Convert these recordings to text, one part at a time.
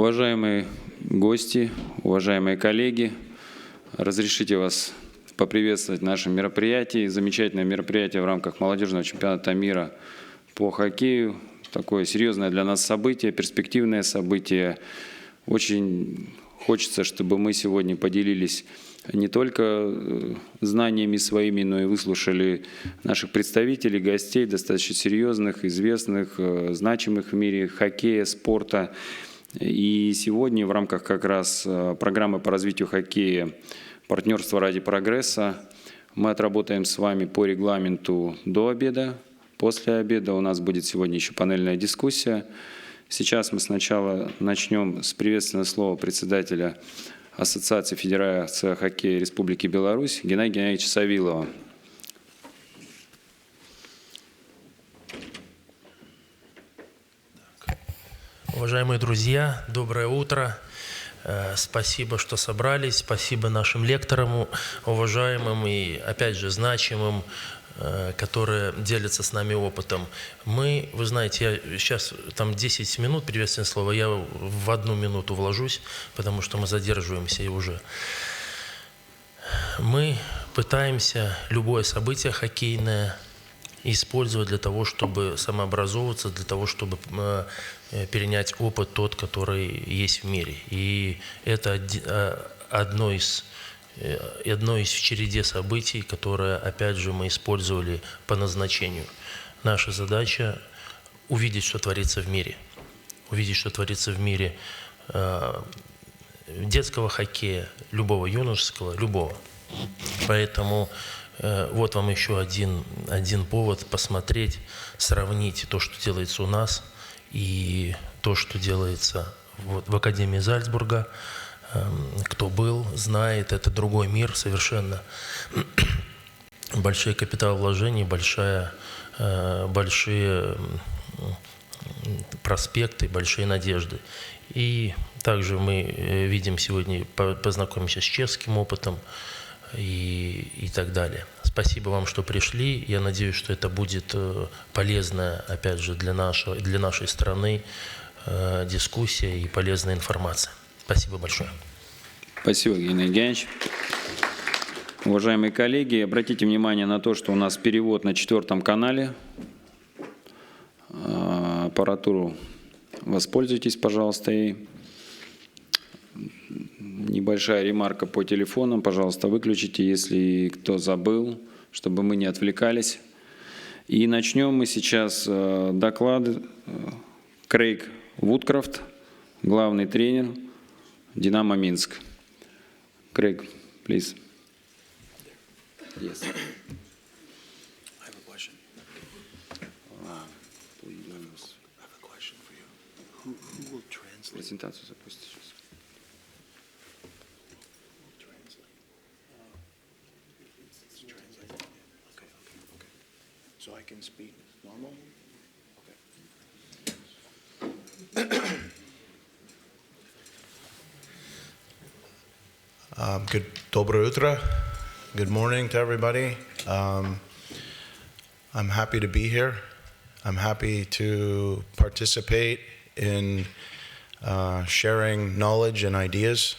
Уважаемые гости, уважаемые коллеги, разрешите вас поприветствовать в нашем мероприятии. Замечательное мероприятие в рамках молодежного чемпионата мира по хоккею. Такое серьезное для нас событие, перспективное событие. Очень хочется, чтобы мы сегодня поделились не только знаниями своими, но и выслушали наших представителей, гостей, достаточно серьезных, известных, значимых в мире хоккея, спорта. И сегодня в рамках как раз программы по развитию хоккея «Партнерство ради прогресса» мы отработаем с вами по регламенту до обеда. После обеда у нас будет сегодня еще панельная дискуссия. Сейчас мы сначала начнем с приветственного слова председателя Ассоциации Федерации хоккея Республики Беларусь Геннадия Геннадьевича Савилова. Уважаемые друзья, доброе утро. Спасибо, что собрались. Спасибо нашим лекторам, уважаемым и, опять же, значимым, которые делятся с нами опытом. Мы, вы знаете, я сейчас там 10 минут, приветственное слово, я в 1 минуту вложусь, потому что мы задерживаемся и уже. Мы пытаемся любое событие хоккейное использовать для того, чтобы самообразовываться, для того, чтобы перенять опыт тот, который есть в мире. И это одно из в череде событий, которое, опять же, мы использовали по назначению. Наша задача – увидеть, что творится в мире. Увидеть, что творится в мире детского хоккея, любого юношеского, любого. Поэтому вот вам еще один повод посмотреть, сравнить то, что делается у нас, и то, что делается в Академии Зальцбурга. Кто был, знает, это другой мир совершенно. Большие капиталовложения, большие проспекты, большие надежды. И также мы видим сегодня, познакомимся с чешским опытом и так далее. Спасибо вам, что пришли. Я надеюсь, что это будет полезная, опять же, для нашей страны дискуссия и полезная информация. Спасибо большое. Спасибо, Геннадий Геннадьевич. Уважаемые коллеги, обратите внимание на то, что у нас перевод на 4-м канале. Аппаратуру воспользуйтесь, пожалуйста, ей. Небольшая ремарка по телефонам, пожалуйста, выключите, если кто забыл, чтобы мы не отвлекались. И начнем мы сейчас доклад. Крейг Вудкрафт, главный тренер «Динамо Минск». Крейг, please. Yes. I have a question. I have a question for you. Who will translate? Презентацию запустить сейчас. So I can speak normal? Okay. Доброе утро. Good morning to everybody. I'm happy to be here. I'm happy to participate in sharing knowledge and ideas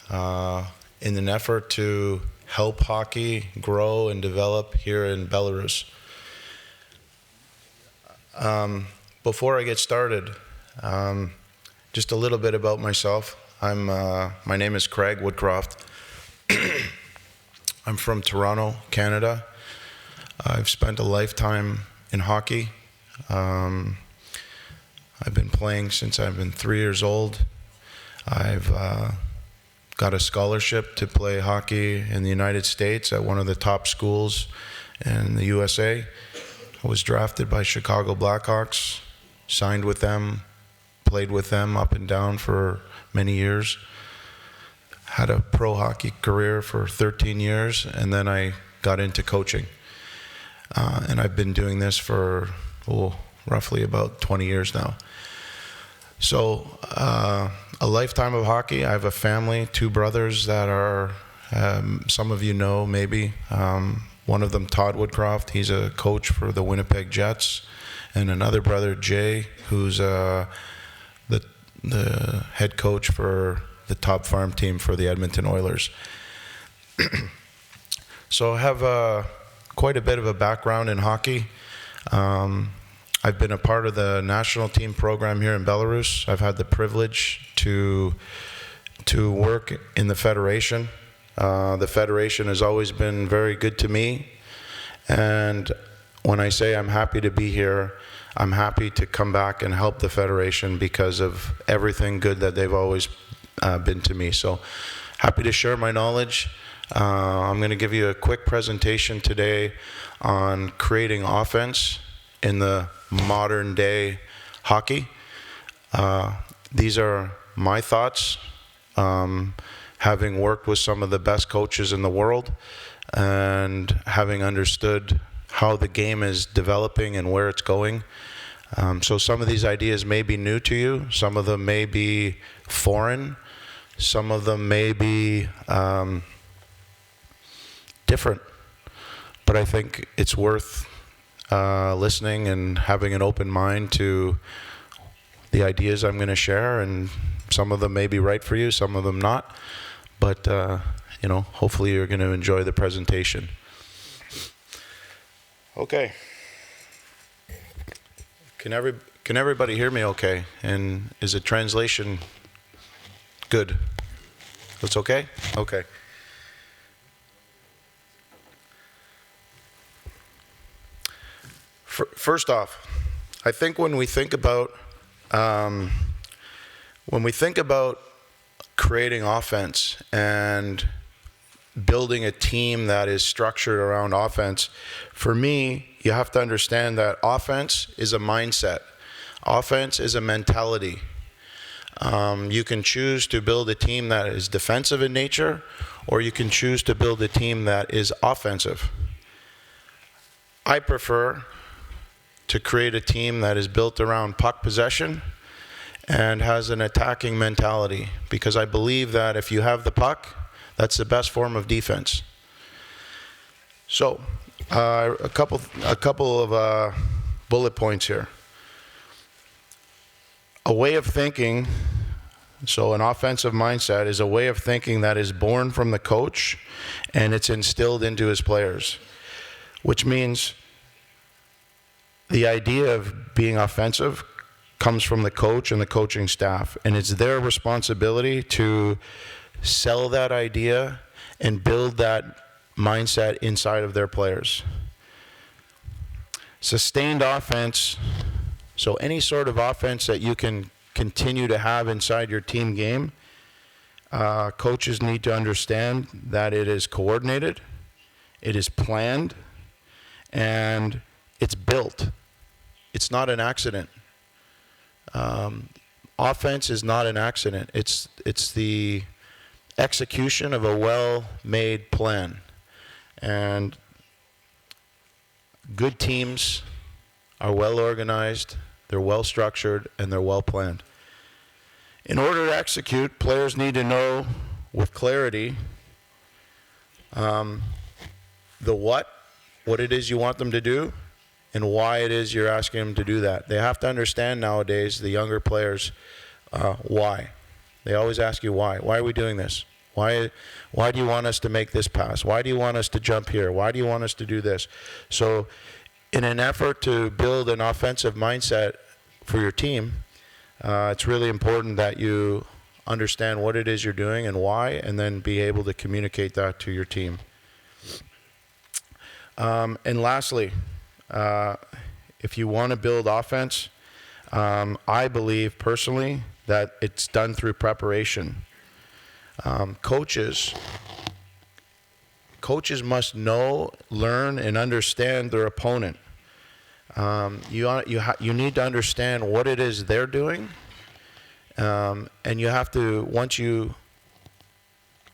in an effort to help hockey grow and develop here in Belarus. Before I get started, just a little bit about myself. My name is Craig Woodcroft. I'm from Toronto, Canada. I've spent a lifetime in hockey. I've been playing since I've been 3 years old. I've got a scholarship to play hockey in the United States at one of the top schools in the USA. I was drafted by Chicago Blackhawks, signed with them, played with them up and down for many years. Had a pro hockey career for 13 years, and then I got into coaching. And I've been doing this for roughly about 20 years now. So a lifetime of hockey. I have a family, 2 brothers that are, some of you know maybe. One of them, Todd Woodcroft, he's a coach for the Winnipeg Jets. And another brother, Jay, who's the the head coach for the top farm team for the Edmonton Oilers. So I have quite a bit of a background in hockey. I've been a part of the national team program here in Belarus. I've had the privilege to work in the federation. The federation has always been very good to me. And when I say I'm happy to be here, I'm happy to come back and help the federation because of everything good that they've always been to me. So happy to share my knowledge. I'm going to give you a quick presentation today on creating offense in the modern day hockey. These are my thoughts, having worked with some of the best coaches in the world and having understood how the game is developing and where it's going. So some of these ideas may be new to you, some of them may be foreign, some of them may be different, but I think it's worth listening and having an open mind to the ideas I'm going to share, and some of them may be right for you, some of them not, but you know, hopefully you're going to enjoy the presentation. Okay. Can everybody hear me okay? And is the translation good? It's okay? Okay. First off, I think when we think about creating offense and building a team that is structured around offense, for me, you have to understand that offense is a mindset. Offense is a mentality. You can choose to build a team that is defensive in nature, or you can choose to build a team that is offensive. I prefer to create a team that is built around puck possession and has an attacking mentality, because I believe that if you have the puck, that's the best form of defense. So, a couple of bullet points here. A way of thinking, so an offensive mindset is a way of thinking that is born from the coach and it's instilled into his players, which means the idea of being offensive comes from the coach and the coaching staff, and it's their responsibility to sell that idea and build that mindset inside of their players. Sustained offense, so any sort of offense that you can continue to have inside your team game, coaches need to understand that it is coordinated, it is planned, and it's built. It's not an accident. Offense is not an accident. It's the execution of a well-made plan. And good teams are well organized, they're well structured, and they're well planned. In order to execute, players need to know with clarity the what it is you want them to do, and why it is you're asking them to do that. They have to understand nowadays, the younger players, why. They always ask you why. Why are we doing this? Why do you want us to make this pass? Why do you want us to jump here? Why do you want us to do this? So in an effort to build an offensive mindset for your team, it's really important that you understand what it is you're doing and why, and then be able to communicate that to your team. And lastly, if you want to build offense, I believe personally that it's done through preparation. Coaches must know, learn, and understand their opponent. You need to understand what it is they're doing, and you have to, once you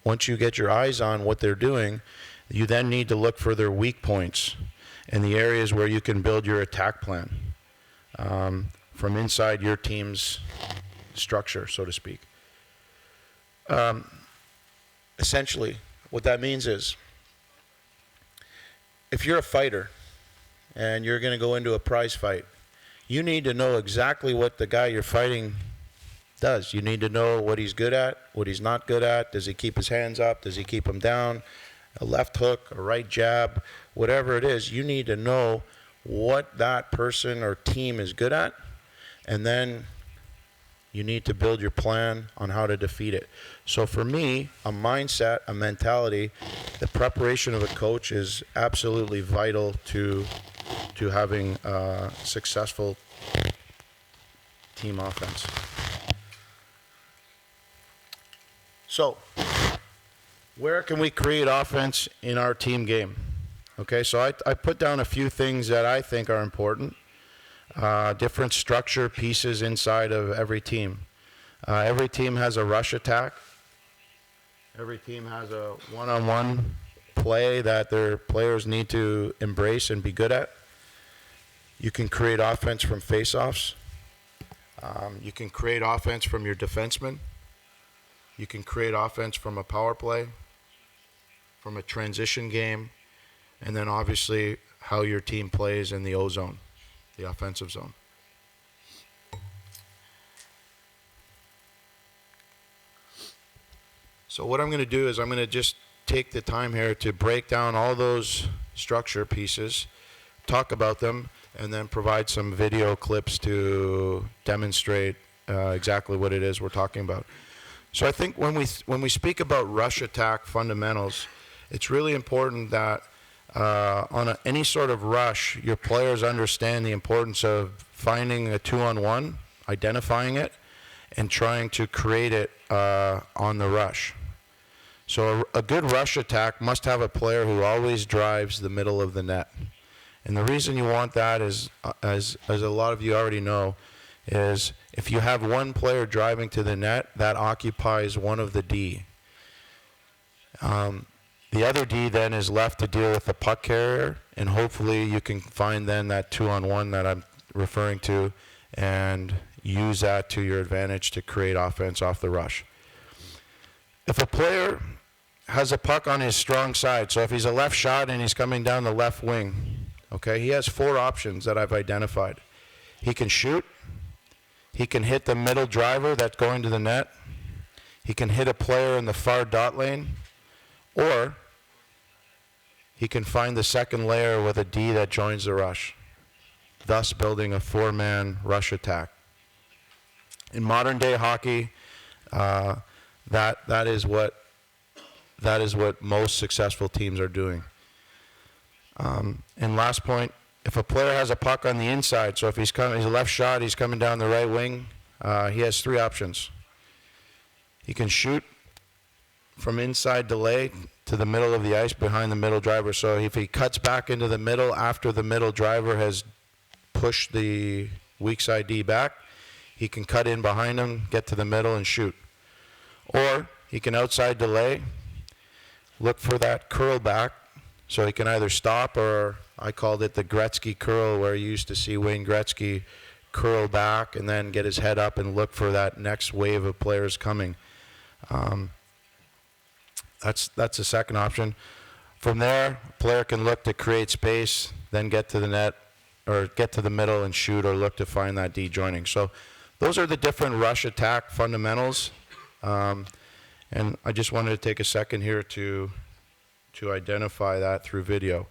get your eyes on what they're doing, you then need to look for their weak points and the areas where you can build your attack plan from inside your team's structure, so to speak. Essentially, what that means is, if you're a fighter and you're going to go into a prize fight, you need to know exactly what the guy you're fighting does. You need to know what he's good at, what he's not good at. Does he keep his hands up? Does he keep them down? A left hook, a right jab, whatever it is, you need to know what that person or team is good at, and then you need to build your plan on how to defeat it. So for me, a mindset, a mentality, the preparation of a coach is absolutely vital to having a successful team offense. So, where can we create offense in our team game? Okay, so I put down a few things that I think are important. Different structure pieces inside of every team. Every team has a rush attack. Every team has a one-on-one play that their players need to embrace and be good at. You can create offense from face-offs. You can create offense from your defensemen. You can create offense from a power play, from a transition game, and then obviously how your team plays in the O zone, the offensive zone. So what I'm going to do is I'm going to just take the time here to break down all those structure pieces, talk about them, and then provide some video clips to demonstrate exactly what it is we're talking about. So I think when we speak about rush attack fundamentals, it's really important that on any sort of rush, your players understand the importance of finding a 2-on-1, identifying it, and trying to create it on the rush. So a good rush attack must have a player who always drives the middle of the net. And the reason you want that is, as a lot of you already know, is if you have one player driving to the net, that occupies one of the D. The other D then is left to deal with the puck carrier, and hopefully you can find then that 2-on-1 that I'm referring to and use that to your advantage to create offense off the rush. If a player has a puck on his strong side, so if he's a left shot and he's coming down the left wing, okay, he has 4 options that I've identified. He can shoot, he can hit the middle driver that's going to the net, he can hit a player in the far dot lane, or he can find the second layer with a D that joins the rush, thus building a 4-man rush attack. In modern day hockey, that is what most successful teams are doing. And last point, if a player has a puck on the inside, so if he's a left shot, he's coming down the right wing, he has 3 options. He can shoot from inside delay to the middle of the ice behind the middle driver. So if he cuts back into the middle after the middle driver has pushed the weak side D back, he can cut in behind him, get to the middle, and shoot. Or he can outside delay, look for that curl back, so he can either stop, or I called it the Gretzky curl, where you used to see Wayne Gretzky curl back and then get his head up and look for that next wave of players coming. That's the second option. From there, a player can look to create space, then get to the net, or get to the middle and shoot, or look to find that D joining. So those are the different rush attack fundamentals. And I just wanted to take a second here to identify that through video,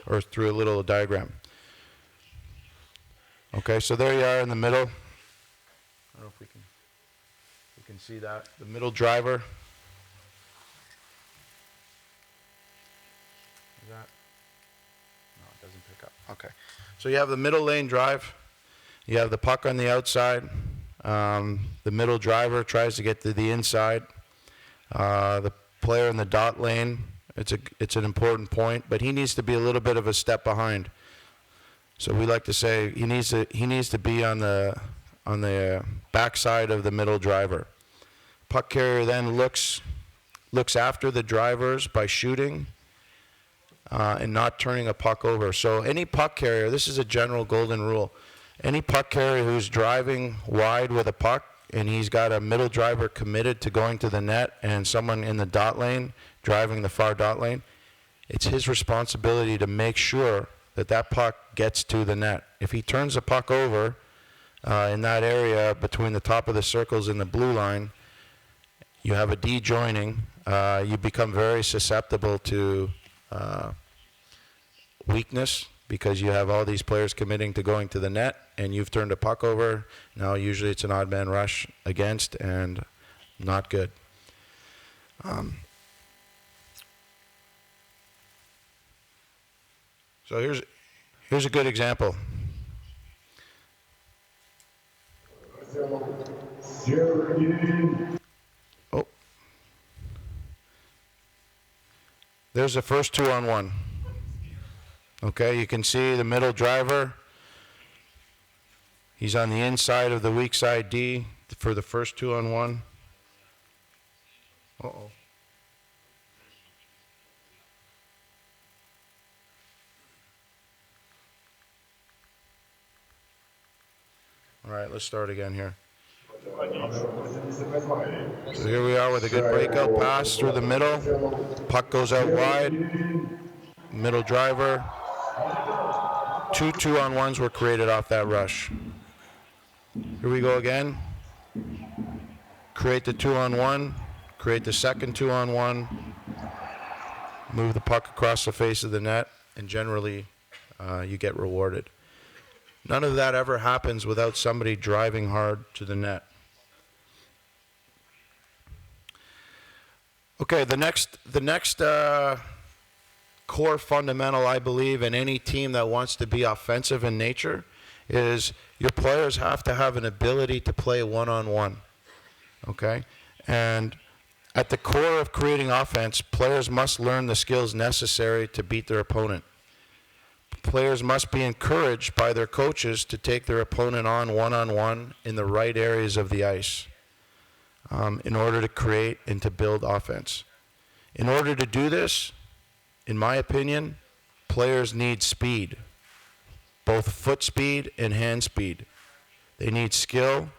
or through a little diagram. Okay, so there you are in the middle. I don't know if we can see that. The middle driver. Is that? No, it doesn't pick up. Okay. So you have the middle lane drive. You have the puck on the outside. The middle driver tries to get to the inside. The player in the dot lane, it's an important point, but he needs to be a little bit of a step behind. So we like to say he needs to be on the backside of the middle driver. Puck carrier then looks after the drivers by shooting and not turning a puck over. So any puck carrier, this is a general golden rule. Any puck carrier who's driving wide with a puck and he's got a middle driver committed to going to the net and someone in the dot lane driving the far dot lane, it's his responsibility to make sure that that puck gets to the net. If he turns the puck over, in that area between the top of the circles and the blue line, you have a D joining, you become very susceptible to weakness because you have all these players committing to going to the net and you've turned a puck over. Now usually it's an odd man rush against and not good. So here's a good example. Oh. There's the first 2-on-1. Okay, you can see the middle driver. He's on the inside of the weak side D for the first 2-on-1. Uh-oh. All right, let's start again here. So here we are with a good breakout pass through the middle. Puck goes out wide. Middle driver. 2 2-on-1s were created off that rush. Here we go again. Create the 2-on-1. Create the second 2-on-1. Move the puck across the face of the net, and generally you get rewarded. None of that ever happens without somebody driving hard to the net. Okay, the next core fundamental, I believe, in any team that wants to be offensive in nature is your players have to have an ability to play one-on-one. Okay? And at the core of creating offense, players must learn the skills necessary to beat their opponent. Players must be encouraged by their coaches to take their opponent on one-on-one in the right areas of the ice in order to create and to build offense. In order to do this, in my opinion, players need speed, both foot speed and hand speed. They need skill,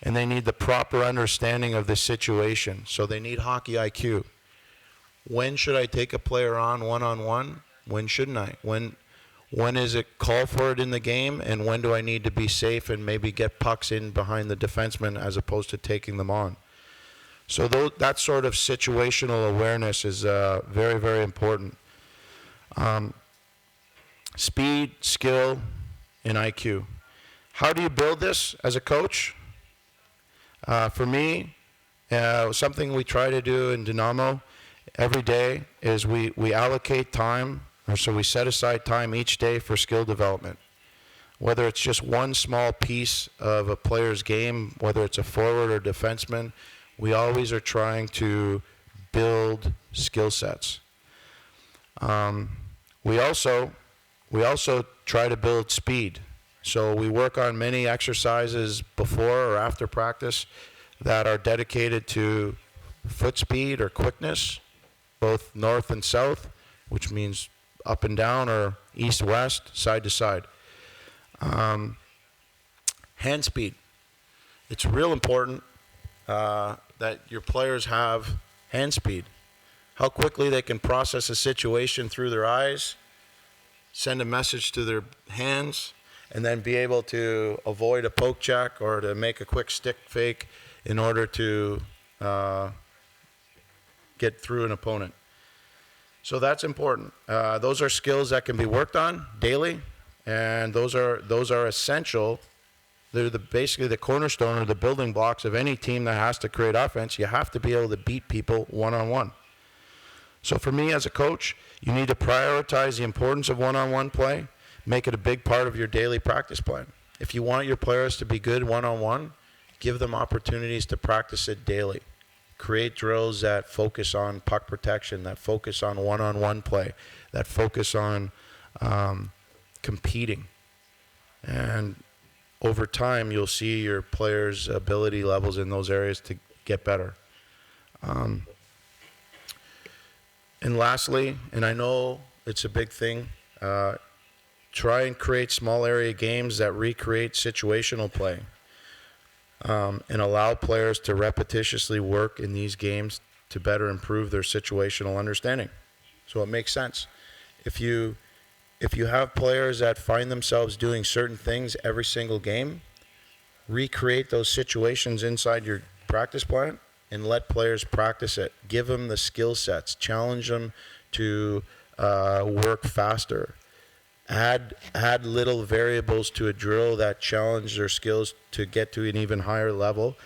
and they need the proper understanding of the situation. So they need hockey IQ. When should I take a player on one-on-one? When shouldn't I? When is it called for it in the game, and when do I need to be safe and maybe get pucks in behind the defenseman as opposed to taking them on? So that sort of situational awareness is very, very important. Speed, skill, and IQ. How do you build this as a coach? For me, something we try to do in Dynamo every day is we allocate time, or so we set aside time each day for skill development. Whether it's just one small piece of a player's game, whether it's a forward or defenseman, we always are trying to build skill sets. We also try to build speed. So we work on many exercises before or after practice that are dedicated to foot speed or quickness, both north and south, which means up and down or east-west, side to side. Hand speed. It's real important that your players have hand speed. How quickly they can process a situation through their eyes, send a message to their hands, and then be able to avoid a poke check or to make a quick stick fake in order to get through an opponent. So that's important. Those are skills that can be worked on daily, and those are essential. They're basically the cornerstone or the building blocks of any team that has to create offense. You have to be able to beat people one-on-one. So for me as a coach, you need to prioritize the importance of one-on-one play, make it a big part of your daily practice plan. If you want your players to be good one-on-one, give them opportunities to practice it daily. Create drills that focus on puck protection, that focus on one-on-one play, that focus on competing. And over time, you'll see your players' ability levels in those areas to get better. And lastly, and I know it's a big thing, try and create small area games that recreate situational play. And allow players to repetitiously work in these games to better improve their situational understanding. So it makes sense. If you have players that find themselves doing certain things every single game, recreate those situations inside your practice plan and let players practice it. Give them the skill sets. Challenge them to work faster. Add little variables to a drill that challenge their skills to get to an even higher level.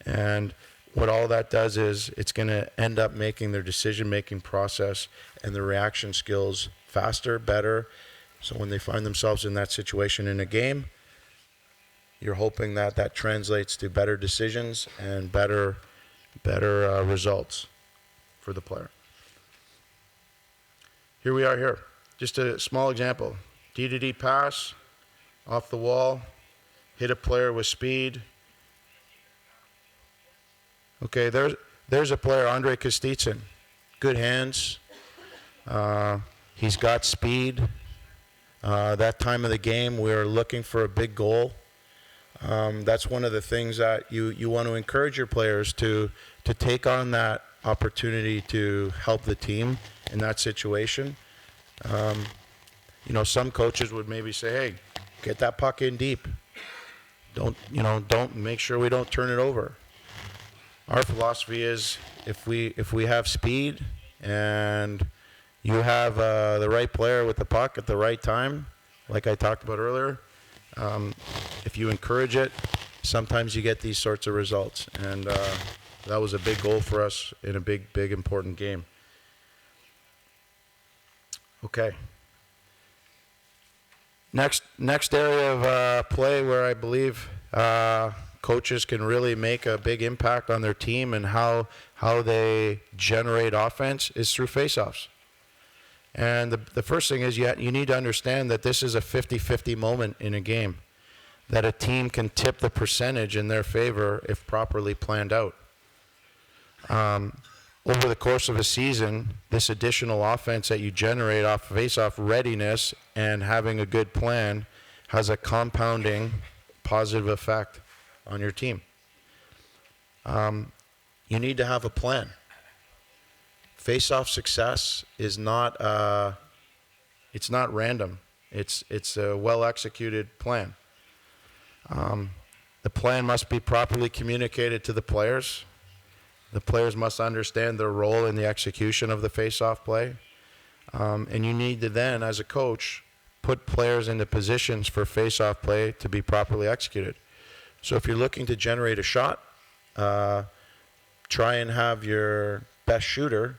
And what all that does is it's going to end up making their decision-making process and their reaction skills faster, better. So when they find themselves in that situation in a game, you're hoping that that translates to better decisions and better results for the player. Here we are here. Just a small example. D-to-D pass, off the wall, hit a player with speed. Okay, there's a player, Andre Kostitsyn. Good hands. He's got speed. That time of the game, we were looking for a big goal. That's one of the things that you want to encourage your players to take on that opportunity to help the team in that situation. You know, some coaches would maybe say, hey, get that puck in deep. Don't make sure we don't turn it over. Our philosophy is if we have speed and you have the right player with the puck at the right time, like I talked about earlier, if you encourage it, sometimes you get these sorts of results. And that was a big goal for us in a big, important game. Okay. Next area of play where I believe coaches can really make a big impact on their team and how they generate offense is through faceoffs. And the first thing is you need to understand that this is a 50-50 moment in a game, that a team can tip the percentage in their favor if properly planned out. Over the course of a season, this additional offense that you generate off face-off readiness and having a good plan has a compounding positive effect on your team. You need to have a plan. Face-off success is not it's not random. It's a well-executed plan. The plan must be properly communicated to the players. The players must understand their role in the execution of the face-off play. And you need to then, as a coach, put players into positions for face-off play to be properly executed. So if you're looking to generate a shot, try and have your best shooter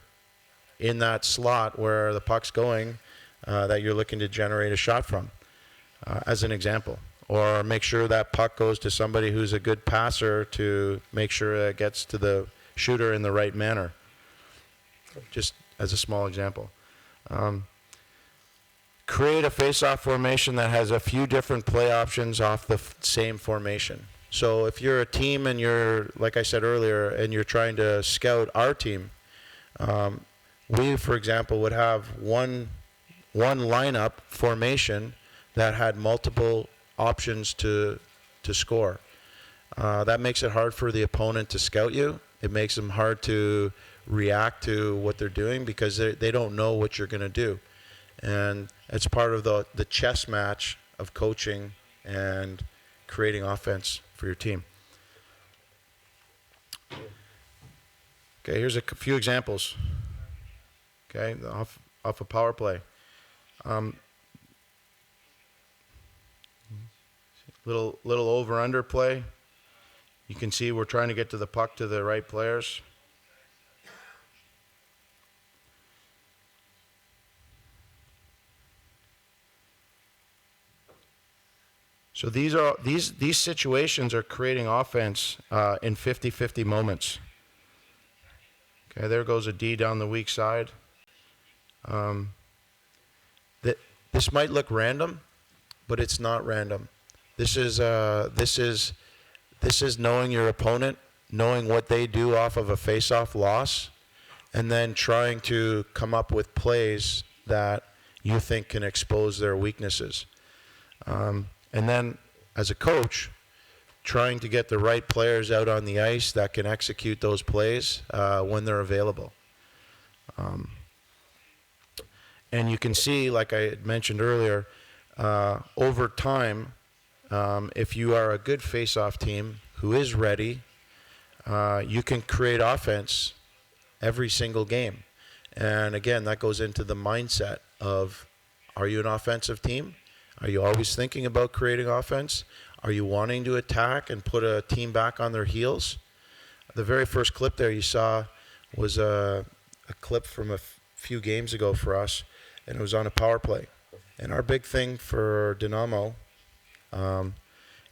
in that slot where the puck's going that you're looking to generate a shot from, as an example. Or make sure that puck goes to somebody who's a good passer to make sure it gets to the shooter in the right manner, just as a small example. Create a face-off formation that has a few different play options off the same formation. So if you're a team and you're, like I said earlier, and you're trying to scout our team, we, for example, would have one lineup formation that had multiple options to score. That makes it hard for the opponent to scout you. It makes them hard to react to what they're doing because they don't know what you're going to do. And it's part of the chess match of coaching and creating offense for your team. Okay, here's a few examples. Okay, off a power play. Little over-under play. You can see we're trying to get to the puck to the right players. So these situations are creating offense in 50-50 moments. Okay, there goes a D down the weak side. This might look random, but it's not random. This is knowing your opponent, knowing what they do off of a face-off loss, and then trying to come up with plays that you think can expose their weaknesses. And then, as a coach, trying to get the right players out on the ice that can execute those plays when they're available. And you can see, like I had mentioned earlier, over time, if you are a good face-off team who is ready, you can create offense every single game. And again, that goes into the mindset of, are you an offensive team? Are you always thinking about creating offense? Are you wanting to attack and put a team back on their heels? The very first clip there you saw was a clip from a few games ago for us, and it was on a power play. And our big thing for Dynamo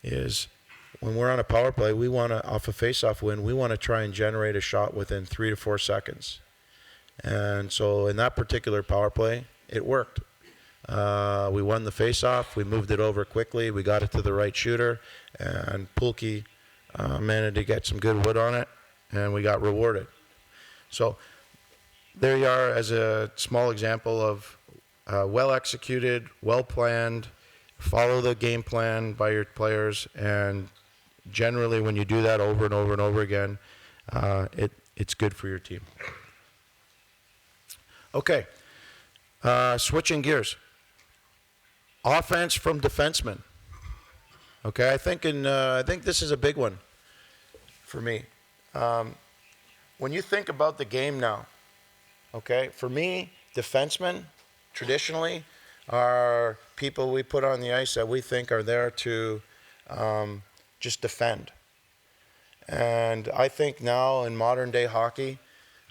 is when we're on a power play, we want to, off a face-off win, we want to try and generate a shot within 3 to 4 seconds. And so in that particular power play, it worked. We won the face-off. We moved it over quickly. We got it to the right shooter, and Pulki managed to get some good wood on it, and we got rewarded. So there you are as a small example of well-executed, well-planned, follow the game plan by your players, and generally when you do that over and over and over again, it's good for your team. Okay, switching gears. Offense from defensemen. Okay, I think this is a big one for me. When you think about the game now, okay, for me, defensemen traditionally are people we put on the ice that we think are there to just defend. And I think now in modern day hockey,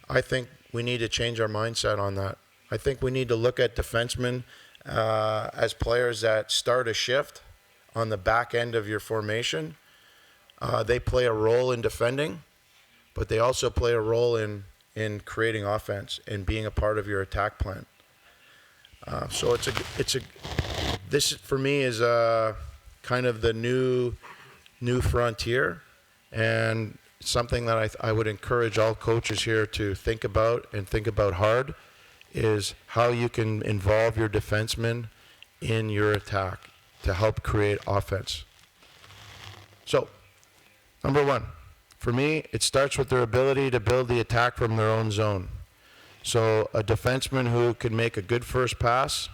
I think we need to change our mindset on that. I think we need to look at defensemen as players that start a shift on the back end of your formation. They play a role in defending, but they also play a role in creating offense and being a part of your attack plan. So this for me is kind of the new frontier, and something that I would encourage all coaches here to think about and think about hard is how you can involve your defensemen in your attack to help create offense. So, number one, for me, it starts with their ability to build the attack from their own zone. So a defenseman who can make a good first pass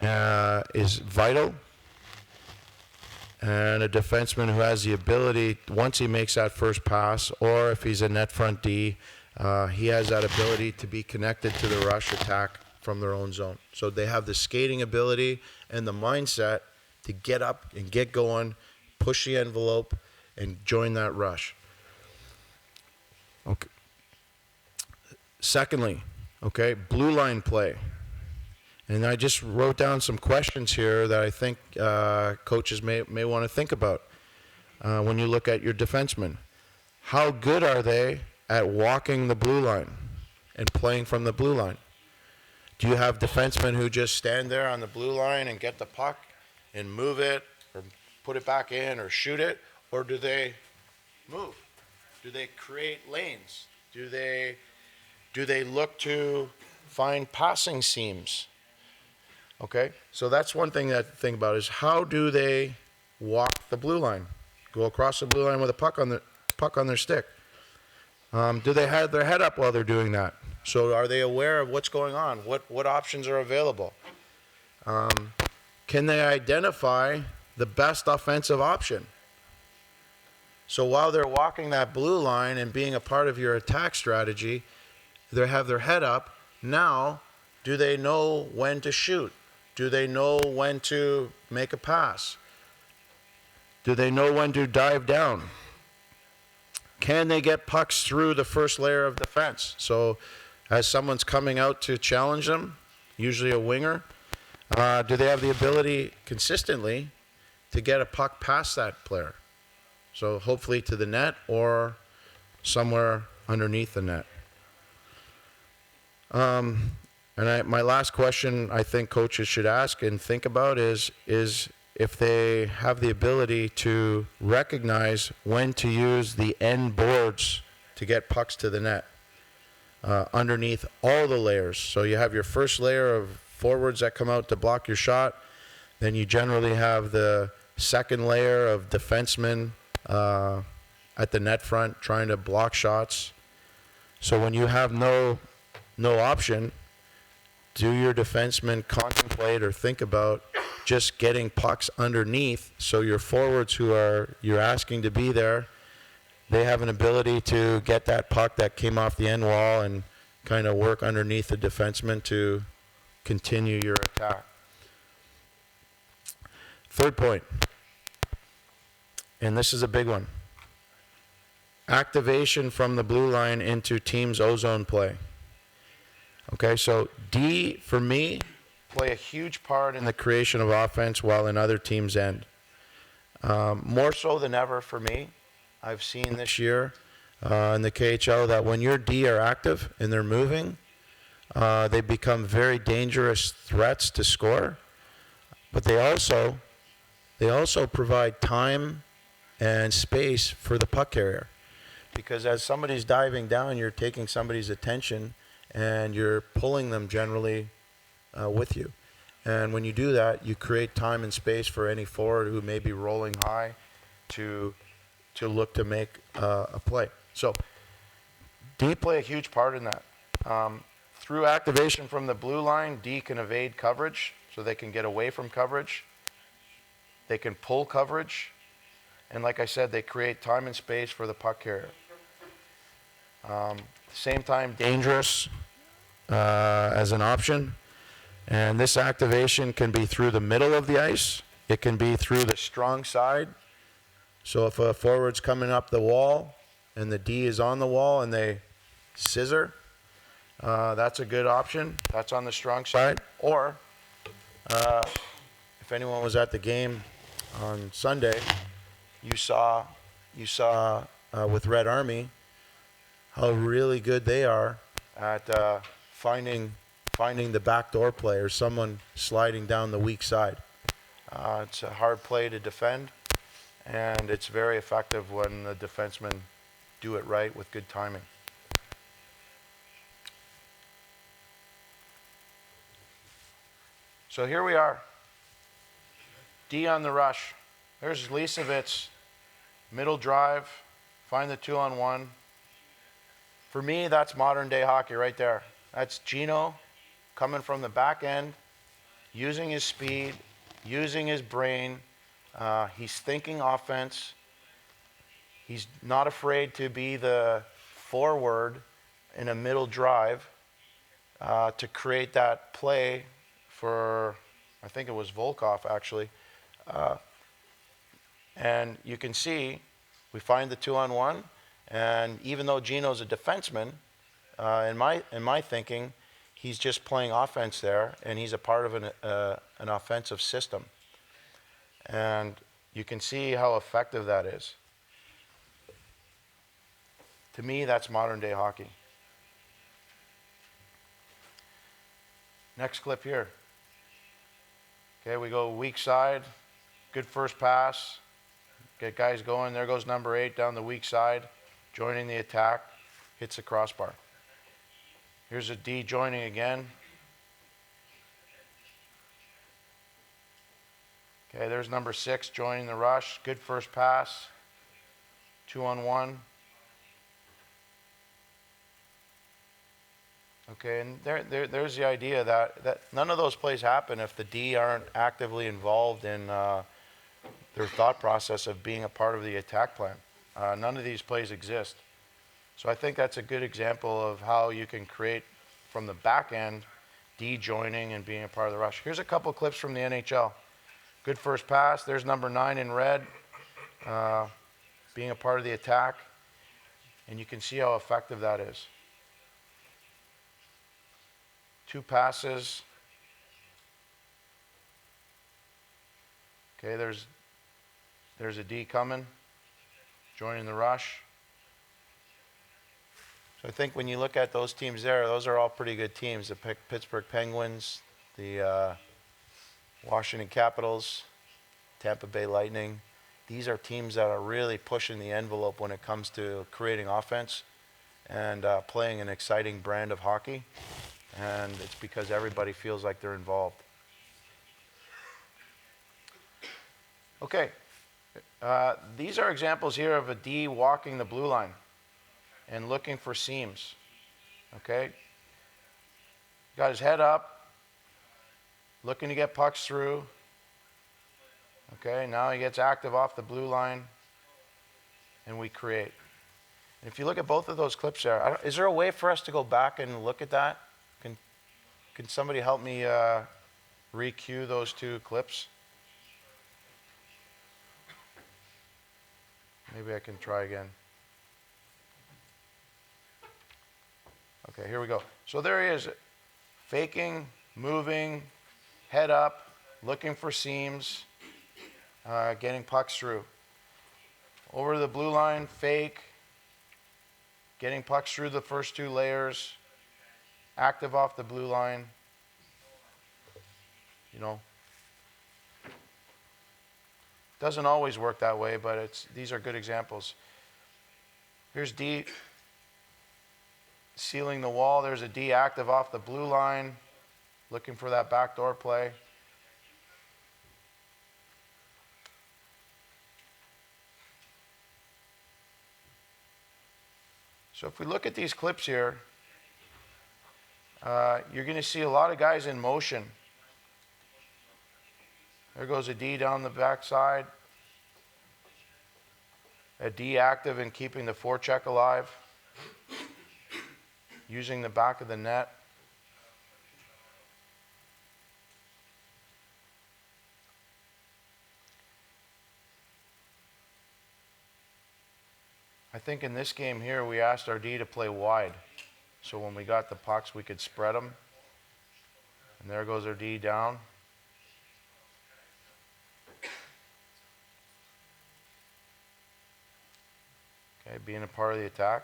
is vital. And a defenseman who has the ability, once he makes that first pass, or if he's a net front D, he has that ability to be connected to the rush attack from their own zone. So they have the skating ability and the mindset to get up and get going, push the envelope, and join that rush. Okay. Secondly, okay, blue line play. And I just wrote down some questions here that I think coaches may want to think about when you look at your defensemen. How good are they at walking the blue line and playing from the blue line? Do you have defensemen who just stand there on the blue line and get the puck and move it or put it back in or shoot it? Or do they move? Do they create lanes? Do they look to find passing seams? Okay, so that's one thing to think about is how do they walk the blue line? Go across the blue line with a puck on their stick. Do they have their head up while they're doing that? So are they aware of what's going on? What options are available? Can they identify the best offensive option? So while they're walking that blue line and being a part of your attack strategy, they have their head up. Now, do they know when to shoot? Do they know when to make a pass? Do they know when to dive down? Can they get pucks through the first layer of defense? So as someone's coming out to challenge them, usually a winger, do they have the ability consistently to get a puck past that player? So hopefully to the net or somewhere underneath the net. My last question I think coaches should ask and think about is if they have the ability to recognize when to use the end boards to get pucks to the net underneath all the layers. So you have your first layer of forwards that come out to block your shot. Then you generally have the second layer of defensemen at the net front trying to block shots. So when you have no option, do your defensemen contemplate or think about just getting pucks underneath, so your forwards who you're asking to be there, they have an ability to get that puck that came off the end wall and kind of work underneath the defenseman to continue your attack. Third point, and this is a big one. Activation from the blue line into team's ozone play. Okay, so D, for me, play a huge part in the creation of offense while in other teams' end. More so than ever for me. I've seen this year in the KHL that when your D are active and they're moving, they become very dangerous threats to score. But they also provide time and space for the puck carrier. Because as somebody's diving down, you're taking somebody's attention and you're pulling them generally with you. And when you do that, you create time and space for any forward who may be rolling high to look to make a play. So D play a huge part in that. Through activation from the blue line, D can evade coverage, so they can get away from coverage. They can pull coverage. And like I said, they create time and space for the puck carrier. Same time, dangerous as an option. And this activation can be through the middle of the ice. It can be through the strong side. So if a forward's coming up the wall and the D is on the wall and they scissor, that's a good option. That's on the strong side. Or if anyone was at the game on Sunday, you saw with Red Army how really good they are at finding the backdoor play or someone sliding down the weak side. It's a hard play to defend, and it's very effective when the defensemen do it right with good timing. So here we are. D on the rush. There's Lisevitz, middle drive, find the 2-on-1. For me, that's modern day hockey right there. That's Gino coming from the back end, using his speed, using his brain. He's thinking offense. He's not afraid to be the forward in a middle drive to create that play for, I think it was Volkov actually. And you can see we find the 2-on-1, and even though Gino's a defenseman, in my thinking, he's just playing offense there, and he's a part of an offensive system. And you can see how effective that is. To me, that's modern day hockey. Next clip here. Okay, we go weak side, good first pass, get guys going. There goes number 8 down the weak side, joining the attack, hits the crossbar. Here's a D joining again. Okay, there's number 6 joining the rush. Good first pass. 2-on-1. Okay, and there's the idea that none of those plays happen if the D aren't actively involved in their thought process of being a part of the attack plan. None of these plays exist. So I think that's a good example of how you can create from the back end, D joining and being a part of the rush. Here's a couple clips from the NHL. Good first pass. There's number 9 in red, being a part of the attack. And you can see how effective that is. 2 passes. Okay, there's a D coming, joining the rush. So I think when you look at those teams there, those are all pretty good teams. The Pittsburgh Penguins, the Washington Capitals, Tampa Bay Lightning. These are teams that are really pushing the envelope when it comes to creating offense and playing an exciting brand of hockey. And it's because everybody feels like they're involved. Okay, these are examples here of a D walking the blue line and looking for seams. Okay, got his head up, looking to get pucks through, Okay, now he gets active off the blue line, and we create. And if you look at both of those clips there, is there a way for us to go back and look at that? Can somebody help me re-cue those two clips? Maybe I can try again. Okay, here we go. So there he is, faking, moving, head up, looking for seams, getting pucks through. Over to the blue line, fake, getting pucks through the first two layers, active off the blue line, you know. Doesn't always work that way, but these are good examples. Here's D sealing the wall. There's a D active off the blue line, looking for that backdoor play. So if we look at these clips here, you're going to see a lot of guys in motion. There goes a D down the backside. A D active in keeping the forecheck alive, using the back of the net. I think in this game here, we asked our D to play wide. So when we got the pucks, we could spread them. And there goes our D down. Okay, being a part of the attack.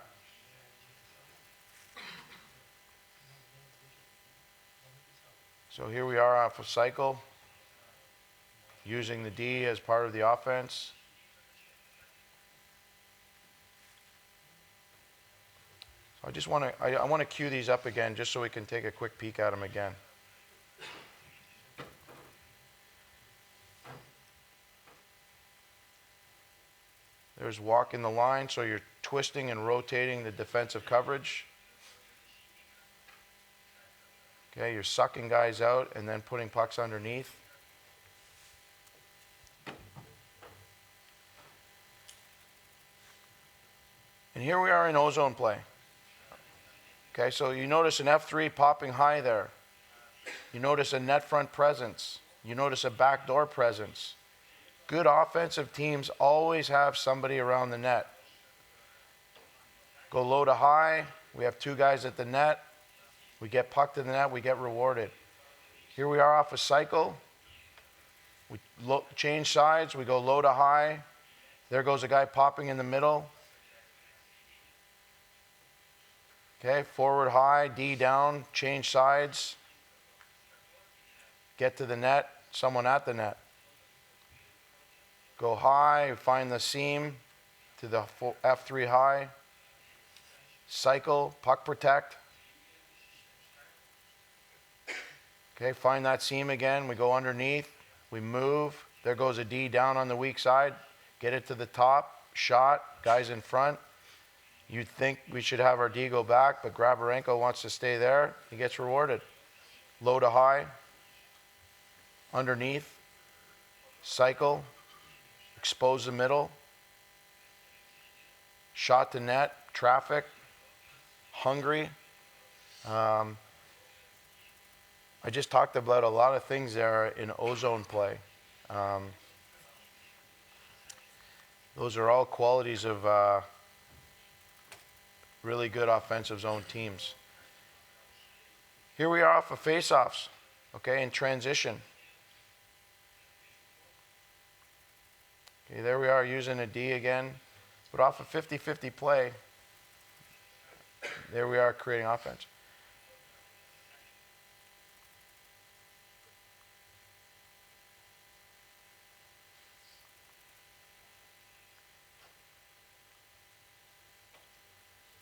So here we are off a cycle, using the D as part of the offense. So I want to cue these up again just so we can take a quick peek at them again. There's walking the line, so you're twisting and rotating the defensive coverage. Okay, you're sucking guys out and then putting pucks underneath. And here we are in O-zone play. Okay, so you notice an F3 popping high there. You notice a net front presence. You notice a backdoor presence. Good offensive teams always have somebody around the net. Go low to high. We have two guys at the net. We get puck to the net. We get rewarded. Here we are off a cycle. We change sides. We go low to high. There goes a guy popping in the middle. Okay, forward high, D down, change sides. Get to the net, someone at the net. Go high, find the seam to the F3 high. Cycle, puck protect. Okay, find that seam again. We go underneath. We move. There goes a D down on the weak side. Get it to the top. Shot. Guys in front. You'd think we should have our D go back, but Grabarenko wants to stay there. He gets rewarded. Low to high. Underneath. Cycle. Expose the middle. Shot to net. Traffic. Hungry. I just talked about a lot of things there in O-zone play. Those are all qualities of really good offensive zone teams. Here we are off of face-offs, okay, in transition. Okay, there we are using a D again, but off of 50-50 play, there we are creating offense.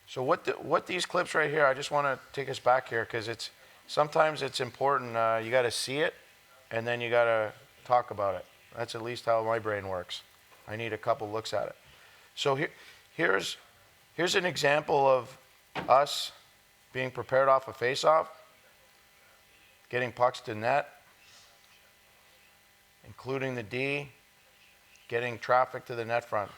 So what these clips right here, I just want to take us back here because sometimes it's important. You got to see it, and then you got to talk about it. That's at least how my brain works. I need a couple looks at it. So here's an example of us being prepared off a face-off, getting pucks to net, including the D, getting traffic to the net front.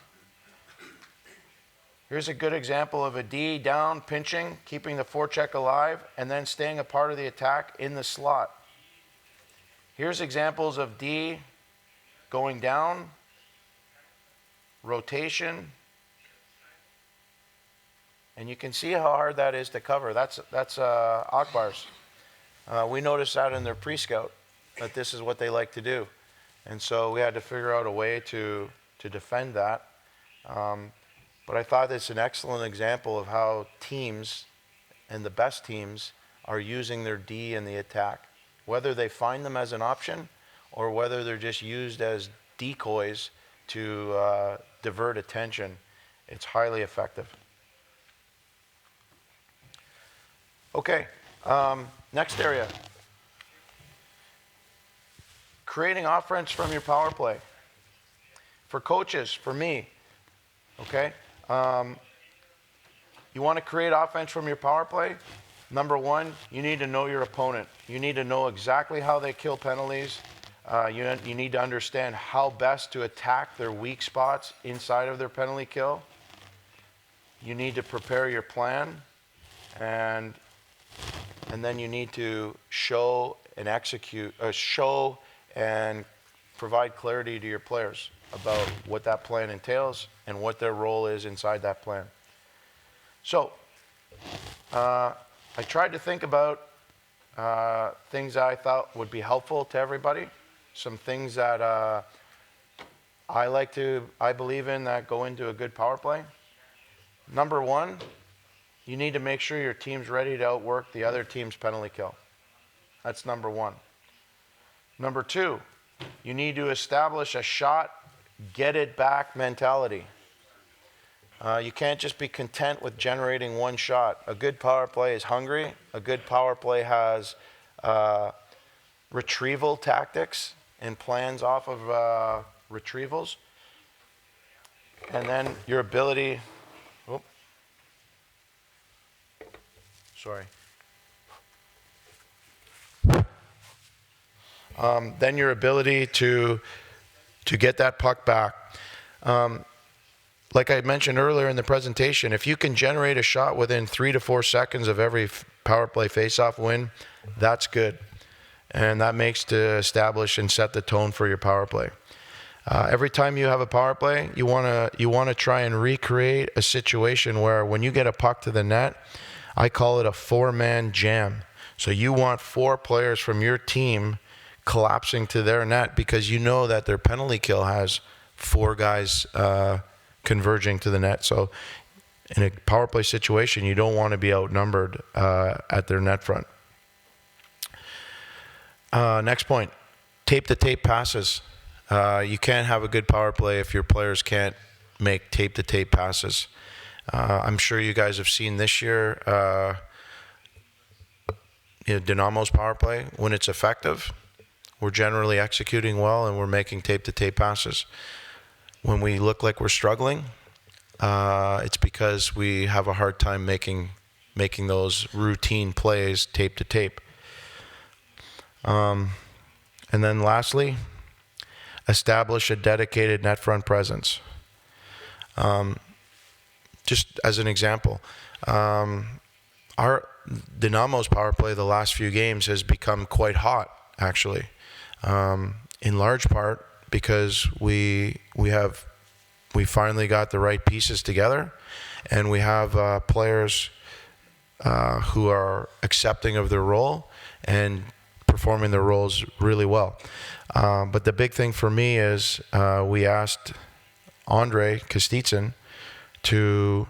Here's a good example of a D down, pinching, keeping the forecheck alive, and then staying a part of the attack in the slot. Here's examples of D going down, rotation, and you can see how hard that is to cover. That's Akbar's. We noticed that in their pre-scout, that this is what they like to do. And so we had to figure out a way to defend that. But I thought it's an excellent example of how teams, and the best teams, are using their D in the attack. Whether they find them as an option or whether they're just used as decoys to divert attention, it's highly effective. Okay, next area. Creating offense from your power play. For coaches, for me, okay? You want to create offense from your power play? Number one, you need to know your opponent. You need to know exactly how they kill penalties. You need to understand how best to attack their weak spots inside of their penalty kill. You need to prepare your plan, and then you need to show and execute, show and provide clarity to your players about what that plan entails and what their role is inside that plan. So, I tried to think about things that I thought would be helpful to everybody, some things that I believe in that go into a good power play. Number one, you need to make sure your team's ready to outwork the other team's penalty kill. That's number one. Number two, you need to establish a shot, get it back mentality. You can't just be content with generating one shot. A good power play is hungry. A good power play has retrieval tactics and plans off of retrievals. And then your ability, then your ability to get that puck back. Like I mentioned earlier in the presentation, if you can generate a shot within 3 to 4 seconds of every power play faceoff win, that's good. And that makes to establish and set the tone for your power play. Every time you have a power play, you want to try and recreate a situation where when you get a puck to the net, I call it a 4-man jam. So you want 4 players from your team collapsing to their net because you know that their penalty kill has 4 guys converging to the net. So in a power play situation, you don't want to be outnumbered at their net front. Next point, tape-to-tape passes. You can't have a good power play if your players can't make tape-to-tape passes. I'm sure you guys have seen this year Dynamo's power play. When it's effective, we're generally executing well and we're making tape-to-tape passes. When we look like we're struggling, it's because we have a hard time making those routine plays tape-to-tape. And then lastly, establish a dedicated net front presence. Just as an example, our Dynamo's power play the last few games has become quite hot, actually, in large part because we finally got the right pieces together, and we have players who are accepting of their role and performing their roles really well. But the big thing for me is we asked Andre Kostitsyn to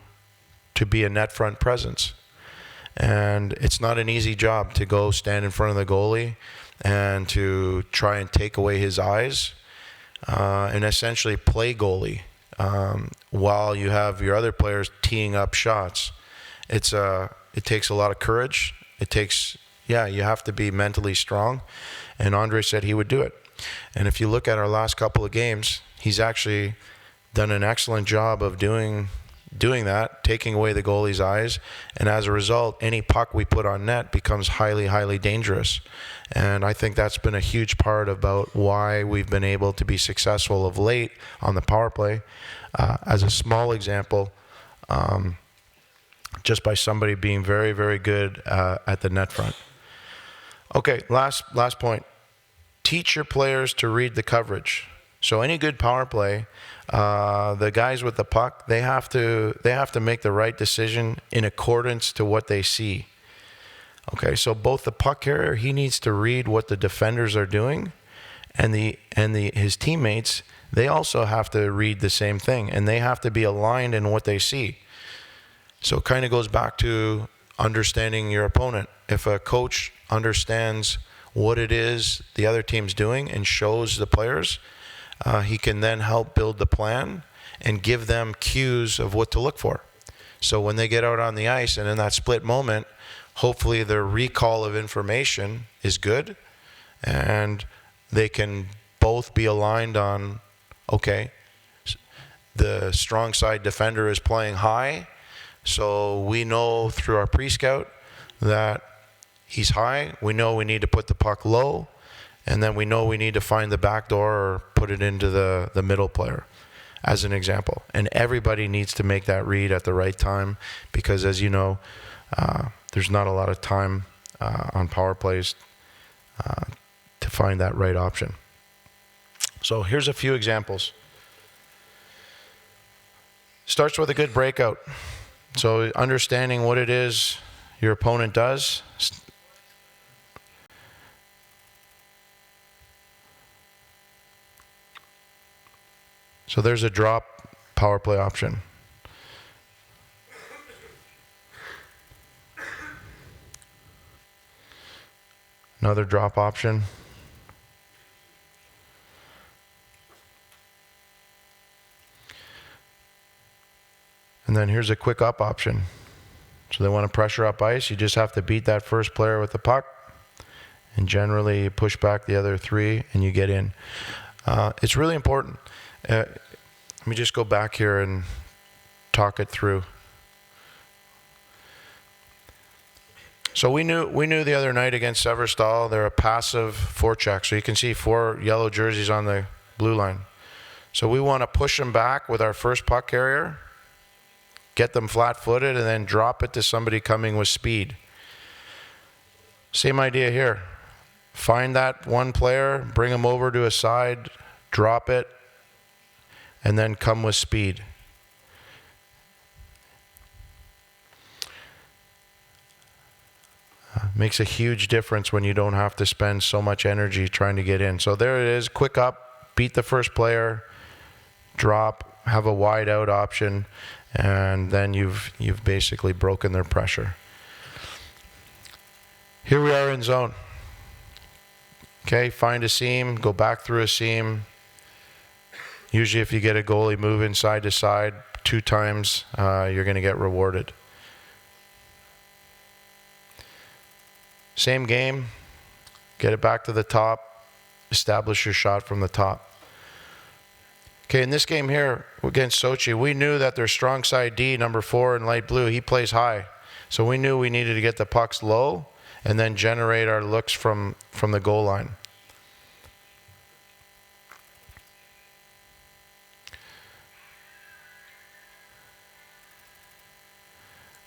be a net front presence. And it's not an easy job to go stand in front of the goalie and to try and take away his eyes and essentially play goalie while you have your other players teeing up shots. It takes a lot of courage. You have to be mentally strong. And Andre said he would do it. And if you look at our last couple of games, he's actually done an excellent job of doing doing that, taking away the goalie's eyes, and as a result, any puck we put on net becomes highly, highly dangerous. And I think that's been a huge part about why we've been able to be successful of late on the power play. As a small example, just by somebody being very, very good at the net front. Okay, last point. Teach your players to read the coverage. So any good power play, the guys with the puck, they have to make the right decision in accordance to what they see. Okay, so both the puck carrier, he needs to read what the defenders are doing, and his teammates, they also have to read the same thing, and they have to be aligned in what they see. So it kind of goes back to understanding your opponent. If a coach understands what it is the other team's doing and shows the players, he can then help build the plan and give them cues of what to look for. So when they get out on the ice and in that split moment, hopefully their recall of information is good and they can both be aligned on, okay, the strong side defender is playing high, so we know through our pre-scout that he's high. We know we need to put the puck low, and then we know we need to find the back door or put it into the middle player, as an example. And everybody needs to make that read at the right time because, as you know, there's not a lot of time on power plays to find that right option. So here's a few examples. Starts with a good breakout. So understanding what it is your opponent does. So there's a drop power play option. Another drop option. And then here's a quick up option. So they want to pressure up ice. You just have to beat that first player with the puck. And generally you push back the other three and you get in. It's really important. Let me just go back here and talk it through. So we knew the other night against Severstal, they're a passive forecheck. So you can see 4 yellow jerseys on the blue line. So we want to push them back with our first puck carrier, get them flat-footed, and then drop it to somebody coming with speed. Same idea here. Find that one player, bring them over to a side, drop it, and then come with speed. Makes a huge difference when you don't have to spend so much energy trying to get in. So there it is, quick up, beat the first player, drop, have a wide out option, and then you've basically broken their pressure. Here we are in zone. Okay, find a seam, go back through a seam. Usually if you get a goalie moving side to side 2 times, you're going to get rewarded. Same game, get it back to the top, establish your shot from the top. Okay, in this game here against Sochi, we knew that their strong side D, number 4 in light blue, he plays high. So we knew we needed to get the pucks low and then generate our looks from the goal line.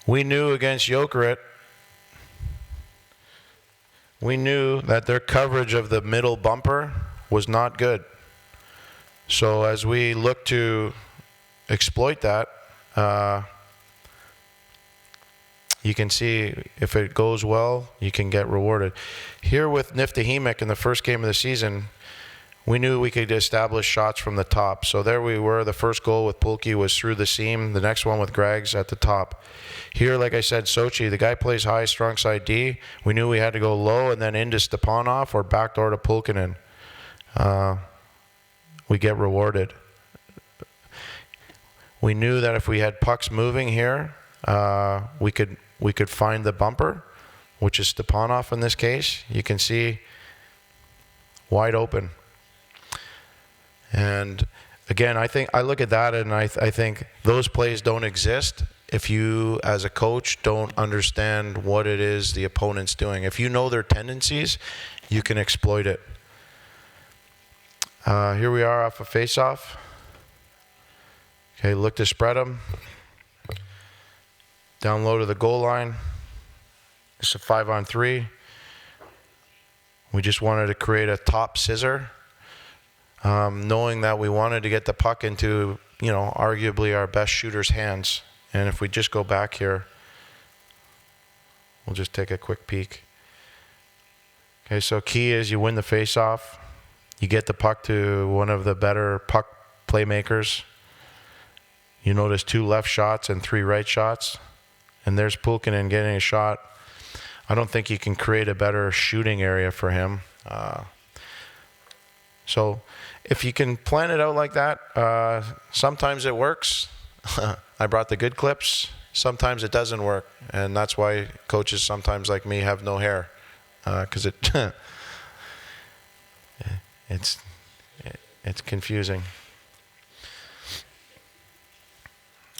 We knew against Jokerit, we knew that their coverage of the middle bumper was not good. So as we look to exploit that, you can see if it goes well, you can get rewarded. Here with Niftahimik in the first game of the season, we knew we could establish shots from the top. So there we were. The first goal with Pulki was through the seam. The next one with Greg's at the top. Here, like I said, Sochi, the guy plays high, strong side D. We knew we had to go low and then into Stepanov or backdoor to Pulkinen. We get rewarded. We knew that if we had pucks moving here, we could find the bumper, which is Stepanov in this case. You can see wide open. And again, I look at that and I think those plays don't exist if you, as a coach, don't understand what it is the opponent's doing. If you know their tendencies, you can exploit it. Here we are off a face-off. Okay, look to spread them. Down low to the goal line. It's a 5-on-3. We just wanted to create a top scissor, knowing that we wanted to get the puck into, you know, arguably our best shooter's hands. And if we just go back here, we'll just take a quick peek. Okay, so key is you win the face-off. You get the puck to one of the better puck playmakers. You notice 2 left shots and 3 right shots. And there's Pulkkinen getting a shot. I don't think you can create a better shooting area for him. So if you can plan it out like that, sometimes it works. I brought the good clips. Sometimes it doesn't work. And that's why coaches sometimes like me have no hair. Because it's confusing.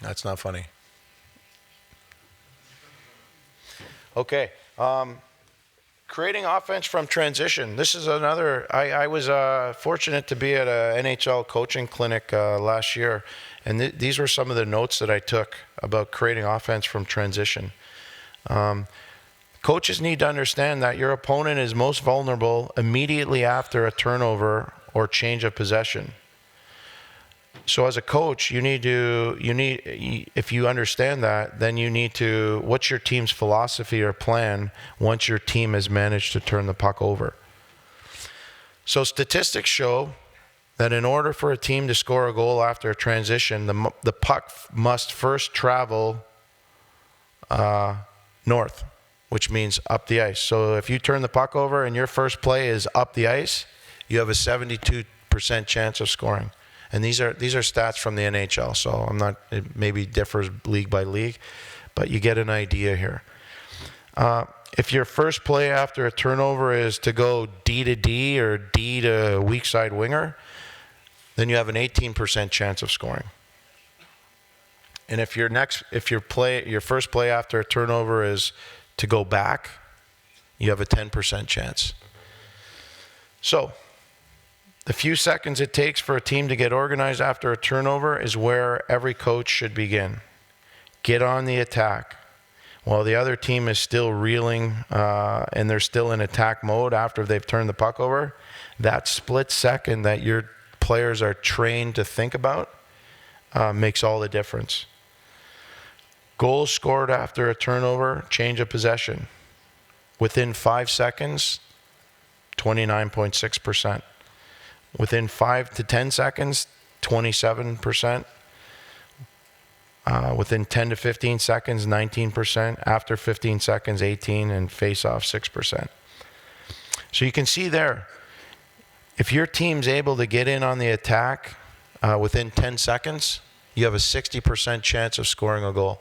That's not funny. Okay. Creating offense from transition. This is another, I was fortunate to be at an NHL coaching clinic last year, and these were some of the notes that I took about creating offense from transition. Coaches need to understand that your opponent is most vulnerable immediately after a turnover or change of possession. So as a coach, if you understand that, then you need to, what's your team's philosophy or plan once your team has managed to turn the puck over? So statistics show that in order for a team to score a goal after a transition, the puck must first travel north, which means up the ice. So if you turn the puck over and your first play is up the ice, you have a 72% chance of scoring. And these are stats from the NHL, so I'm not, it maybe differs league by league, but you get an idea here. If your first play after a turnover is to go D to D or D to weak side winger, then you have an 18% chance of scoring. And if your first play after a turnover is to go back, you have a 10% chance. So the few seconds it takes for a team to get organized after a turnover is where every coach should begin. Get on the attack. While the other team is still reeling and they're still in attack mode after they've turned the puck over, that split second that your players are trained to think about makes all the difference. Goals scored after a turnover, change of possession. Within 5 seconds, 29.6%. Within 5 to 10 seconds, 27%. Within 10 to 15 seconds, 19%. After 15 seconds, 18%. And face-off, 6%. So you can see there, if your team's able to get in on the attack within 10 seconds, you have a 60% chance of scoring a goal.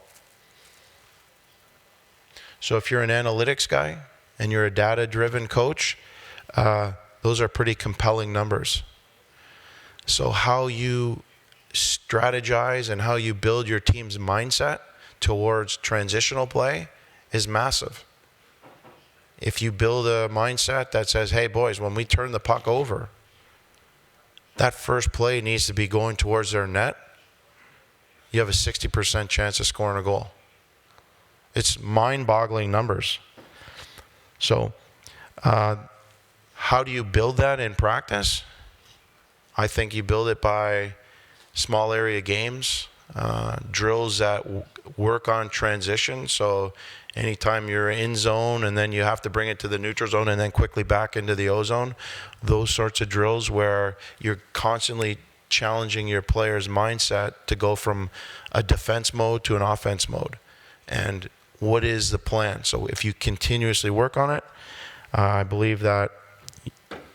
So if you're an analytics guy and you're a data-driven coach, those are pretty compelling numbers. So how you strategize and how you build your team's mindset towards transitional play is massive. If you build a mindset that says, hey boys, when we turn the puck over, that first play needs to be going towards their net, you have a 60% chance of scoring a goal. It's mind-boggling numbers. So how do you build that in practice? I think you build it by small area games, drills that work on transition. So anytime you're in zone and then you have to bring it to the neutral zone and then quickly back into the O zone, those sorts of drills where you're constantly challenging your player's mindset to go from a defense mode to an offense mode. And what is the plan? So if you continuously work on it, I believe that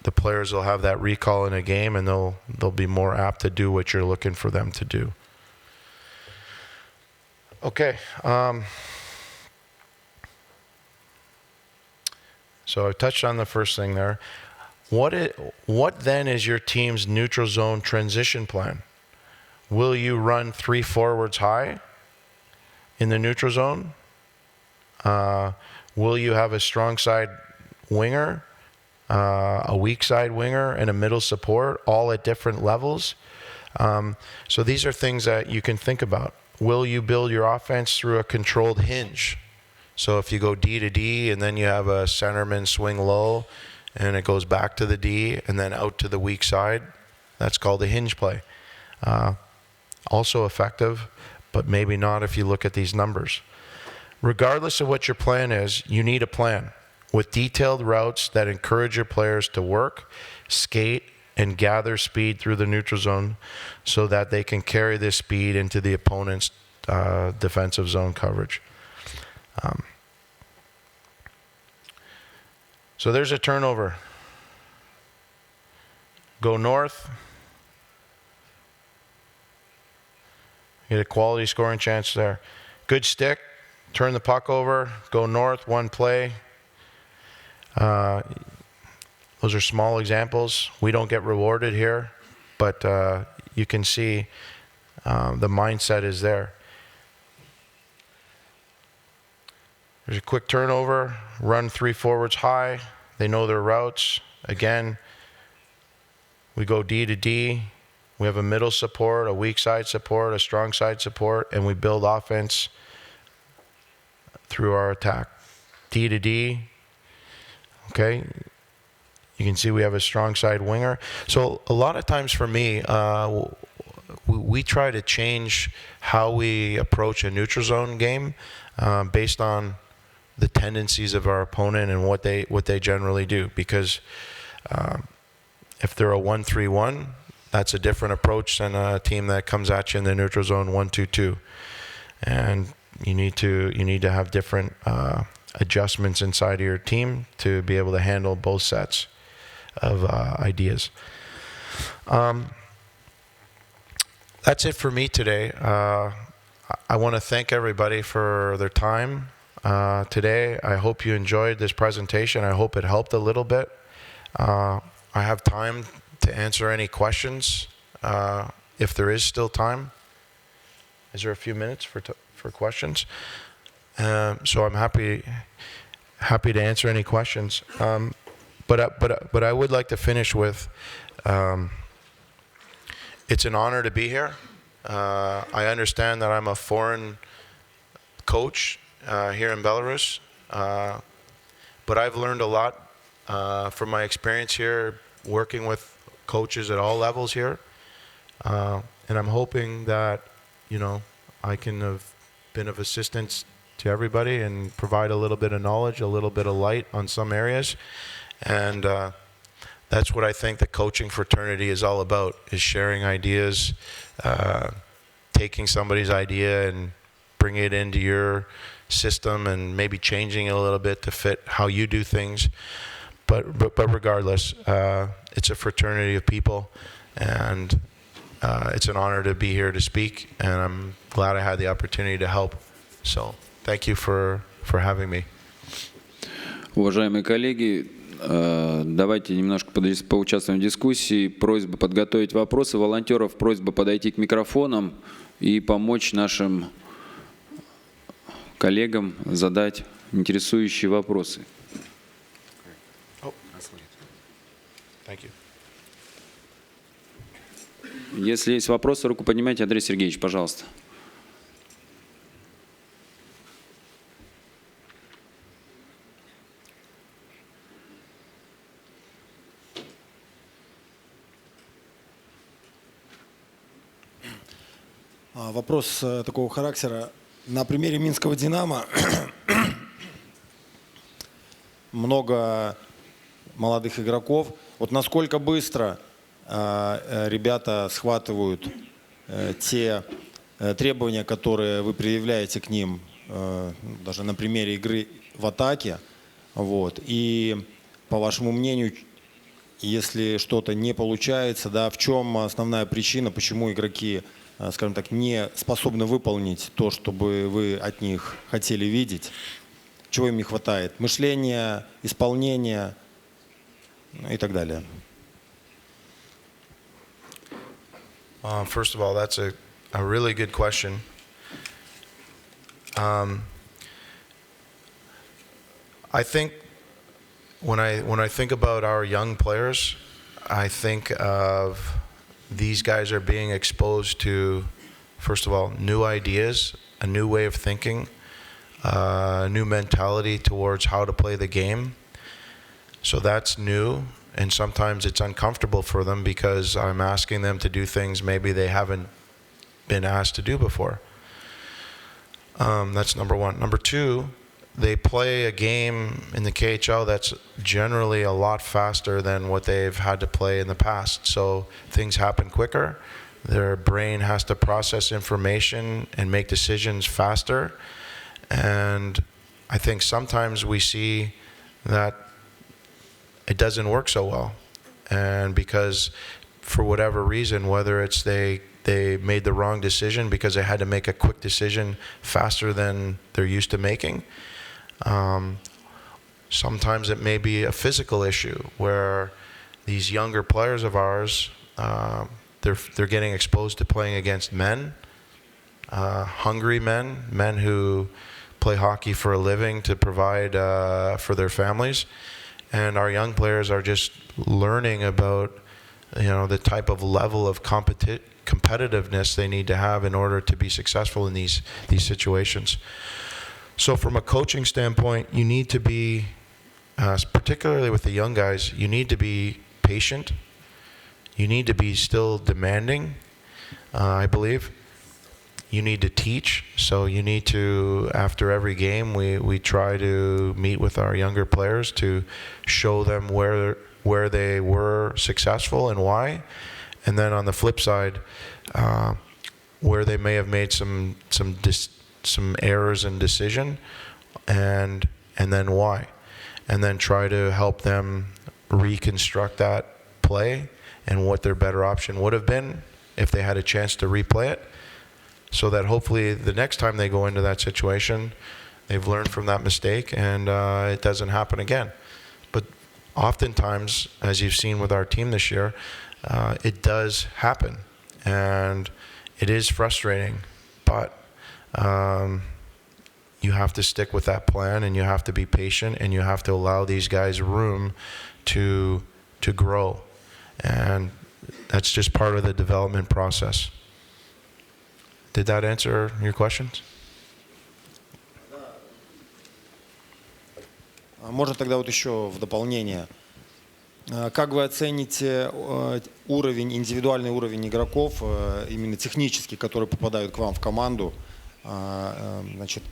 the players will have that recall in a game and they'll be more apt to do what you're looking for them to do. Okay. So I touched on the first thing there. What then is your team's neutral zone transition plan? will you run 3 forwards high in the neutral zone? Will you have a strong side winger, a weak side winger, and a middle support, all at different levels? So these are things that you can think about. Will you build your offense through a controlled hinge? So if you go D to D and then you have a centerman swing low and it goes back to the D and then out to the weak side, that's called a hinge play. Also effective, but maybe not if you look at these numbers. Regardless of what your plan is, you need a plan with detailed routes that encourage your players to work, skate, and gather speed through the neutral zone so that they can carry this speed into the opponent's defensive zone coverage. So there's a turnover. Go north. Get a quality scoring chance there. Good stick. Turn the puck over, go north, one play. Those are small examples. We don't get rewarded here, but you can see the mindset is there. There's a quick turnover, run 3 forwards high. They know their routes. Again, we go D to D. We have a middle support, a weak side support, a strong side support, and we build offense through our attack. D to D, okay? You can see we have a strong side winger. So a lot of times for me, we try to change how we approach a neutral zone game based on the tendencies of our opponent and what they generally do. Because if they're a 1-3-1, that's a different approach than a team that comes at you in the neutral zone 1-2-2. And you need to have different adjustments inside of your team to be able to handle both sets of ideas. That's it for me today. I want to thank everybody for their time today. I hope you enjoyed this presentation. I hope it helped a little bit. I have time to answer any questions if there is still time. Is there a few minutes for questions? So I'm happy to answer any questions. But I would like to finish with, it's an honor to be here. I understand that I'm a foreign coach here in Belarus, but I've learned a lot from my experience here working with coaches at all levels here. And I'm hoping that, I can have been of assistance to everybody and provide a little bit of knowledge, a little bit of light on some areas. And that's what I think the coaching fraternity is all about, is sharing ideas, taking somebody's idea and bringing it into your system and maybe changing it a little bit to fit how you do things. But regardless, it's a fraternity of people, and it's an honor to be here to speak, and I'm glad I had the opportunity to help. So thank you for having me. Уважаемые коллеги, давайте немножко поучаствуем в дискуссии. Просьба подготовить вопросы. Волонтеров просьба подойти к микрофонам и помочь нашим коллегам задать интересующие вопросы. Если есть вопросы, руку поднимайте. Андрей Сергеевич, пожалуйста. Вопрос такого характера. На примере Минского «Динамо» много молодых игроков. Вот насколько быстро ребята схватывают те требования, которые вы предъявляете к ним, даже на примере игры в атаке. Вот. И по вашему мнению, если что-то не получается, да, в чем основная причина, почему игроки, скажем так, не способны выполнить то, что бы вы от них хотели видеть? Чего им не хватает? Мышления, исполнения и так далее. First of all, that's a really good question. I think when I think about our young players, I think of these guys are being exposed to, first of all, new ideas, a new way of thinking, a new mentality towards how to play the game. So that's new, and sometimes it's uncomfortable for them because I'm asking them to do things maybe they haven't been asked to do before. That's number one. Number two, they play a game in the KHL that's generally a lot faster than what they've had to play in the past. So things happen quicker. Their brain has to process information and make decisions faster. And I think sometimes we see that it doesn't work so well. And because for whatever reason, whether it's they made the wrong decision because they had to make a quick decision faster than they're used to making. Sometimes it may be a physical issue where these younger players of ours, they're getting exposed to playing against men, hungry men who play hockey for a living to provide for their families. And our young players are just learning about, the type of level of competitiveness they need to have in order to be successful in these situations. So from a coaching standpoint, you need to be, particularly with the young guys, you need to be patient. You need to be still demanding, I believe. You need to teach. So you need to, after every game, we try to meet with our younger players to show them where they were successful and why. And then on the flip side, where they may have made some errors in decision, and then why, and then try to help them reconstruct that play and what their better option would have been if they had a chance to replay it, so that hopefully the next time they go into that situation, they've learned from that mistake and it doesn't happen again. But oftentimes, as you've seen with our team this year, it does happen, and it is frustrating, but you have to stick with that plan, and you have to be patient, and you have to allow these guys room to grow, and that's just part of the development process. Did that answer your questions? Можно тогда вот еще в дополнение. Как вы оцените индивидуальный уровень игроков, именно технически, которые попадают к вам в команду? Значит,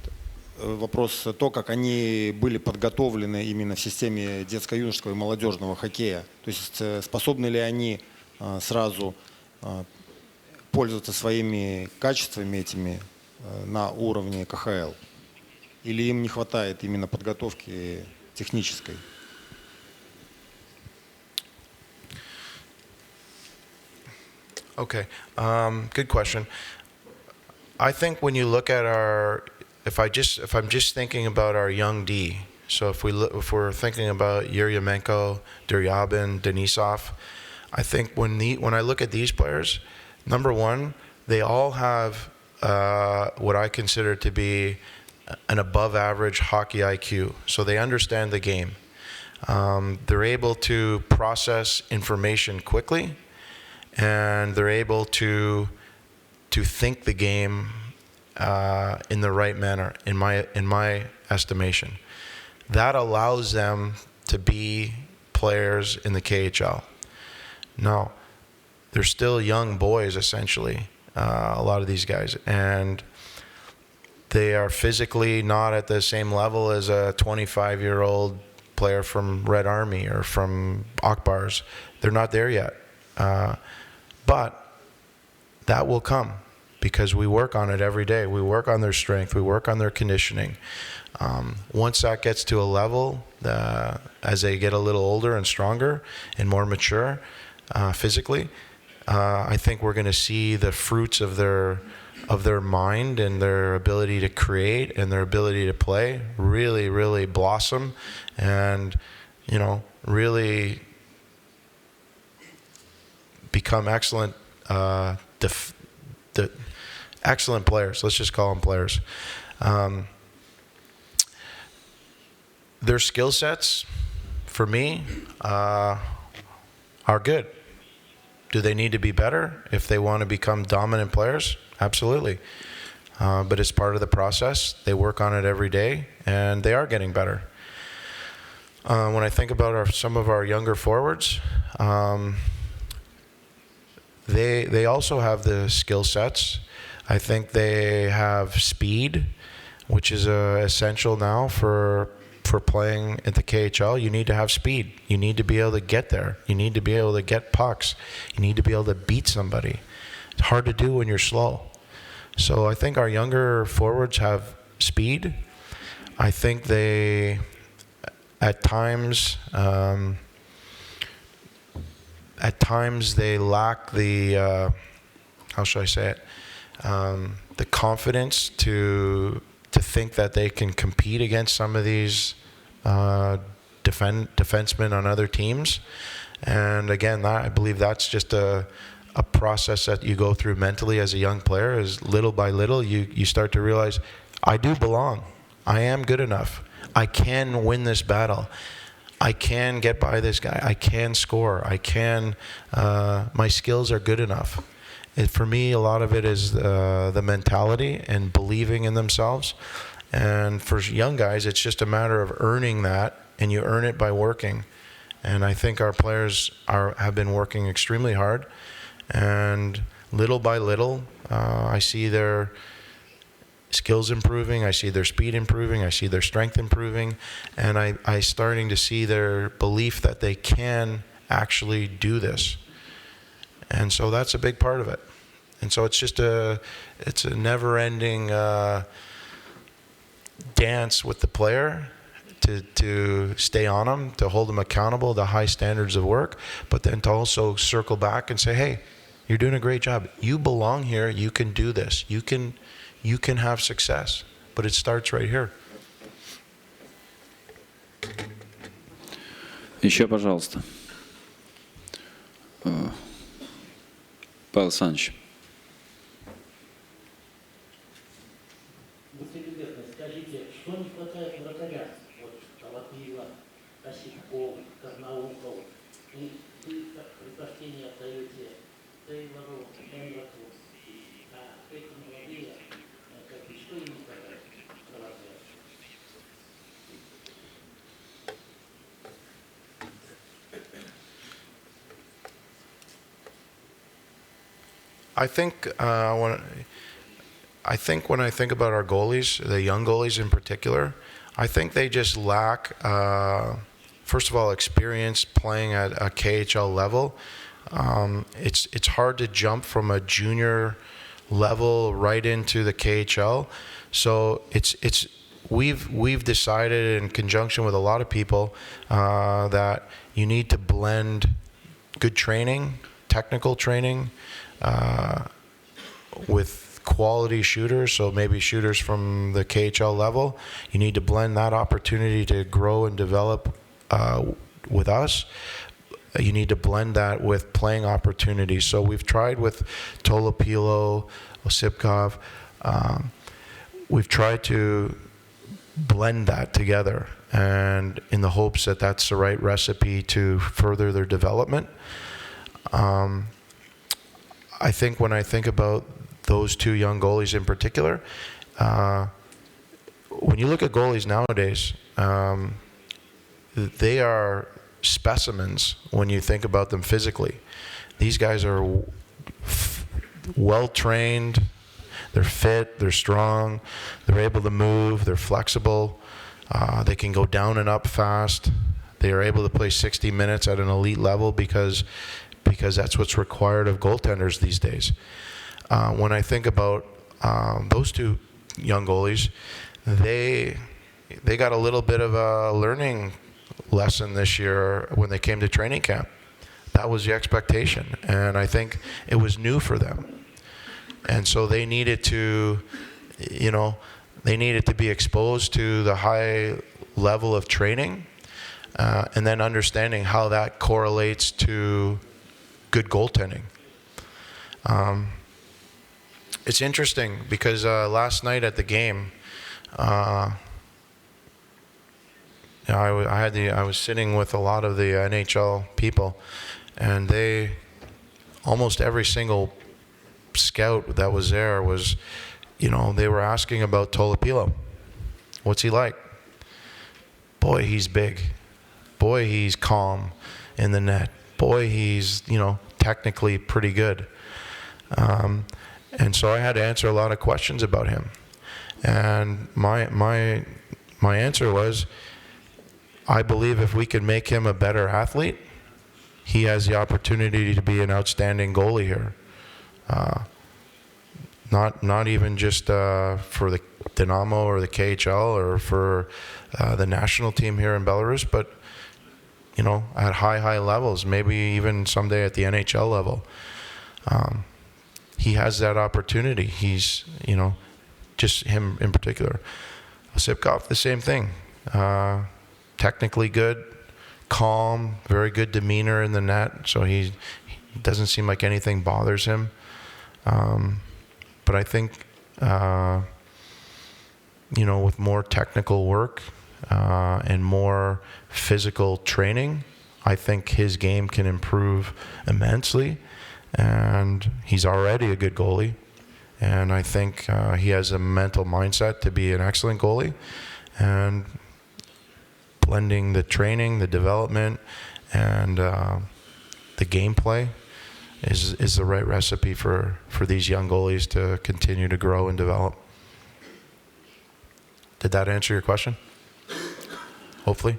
вопрос то, как они были подготовлены именно в системе детско-юношеского и молодежного хоккея. То есть способны ли они сразу пользоваться своими качествами этими на уровне КХЛ? Или им не хватает именно подготовки технической? Okay, good question. I think when you look at if I'm just thinking about our young D, so if we're thinking about Yuryemenko, Duryabin, Denisov, I think when I look at these players, number one, they all have what I consider to be an above average hockey IQ. So they understand the game. They're able to process information quickly, and they're able to think the game in the right manner, in my estimation. That allows them to be players in the KHL. Now, they're still young boys, essentially, a lot of these guys, and they are physically not at the same level as a 25-year-old player from Red Army or from Akbars. They're not there yet. But that will come because we work on it every day. We work on their strength. We work on their conditioning. Once that gets to a level, as they get a little older and stronger and more mature physically, I think we're going to see the fruits of their mind and their ability to create and their ability to play really, really blossom and, really become excellent excellent players. Let's just call them players. Their skill sets, for me, are good. Do they need to be better if they want to become dominant players? Absolutely. But it's part of the process. They work on it every day, and they are getting better. When I think about some of our younger forwards, they also have the skill sets. I think they have speed, which is essential now for playing at the KHL. You need to have speed. You need to be able to get there. You need to be able to get pucks. You need to be able to beat somebody. It's hard to do when you're slow. So I think our younger forwards have speed. I think they, at times they lack the, how should I say it, the confidence to think that they can compete against some of these defensemen on other teams. And again, I believe that's just a process that you go through mentally as a young player. Is little by little you start to realize, I do belong. I am good enough. I can win this battle. I can get by this guy. I can score. I can, my skills are good enough. For me, a lot of it is the mentality and believing in themselves. And for young guys, it's just a matter of earning that, and you earn it by working. And I think our players have been working extremely hard. And little by little, I see their skills improving, I see their speed improving, I see their strength improving, and I starting to see their belief that they can actually do this. And so that's a big part of it. And so it's just it's a never-ending dance with the player to stay on them, to hold them accountable to high standards of work, but then to also circle back and say, hey, you're doing a great job. You belong here. You can do this. You can have success. But it starts right here. Еще, пожалуйста. Павел Александрович. Будьте любезны, скажите, что не хватает вратаря? Вот Талапиева, Осипков, Карнаухов. И вы предпочтение отдаете Тейлору, Эндроку, а эти молодые, что им не хватает вратаря? I think when I think about our goalies, the young goalies in particular, I think they just lack, first of all, experience playing at a KHL level. It's hard to jump from a junior level right into the KHL. So we've decided in conjunction with a lot of people that you need to blend good training, technical training, with quality shooters, so maybe shooters from the KHL level. You need to blend that opportunity to grow and develop with us. You need to blend that with playing opportunities. So we've tried with Tolopilo, Osipkov. We've tried to blend that together, and in the hopes that that's the right recipe to further their development. I think when I think about those two young goalies in particular, when you look at goalies nowadays, they are specimens when you think about them physically. These guys are well trained, they're fit, they're strong, they're able to move, they're flexible, they can go down and up fast, they are able to play 60 minutes at an elite level because that's what's required of goaltenders these days. When I think about those two young goalies, they got a little bit of a learning lesson this year when they came to training camp. That was the expectation, and I think it was new for them. And so they needed to, they needed to be exposed to the high level of training, and then understanding how that correlates to good goaltending. It's interesting because last night at the game, I was sitting with a lot of the NHL people, and almost every single scout that was there was, they were asking about Tolopilo. What's he like? Boy, he's big. Boy, he's calm in the net. Boy, he's, technically pretty good. And so I had to answer a lot of questions about him. And my answer was, I believe if we could make him a better athlete, he has the opportunity to be an outstanding goalie here. Not even just for the Dynamo or the KHL or for the national team here in Belarus, but at high levels, maybe even someday at the NHL level. He has that opportunity. He's, just him in particular. Osipkov, the same thing. Technically good, calm, very good demeanor in the net, so he doesn't seem like anything bothers him. But I think, with more technical work and more physical training, I think his game can improve immensely. And he's already a good goalie. And I think he has a mental mindset to be an excellent goalie. And blending the training, the development, and the gameplay is the right recipe for these young goalies to continue to grow and develop. Did that answer your question? Hopefully.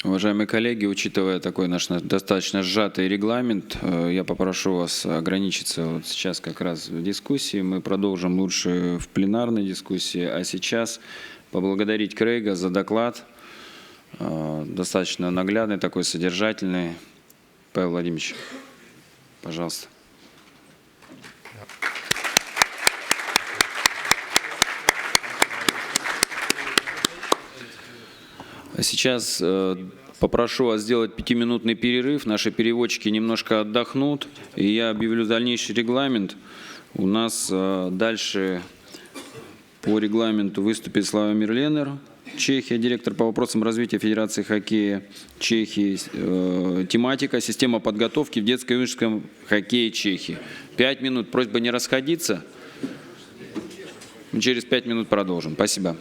Уважаемые коллеги, учитывая такой наш достаточно сжатый регламент, я попрошу вас ограничиться вот сейчас как раз в дискуссии. Мы продолжим лучше в пленарной дискуссии, а сейчас поблагодарить Крейга за доклад, достаточно наглядный, такой содержательный. Павел Владимирович, пожалуйста. Сейчас попрошу вас сделать 5-минутный перерыв. Наши переводчики немножко отдохнут, и я объявлю дальнейший регламент. У нас дальше по регламенту выступит Славомир Ленер, Чехия, директор по вопросам развития Федерации хоккея Чехии. Тематика «Система подготовки в детско-юношеском хоккее Чехии». 5 минут. Просьба не расходиться. Мы через 5 минут продолжим. Спасибо.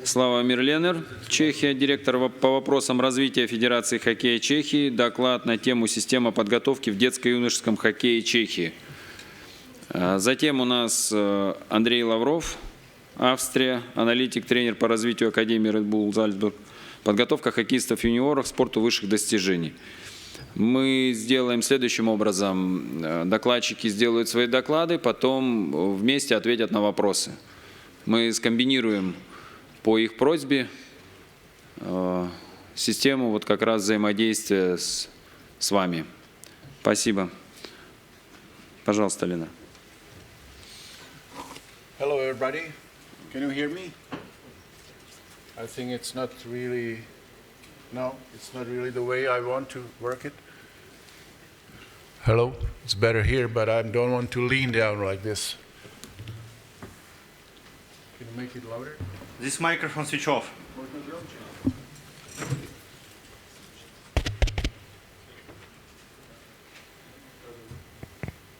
Слава Мирленер, Чехия, директор по вопросам развития Федерации хоккея Чехии. Доклад на тему «Система подготовки в детско-юношеском хоккее Чехии». Затем у нас Андрей Лавров, Австрия, аналитик, тренер по развитию Академии Red Bull Зальцбург. Подготовка хоккеистов-юниоров к спорту высших достижений. Мы сделаем следующим образом. Докладчики сделают свои доклады, потом вместе ответят на вопросы. Мы скомбинируем по их просьбе систему вот как раз взаимодействия с вами. Спасибо. Пожалуйста, Лена. Hello, everybody. Can you hear me? I think it's not really, no, it's not really the way I want to work it. Hello, it's better here, but I don't want to lean down like this. Can you make it louder? This microphone switch off.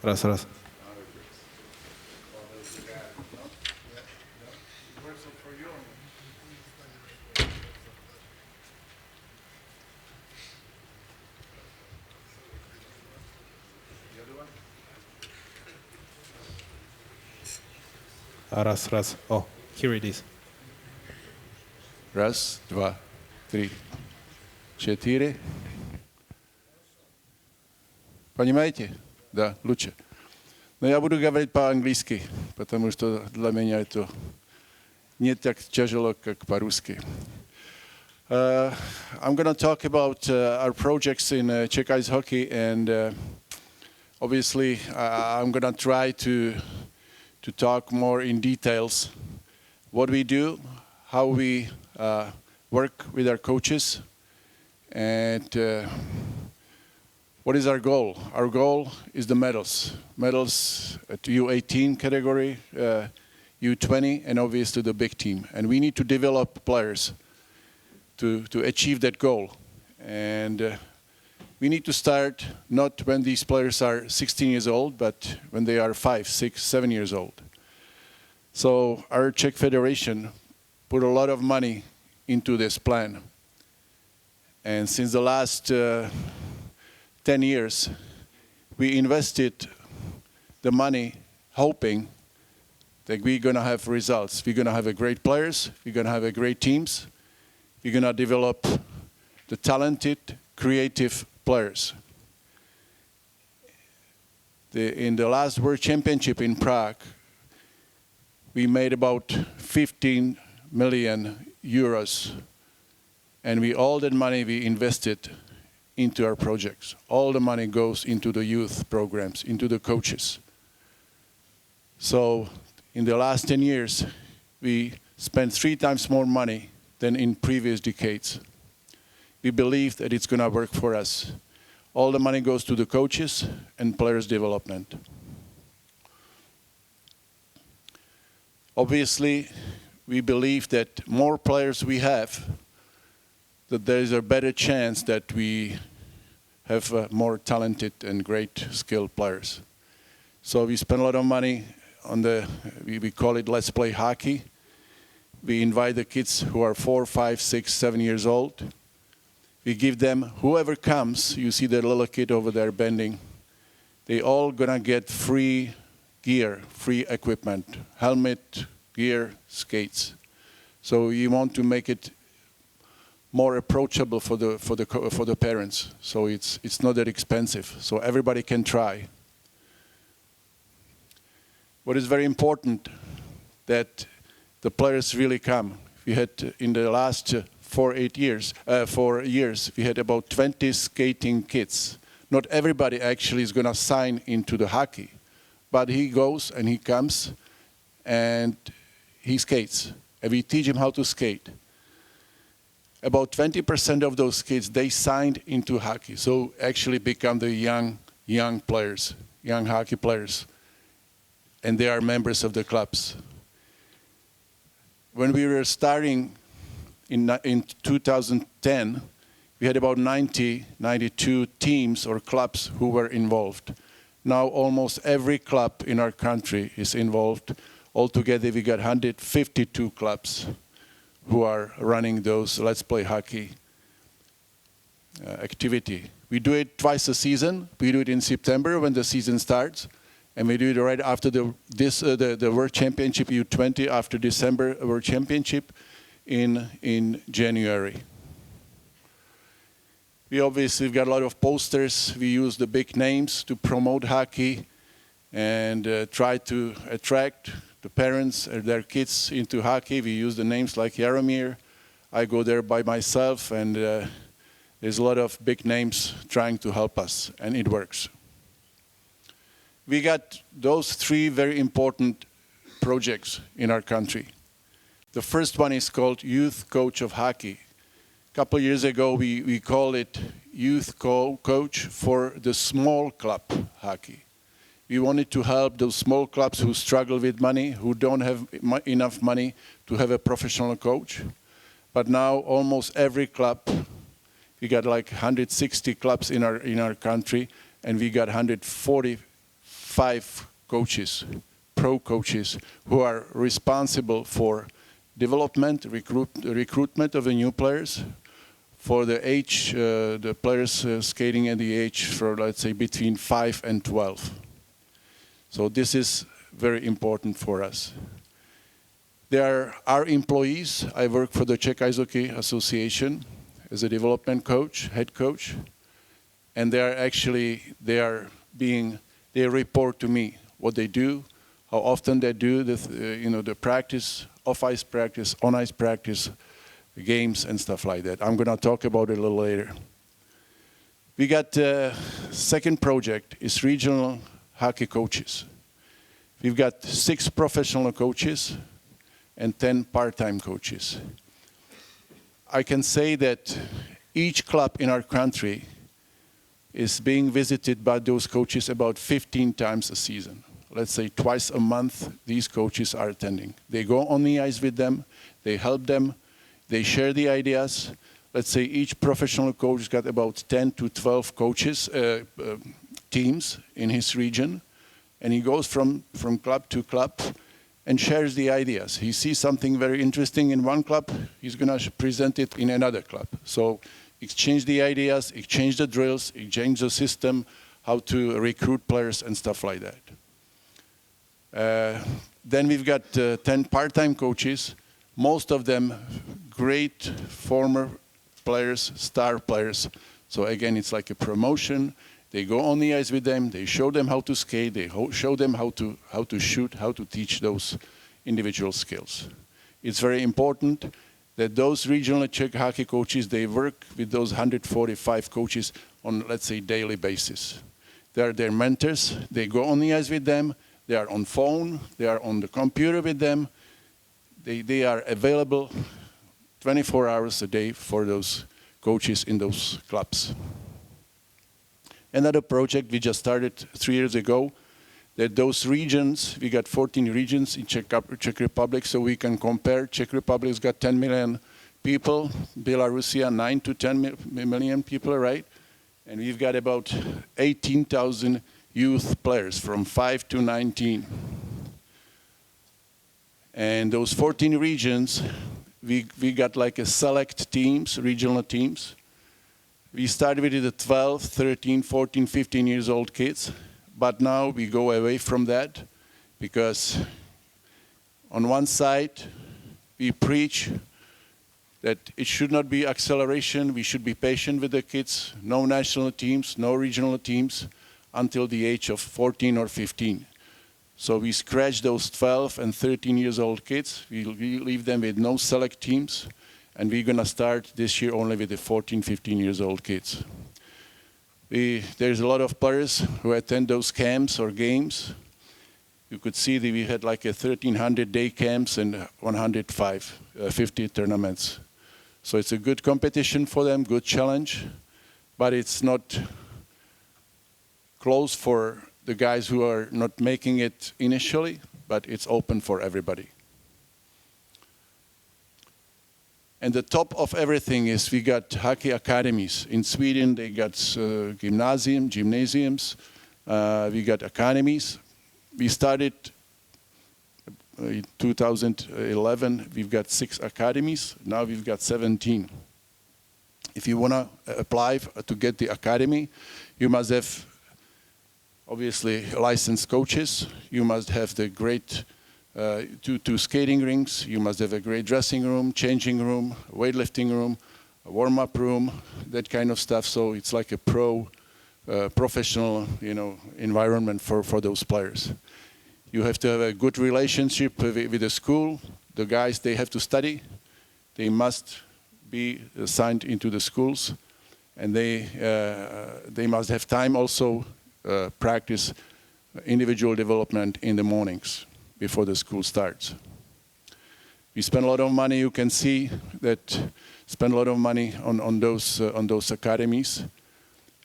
Раз. Раз. Oh, here it is. Раз, два, три, четыре. Понимаете? Да, лучше. Но я буду говорить по-английски, потому что для меня это не так тяжело, как по-русски. I'm going to talk about our projects in Czech ice hockey, and obviously I'm going to try to talk more in details what we do, how we work with our coaches, and what is our goal? Our goal is the medals. Medals at U18 category, U20, and obviously the big team. And we need to develop players to achieve that goal. And we need to start not when these players are 16 years old, but when they are 5, 6, 7 years old. So our Czech Federation put a lot of money into this plan. And since the last 10 years, we invested the money hoping that we're going to have results. We're going to have great players, we're going to have great teams, we're going to develop the talented, creative players. In the last World Championship in Prague, we made about 15 million euros, and all that money we invested into our projects. All the money goes into the youth programs, into the coaches. So in the last 10 years, we spent 3 times more money than in previous decades. We believe that it's going to work for us. All the money goes to the coaches and players' development. Obviously, we believe that more players we have, that there is a better chance that we have more talented and great skilled players. So we spend a lot of money on we call it Let's Play Hockey. We invite the kids who are 4, 5, 6, 7 years old. We give them, whoever comes, you see that little kid over there bending, they all gonna get free gear, free equipment, helmet, gear, skates. So you want to make it more approachable for the parents. So it's not that expensive. So everybody can try. What is very important that the players really come. We had in the last 4 years, we had about 20 skating kids. Not everybody actually is going to sign into the hockey, but he goes and he comes and he skates. And we teach him how to skate. About 20% of those kids, they signed into hockey. So actually become the young players, young hockey players. And they are members of the clubs. When we were starting in 2010, we had about 92 teams or clubs who were involved. Now almost every club in our country is involved. Altogether, we got 152 clubs who are running those Let's Play Hockey activity. We do it twice a season. We do it in September when the season starts, and we do it right after the World Championship U20, after December World Championship in January. We obviously got a lot of posters. We use the big names to promote hockey and try to attract the parents and their kids into hockey. We use the names like Jaromir. I go there by myself, and there's a lot of big names trying to help us, and it works. We got those three very important projects in our country. The first one is called Youth Coach of Hockey. A couple of years ago, we called it Youth Coach for the small club hockey. We wanted to help those small clubs who struggle with money, who don't have enough money to have a professional coach. But now almost every club, we got like 160 clubs in our country, and we got 145 coaches, pro coaches, who are responsible for development, recruitment of the new players, for the age, the players skating at the age for, let's say, between 5 and 12. So this is very important for us. They are our employees. I work for the Czech Ice Hockey Association as a development coach, head coach, and they report to me what they do, how often they do the practice, off-ice practice, on-ice practice, games and stuff like that. I'm going to talk about it a little later. We got second project is regional hockey coaches. We've got 6 professional coaches and 10 part-time coaches. I can say that each club in our country is being visited by those coaches about 15 times a season. Let's say twice a month, these coaches are attending. They go on the ice with them, they help them, they share the ideas. Let's say each professional coach got about 10 to 12 coaches, teams in his region, and he goes from club to club and shares the ideas. He sees something very interesting in one club, he's going to present it in another club. So exchange the ideas, exchange the drills, exchange the system, how to recruit players and stuff like that. Then we've got 10 part-time coaches, most of them great former players, star players. So again, it's like a promotion. They go on the ice with them, they show them how to skate, they show them how to shoot, how to teach those individual skills. It's very important that those regional Czech hockey coaches, they work with those 145 coaches on, let's say, daily basis. They are their mentors, they go on the ice with them, they are on phone, they are on the computer with them, they are available 24 hours a day for those coaches in those clubs. Another project we just started 3 years ago, that those regions, we got 14 regions in Czech Republic, so we can compare. Czech Republic's got 10 million people, Belarusia 9 to 10 million people, right? And we've got about 18,000 youth players from 5 to 19. And those 14 regions, we got like a select teams, regional teams. We started with the 12, 13, 14, 15 years old kids, but now we go away from that because on one side we preach that it should not be acceleration, we should be patient with the kids, no national teams, no regional teams until the age of 14 or 15. So we scratch those 12 and 13 years old kids, we leave them with no select teams, and we're going to start this year only with the 14, 15 years old kids. There's a lot of players who attend those camps or games. You could see that we had like a 1,300 day camps and 150 tournaments. So it's a good competition for them, good challenge, but it's not closed for the guys who are not making it initially, but it's open for everybody. And the top of everything is we got hockey academies. In Sweden, they got gymnasiums. We got academies. We started in 2011, we've got 6 academies. Now we've got 17. If you want to apply to get the academy, you must have, obviously, licensed coaches. You must have the great 2 skating rinks. You must have a great dressing room, changing room, weightlifting room, a warm-up room, that kind of stuff. So it's like a professional, environment for those players. You have to have a good relationship with the school. The guys, they have to study. They must be assigned into the schools, and they must have time also practice individual development in the mornings before the school starts. We spend a lot of money. You can see that spend a lot of money on those academies.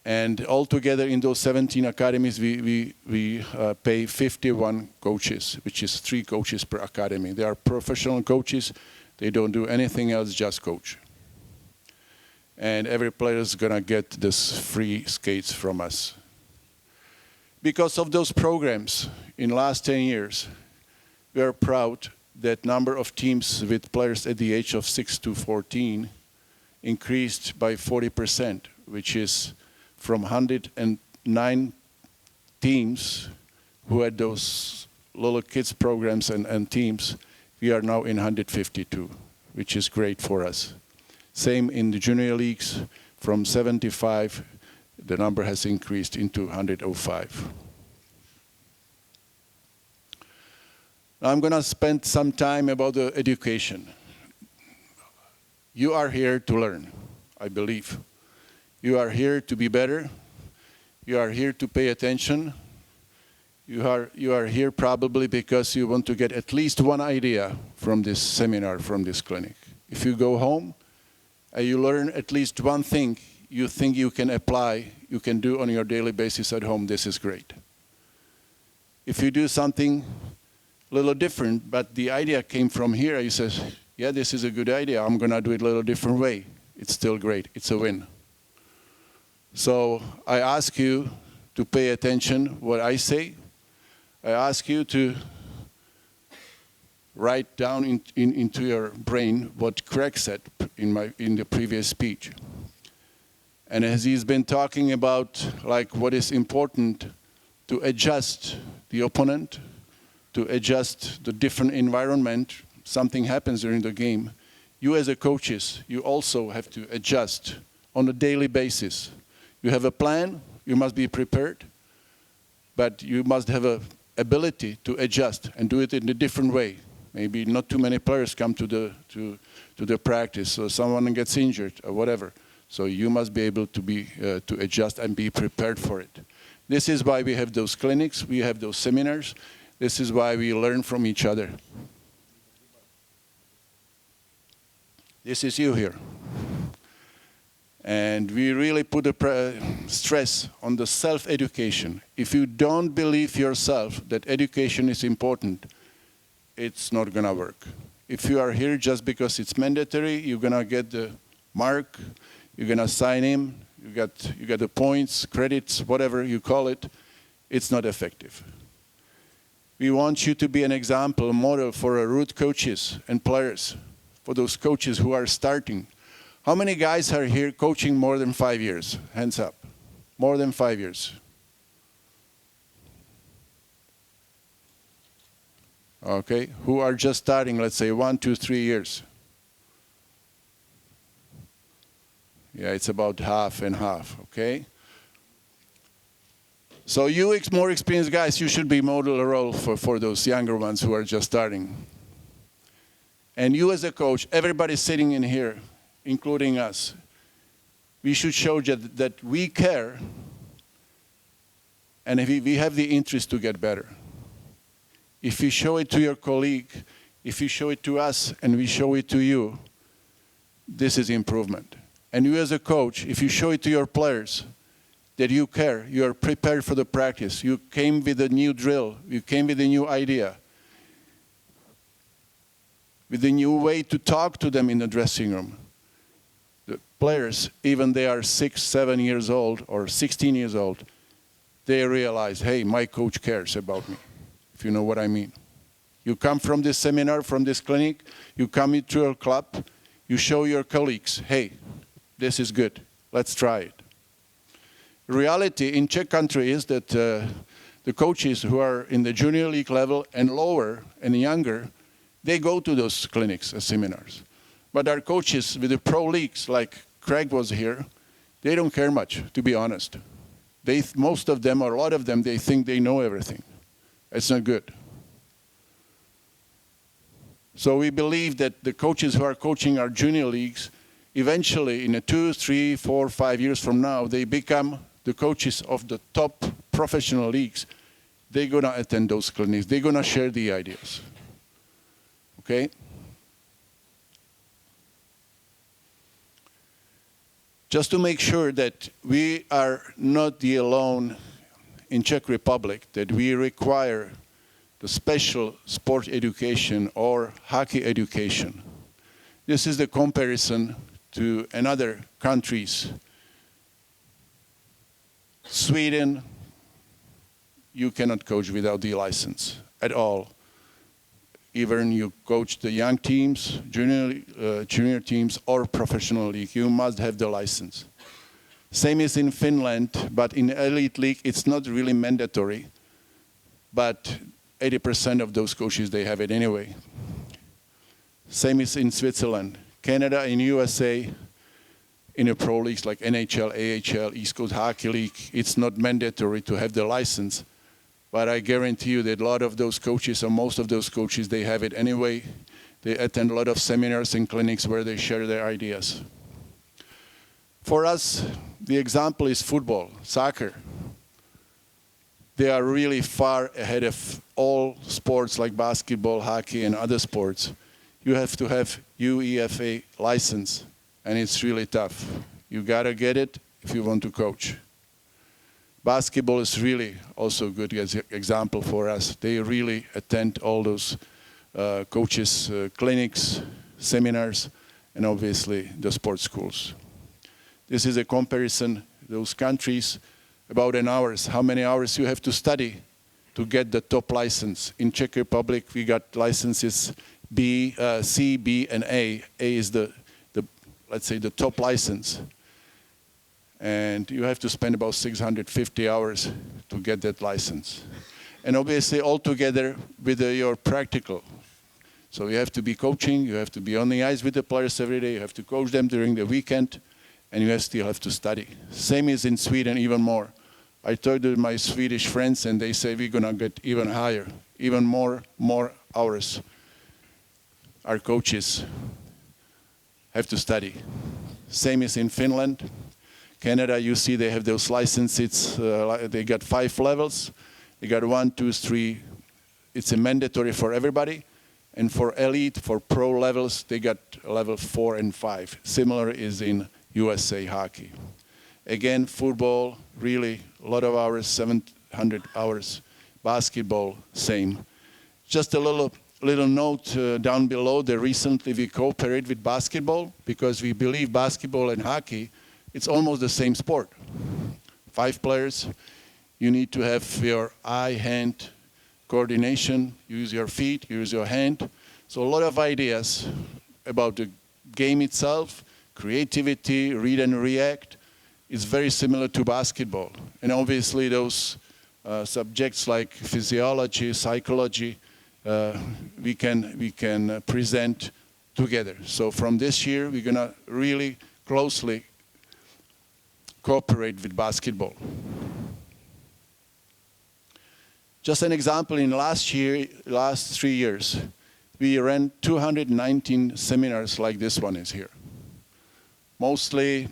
And altogether in those 17 academies, we pay 51 coaches, which is 3 coaches per academy. They are professional coaches. They don't do anything else, just coach. And every player is going to get this free skates from us. Because of those programs, in the last 10 years, we are proud that number of teams with players at the age of 6 to 14 increased by 40%, which is from 109 teams who had those little kids programs and teams, we are now in 152, which is great for us. Same in the junior leagues, from 75, the number has increased into 105. Now I'm going to spend some time about the education. You are here to learn, I believe. You are here to be better. You are here to pay attention. You are here probably because you want to get at least one idea from this seminar, from this clinic. If you go home and you learn at least one thing you think you can apply, you can do on your daily basis at home, this is great. If you do something a little different, but the idea came from here, you say, yeah, this is a good idea, I'm going to do it a little different way. It's still great. It's a win. So I ask you to pay attention what I say. I ask you to write down into your brain what Craig said in the previous speech. And as he's been talking about like what is important to adjust the opponent, to adjust the different environment, something happens during the game, you as a coaches, you also have to adjust on a daily basis. You have a plan, you must be prepared, but you must have an ability to adjust and do it in a different way. Maybe not too many players come to the practice, or someone gets injured or whatever. So you must be able to adjust and be prepared for it. This is why we have those clinics, we have those seminars. This is why we learn from each other. This is you here. And we really put a stress on the self-education. If you don't believe yourself that education is important, it's not going to work. If you are here just because it's mandatory, you're going to get the mark, you're going to sign in, you got the points, credits, whatever you call it, it's not effective. We want you to be an example, a model for root coaches and players, for those coaches who are starting. How many guys are here coaching more than 5 years? Hands up. More than 5 years. Okay. Who are just starting, let's say 1, 2, 3 years? Yeah, it's about half and half, okay? So you more experienced guys, you should be model role for those younger ones who are just starting. And you as a coach, everybody sitting in here, including us, we should show that we care and we have the interest to get better. If you show it to your colleague, if you show it to us and we show it to you, this is improvement. And you as a coach, if you show it to your players, that you care, you are prepared for the practice, you came with a new drill, you came with a new idea, with a new way to talk to them in the dressing room. The players, even they are 6, 7 years old or 16 years old, they realize, hey, my coach cares about me, if you know what I mean. You come from this seminar, from this clinic, you come into your club, you show your colleagues, hey, this is good, let's try it. Reality in Czech country is that the coaches who are in the junior league level and lower and younger, they go to those clinics and seminars. But our coaches with the pro leagues, like Craig was here, they don't care much, to be honest. Most of them, or a lot of them, they think they know everything. It's not good. So we believe that the coaches who are coaching our junior leagues, eventually in 2, 3, 4, 5 years from now, they become the coaches of the top professional leagues. They're going to attend those clinics. They're going to share the ideas. Okay? Just to make sure that we are not the alone in Czech Republic, that we require the special sport education or hockey education. This is the comparison to another countries. Sweden, you cannot coach without the license at all. Even you coach the young teams, junior teams, or professional league, you must have the license. Same is in Finland, but in elite league, it's not really mandatory. But 80% of those coaches, they have it anyway. Same is in Switzerland. Canada and USA, in the pro leagues like NHL, AHL, East Coast Hockey League, it's not mandatory to have the license. But I guarantee you that a lot of those coaches, or most of those coaches, they have it anyway. They attend a lot of seminars and clinics where they share their ideas. For us, the example is football, soccer. They are really far ahead of all sports like basketball, hockey, and other sports. You have to have ИИХФ license, and it's really tough. You gotta get it if you want to coach. Basketball is really also a good example for us. They really attend all those coaches' clinics, seminars, and obviously the sports schools. This is a comparison, those countries, about an hour, how many hours you have to study to get the top license. In Czech Republic, we got licenses B, C, B, and A. A is the let's say, the top license. And you have to spend about 650 hours to get that license. And obviously all together with your practical. So you have to be coaching, you have to be on the ice with the players every day, you have to coach them during the weekend, and you still have to study. Same is in Sweden, even more. I talked to my Swedish friends and they say we're gonna get even higher, even more hours. Our coaches have to study. Same is in Finland. Canada, you see they have those licenses, they got 5 levels. They got 1, 2, 3, it's a mandatory for everybody. And for elite, for pro levels, they got level 4 and 5. Similar is in USA hockey. Again, football, really a lot of hours, 700 hours. Basketball, same. Just a little note down below that recently we cooperate with basketball because we believe basketball and hockey, it's almost the same sport. 5 players, you need to have your eye-hand coordination, use your feet, use your hand. So a lot of ideas about the game itself, creativity, read and react. It's very similar to basketball. And obviously those subjects like physiology, psychology, we can present together. So from this year, we're gonna really closely cooperate with basketball. Just an example, in last 3 years, we ran 219 seminars like this one is here. Mostly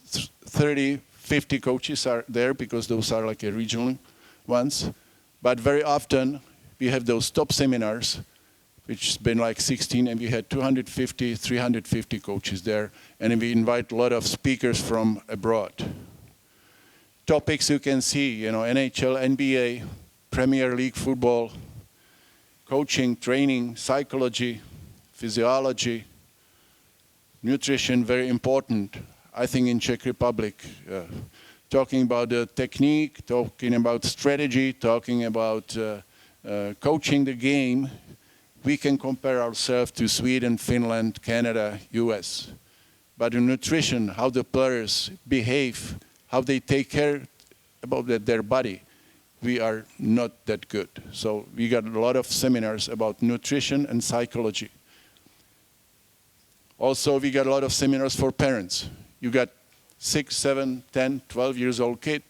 30, 50 coaches are there because those are like a regional ones. But very often we have those top seminars, which has been like 16, and we had 250, 350 coaches there. And we invite a lot of speakers from abroad. Topics you can see, NHL, NBA, Premier League football, coaching, training, psychology, physiology, nutrition, very important. I think in Czech Republic, talking about the technique, talking about strategy, talking about coaching the game, we can compare ourselves to Sweden, Finland, Canada, US. But in nutrition, how the players behave, how they take care about their body, we are not that good. So we got a lot of seminars about nutrition and psychology. Also, we got a lot of seminars for parents. You got 6, 7, 10, 12 years old kid.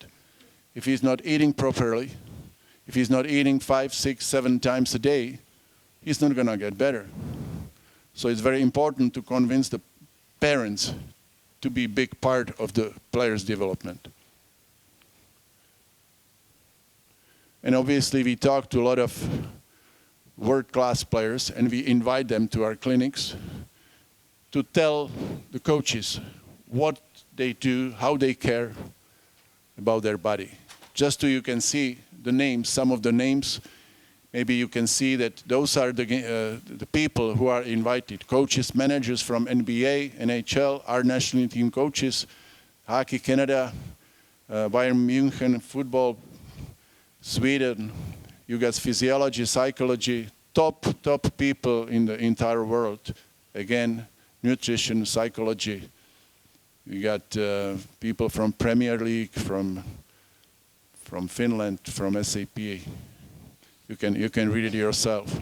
If he's not eating properly, if he's not eating 5, 6, 7 times a day, he's not gonna get better. So it's very important to convince the parents to be a big part of the player's development. And obviously we talk to a lot of world-class players and we invite them to our clinics to tell the coaches what they do, how they care about their body. Just so you can see the names, some of the names, maybe you can see that those are the people who are invited. Coaches, managers from NBA, NHL, our national team coaches, Hockey Canada, Bayern München, football, Sweden, you got physiology, psychology, top people in the entire world. Again, nutrition, psychology. You got people from Premier League, from Finland, from SAP. You can read it yourself.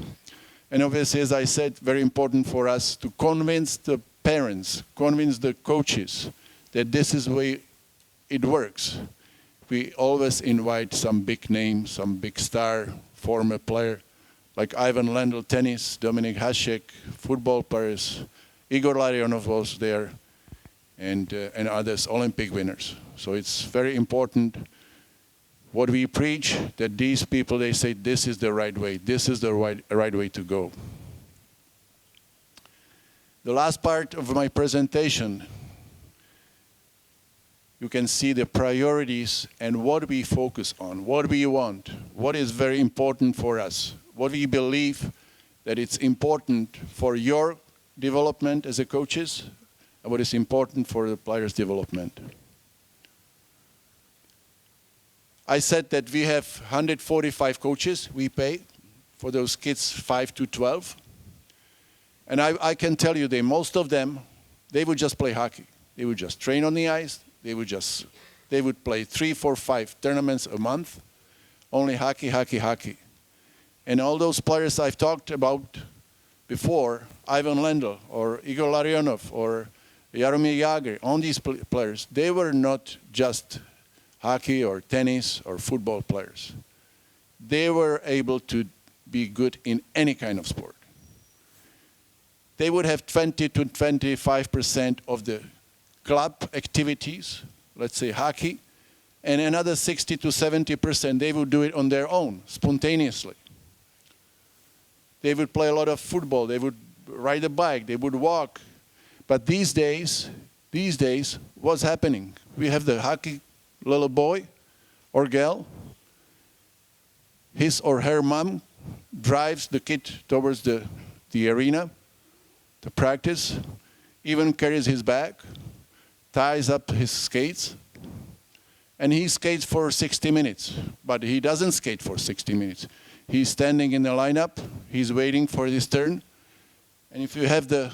And obviously, as I said, very important for us to convince the parents, convince the coaches that this is the way it works. We always invite some big name, some big star, former player, like Ivan Lendl, tennis, Dominik Hasek, football players, Igor Larionov was there, and others, Olympic winners. So it's very important what we preach, that these people, they say, this is the right way, this is the right way to go. The last part of my presentation, you can see the priorities and what we focus on, what we want, what is very important for us, what we believe that it's important for your development as a coaches, and what is important for the players' development. I said that we have 145 coaches we pay for those kids 5 to 12. And I can tell you that most of them, they would just play hockey. They would just train on the ice. They would play 3, 4, 5 tournaments a month, only hockey, hockey, hockey. And all those players I've talked about before, Ivan Lendl or Igor Larionov or Jaromir Jagr, all these players, they were not just hockey or tennis or football players. They were able to be good in any kind of sport. They would have 20 to 25% of the club activities, let's say hockey, and another 60 to 70%, they would do it on their own, spontaneously. They would play a lot of football, they would ride a bike, they would walk. But these days, what's happening? We have the hockey little boy or girl, his or her mom drives the kid towards the arena to practice, even carries his bag, ties up his skates, and he skates for 60 minutes. But he doesn't skate for 60 minutes. He's standing in the lineup, he's waiting for his turn, and if you have the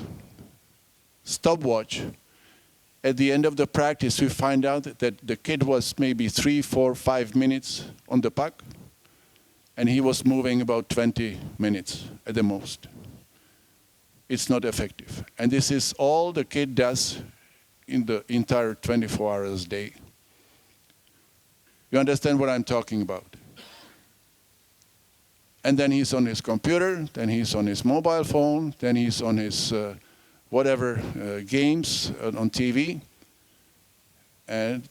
stopwatch, at the end of the practice, we find out that the kid was maybe 3, 4, 5 minutes on the puck, and he was moving about 20 minutes at the most. It's not effective. And this is all the kid does in the entire 24 hours a day. You understand what I'm talking about? And then he's on his computer, then he's on his mobile phone, then he's on his games on TV. And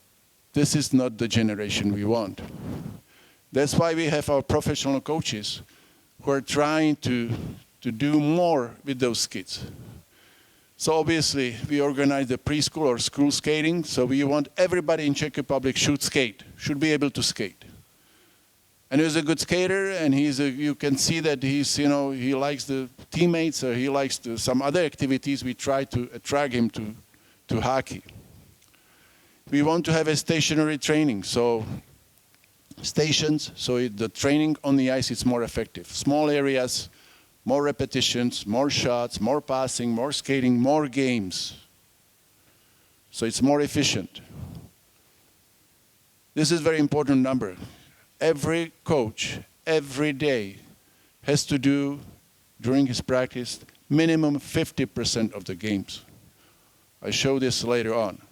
this is not the generation we want. That's why we have our professional coaches who are trying to do more with those kids. So obviously, we organize the preschool or school skating, so we want everybody in Czech Republic should skate, should be able to skate. And he's a good skater, and you can see that he likes the teammates, or he likes some other activities. We try to attract him to hockey. We want to have a stationary training, so stations, so the training on the ice is more effective. Small areas, more repetitions, more shots, more passing, more skating, more games. So it's more efficient. This is a very important number. Every coach, every day, has to do, during his practice, minimum 50% of the games. I show this later on.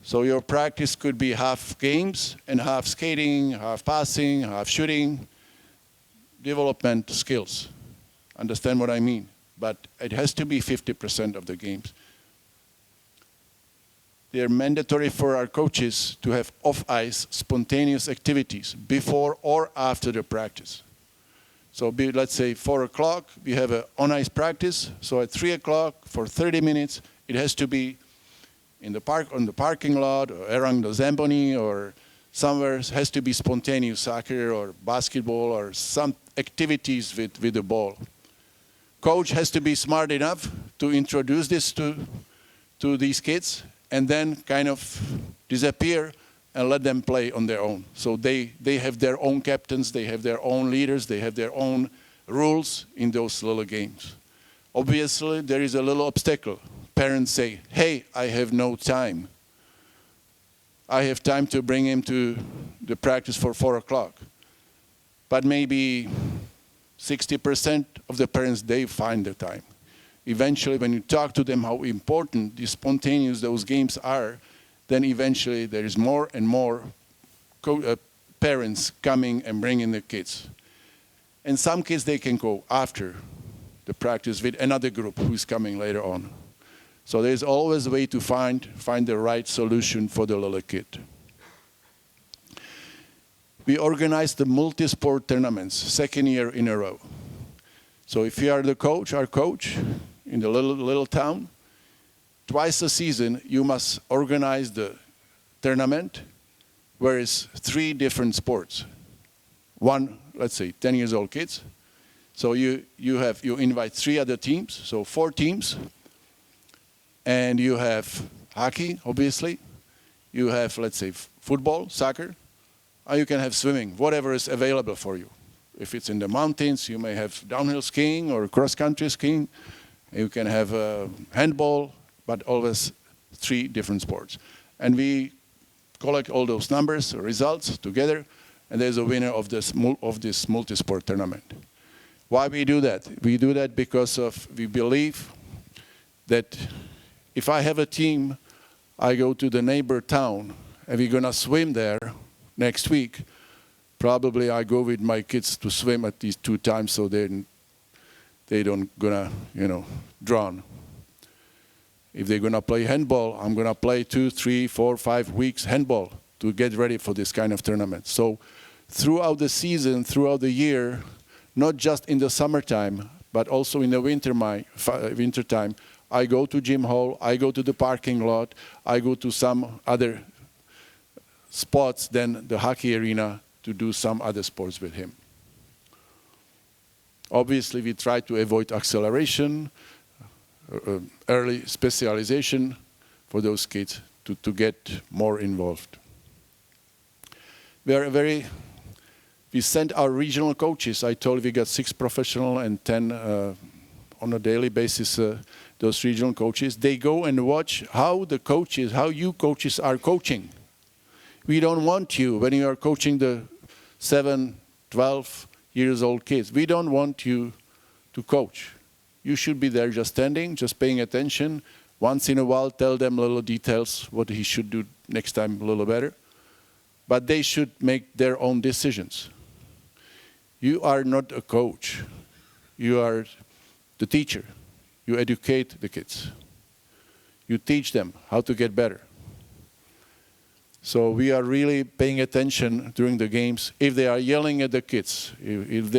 So your practice could be half games and half skating, half passing, half shooting, development skills. Understand what I mean? But it has to be 50% of the games. They are mandatory for our coaches to have off-ice spontaneous activities before or after the practice. So let's say 4 o'clock, we have an on-ice practice. So at 3 o'clock for 30 minutes, it has to be in the park, on the parking lot, or around the Zamboni, or somewhere. It has to be spontaneous soccer or basketball or some activities with the ball. Coach has to be smart enough to introduce this to these kids and then kind of disappear and let them play on their own. So they have their own captains, they have their own leaders, they have their own rules in those little games. Obviously, there is a little obstacle. Parents say, hey, I have no time. I have time to bring him to the practice for 4 o'clock. But maybe 60% of the parents, they find the time. Eventually, when you talk to them how important the spontaneous those games are, then eventually there is more and more parents coming and bringing the kids. And some kids, they can go after the practice with another group who's coming later on. So there's always a way to find the right solution for the little kid. We organize the multi-sport tournaments, second year in a row. So if you are the coach, our coach, in the little town, twice a season you must organize the tournament where it's 3 different sports. One, let's say, 10 years old kids. So you invite 3 other teams, so 4 teams. And you have hockey, obviously. You have, let's say, football, soccer. Or you can have swimming, whatever is available for you. If it's in the mountains, you may have downhill skiing or cross-country skiing. You can have handball, but always 3 different sports. And we collect all those numbers, results together, and there's a winner of this multi-sport tournament. Why we do that? We do that because we believe that if I have a team, I go to the neighbor town, and we're gonna swim there next week. Probably I go with my kids to swim at least 2 times, so they don't gonna, drown. If they're gonna play handball, I'm gonna play 2, 3, 4, 5 weeks handball to get ready for this kind of tournament. So throughout the season, throughout the year, not just in the summertime, but also in the wintertime, I go to gym hall, I go to the parking lot, I go to some other spots than the hockey arena to do some other sports with him. Obviously, we try to avoid acceleration, early specialization for those kids to get more involved. We send our regional coaches. I told you we got 6 professional and 10 on a daily basis, those regional coaches. They go and watch how you coaches are coaching. We don't want you, when you are coaching the 7, 12 years old kids, we don't want you to coach. You should be there just standing, just paying attention. Once in a while, tell them little details, what he should do next time a little better. But they should make their own decisions. You are not a coach. You are the teacher. You educate the kids. You teach them how to get better. So we are really paying attention during the games. If they are yelling at the kids, if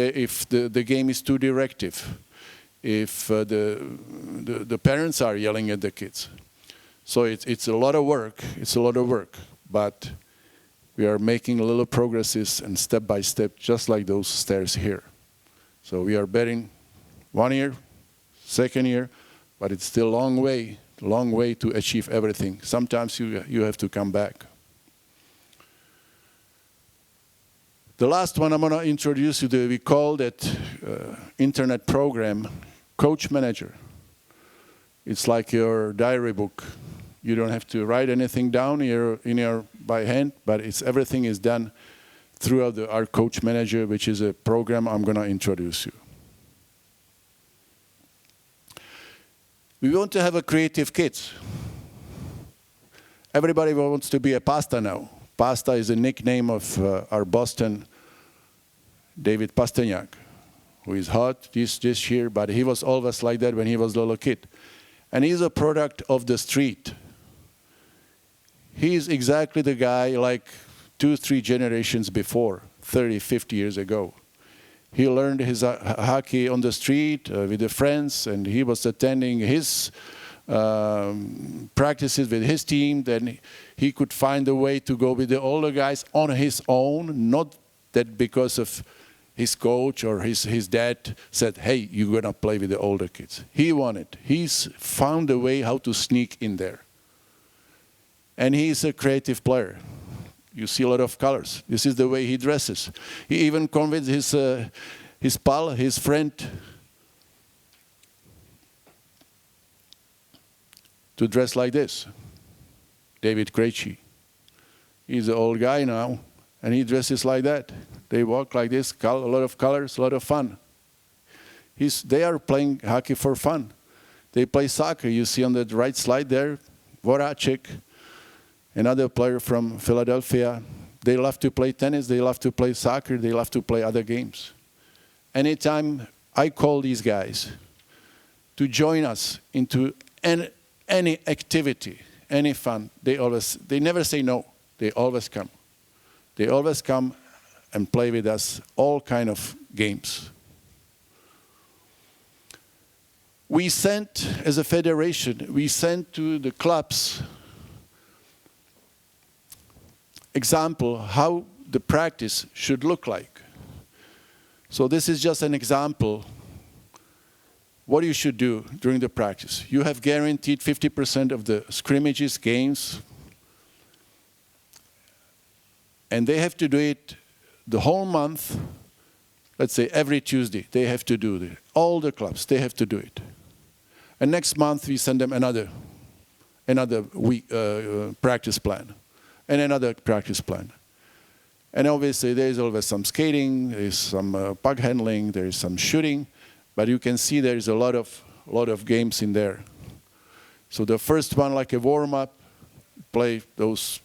the game is too directive, if the parents are yelling at the kids. So it's a lot of work. It's a lot of work. But we are making little progresses and step by step, just like those stairs here. So we are betting 1 year, 2nd year, but it's still a long way to achieve everything. Sometimes you have to come back. The last one I'm going to introduce you to, we call that internet program Coach Manager. It's like your diary book. You don't have to write anything down by hand, but everything is done throughout our Coach Manager, which is a program I'm going to introduce you. We want to have a creative kids. Everybody wants to be a pasta now. Pasta is a nickname of our Boston David Pasternak, who is hot this year, but he was always like that when he was a little kid. And he's a product of the street. He's exactly the guy like 2-3 generations before, 30, 50 years ago. He learned his hockey on the street with the friends, and he was attending his practices with his team. Then he could find a way to go with the older guys on his own, not that because of his coach or his dad said, hey, you're going to play with the older kids. He wanted. He's found a way how to sneak in there. And he's a creative player. You see a lot of colors. This is the way he dresses. He even convinced his pal, his friend, to dress like this. David Krejci. He's an old guy now, and he dresses like that. They walk like this, a lot of colors, a lot of fun. They are playing hockey for fun. They play soccer. You see on the right slide there, Voracek, another player from Philadelphia. They love to play tennis, they love to play soccer, they love to play other games. Anytime I call these guys to join us into any activity, any fun, they never say no. They always come. They always come and play with us all kind of games. We sent, as a federation, we sent to the clubs example how the practice should look like. So this is just an example what you should do during the practice. You have guaranteed 50% of the scrimmages, games, and they have to do it the whole month. Let's say every Tuesday they have to do it. All the clubs, they have to do it. And next month we send them another week practice plan. And another practice plan. And obviously there is always some skating, there is some puck handling, there is some shooting, but you can see there is a lot of games in there. So the first one, like a warm-up, play those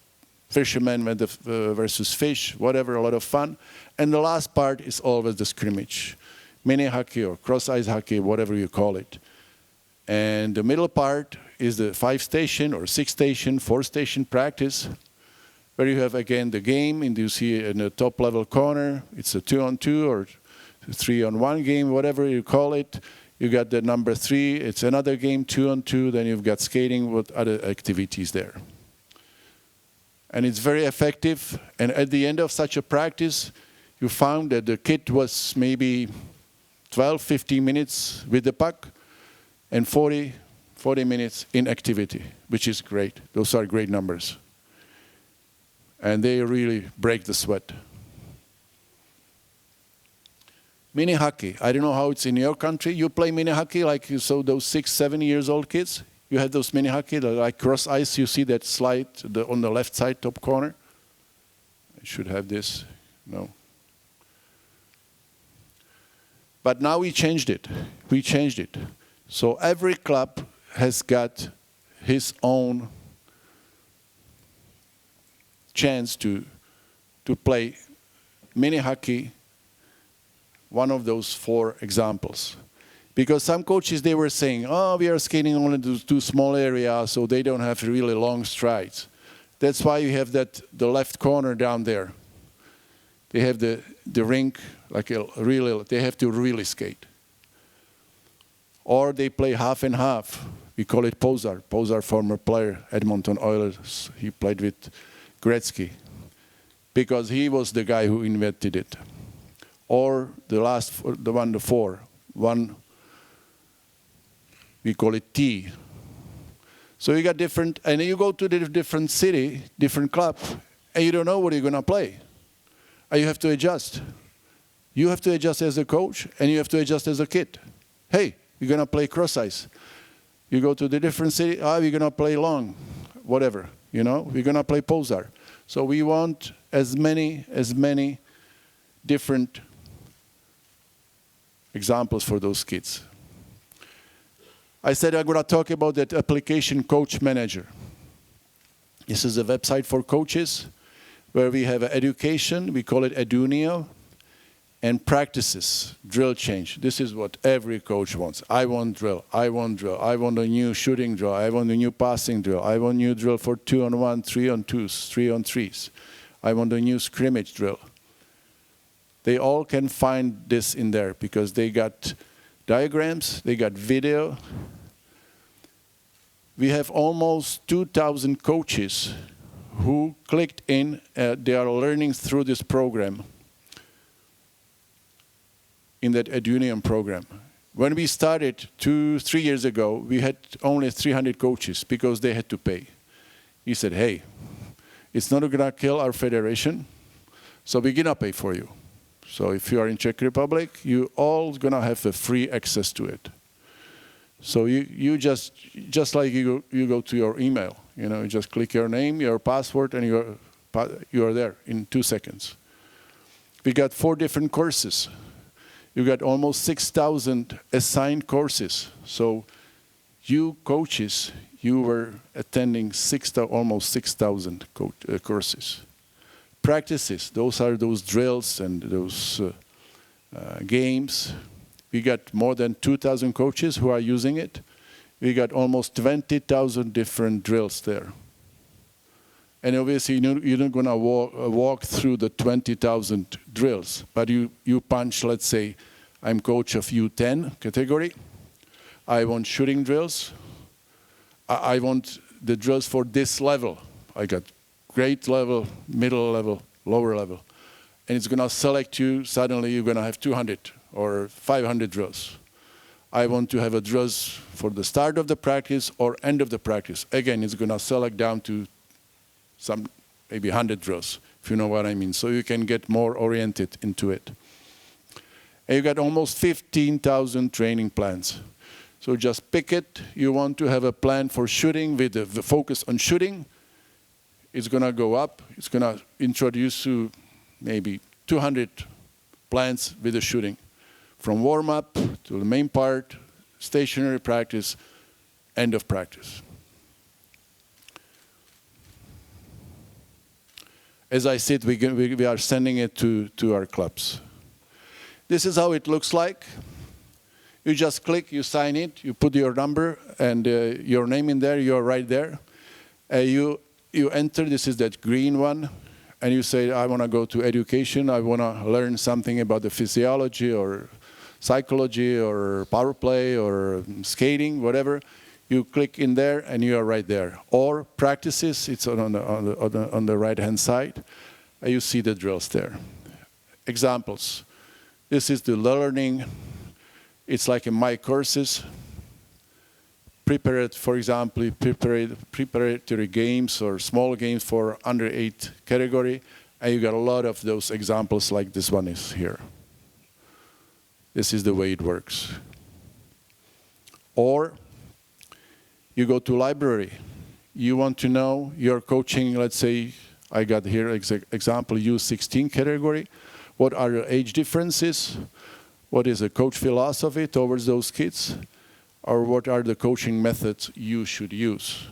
fishermen versus fish, whatever, a lot of fun. And the last part is always the scrimmage. Mini hockey or cross-ice hockey, whatever you call it. And the middle part is the 5-station or 6-station, 4-station practice, where you have, again, the game, and you see in the top level corner, it's a 2-on-2 or 3-on-1 game, whatever you call it. You got the number 3, it's another game, 2-on-2, then you've got skating with other activities there. And it's very effective, and at the end of such a practice, you found that the kid was maybe 12, 15 minutes with the puck, and 40 minutes in activity, which is great. Those are great numbers. And they really break the sweat. Mini hockey. I don't know how it's in your country. You play mini hockey like you saw those 6, 7 years old kids? You had those mini hockey, like cross ice. You see that slide on the left side top corner? I should have this. No. But now we changed it. We changed it. So every club has got his own chance to play mini hockey, one of those 4 examples. Because some coaches, they were saying, oh, we are skating only to small areas, so they don't have really long strides. That's why you have the left corner down there. They have the rink, like they have to really skate. Or they play half and half. We call it Posar. Posar, former player, Edmonton Oilers. He played with Gretzky, because he was the guy who invented it. Or the 4. One, we call it T. So you got different, and you go to the different city, different club, and you don't know what you're going to play. and you have to adjust. You have to adjust as a coach, and you have to adjust as a kid. Hey, you're going to play cross ice. You go to the different city, we're going to play long, whatever, you know, we're going to play Pozar. So we want as many different examples for those kids. I said I'm going to talk about that application Coach Manager. This is a website for coaches where we have education, we call it Edunio, and practices, drill change. This is what every coach wants. I want drill, I want drill, I want a new shooting drill, I want a new passing drill, I want a new drill for 2-on-1, 3-on-2s, 3-on-3s. I want a new scrimmage drill. They all can find this in there because they got diagrams, they got video. We have almost 2,000 coaches who clicked in, they are learning through this program, in that Edunium program. When we started 2-3 years ago, we had only 300 coaches because they had to pay. He said, hey, it's not gonna kill our federation, so we're gonna pay for you. So if you are in Czech Republic, you all gonna have a free access to it. So you just like you go to your email, you know, you just click your name, your password, and you are there in 2 seconds. We got 4 different courses. You got almost 6,000 assigned courses. So you coaches, you were attending almost 6,000 courses. Practices, those are those drills and those games. We got more than 2,000 coaches who are using it. We got almost 20,000 different drills there. And obviously, you're not going to walk through the 20,000 drills, but you punch, let's say, I'm coach of U10 category. I want shooting drills. I want the drills for this level. I got grade level, middle level, lower level. And it's going to select you, suddenly you're going to have 200 or 500 drills. I want to have a drills for the start of the practice or end of the practice. Again, it's going to select down to some maybe 100 drills, if you know what I mean. So you can get more oriented into it. And you got almost 15,000 training plans. So just pick it. You want to have a plan for shooting with the focus on shooting. It's going to go up. It's going to introduce you maybe 200 plans with the shooting. From warm-up to the main part, stationary practice, end of practice. As I said, we are sending it to our clubs. This is how it looks like. You just click, you sign it, you put your number and your name in there, you're right there. You enter, this is that green one, and you say, I want to go to education, I want to learn something about the physiology or psychology or power play or skating, whatever. You click in there and you are right there. Or practices, it's on the right-hand side. You see the drills there. Examples. This is the learning. It's like in my courses. For example, preparatory games or small games for under 8 category. And you got a lot of those examples like this one is here. This is the way it works. Or you go to library. You want to know your coaching, let's say, I got here example U16 category. What are your age differences? What is the coach philosophy towards those kids? Or what are the coaching methods you should use?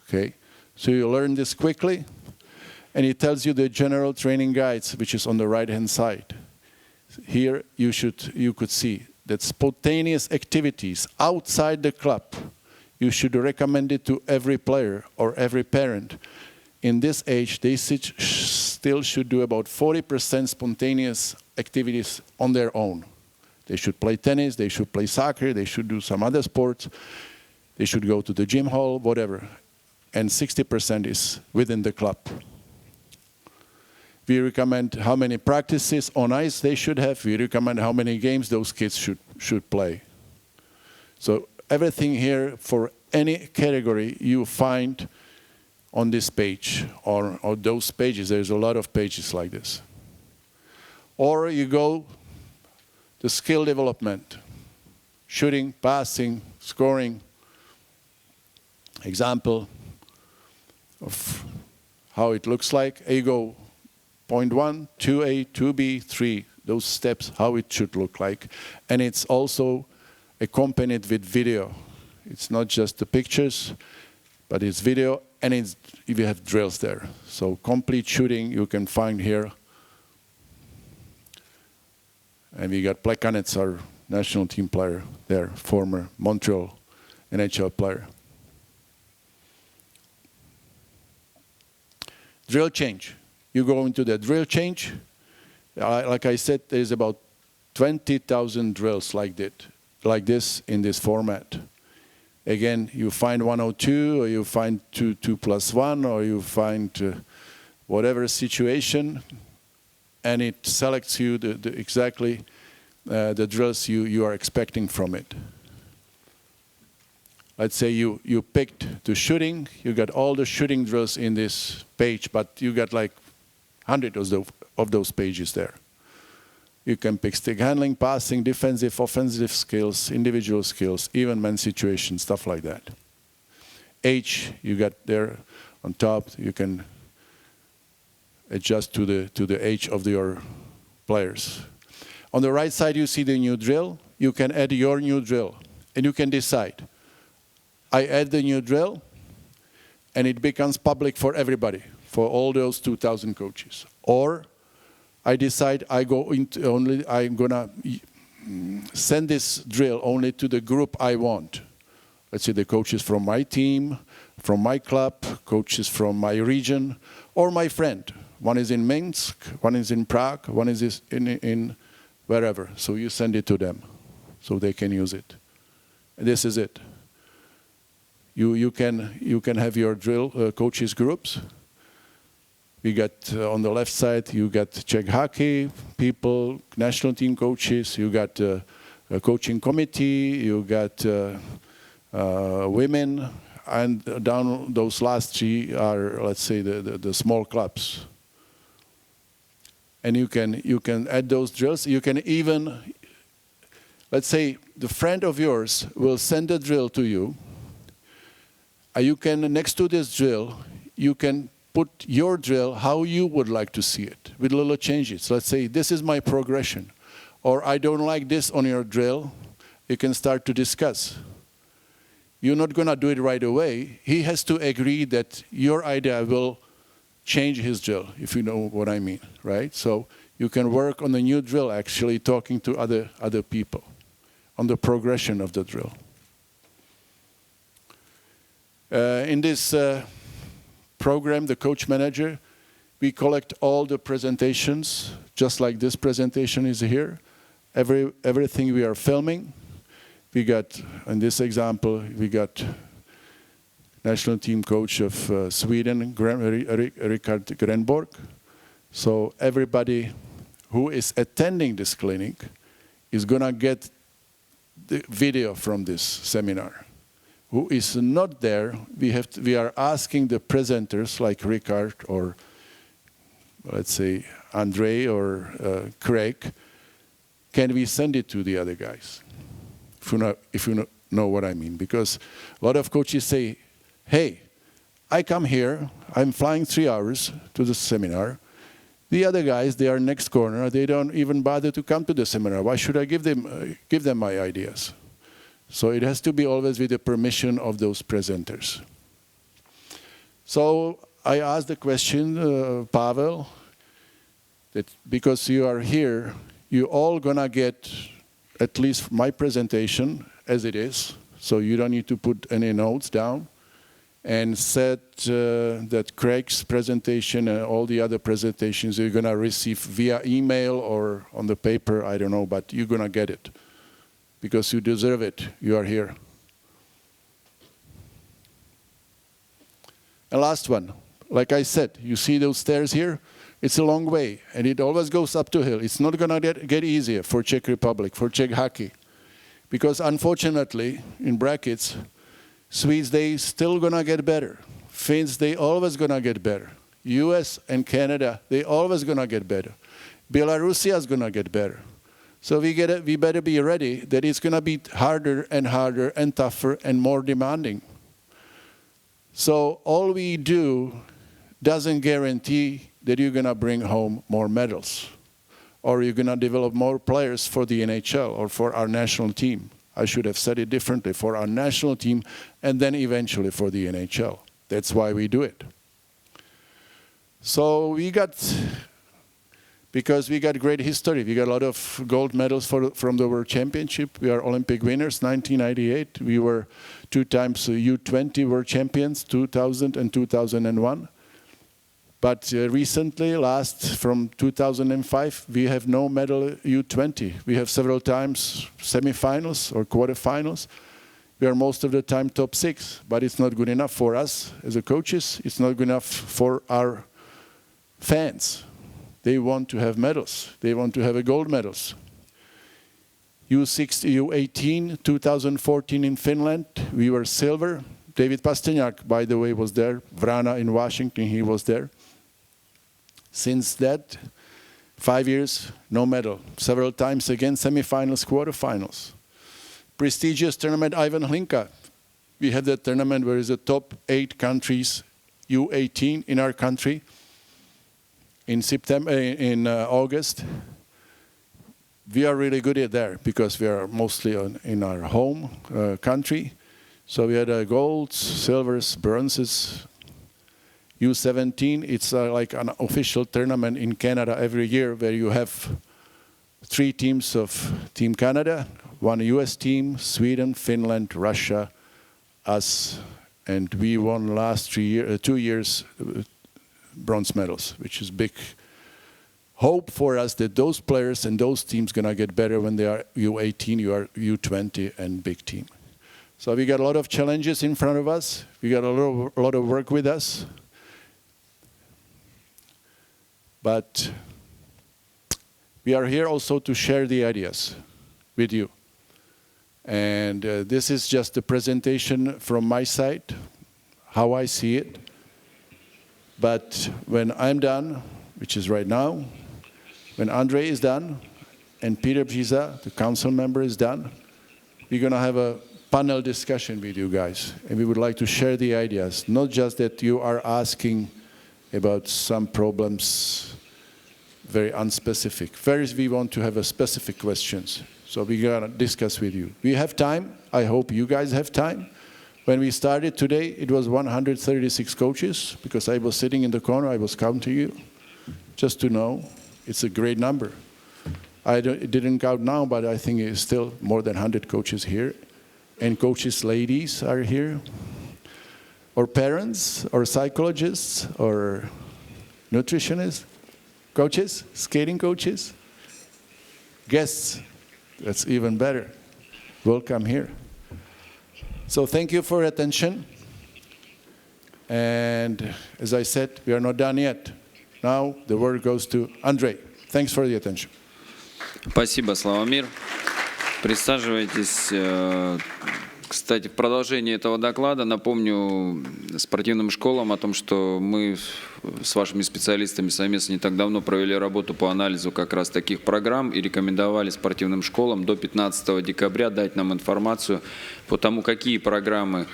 Okay, so you learn this quickly, and it tells you the general training guides, which is on the right-hand side. Here you could see that spontaneous activities outside the club, you should recommend it to every player or every parent. In this age, they still should do about 40% spontaneous activities on their own. They should play tennis, they should play soccer, they should do some other sports, they should go to the gym hall, whatever. And 60% is within the club. We recommend how many practices on ice they should have. We recommend how many games those kids should play. So everything here for any category you find on this page or those pages. There's a lot of pages like this. Or you go to skill development, shooting, passing, scoring. Example of how it looks like. You go point 1, 2A, 2B, 3, those steps, how it should look like. And it's also accompanied with video. It's not just the pictures, but it's video, and you have drills there. So complete shooting you can find here. And we got Plekanec, our national team player there, former Montreal NHL player. Drill change. You go into the drill change. Like I said, there's about 20,000 drills like this in this format. Again, you find 102, or you find 2+1, or you find whatever situation, and it selects you exactly the drills you are expecting from it. Let's say you picked the shooting, you got all the shooting drills in this page, but you got like hundreds of those pages there. You can pick stick handling, passing, defensive, offensive skills, individual skills, even man situation, stuff like that. H, you got there on top. You can adjust to the age of your players. On the right side, you see the new drill. You can add your new drill, and you can decide. I add the new drill, and it becomes public for everybody, for all those 2,000 coaches. Or I decide I'm gonna send this drill only to the group I want. Let's say the coaches from my team, from my club, coaches from my region, or my friend. One is in Minsk, one is in Prague, one is in wherever. So you send it to them, so they can use it. And this is it. You can have your drill coaches groups. We got on the left side, you got Czech hockey people, national team coaches, you got a coaching committee, you got women, and down those last three are, let's say, the small clubs. And you can add those drills. You can even, let's say, the friend of yours will send a drill to you. You can, next to this drill, you can put your drill how you would like to see it, with little changes. Let's say, this is my progression, or I don't like this on your drill. You can start to discuss. You're not going to do it right away. He has to agree that your idea will change his drill, if you know what I mean, right? So you can work on the new drill, actually talking to other people on the progression of the drill. In this program, the coach manager, we collect all the presentations, just like this presentation is here. Everything we are filming. We got, in this example, we got national team coach of Sweden, Richard Grenborg. So everybody who is attending this clinic is gonna get the video from this seminar. Who is not there, we are asking the presenters like Richard or let's say Andre or Craig, can we send it to the other guys? If you know what I mean. Because a lot of coaches say, hey, I come here, I'm flying 3 hours to the seminar. The other guys, they are next corner, they don't even bother to come to the seminar. Why should I give them my ideas? So it has to be always with the permission of those presenters. So I asked the question, Pavel, that because you are here, you all gonna get at least my presentation as it is, so you don't need to put any notes down, and said that Craig's presentation and all the other presentations you're gonna receive via email or on the paper, I don't know, but you're gonna get it. Because you deserve it, you are here. And last one, like I said, you see those stairs here? It's a long way, and it always goes up to hill. It's not gonna get easier for Czech Republic, for Czech hockey. Because unfortunately, in brackets, Swedes, they still gonna get better. Finns, they always gonna get better. US and Canada, they always gonna get better. Belarusia is going to get better. So we better be ready that it's going to be harder and harder and tougher and more demanding. So all we do doesn't guarantee that you're going to bring home more medals or you're going to develop more players for the NHL or for our national team. I should have said it differently, for our national team and then eventually for the NHL. That's why we do it. So because we got great history. We got a lot of gold medals from the World Championship. We are Olympic winners, 1998. We were 2 times U20 World Champions, 2000 and 2001. But recently, from 2005, we have no medal U20. We have several times semifinals or quarterfinals. We are most of the time top 6, but it's not good enough for us as a coaches. It's not good enough for our fans. They want to have medals. They want to have gold medals. U16, U18, 2014 in Finland, we were silver. David Pasternak, by the way, was there. Vrana in Washington, he was there. Since that, 5 years, no medal. Several times again, semifinals, quarterfinals. Prestigious tournament, Ivan Hlinka. We had that tournament where it's the top 8 countries, U18 in our country. In August, we are really good at there because we are mostly in our home country. So we had golds, silvers, bronzes. U17, it's like an official tournament in Canada every year where you have 3 teams of Team Canada, 1 US team, Sweden, Finland, Russia, us, and we won last 2 years bronze medals, which is big hope for us that those players and those teams gonna get better when they are U18, you are U20 and big team. So we got a lot of challenges in front of us. We got a lot of work with us. But we are here also to share the ideas with you. And this is just a presentation from my side, how I see it. But when I'm done, which is right now, when Andre is done, and Peter Bžiza, the council member, is done, we're going to have a panel discussion with you guys. And we would like to share the ideas, not just that you are asking about some problems, very unspecific. First, we want to have a specific questions. So we're going to discuss with you. We have time. I hope you guys have time. When we started today, it was 136 coaches, because I was sitting in the corner, I was counting you. Just to know, it's a great number. It didn't count now, but I think it's still more than 100 coaches here. And coaches, ladies, are here. Or parents, or psychologists, or nutritionists, coaches, skating coaches, guests. That's even better. Welcome here. So thank you for your attention. And as I said, we are not done yet. Now the word goes to Andre. Thanks for the attention. Спасибо, Славомир. Присаживайтесь. Кстати, в продолжении этого доклада напомню спортивным школам о том, что мы с вашими специалистами совместно не так давно провели работу по анализу как раз таких программ и рекомендовали спортивным школам до 15 декабря дать нам информацию по тому, какие программы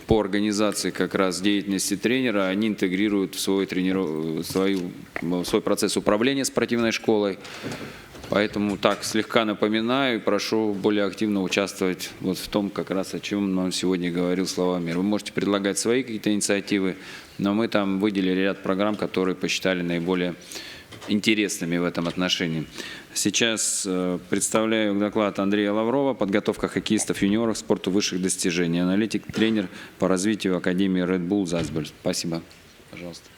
по организации как раз деятельности тренера они интегрируют в свой процесс управления спортивной школой. Поэтому так слегка напоминаю и прошу более активно участвовать вот в том, как раз о чем нам сегодня говорил Славомир. Вы можете предлагать свои какие-то инициативы, но мы там выделили ряд программ, которые посчитали наиболее интересными в этом отношении. Сейчас представляю доклад Андрея Лаврова «Подготовка хоккеистов юниоров к спорту высших достижений». Аналитик, тренер по развитию Академии Red Bull Зальцбург. Спасибо. Пожалуйста.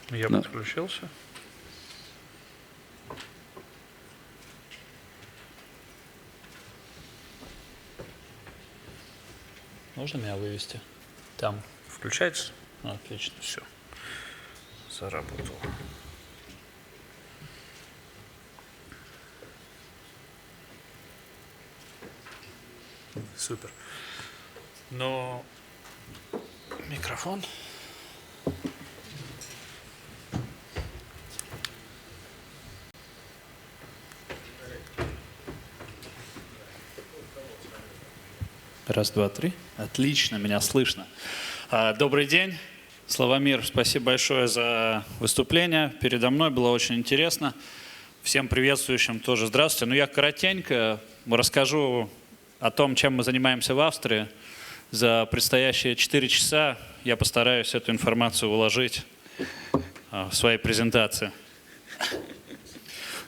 Я подключился. Можно меня вывести? Там включается? Отлично, все. Заработал. Супер. Но Микрофон. Раз, два, три. Отлично, меня слышно. Добрый день. Славомир, спасибо большое за выступление. Передо мной было очень интересно. Всем приветствующим тоже здравствуйте. Я коротенько расскажу о том, чем мы занимаемся в Австрии. За предстоящие 4 часа я постараюсь эту информацию уложить в своей презентации.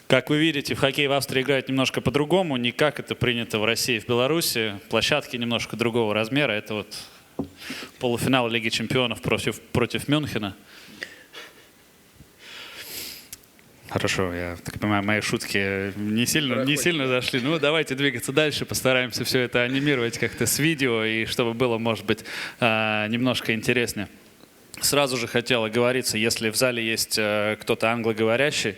Как вы видите, в хоккей в Австрии играют немножко по-другому, не как это принято в России и в Беларуси. Площадки немножко другого размера. Это вот полуфинал Лиги чемпионов против Мюнхена. Хорошо, я так понимаю, мои шутки не сильно зашли. Давайте двигаться дальше, постараемся все это анимировать как-то с видео, и чтобы было, может быть, немножко интереснее. Сразу же хотел оговориться, если в зале есть кто-то англоговорящий,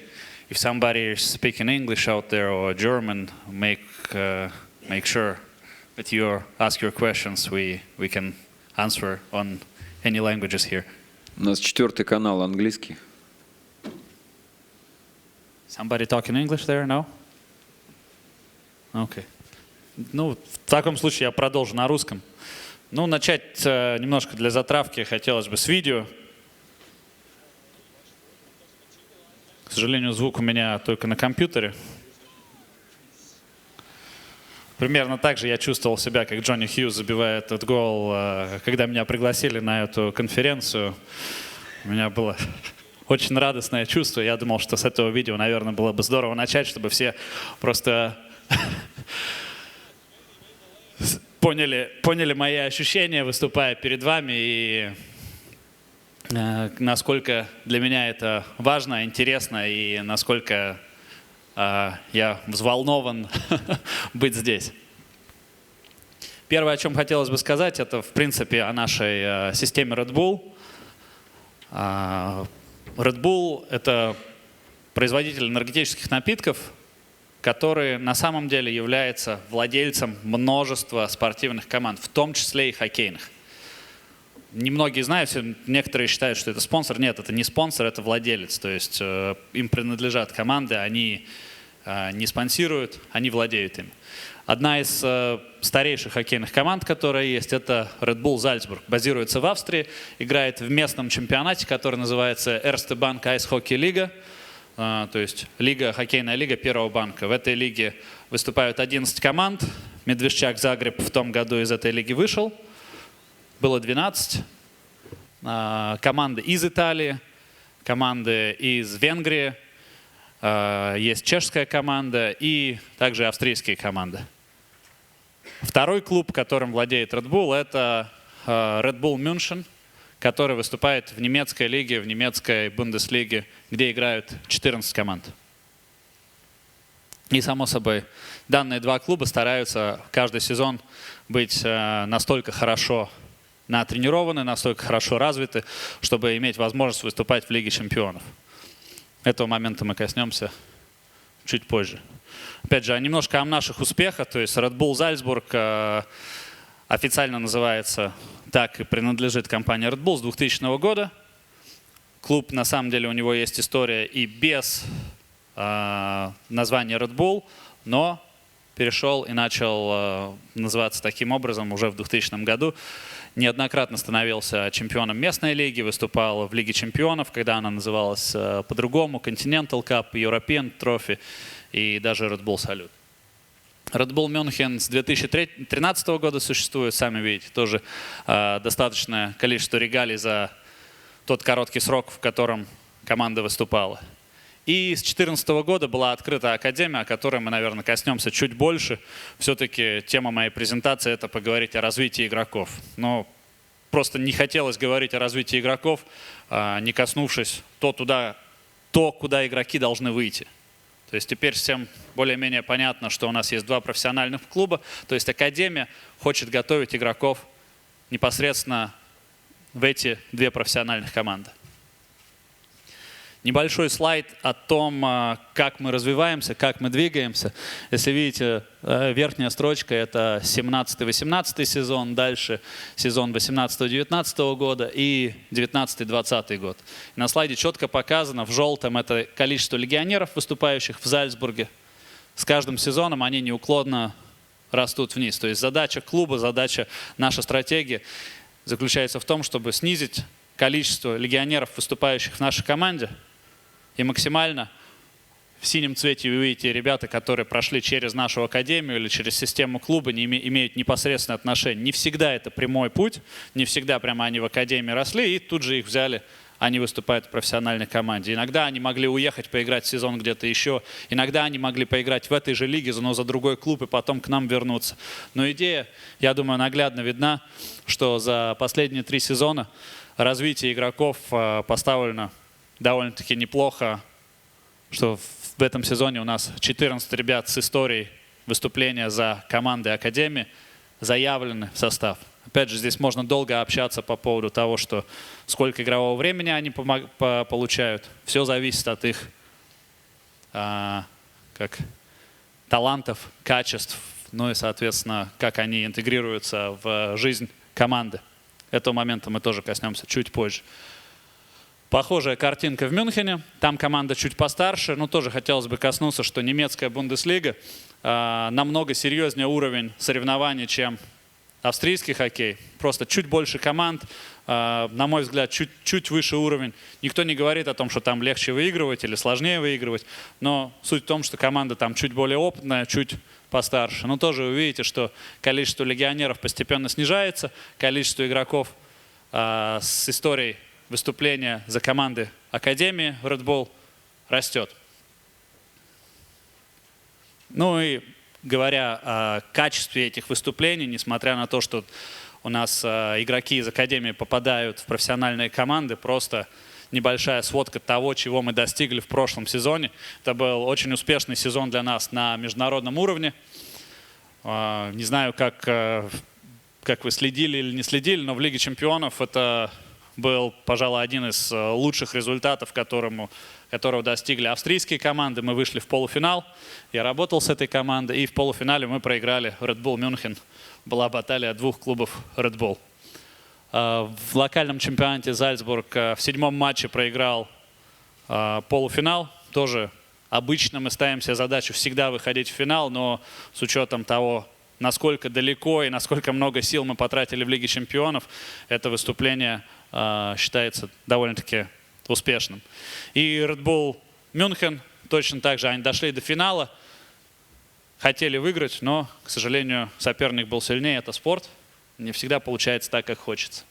if somebody is speaking English out there or German, make sure that you ask your questions. We can answer on any languages here. У нас 4-й канал английский. Somebody talking English there? No? Okay. В таком случае я продолжу на русском. Начать немножко для затравки хотелось бы с видео. К сожалению, звук у меня только на компьютере. Примерно так же я чувствовал себя, как Джонни Хьюз забивает этот гол, когда меня пригласили на эту конференцию. У меня было очень радостное чувство. Я думал, что с этого видео, наверное, было бы здорово начать, чтобы все просто поняли мои ощущения, выступая перед вами, и насколько для меня это важно, интересно, и насколько я взволнован быть здесь. Первое, о чем хотелось бы сказать, это, в принципе, о нашей системе Red Bull. Red Bull – это производитель энергетических напитков, который на самом деле является владельцем множества спортивных команд, в том числе и хоккейных. Немногие знают, некоторые считают, что это спонсор. Нет, это не спонсор, это владелец. То есть им принадлежат команды, они не спонсируют, они владеют ими. Одна из старейших хоккейных команд, которая есть, это Red Bull Salzburg. Базируется в Австрии, играет в местном чемпионате, который называется Erste Bank Ice Hockey Liga, то есть хоккейная лига первого банка. В этой лиге выступают 11 команд. Медвежчак Загреб в том году из этой лиги вышел. Было 12. Команды из Италии, команды из Венгрии, есть чешская команда и также австрийские команды. Второй клуб, которым владеет Red Bull, это Red Bull München, который выступает в немецкой лиге, в немецкой Бундеслиге, где играют 14 команд. И, само собой, данные два клуба стараются каждый сезон быть настолько хорошо натренированы, настолько хорошо развиты, чтобы иметь возможность выступать в Лиге чемпионов. Этого момента мы коснемся чуть позже. Опять же, немножко о наших успехах. То есть Red Bull Salzburg официально называется так и принадлежит компании Red Bull с 2000 года. Клуб, на самом деле, у него есть история и без названия Red Bull, но перешел и начал называться таким образом уже в 2000 году. Неоднократно становился чемпионом местной лиги, выступал в Лиге чемпионов, когда она называлась по-другому, Continental Cup, European Trophy и даже Red Bull Salute. Red Bull München с 2013 года существует, сами видите, тоже достаточное количество регалий за тот короткий срок, в котором команда выступала. И с 2014 года была открыта академия, о которой мы, наверное, коснемся чуть больше. Все-таки тема моей презентации – это поговорить о развитии игроков. Но просто не хотелось говорить о развитии игроков, не коснувшись куда игроки должны выйти. То есть теперь всем более-менее понятно, что у нас есть два профессиональных клуба. То есть академия хочет готовить игроков непосредственно в эти две профессиональных команды. Небольшой слайд о том, как мы развиваемся, как мы двигаемся. Если видите, верхняя строчка – это 17-18 сезон, дальше сезон 18-19 года и 19-20 год. На слайде четко показано, в желтом это количество легионеров, выступающих в Зальцбурге. С каждым сезоном они неуклонно растут вниз. То есть задача клуба, задача, наша стратегия заключается в том, чтобы снизить количество легионеров, выступающих в нашей команде, и максимально в синем цвете вы видите ребята, которые прошли через нашу академию или через систему клуба, не имеют непосредственное отношение. Не всегда это прямой путь, не всегда прямо они в академии росли, и тут же их взяли, они выступают в профессиональной команде. Иногда они могли уехать, поиграть сезон где-то еще, иногда они могли поиграть в этой же лиге, но за другой клуб, и потом к нам вернуться. Но идея, я думаю, наглядно видна, что за последние 3 сезона развитие игроков поставлено довольно-таки неплохо, что в этом сезоне у нас 14 ребят с историей выступления за команды Академии заявлены в состав. Опять же, здесь можно долго общаться по поводу того, что сколько игрового времени они получают. Все зависит от их талантов, качеств, ну и, соответственно, как они интегрируются в жизнь команды. Этого момента мы тоже коснемся чуть позже. Похожая картинка в Мюнхене. Там команда чуть постарше. Но тоже хотелось бы коснуться, что немецкая Бундеслига намного серьезнее уровень соревнований, чем австрийский хоккей. Просто чуть больше команд. На мой взгляд, чуть выше уровень. Никто не говорит о том, что там легче выигрывать или сложнее выигрывать. Но суть в том, что команда там чуть более опытная, чуть постарше. Но тоже вы видите, что количество легионеров постепенно снижается. Количество игроков с историей выступления за команды Академии Red Bull растет. Ну и говоря о качестве этих выступлений, несмотря на то, что у нас игроки из Академии попадают в профессиональные команды, просто небольшая сводка того, чего мы достигли в прошлом сезоне. Это был очень успешный сезон для нас на международном уровне. Не знаю, как вы следили или не следили, но в Лиге чемпионов это был, пожалуй, один из лучших результатов, которого достигли австрийские команды. Мы вышли в полуфинал, я работал с этой командой, и в полуфинале мы проиграли Red Bull Мюнхен. Была баталия 2 клубов Red Bull. В локальном чемпионате Зальцбург в 7-м матче проиграл полуфинал. Тоже обычно мы ставим себе задачу всегда выходить в финал, но с учетом того, насколько далеко и насколько много сил мы потратили в Лиге чемпионов, это выступление считается довольно-таки успешным. И Red Bull Мюнхен точно так же, они дошли до финала, хотели выиграть, но, к сожалению, соперник был сильнее, это спорт, не всегда получается так, как хочется.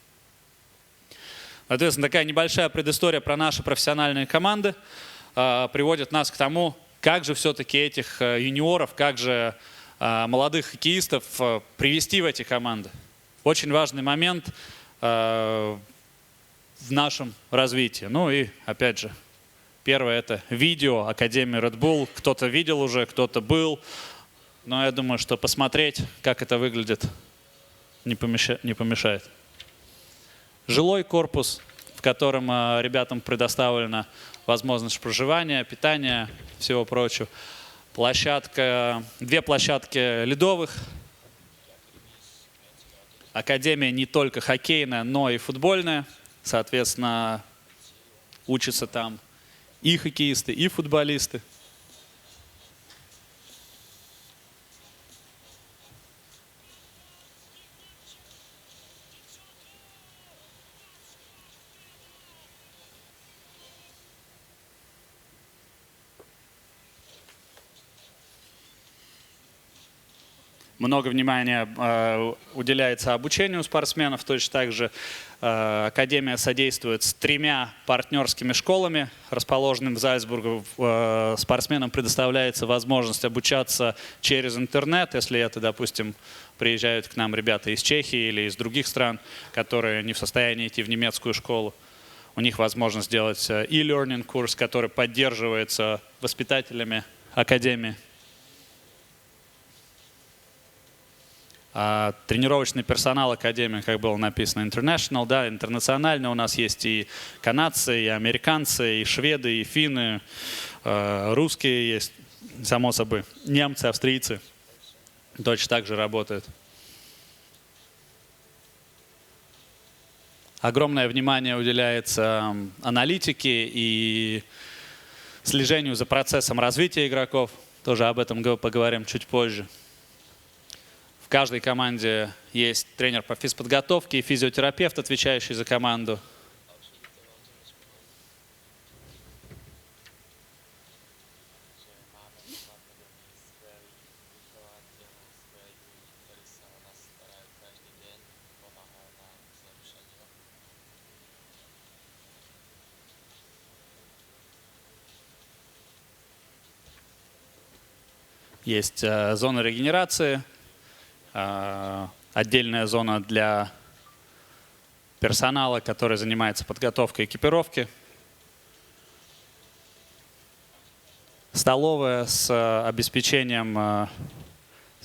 Соответственно, такая небольшая предыстория про наши профессиональные команды приводит нас к тому, как же все-таки этих юниоров, как же молодых хоккеистов привести в эти команды. Очень важный момент в нашем развитии. Ну и, опять же, первое – это видео Академии Red Bull. Кто-то видел уже, кто-то был. Но я думаю, что посмотреть, как это выглядит, не помешает. Жилой корпус, в котором ребятам предоставлена возможность проживания, питания, всего прочего. Две площадки ледовых. Академия не только хоккейная, но и футбольная. Соответственно, учатся там и хоккеисты, и футболисты. Много внимания уделяется обучению спортсменов. Точно так же Академия содействует с 3 партнерскими школами, расположенными в Зальцбурге. Спортсменам предоставляется возможность обучаться через интернет, если это, допустим, приезжают к нам ребята из Чехии или из других стран, которые не в состоянии идти в немецкую школу. У них возможность сделать e-learning курс, который поддерживается воспитателями Академии. Тренировочный персонал Академии, как было написано, international, да, интернационально. У нас есть и канадцы, и американцы, и шведы, и финны, русские есть, само собой, немцы, австрийцы точно так же работают. Огромное внимание уделяется аналитике и слежению за процессом развития игроков. Тоже об этом поговорим чуть позже. В каждой команде есть тренер по физподготовке и физиотерапевт, отвечающий за команду. Есть зона регенерации, отдельная зона для персонала, который занимается подготовкой экипировки. Столовая с обеспечением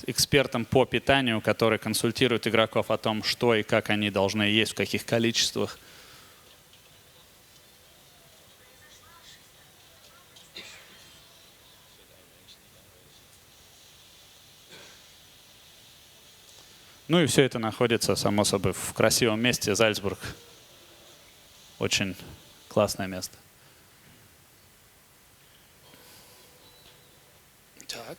экспертом по питанию, который консультирует игроков о том, что и как они должны есть, в каких количествах. Ну и все это находится, само собой, в красивом месте, Зальцбург. Очень классное место. Так.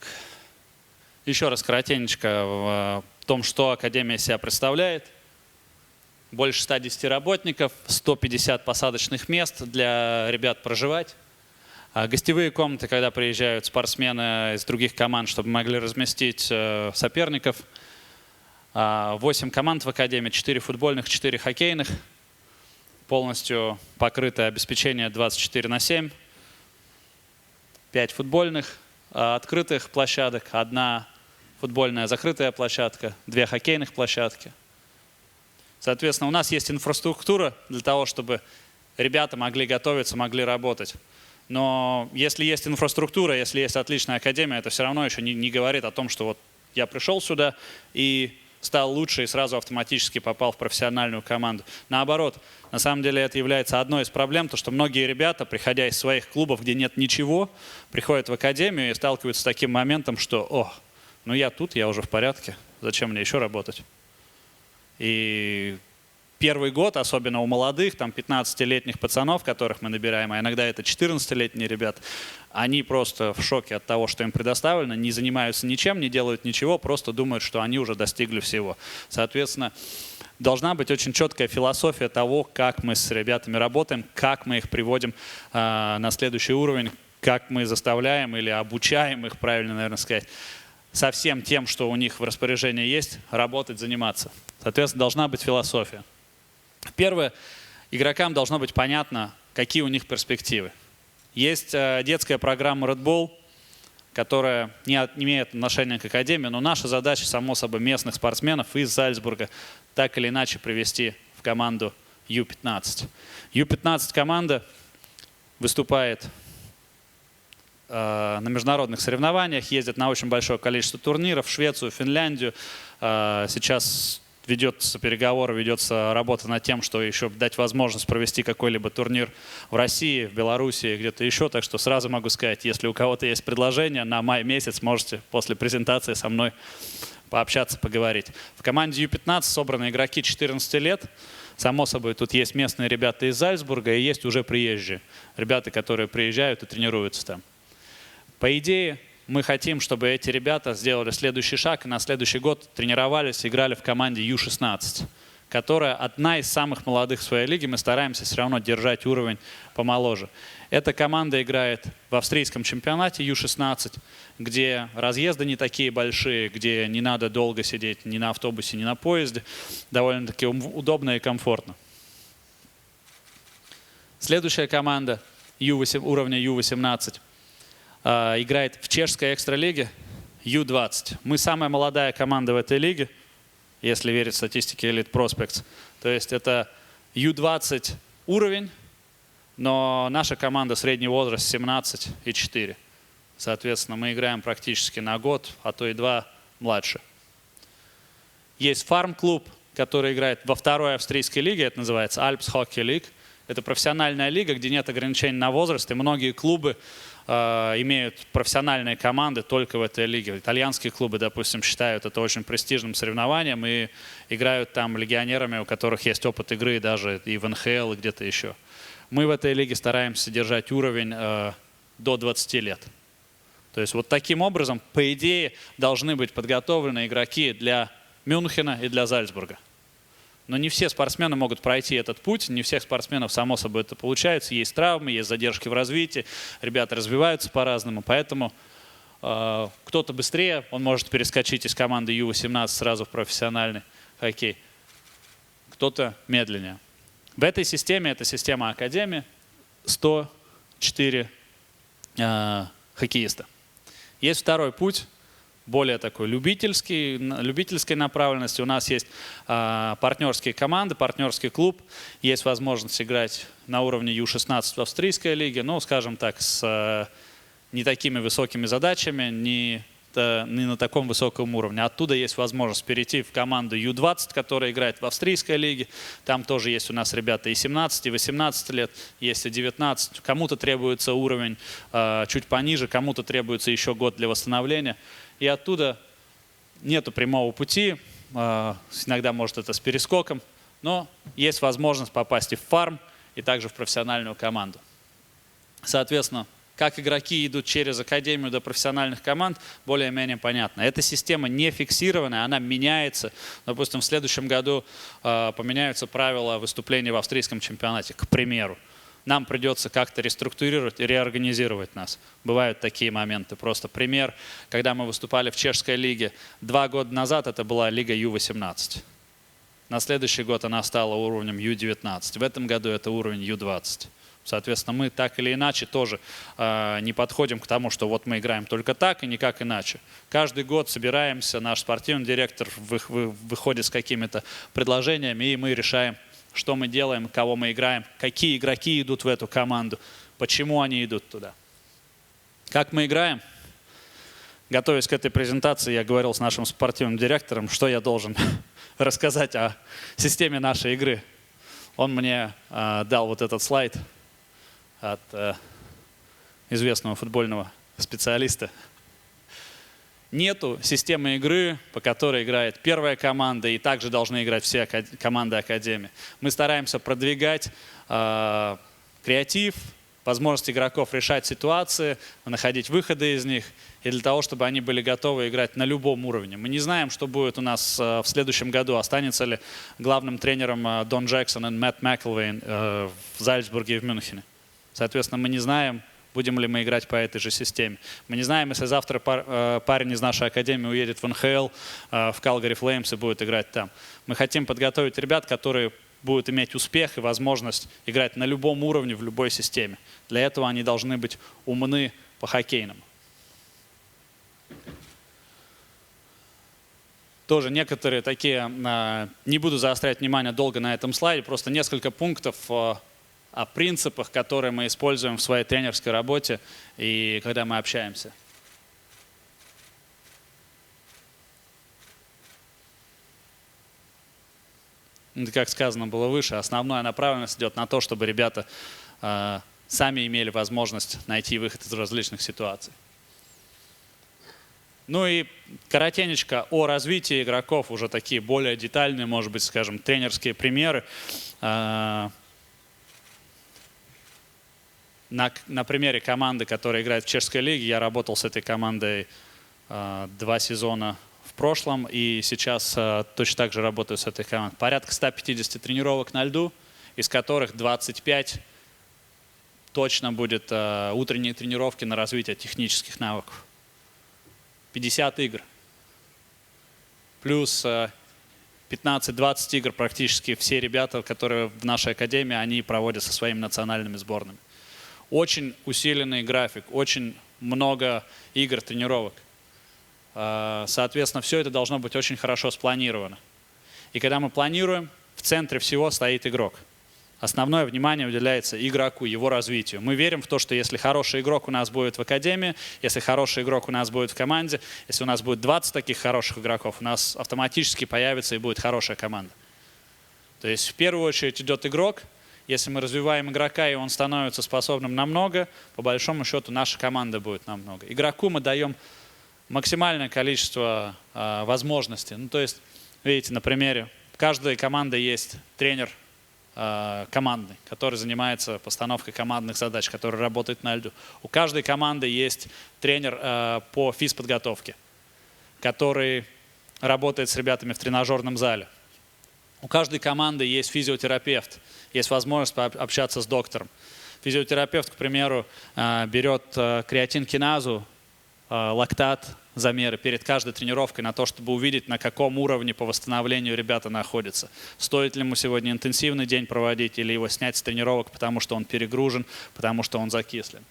Еще раз коротенько в том, что Академия из себя представляет. Больше 110 работников, 150 посадочных мест для ребят проживать. Гостевые комнаты, когда приезжают спортсмены из других команд, чтобы могли разместить соперников. 8 команд в Академии, 4 футбольных, 4 хоккейных. Полностью покрытое обеспечение 24/7. 5 футбольных открытых площадок, 1 футбольная закрытая площадка, 2 хоккейных площадки. Соответственно, у нас есть инфраструктура для того, чтобы ребята могли готовиться, могли работать. Но если есть инфраструктура, если есть отличная академия, это все равно еще не говорит о том, что вот я пришел сюда и стал лучше и сразу автоматически попал в профессиональную команду. Наоборот, на самом деле это является одной из проблем, то что многие ребята, приходя из своих клубов, где нет ничего, приходят в академию и сталкиваются с таким моментом, что ну я тут, я уже в порядке, зачем мне еще работать? И первый год, особенно у молодых, там 15-летних пацанов, которых мы набираем, а иногда это 14-летние ребята, они просто в шоке от того, что им предоставлено, не занимаются ничем, не делают ничего, просто думают, что они уже достигли всего. Соответственно, должна быть очень четкая философия того, как мы с ребятами работаем, как мы их приводим на следующий уровень, как мы заставляем или обучаем их, правильно, наверное, сказать, со всем тем, что у них в распоряжении есть, работать, заниматься. Соответственно, должна быть философия. Первое, игрокам должно быть понятно, какие у них перспективы. Есть детская программа Red, которая не имеет отношения к академии, но наша задача, само собой, местных спортсменов из Зальцбурга так или иначе привести в команду Ю-15. Ю-15 команда выступает на международных соревнованиях, ездит на очень большое количество турниров в Швецию, Финляндию. Сейчас ведется переговоры, ведется работа над тем, что еще дать возможность провести какой-либо турнир в России, в Белоруссии, где-то еще. Так что сразу могу сказать, если у кого-то есть предложение, на май месяц можете после презентации со мной пообщаться, поговорить. В команде Ю-15 собраны игроки 14 лет. Само собой, тут есть местные ребята из Зальцбурга и есть уже приезжие. Ребята, которые приезжают и тренируются там. По идее, мы хотим, чтобы эти ребята сделали следующий шаг и на следующий год тренировались, играли в команде Ю-16, которая одна из самых молодых в своей лиге. Мы стараемся все равно держать уровень помоложе. Эта команда играет в австрийском чемпионате Ю-16, где разъезды не такие большие, где не надо долго сидеть ни на автобусе, ни на поезде. Довольно-таки удобно и комфортно. Следующая команда уровня Ю-18 играет в чешской экстралиге Ю-20. Мы самая молодая команда в этой лиге, если верить статистике Elite Prospects. То есть это Ю-20 уровень, но наша команда средний возраст 17,4. Соответственно, мы играем практически на год, а то и 2 младше. Есть фарм-клуб, который играет во второй австрийской лиге, это называется Alps Hockey League. Это профессиональная лига, где нет ограничений на возраст, и многие клубы имеют профессиональные команды только в этой лиге. Итальянские клубы, допустим, считают это очень престижным соревнованием и играют там легионерами, у которых есть опыт игры даже и в НХЛ, и где-то еще. Мы в этой лиге стараемся держать уровень до 20 лет. То есть вот таким образом, по идее, должны быть подготовлены игроки для Мюнхена и для Зальцбурга. Но не все спортсмены могут пройти этот путь, не всех спортсменов, само собой, это получается. Есть травмы, есть задержки в развитии, ребята развиваются по-разному, поэтому кто-то быстрее, он может перескочить из команды Ю-18 сразу в профессиональный хоккей, кто-то медленнее. В этой системе, это система Академии, 104 хоккеиста. Есть второй путь, более такой любительской направленности. У нас есть партнерские команды, партнерский клуб. Есть возможность играть на уровне Ю-16 в австрийской лиге, ну, скажем так, с не такими высокими задачами, не на таком высоком уровне. Оттуда есть возможность перейти в команду Ю-20, которая играет в австрийской лиге. Там тоже есть у нас ребята и 17, и 18 лет, есть и 19. Кому-то требуется уровень чуть пониже, кому-то требуется еще год для восстановления. И оттуда нету прямого пути, иногда может это с перескоком, но есть возможность попасть и в фарм, и также в профессиональную команду. Соответственно, как игроки идут через академию до профессиональных команд, более-менее понятно. Эта система не фиксированная, она меняется. Допустим, в следующем году поменяются правила выступления в австрийском чемпионате, к примеру. Нам придется как-то реструктурировать и реорганизировать нас. Бывают такие моменты. Просто пример, когда мы выступали в чешской лиге 2 года назад, это была лига Ю-18. На следующий год она стала уровнем Ю-19. В этом году это уровень Ю-20. Соответственно, мы так или иначе тоже не подходим к тому, что вот мы играем только так и никак иначе. Каждый год собираемся, наш спортивный директор выходит с какими-то предложениями, и мы решаем, что мы делаем, кого мы играем, какие игроки идут в эту команду, почему они идут туда. Как мы играем? Готовясь к этой презентации, я говорил с нашим спортивным директором, что я должен рассказать о системе нашей игры. Он мне дал вот этот слайд от известного футбольного специалиста. Нету системы игры, по которой играет первая команда, и также должны играть все команды Академии. Мы стараемся продвигать креатив, возможность игроков решать ситуации, находить выходы из них, и для того, чтобы они были готовы играть на любом уровне. Мы не знаем, что будет у нас в следующем году, останется ли главным тренером Дон Джексон и Мэтт Макэлвейн в Зальцбурге и в Мюнхене. Соответственно, мы не знаем, будем ли мы играть по этой же системе. Мы не знаем, если завтра парень из нашей академии уедет в НХЛ, в Calgary Flames и будет играть там. Мы хотим подготовить ребят, которые будут иметь успех и возможность играть на любом уровне, в любой системе. Для этого они должны быть умны по-хоккейному. Тоже некоторые такие, не буду заострять внимание долго на этом слайде, просто несколько пунктов о принципах, которые мы используем в своей тренерской работе и когда мы общаемся. Как сказано было выше, основная направленность идет на то, чтобы ребята сами имели возможность найти выход из различных ситуаций. Ну и коротенечко о развитии игроков, уже такие более детальные, может быть, скажем, тренерские примеры. На примере команды, которая играет в чешской лиге, я работал с этой командой 2 сезона в прошлом, и сейчас точно так же работаю с этой командой. Порядка 150 тренировок на льду, из которых 25 точно будет утренние тренировки на развитие технических навыков. 50 игр. Плюс 15-20 игр практически все ребята, которые в нашей академии, они проводят со своими национальными сборными. Очень усиленный график, очень много игр, тренировок. Соответственно, все это должно быть очень хорошо спланировано. И когда мы планируем, в центре всего стоит игрок. основное внимание уделяется игроку, его развитию. Мы верим в то, что если хороший игрок у нас будет в академии, если хороший игрок у нас будет в команде, если у нас будет 20 таких хороших игроков, у нас автоматически появится и будет хорошая команда. То есть в первую очередь идет игрок. Если мы развиваем игрока, и он становится способным намного, по большому счету наша команда будет намного. Игроку мы даем максимальное количество возможностей. Ну, то есть, видите, на примере, в каждой команде есть тренер командный, который занимается постановкой командных задач, который работает на льду. У каждой команды есть тренер по физподготовке, который работает с ребятами в тренажерном зале. У каждой команды есть физиотерапевт, есть возможность общаться с доктором. Физиотерапевт, к примеру, берет креатинкиназу, лактат, замеры перед каждой тренировкой на то, чтобы увидеть, на каком уровне по восстановлению ребята находятся. Стоит ли ему сегодня интенсивный день проводить или его снять с тренировок, потому что он перегружен, потому что он закислен.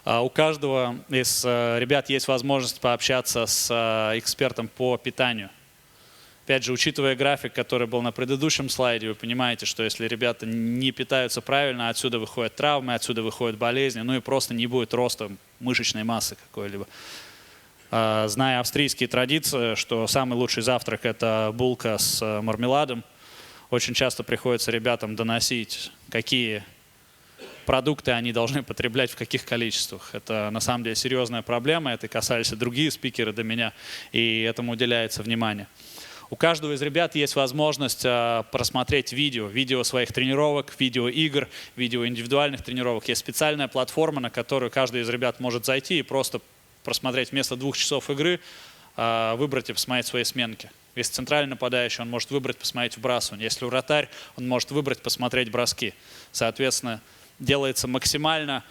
У каждого из ребят есть возможность пообщаться с экспертом по питанию. Опять же, учитывая график, который был на предыдущем слайде, вы понимаете, что если ребята не питаются правильно, отсюда выходят травмы, отсюда выходят болезни, ну и просто не будет роста мышечной массы какой-либо. Зная австрийские традиции, что самый лучший завтрак – это булка с мармеладом, очень часто приходится ребятам доносить, какие продукты они должны потреблять в каких количествах. Это на самом деле серьезная проблема, это касались и другие спикеры до меня, и этому уделяется внимание. У каждого из ребят есть возможность просмотреть видео своих тренировок, видео игр, видео индивидуальных тренировок. Есть специальная платформа, на которую каждый из ребят может зайти и просто просмотреть вместо 2 часов игры, выбрать и посмотреть свои сменки. Если центральный нападающий, он может выбрать, посмотреть вбрасывание. Если вратарь, он может выбрать, посмотреть броски. Соответственно, делается максимально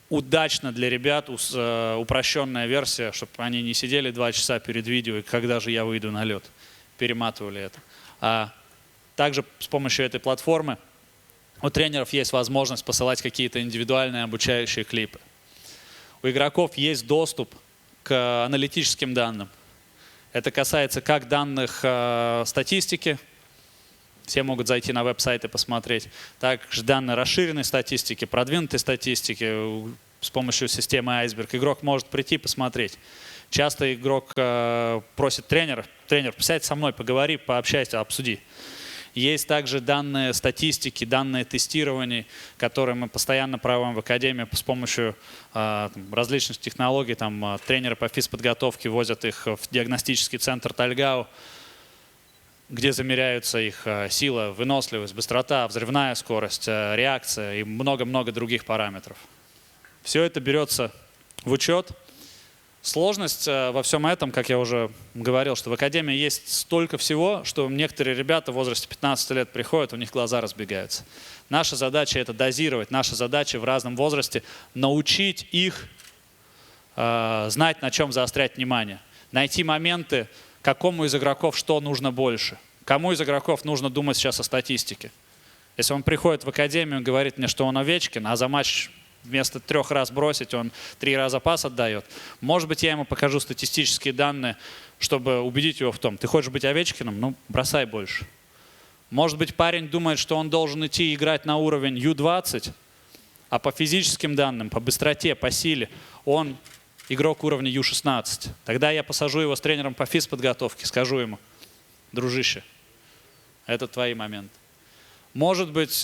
удачно для ребят упрощенная версия, чтобы они не сидели 2 часа перед видео, и когда же я выйду на лед. Перематывали это. А также с помощью этой платформы у тренеров есть возможность посылать какие-то индивидуальные обучающие клипы. У игроков есть доступ к аналитическим данным. Это касается как данных статистики, все могут зайти на веб-сайт и посмотреть, также данные расширенной статистики, продвинутой статистики с помощью системы Iceberg. Игрок может прийти посмотреть. Часто игрок просит тренер, присядь со мной, поговори, пообщайся, обсуди. Есть также данные статистики, данные тестирования, которые мы постоянно проводим в академии с помощью различных технологий. Там, тренеры по физподготовке возят их в диагностический центр Тальгау, где замеряются их сила, выносливость, быстрота, взрывная скорость, реакция и много-много других параметров. Все это берется в учет. Сложность во всем этом, как я уже говорил, что в академии есть столько всего, что некоторые ребята в возрасте 15 лет приходят, у них глаза разбегаются. Наша задача – это дозировать, наша задача в разном возрасте – научить их знать, на чем заострять внимание, найти моменты, какому из игроков что нужно больше, кому из игроков нужно думать сейчас о статистике. Если он приходит в академию и говорит мне, что он Овечкин, а за матч вместо 3 раз бросить, он 3 раза пас отдает. Может быть, я ему покажу статистические данные, чтобы убедить его в том, ты хочешь быть Овечкиным, ну, бросай больше. Может быть, парень думает, что он должен идти играть на уровень Ю-20, а по физическим данным, по быстроте, по силе, он игрок уровня Ю-16. Тогда я посажу его с тренером по физподготовке, скажу ему, дружище, это твои моменты. Может быть,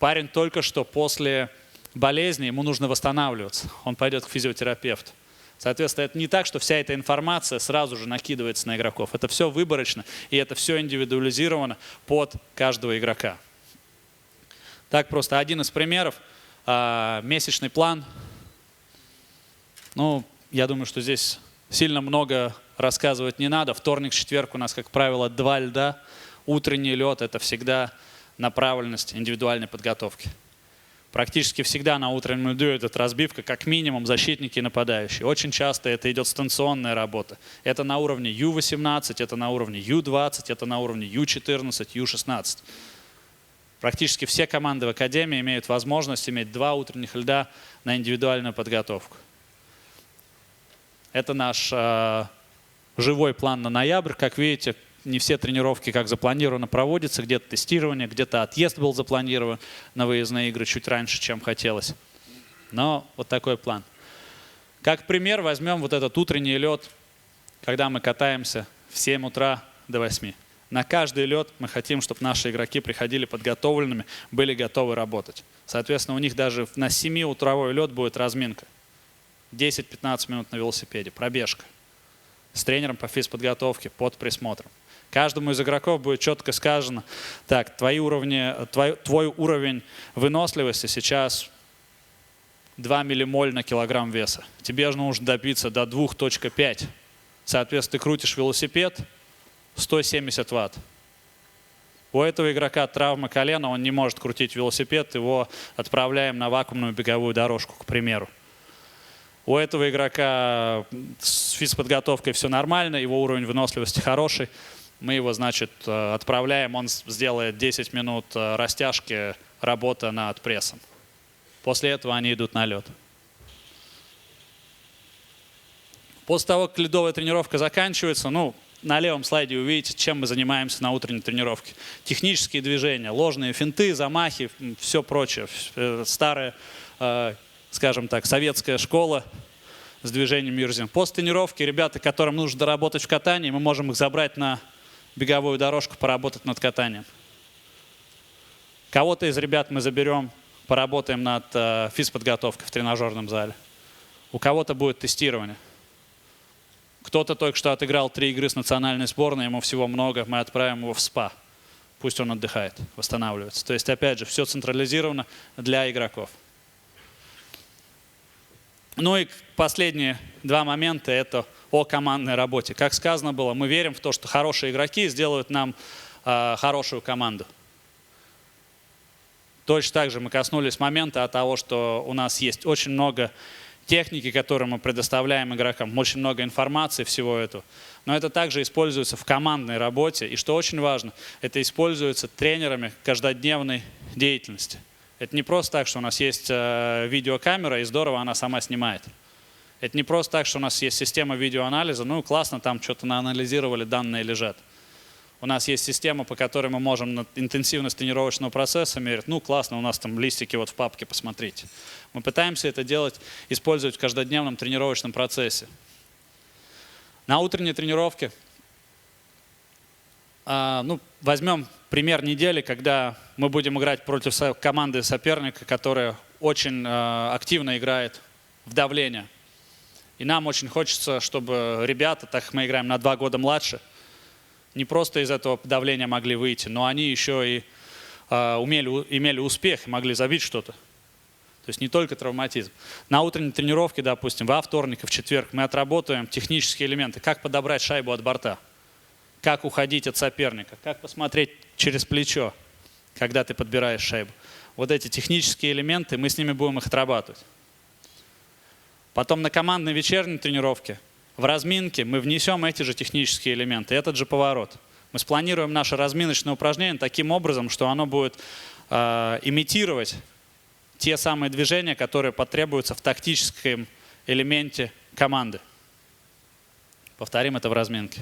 парень только что после болезни, ему нужно восстанавливаться, он пойдет к физиотерапевту. Соответственно, это не так, что вся эта информация сразу же накидывается на игроков. Это все выборочно, и это все индивидуализировано под каждого игрока. Так, просто один из примеров. Месячный план. Ну, я думаю, что здесь сильно много рассказывать не надо. Вторник, четверг у нас, как правило, 2 льда. Утренний лед – это всегда направленность индивидуальной подготовки. Практически всегда на утреннем льду идет разбивка, как минимум защитники и нападающие. Очень часто это идет станционная работа. Это на уровне Ю-18, это на уровне Ю-20, это на уровне Ю-14, Ю-16. Практически все команды в академии имеют возможность иметь 2 утренних льда на индивидуальную подготовку. Это наш живой план на ноябрь. Как видите, не все тренировки как запланировано проводятся, где-то тестирование, где-то отъезд был запланирован на выездные игры чуть раньше, чем хотелось. Но вот такой план. Как пример возьмем вот этот утренний лед, когда мы катаемся в 7 утра до 8. На каждый лед мы хотим, чтобы наши игроки приходили подготовленными, были готовы работать. Соответственно, у них даже на 7-утровой лед будет разминка. 10-15 минут на велосипеде, пробежка. С тренером по физподготовке, под присмотром. Каждому из игроков будет четко сказано, так, твой уровень выносливости сейчас 2 миллимоль на килограмм веса. Тебе же нужно добиться до 2,5. Соответственно, ты крутишь велосипед 170 ватт. У этого игрока травма колена, он не может крутить велосипед, его отправляем на вакуумную беговую дорожку, к примеру. У этого игрока с физподготовкой все нормально, его уровень выносливости хороший. Мы его, значит, отправляем, он сделает 10 минут растяжки, работа над прессом. После этого они идут на лед. После того, как ледовая тренировка заканчивается, на левом слайде увидите, чем мы занимаемся на утренней тренировке. Технические движения, ложные финты, замахи, все прочее. Старая, скажем так, советская школа с движением Мюрзин. После тренировки ребята, которым нужно доработать в катании, мы можем их забрать на беговую дорожку, поработать над катанием. Кого-то из ребят мы заберем, поработаем над физподготовкой в тренажерном зале. У кого-то будет тестирование. Кто-то только что отыграл 3 игры с национальной сборной, ему всего много, мы отправим его в СПА. Пусть он отдыхает, восстанавливается. То есть, опять же, все централизировано для игроков. Ну и последние 2 момента – это о командной работе. Как сказано было, мы верим в то, что хорошие игроки сделают нам хорошую команду. Точно так же мы коснулись момента от того, что у нас есть очень много техники, которые мы предоставляем игрокам, очень много информации всего этого. Но это также используется в командной работе. И что очень важно, это используется тренерами каждодневной деятельности. Это не просто так, что у нас есть видеокамера, и здорово она сама снимает. Это не просто так, что у нас есть система видеоанализа, классно, там что-то наанализировали, данные лежат. У нас есть система, по которой мы можем интенсивность тренировочного процесса мерить. Классно, у нас там листики вот в папке, посмотрите. Мы пытаемся это делать, использовать в каждодневном тренировочном процессе. На утренней тренировке, возьмем пример недели, когда мы будем играть против команды соперника, которая очень активно играет в давление. И нам очень хочется, чтобы ребята, так как мы играем на 2 года младше, не просто из этого давления могли выйти, но они еще и имели успех и могли забить что-то. То есть не только травматизм. На утренней тренировке, допустим, во вторник и в четверг мы отработаем технические элементы. Как подобрать шайбу от борта, как уходить от соперника, как посмотреть через плечо, когда ты подбираешь шайбу. Вот эти технические элементы, мы с ними будем их отрабатывать. Потом на командной вечерней тренировке в разминке мы внесем эти же технические элементы, этот же поворот. Мы спланируем наше разминочное упражнение таким образом, что оно будет имитировать те самые движения, которые потребуются в тактическом элементе команды. Повторим это в разминке.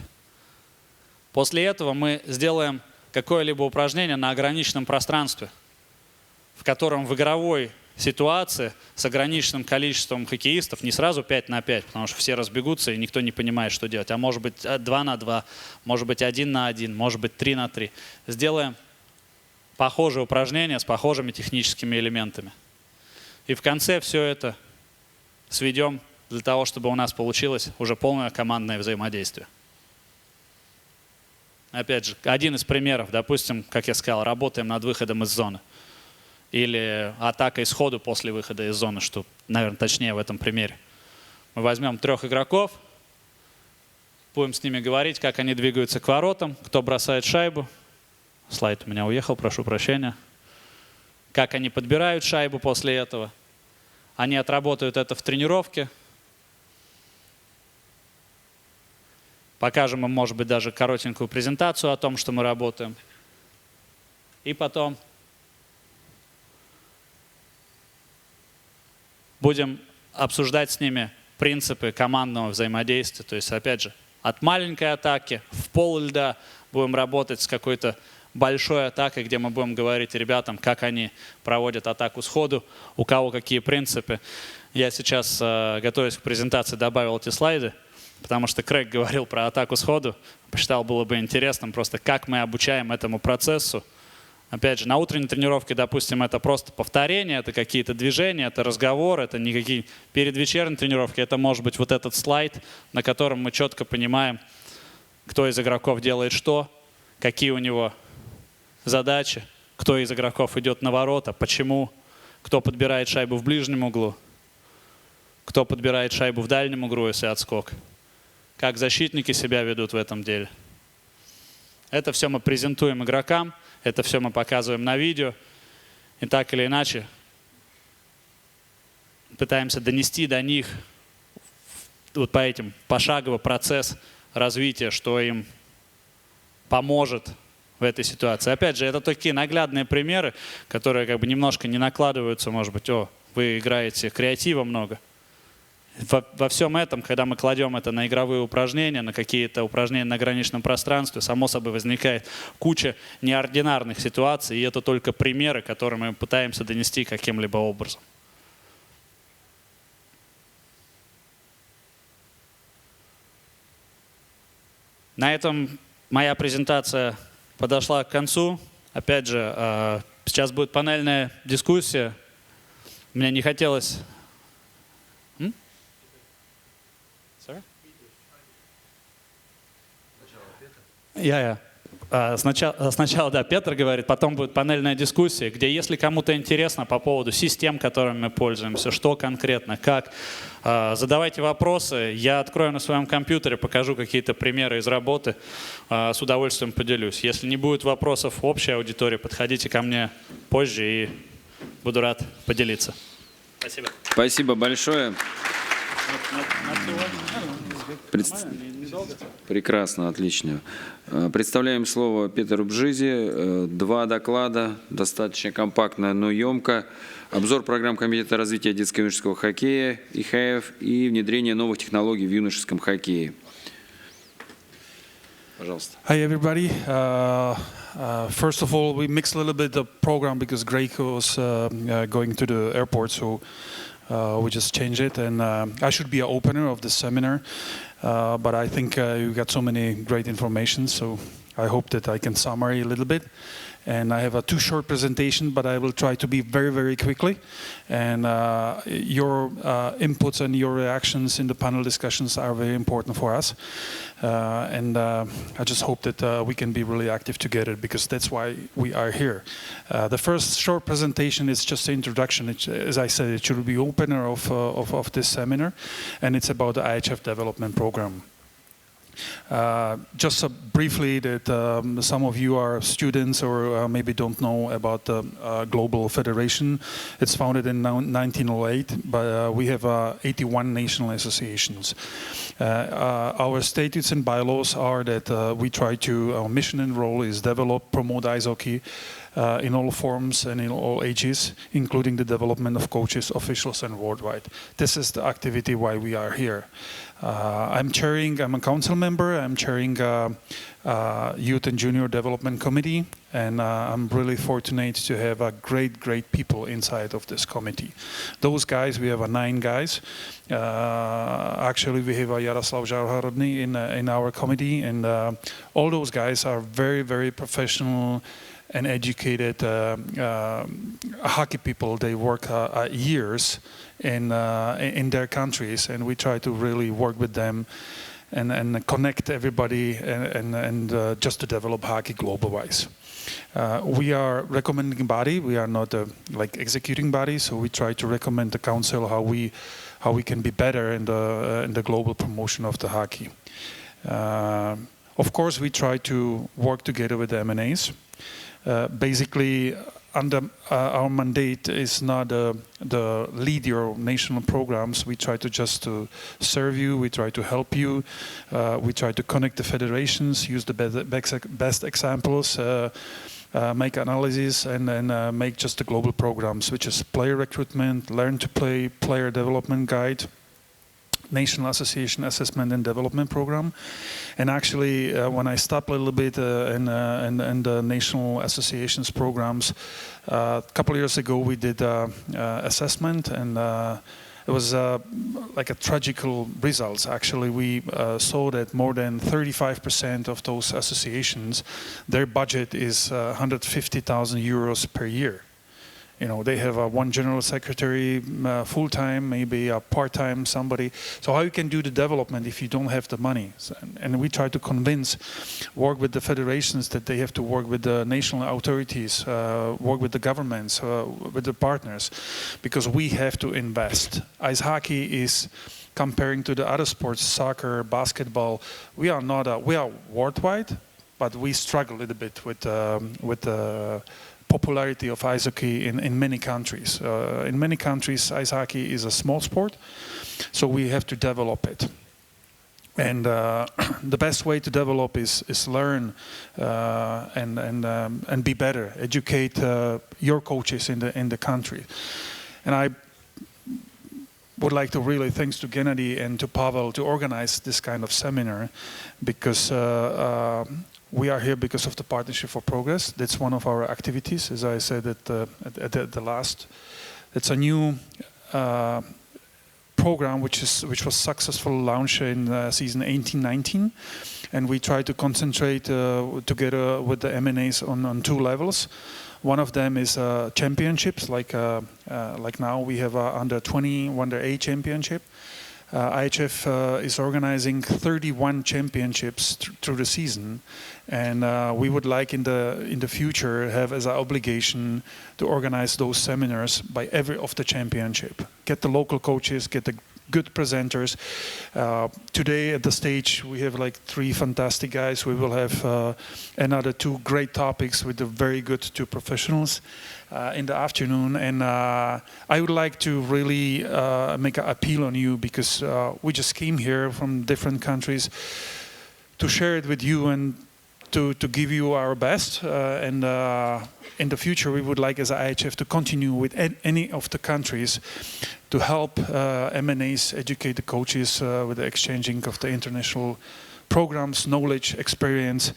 После этого мы сделаем какое-либо упражнение на ограниченном пространстве, в котором в игровой ситуации с ограниченным количеством хоккеистов не сразу 5 на 5, потому что все разбегутся и никто не понимает, что делать. А может быть 2 на 2, может быть 1 на 1, может быть 3 на 3. Сделаем похожие упражнения с похожими техническими элементами. И в конце все это сведем для того, чтобы у нас получилось уже полное командное взаимодействие. Опять же, один из примеров, допустим, как я сказал, работаем над выходом из зоны. Или атакой сходу после выхода из зоны, что, наверное, точнее в этом примере. Мы возьмем 3 игроков, будем с ними говорить, как они двигаются к воротам, кто бросает шайбу. Слайд у меня уехал, прошу прощения. Как они подбирают шайбу после этого. Они отработают это в тренировке. Покажем им, может быть, даже коротенькую презентацию о том, что мы работаем. И потом будем обсуждать с ними принципы командного взаимодействия. То есть, опять же, от маленькой атаки в пол льда, будем работать с какой-то большой атакой, где мы будем говорить ребятам, как они проводят атаку сходу, у кого какие принципы. Я сейчас, готовясь к презентации, добавил эти слайды, потому что Крэг говорил про атаку сходу. Посчитал, было бы интересным просто, как мы обучаем этому процессу. Опять же, на утренней тренировке, допустим, это просто повторение, это какие-то движения, это разговор, это никакие... Перед вечерней тренировкой это может быть вот этот слайд, на котором мы четко понимаем, кто из игроков делает что, какие у него задачи, кто из игроков идет на ворота, почему, кто подбирает шайбу в ближнем углу, кто подбирает шайбу в дальнем углу, если отскок, как защитники себя ведут в этом деле. Это все мы презентуем игрокам, это все мы показываем на видео, и так или иначе пытаемся донести до них вот по этим пошаговый процесс развития, что им поможет в этой ситуации. Опять же, это такие наглядные примеры, которые как бы немножко не накладываются, может быть, вы играете креатива много. Во всем этом, когда мы кладем это на игровые упражнения, на какие-то упражнения на ограниченном пространстве, само собой возникает куча неординарных ситуаций, и это только примеры, которые мы пытаемся донести каким-либо образом. На этом моя презентация подошла к концу. Опять же, сейчас будет панельная дискуссия. Мне не хотелось... Сначала, да, Петр говорит, потом будет панельная дискуссия, где, если кому-то интересно по поводу систем, которыми мы пользуемся, что конкретно, как, задавайте вопросы. Я открою на своем компьютере, покажу какие-то примеры из работы, с удовольствием поделюсь. Если не будет вопросов в общей аудитории, подходите ко мне позже и буду рад поделиться. Спасибо. Спасибо большое. Прекрасно, отлично. Представляем слово Петеру Бжизе. 2 доклада, достаточно компактно, но емко. Обзор программ Комитета развития детского и юношеского хоккея, ИИХФ, и внедрение новых технологий в юношеском хоккее. Пожалуйста. Hi everybody. First of all, we mixed a little bit the program because Greg was going to the airport, so we just changed it. And I should be an opener of this seminar, but I think you got so many great information, so I hope that I can summary a little bit. And I have a 2 short presentation, but I will try to be very, very quickly. And your inputs and your reactions in the panel discussions are very important for us. And I just hope that we can be really active together, because that's why we are here. The first short presentation is just an introduction. As I said, it should be opener of this seminar, and it's about the IIHF development program. Just briefly, that some of you are students or maybe don't know about the Global Federation. It's founded in 1908, but we have 81 national associations. Our statutes and bylaws are that we try to, our mission and role is develop, promote ice hockey in all forms and in all ages, including the development of coaches, officials, and worldwide. This is the activity why we are here. I'm a council member, I'm chairing Youth and Junior Development Committee, and I'm really fortunate to have great people inside of this committee. Those guys, we have 9 guys. Actually, we have Jaroslav Žarhodný in our committee, and all those guys are very professional and educated hockey people. They work years in their countries, and we try to really work with them and connect everybody and just to develop hockey global-wise. We are recommending body. We are not like executing body, so we try to recommend the council how we can be better in the global promotion of the hockey. Of course, we try to work together with the M&As. Basically, under our mandate is not the lead your national programs. We try to just to serve you. We try to help you. We try to connect the federations, use the best examples, make analysis, and then make just the global programs, which is player recruitment, learn to play, player development guide, National Association Assessment and Development Program. And actually, when I stopped a little bit in the National Association's programs, a couple of years ago we did assessment, and it was like a tragical results. Actually, we saw that more than 35% of those associations, their budget is 150,000 euros per year. You know, they have one general secretary full-time, maybe a part-time somebody. So how you can do the development if you don't have the money? So, and we try to work with the federations that they have to work with the national authorities, work with the governments, with the partners, because we have to invest. Ice hockey is, comparing to the other sports, soccer, basketball, we are worldwide, but we struggle a little bit with the popularity of ice hockey in many countries. In many countries, ice hockey is a small sport, so we have to develop it. And the best way to develop is learn and be better, educate your coaches in the country. And I would like to really thanks to Gennady and to Pavel to organize this kind of seminar, because we are here because of the Partnership for Progress. That's one of our activities, as I said at the last. It's a new program which was successfully launched in season 18-19, and we try to concentrate together with the MNAs on two levels. One of them is championships, like now we have under 20, under A championship. IIHF is organizing 31 championships through the season, and we would like in the future have as an obligation to organize those seminars by every of the championship. Get the local coaches, get the good presenters. Today at the stage we have like 3 fantastic guys. We will have another 2 great topics with the very good 2 professionals in the afternoon, and I would like to really make an appeal on you, because we just came here from different countries to share it with you and to give you our best, and in the future we would like as IIHF to continue with any of the countries to help MNAs educate the coaches with the exchanging of the international programs, knowledge, experience,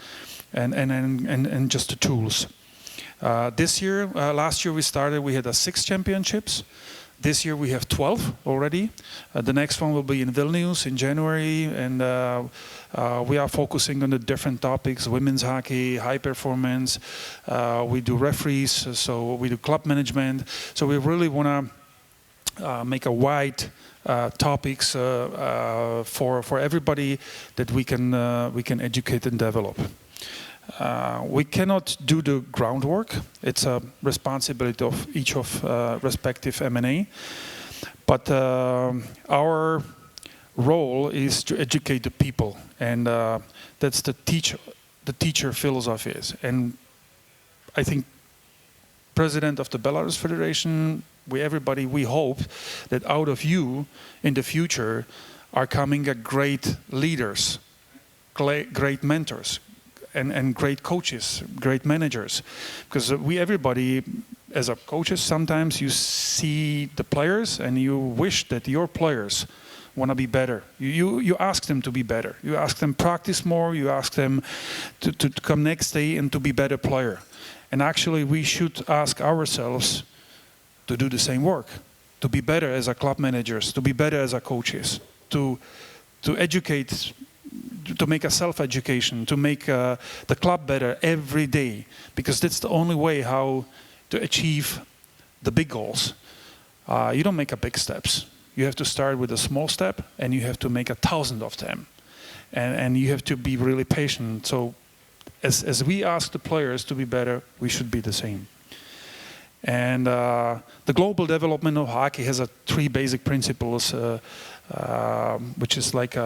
and just the tools. This year, last year we had 6 championships. This year we have 12 already. The next one will be in Vilnius in January, and we are focusing on the different topics: women's hockey, high performance. We do referees, so we do club management. So we really want to make a wide topics for everybody that we can educate and develop. We cannot do the groundwork. It's a responsibility of each of respective MNA. But our role is to educate the people, and that's the teacher philosophy is. And I think President of the Belarus Federation, we hope that out of you in the future are coming great leaders, great mentors, and great coaches, great managers, because everybody as a coaches, sometimes you see the players and you wish that your players want to be better. You ask them to be better. You ask them practice more. You ask them to come next day and to be better player. And actually we should ask ourselves to do the same work, to be better as a club managers, to be better as a coaches, to educate, to make a self-education, to make the club better every day, because that's the only way how to achieve the big goals. You don't make a big steps. You have to start with a small step, and you have to make 1,000 of them. And you have to be really patient. So as we ask the players to be better, we should be the same. And the global development of hockey has 3 basic principles, which is like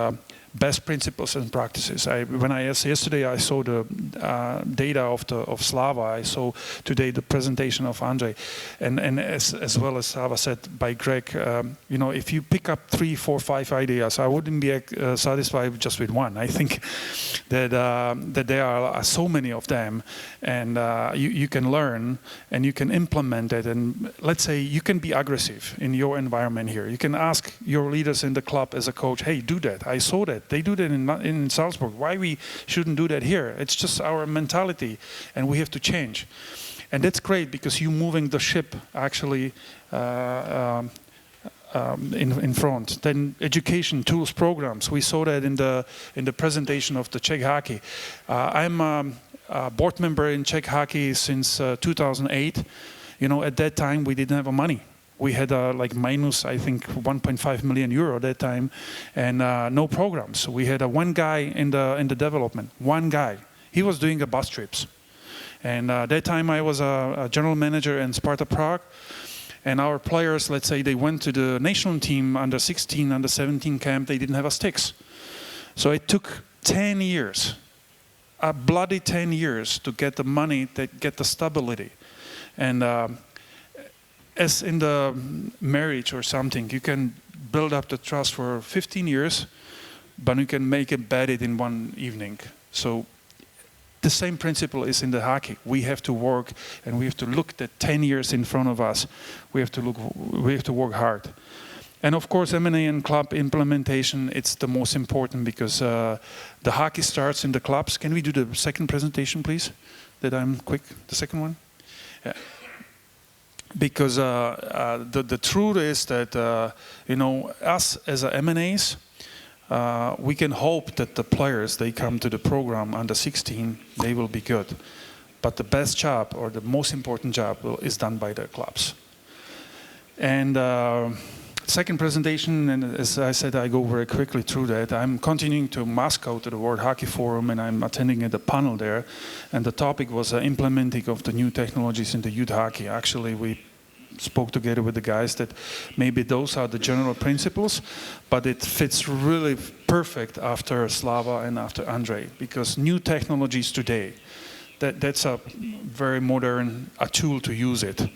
best principles and practices. Yesterday I saw the data of Slava. I saw today the presentation of Andrej, and as well as Slava said by Greg. If you pick up 3, 4, 5 ideas, I wouldn't be satisfied just with one. I think that there are so many of them, and you can learn and you can implement it. And let's say you can be aggressive in your environment here. You can ask your leaders in the club as a coach, hey, do that. I saw that. They do that in Salzburg. Why we shouldn't do that here? It's just our mentality, and we have to change. And that's great because you're moving the ship actually in front. Then education, tools, programs. We saw that in the presentation of the Czech hockey. I'm a board member in Czech hockey since 2008. At that time we didn't have money. We had like minus, I think, 1.5 million euro at that time, and no programs. We had one guy in the development. One guy. He was doing bus trips, and that time I was a general manager in Sparta Prague. And our players, let's say, they went to the national team under 16, under 17 camp. They didn't have sticks, so it took 10 years, a bloody 10 years, to get the money, to get the stability, and. As in the marriage or something, you can build up the trust for 15 years, but you can make it bad in one evening. So the same principle is in the hockey. We have to work, and we have to look at 10 years in front of us. We have to work hard. And of course, M&A and club implementation, it's the most important because the hockey starts in the clubs. Can we do the second presentation, please? That I'm quick, the second one? Yeah. Because the truth is that us as M&As, we can hope that the players, they come to the program under 16, they will be good. But the best job, or the most important job, is done by the clubs. And second presentation, and as I said, I go very quickly through that. I'm continuing to Moscow to the World Hockey Forum, and I'm attending the panel there. And the topic was implementing of the new technologies in the youth hockey. Actually, we spoke together with the guys that maybe those are the general principles, but it fits really perfect after Slava and after Andrej, because new technologies today, that's a very modern tool to use it.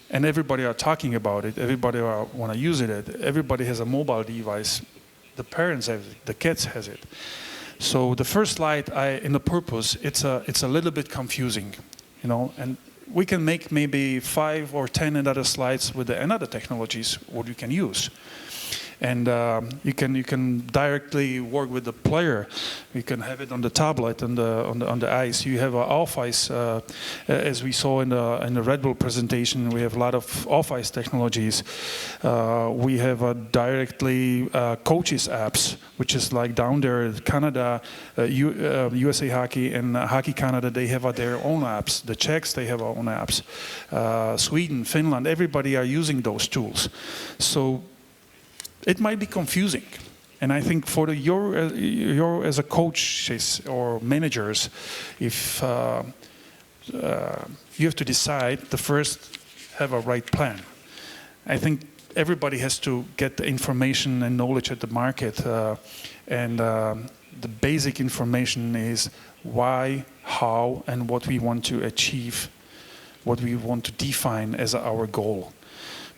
And everybody are talking about it. Everybody want to use it. Everybody has a mobile device. The parents have it. The kids has it. So the first slide, in the purpose, it's a little bit confusing, and we can make maybe 5 or 10 other slides with another technologies what you can use. And you can directly work with the player. You can have it on the tablet, on the ice. You have off-ice, as we saw in the Red Bull presentation. We have a lot of off-ice technologies. We have directly coaches apps, which is like down there, Canada, USA Hockey and Hockey Canada. They have their own apps. The Czechs, they have their own apps. Sweden, Finland, everybody are using those tools. So it might be confusing, and I think for your as a coaches or managers, if you have to decide, the first have a right plan. I think everybody has to get the information and knowledge at the market, and the basic information is why, how, and what we want to achieve, what we want to define as our goal.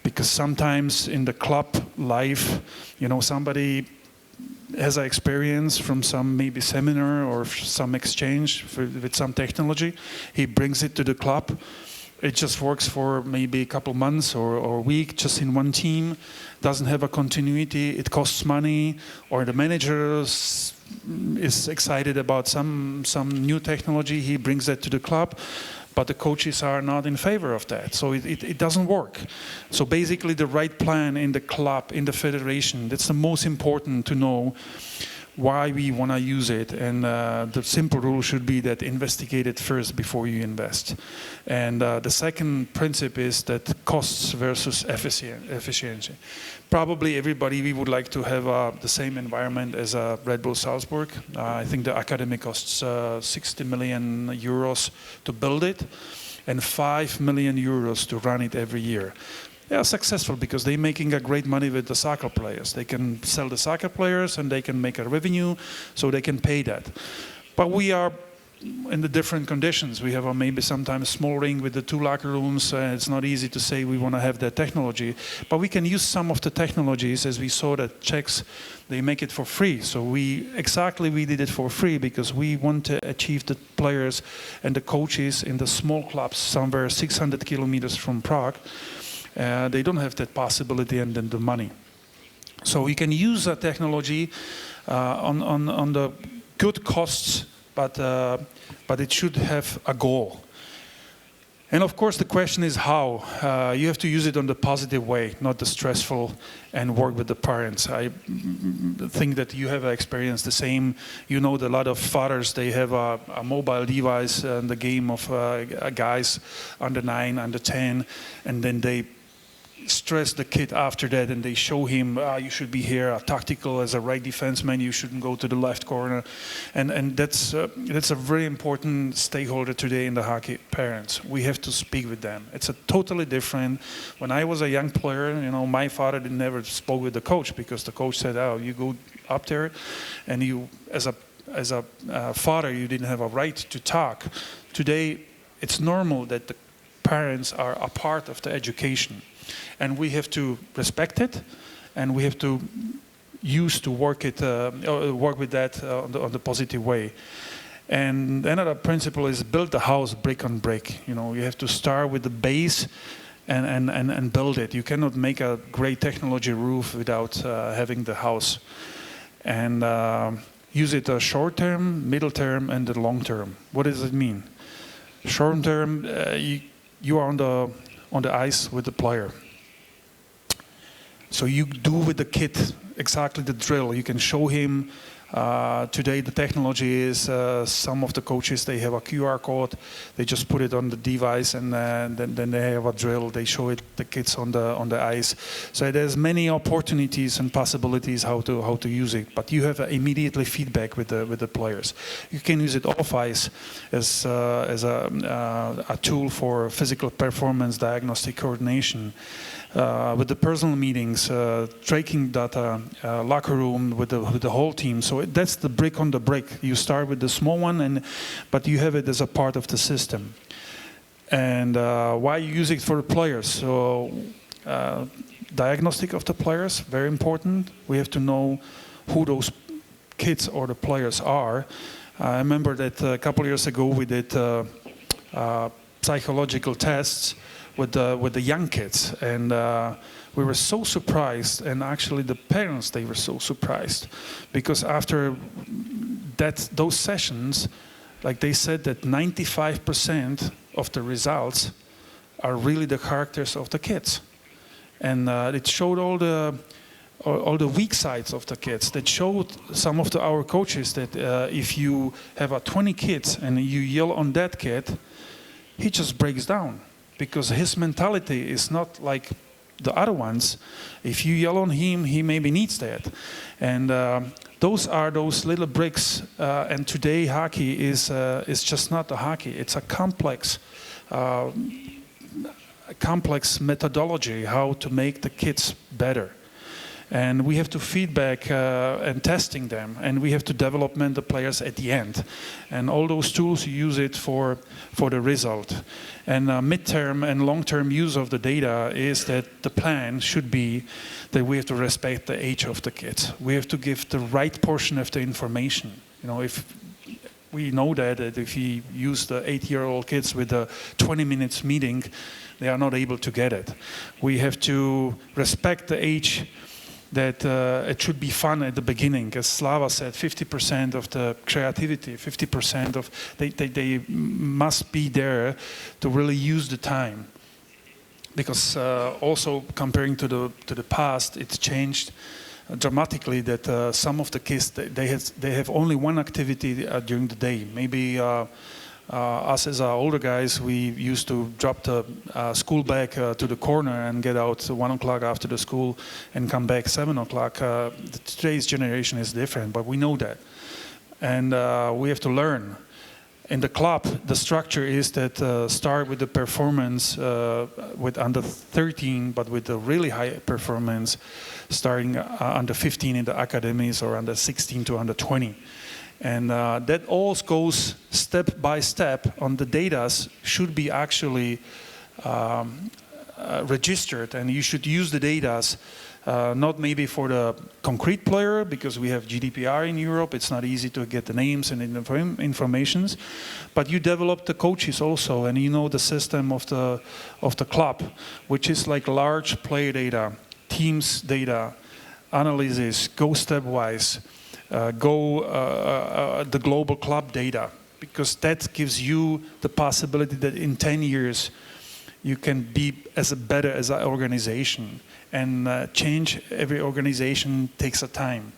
Because sometimes in the club life, somebody has an experience from some maybe seminar or some exchange with some technology. He brings it to the club. It just works for maybe a couple months or a week, just in one team. Doesn't have a continuity. It costs money, or the manager is excited about some new technology. He brings that to the club. But the coaches are not in favor of that, so it doesn't work. So basically the right plan in the club, in the federation, that's the most important to know why we want to use it. And the simple rule should be that investigate it first before you invest. And the second principle is that costs versus efficiency. Probably everybody, we would like to have the same environment as Red Bull Salzburg. I think the academy costs 60 million euros to build it and 5 million euros to run it every year. they are successful because they're making a great money with the soccer players. They can sell the soccer players and they can make a revenue, so they can pay that. But we are in the different conditions. We have a maybe sometimes small ring with the 2 locker rooms. It's not easy to say we want to have that technology, but we can use some of the technologies, as we saw that Czechs, they make it for free. So we did it for free because we want to achieve the players and the coaches in the small clubs somewhere 600 kilometers from Prague. They don't have that possibility and then the money. So we can use that technology on the good costs, but it should have a goal. And of course the question is how. You have to use it on the positive way, not the stressful, and work with the parents. I think that you have experienced the same. You know that a lot of fathers, they have a mobile device in the game of guys under 9, under 10, and then they stress the kid after that, and they show him, you should be here, tactical as a right defenseman, you shouldn't go to the left corner, and that's a very important stakeholder today in the hockey. Parents, we have to speak with them. It's a totally different. When I was a young player, you know, my father never spoke with the coach because the coach said, "Oh, you go up there," and you, as a father, you didn't have a right to talk. Today, it's normal that the parents are a part of the education. And we have to respect it, and we have to work with that on the positive way. And another principle is build the house brick on brick. You know, you have to start with the base and build it. You cannot make a great technology roof without having the house. And use it short term, middle term, and the long term. What does it mean? Short term, you are on the ice with the player. So you do with the kid exactly the drill. You can show him. Today the technology is some of the coaches, they have a QR code. They just put it on the device, and then they have a drill. They show it the kids on the ice. So there's many opportunities and possibilities how to use it. But you have immediately feedback with the players. You can use it off ice as a tool for physical performance diagnostic coordination. With the personal meetings, tracking data, locker room with the whole team. So that's the brick on the brick. You start with the small one, but you have it as a part of the system. And why you use it for the players? So diagnostic of the players, very important. We have to know who those kids or the players are. I remember that a couple of years ago we did psychological tests with the young kids, and we were so surprised, and actually the parents, they were so surprised, because after those sessions, like they said that 95% of the results are really the characters of the kids, and it showed all the weak sides of the kids. That showed some of our coaches that if you have 20 kids and you yell on that kid, he just breaks down. Because his mentality is not like the other ones. If you yell on him, he maybe needs that. And those are those little bricks. And today hockey is just not a hockey. It's a complex methodology how to make the kids better. And we have to feedback and testing them, and we have to development the players at the end. And all those tools, you use it for the result. And midterm and long-term use of the data is that the plan should be that we have to respect the age of the kids. We have to give the right portion of the information. You know, if we know that if you use the 8-year-old kids with a 20 minutes meeting, they are not able to get it. We have to respect the age, that it should be fun at the beginning. As Slava said, 50% of the creativity, 50% of they must be there to really use the time. Because also comparing to the past, it's changed dramatically. That some of the kids they have only one activity during the day. Maybe us as older guys, we used to drop the school bag to the corner and get out 1 o'clock after the school and come back 7 o'clock. Today's generation is different, but we know that. And we have to learn. in the club, the structure is that start with the performance with under 13, but with the really high performance, starting under 15 in the academies or under 16 to under 20. And that all goes step by step on the data should be actually registered, and you should use the data not maybe for the concrete player, because we have GDPR in Europe, it's not easy to get the names and informations, but you develop the coaches also, and you know the system of the club, which is like large player data, teams data, analysis, go stepwise, the global club data, because that gives you the possibility that in 10 years you can be better as an organization. And change every organization takes a time.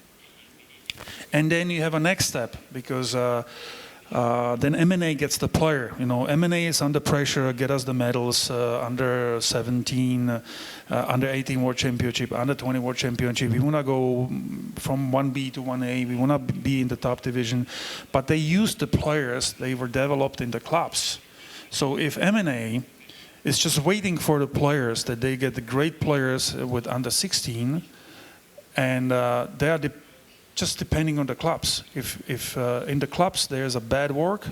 And then you have a next step, because then M&A gets the player. You know, M&A is under pressure, get us the medals, under 17, under 18 World Championship, under 20 World Championship. We want to go from 1B to 1A. We want to be in the top division. But they use the players they were developed in the clubs. So if M&A is just waiting for the players, that they get the great players with under 16, and they are just depending on the clubs. If in the clubs there's a bad work,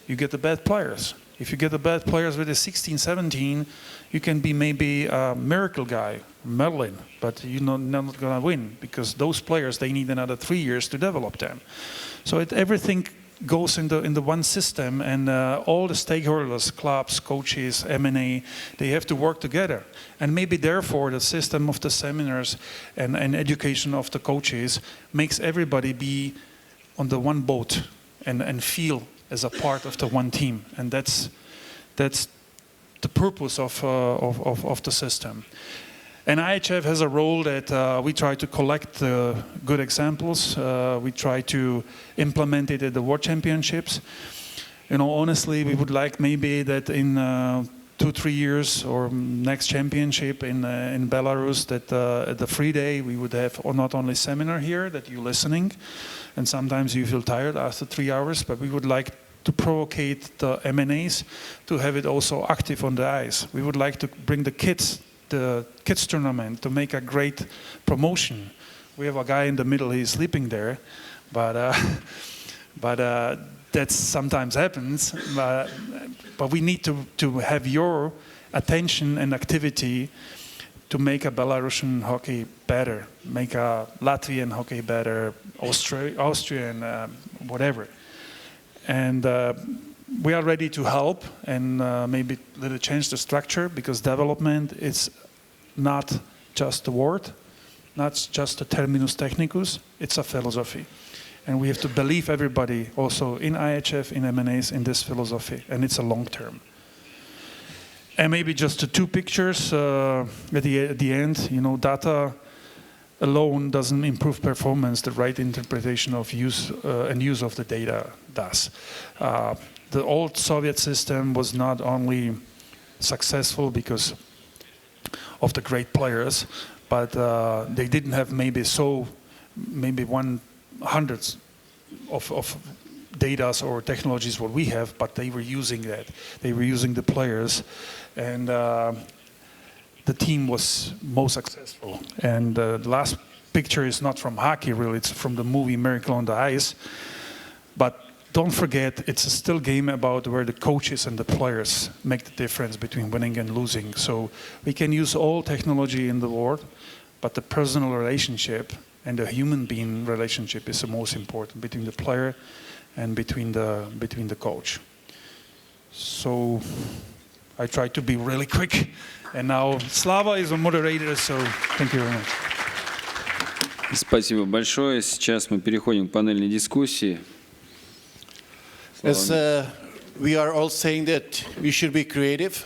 you get the bad players. If you get the bad players with a 16, 17, you can be maybe a miracle guy, Merlin, but you're not going to win, because those players, they need another 3 years to develop them. So everything goes in the one system, and all the stakeholders, clubs, coaches, M&A, they have to work together. And maybe therefore the system of the seminars and education of the coaches makes everybody be on the one boat and feel as a part of the one team. And that's the purpose of the system. And IIHF has a role that we try to collect good examples. We try to implement it at the World Championships. You know, honestly, we would like maybe that in 2-3 years or next championship in Belarus, that at the free day we would have not only seminar here, that you're listening, and sometimes you feel tired after 3 hours, but we would like to provocate the M&As to have it also active on the ice. We would like to bring the kids tournament to make a great promotion. We have a guy in the middle, he's sleeping there, but that sometimes happens. But we need to have your attention and activity to make a Belarusian hockey better, make a Latvian hockey better, Austrian, whatever. And we are ready to help and maybe let it change the structure, because development is not just a word, not just a terminus technicus, it's a philosophy. And we have to believe everybody also in IIHF, in M&As, in this philosophy, and it's a long term. And maybe just the 2 pictures at the end, you know, data alone doesn't improve performance, the right interpretation of use and use of the data does. The old Soviet system was not only successful because of the great players, but they didn't have maybe 100 of data or technologies what we have, but they were using that. They were using the players, and the team was most successful. And the last picture is not from hockey, really. It's from the movie Miracle on the Ice. But don't forget, it's still a game about where the coaches and the players make the difference between winning and losing. So we can use all technology in the world, but the personal relationship and the human being relationship is the most important, between the player and between the coach. So I try to be really quick. And now Slava is a moderator, so thank you very much. Спасибо большое. Сейчас мы переходим к панельной дискуссии. As we are all saying that we should be creative,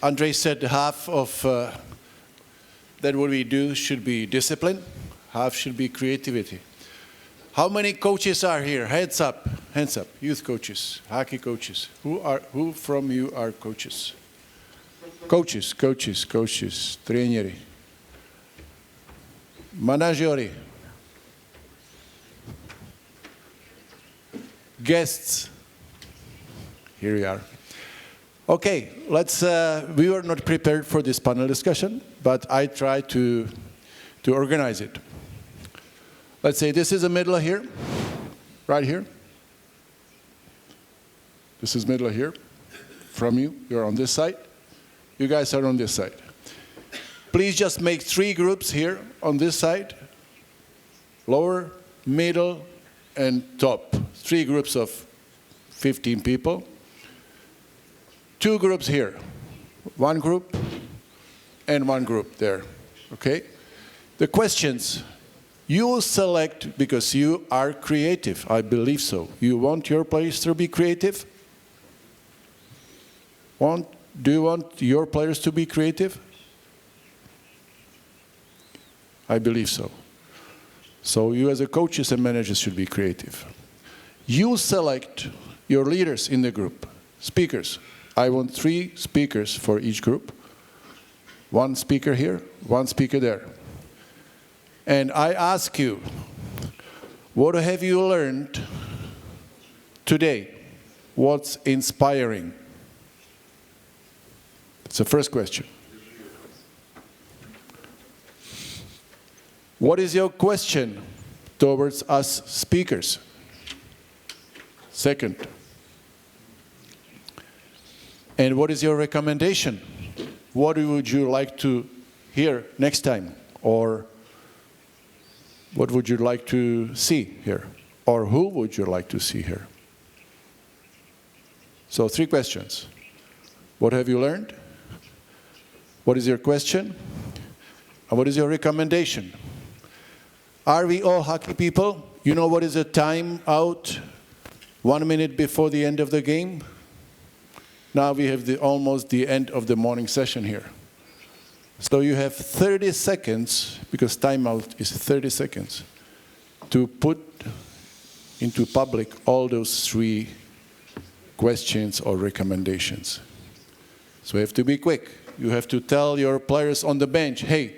Andrei said half of that what we do should be discipline, half should be creativity. How many coaches are here? Hands up, youth coaches, hockey coaches. Who from you are coaches? Coaches, тренеры, менеджеры, guests. here we are. Okay, we were not prepared for this panel discussion, but I tried to organize it. Let's say this is the middle here, right here. This is middle here. From you, you're on this side. You guys are on this side. Please just make 3 groups here on this side. Lower, middle, and top. 3 groups of 15 people. 2 groups here. 1 group and 1 group there. Okay? The questions, you select because you are creative. I believe so. You want your players to be creative? Do you want your players to be creative? I believe so. So you as a coaches and managers should be creative. You select your leaders in the group, speakers. I want 3 speakers for each group. 1 speaker here, 1 speaker there. And I ask you, what have you learned today? What's inspiring? That's the first question. What is your question towards us speakers? Second. And what is your recommendation? What would you like to hear next time? Or what would you like to see here? Or who would you like to see here? So 3 questions. What have you learned? What is your question? And what is your recommendation? Are we all hockey people? You know what is a time out 1 minute before the end of the game? Now we have almost the end of the morning session here. So you have 30 seconds, because timeout is 30 seconds, to put into public all those 3 questions or recommendations. So you have to be quick. You have to tell your players on the bench, hey,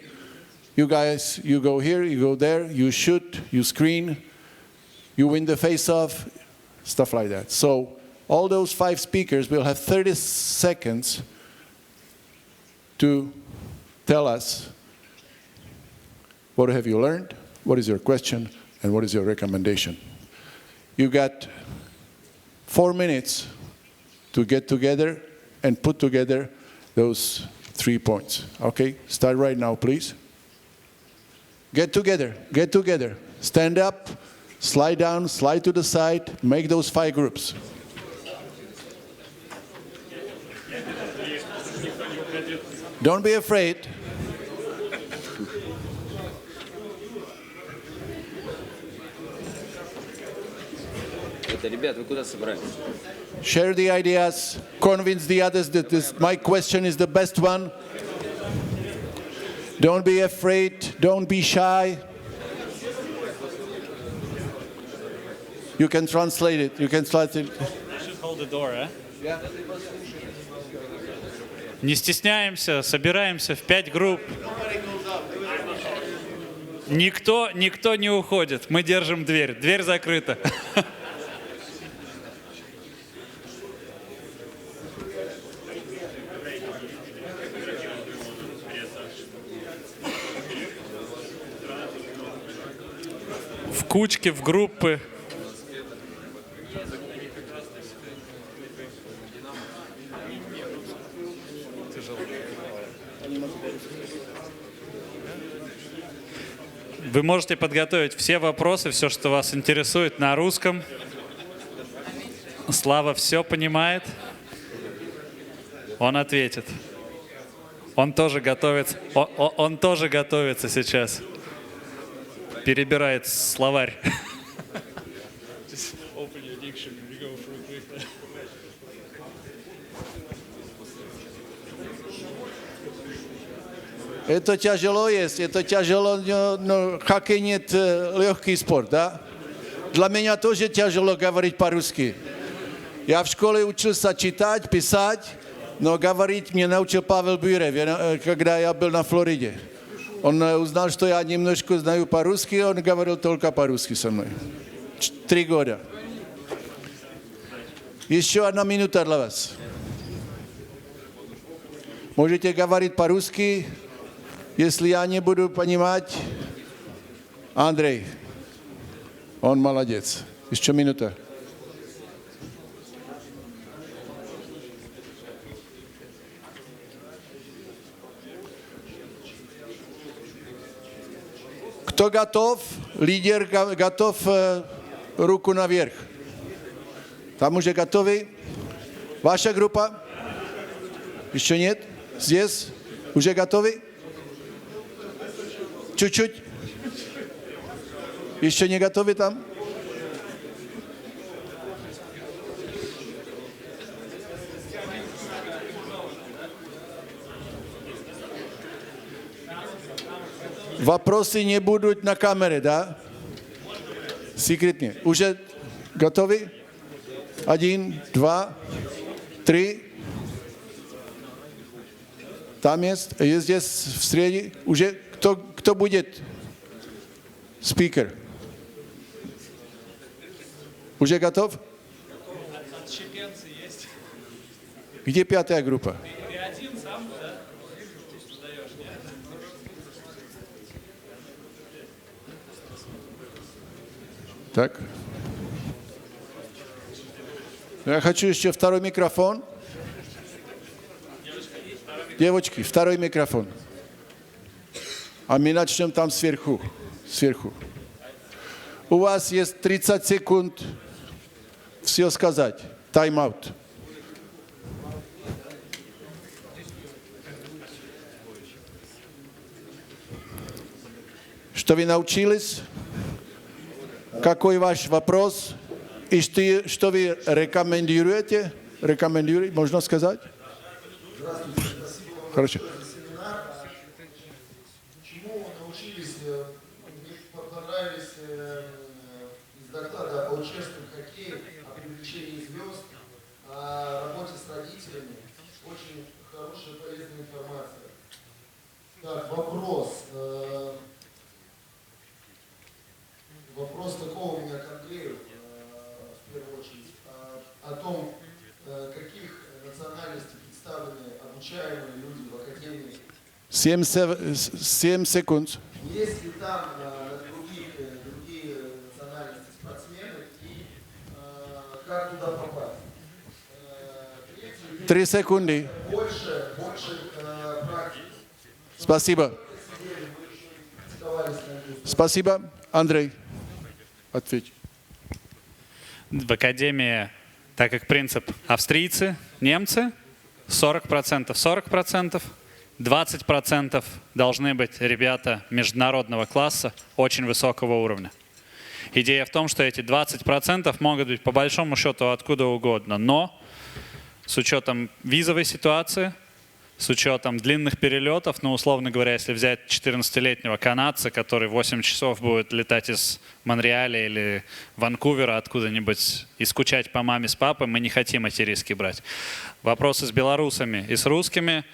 you guys, you go here, you go there, you shoot, you screen, you win the face-off, stuff like that. So all those 5 speakers will have 30 seconds to tell us what have you learned, what is your question, and what is your recommendation. You got 4 minutes to get together and put together those 3 points. Okay, start right now, please. Get together, get together. Stand up, slide down, slide to the side, make those 5 groups. Don't be afraid. Ребят, вы куда собрались? Share the ideas, convince the others that my question is the best one. Don't be afraid, don't be shy. You can translate it, you can translate it. I should hold the door, eh? Не стесняемся, собираемся в 5 групп. Никто не уходит, мы держим дверь, дверь закрыта. В кучки, в группы. Вы можете подготовить все вопросы, все, что вас интересует, на русском. Слава все понимает. Он ответит. Он тоже готовится. Он тоже готовится сейчас. Перебирает словарь. Это тяжело есть, это тяжело, но хоккей нет легкий спорт, да? Для меня тоже тяжело говорить по-русски. Я в школе учился читать, писать, но говорить меня научил Павел Бюрев, когда я был на Флориде. Он узнал, что я немножко знаю по-русски, он говорил только по-русски со мной. 3 года. Еще 1 минута для вас. Можете говорить по-русски, если я не буду понимать. Андрей, он молодец. Еще минута. Кто готов? Лидер готов? Руку наверх. Там уже готовы? Ваша группа? Еще нет? Здесь? Уже готовы? Чуть-чуть? Еще не готовы там? Вопросы не будут на камере, да? Секретные. Уже готовы? 1, 2, 3. Там есть. Есть здесь в среде. Уже кто будет? Спикер. Уже готов? Отщепенцы есть. Где 5-я группа? Ты один сам, да? Создаешь, нет? Так. Я хочу еще второй микрофон. Девочки, второй микрофон. А мы начнем там сверху. Сверху. У вас есть 30 секунд все сказать. Тайм-аут. Что вы научились? Какой ваш вопрос? И что вы рекомендуете? Рекомендуете, можно сказать? Здравствуйте, спасибо вам Хорошо. за семинар. Чему вы научились? Мне понравились из доклада о честном хоккее, о привлечении звезд, о работе с родителями. Очень хорошая, полезная информация. Так, вопрос. Вопрос такого у меня к Андрею, в первую очередь, о том, каких национальностей представлены обучаемые люди в академии. 7 секунд. Есть ли там другие национальности спортсмены и как туда попасть? 3 секунды. Больше практики. Спасибо. Спасибо. Андрей, ответь. В академии, так как принцип австрийцы, немцы, 40%, 20% должны быть ребята международного класса, очень высокого уровня. Идея в том, что эти 20% могут быть по большому счету откуда угодно, но с учетом визовой ситуации, с учетом длинных перелетов, ну, условно говоря, если взять 14-летнего канадца, который 8 часов будет летать из Монреаля или Ванкувера откуда-нибудь и скучать по маме с папой, мы не хотим эти риски брать. Вопросы с белорусами и с русскими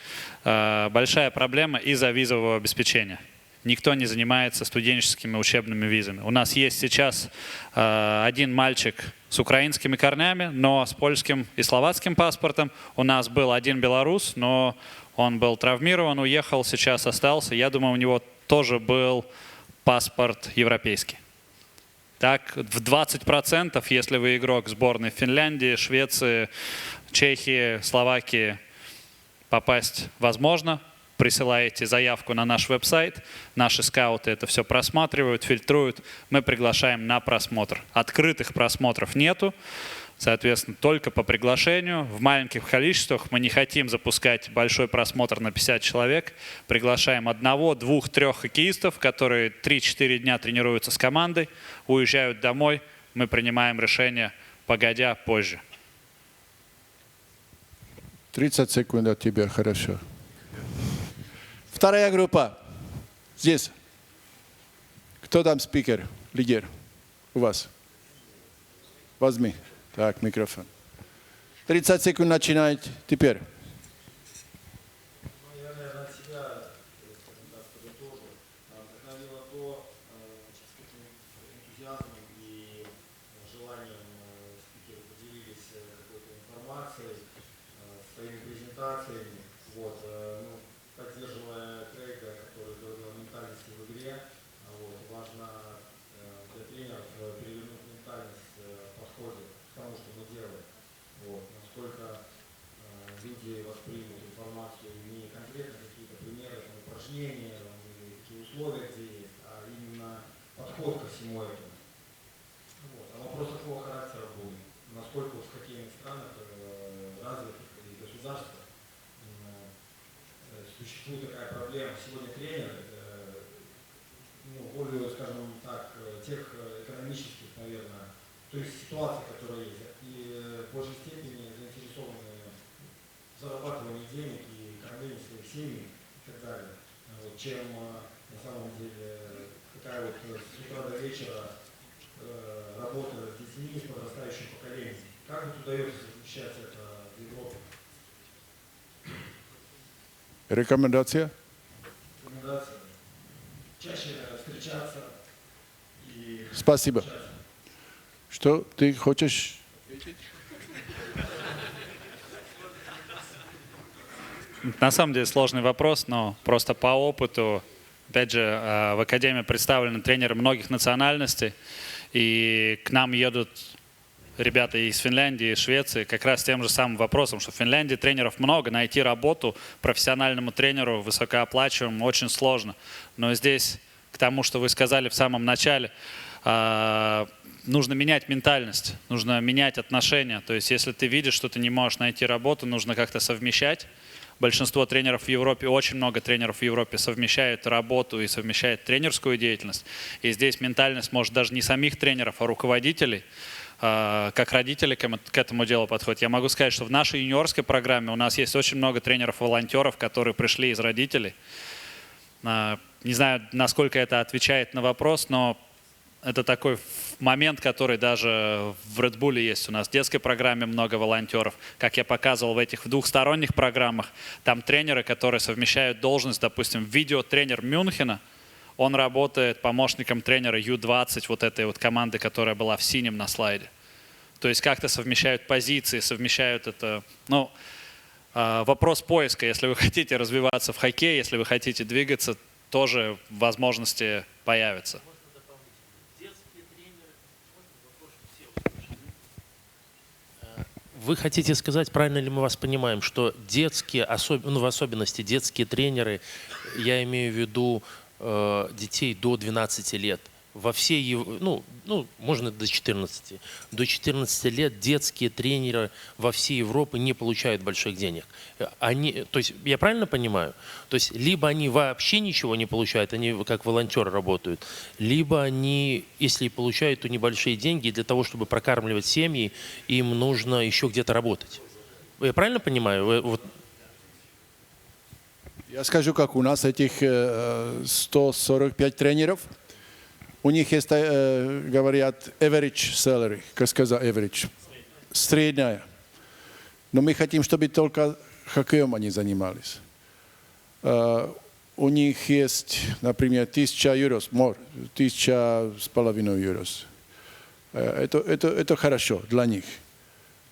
большая проблема из-за визового обеспечения. Никто не занимается студенческими учебными визами. У нас есть сейчас один мальчик с украинскими корнями, но с польским и словацким паспортом. У нас был один белорус, но он был травмирован, уехал, сейчас остался. Я думаю, у него тоже был паспорт европейский. Так, в 20%, если вы игрок сборной Финляндии, Швеции, Чехии, Словакии, попасть возможно. Присылаете заявку на наш веб-сайт, наши скауты это все просматривают, фильтруют, мы приглашаем на просмотр. Открытых просмотров нету, соответственно, только по приглашению. В маленьких количествах мы не хотим запускать большой просмотр на 50 человек. Приглашаем 1, 2, 3 хоккеистов, которые 3-4 дня тренируются с командой, уезжают домой, мы принимаем решение погодя позже. 30 секунд от тебя, хорошо. Вторая группа. Здесь. Кто там спикер, лидер? У вас. Возьми. Так, микрофон. 30 секунд начинает теперь. Я, наверное, от себя, скажем так, подытожу. Вдохновило то, с каким энтузиазмом и желанием спикеры поделились какой-то информацией, своими презентациями. Вот, ну, поддерживая Крейга, который говорил о ментальности в игре, вот, важно для тренеров перевернуть ментальность в подходе к тому, что мы делаем. Вот, насколько люди воспримут информацию не конкретно какие-то примеры, там, упражнения, там, или какие условия, где есть, а именно подход ко всему этому. Вот. А вопрос такого характера будет. Насколько в хоккейных странах развитых и государствах существует такая проблема. Сегодня тренер, ну, волю, скажем так, тех экономических, наверное, то есть ситуаций, которые есть, и в большей степени заинтересованы в зарабатывании денег и кормлении своих семей и так далее, вот, чем на самом деле такая вот с утра до вечера работа с детьми, с подрастающим поколением. Как вот удается совмещать это в Европе? Рекомендация? Рекомендация. Чаще встречаться и... Спасибо. Что ты хочешь? На самом деле сложный вопрос, но просто по опыту, опять же, в Академии представлены тренеры многих национальностей, и к нам едут ребята из Финляндии, из Швеции, как раз с тем же самым вопросом, что в Финляндии тренеров много, найти работу профессиональному тренеру, высокооплачиваемому, очень сложно. Но здесь, к тому, что вы сказали в самом начале, нужно менять ментальность, нужно менять отношения. То есть если ты видишь, что ты не можешь найти работу, нужно как-то совмещать. Большинство тренеров в Европе, очень много тренеров в Европе совмещают работу и совмещают тренерскую деятельность. И здесь ментальность, может, даже не самих тренеров, а руководителей, как родители к этому делу подходят. Я могу сказать, что в нашей юниорской программе у нас есть очень много тренеров-волонтеров, которые пришли из родителей. Не знаю, насколько это отвечает на вопрос, но это такой момент, который даже в Red Bull есть у нас. В детской программе много волонтеров. Как я показывал в этих двухсторонних программах, там тренеры, которые совмещают должность, допустим, видеотренер Мюнхена, он работает помощником тренера Ю-20, вот этой вот команды, которая была в синем на слайде. То есть как-то совмещают позиции, совмещают это. Ну, вопрос поиска. Если вы хотите развиваться в хоккее, если вы хотите двигаться, тоже возможности появятся. Вы хотите сказать, правильно ли мы вас понимаем, что детские, ну, в особенности детские тренеры, я имею в виду детей до 12 лет, во всей, ну, можно до 14. До 14 лет детские тренеры во всей Европе не получают больших денег. Они, то есть, я правильно понимаю? То есть, либо они вообще ничего не получают, они как волонтеры работают, либо они, если и получают, то небольшие деньги, для того, чтобы прокармливать семьи, им нужно еще где-то работать. Я правильно понимаю? Вот. Я скажу, как у нас этих 145 тренеров, у них есть, говорят, average salary, как сказать average, средняя. Но мы хотим, чтобы только хоккеем они занимались. У них есть, например, 1000 евро, 1500 евро. Это хорошо для них.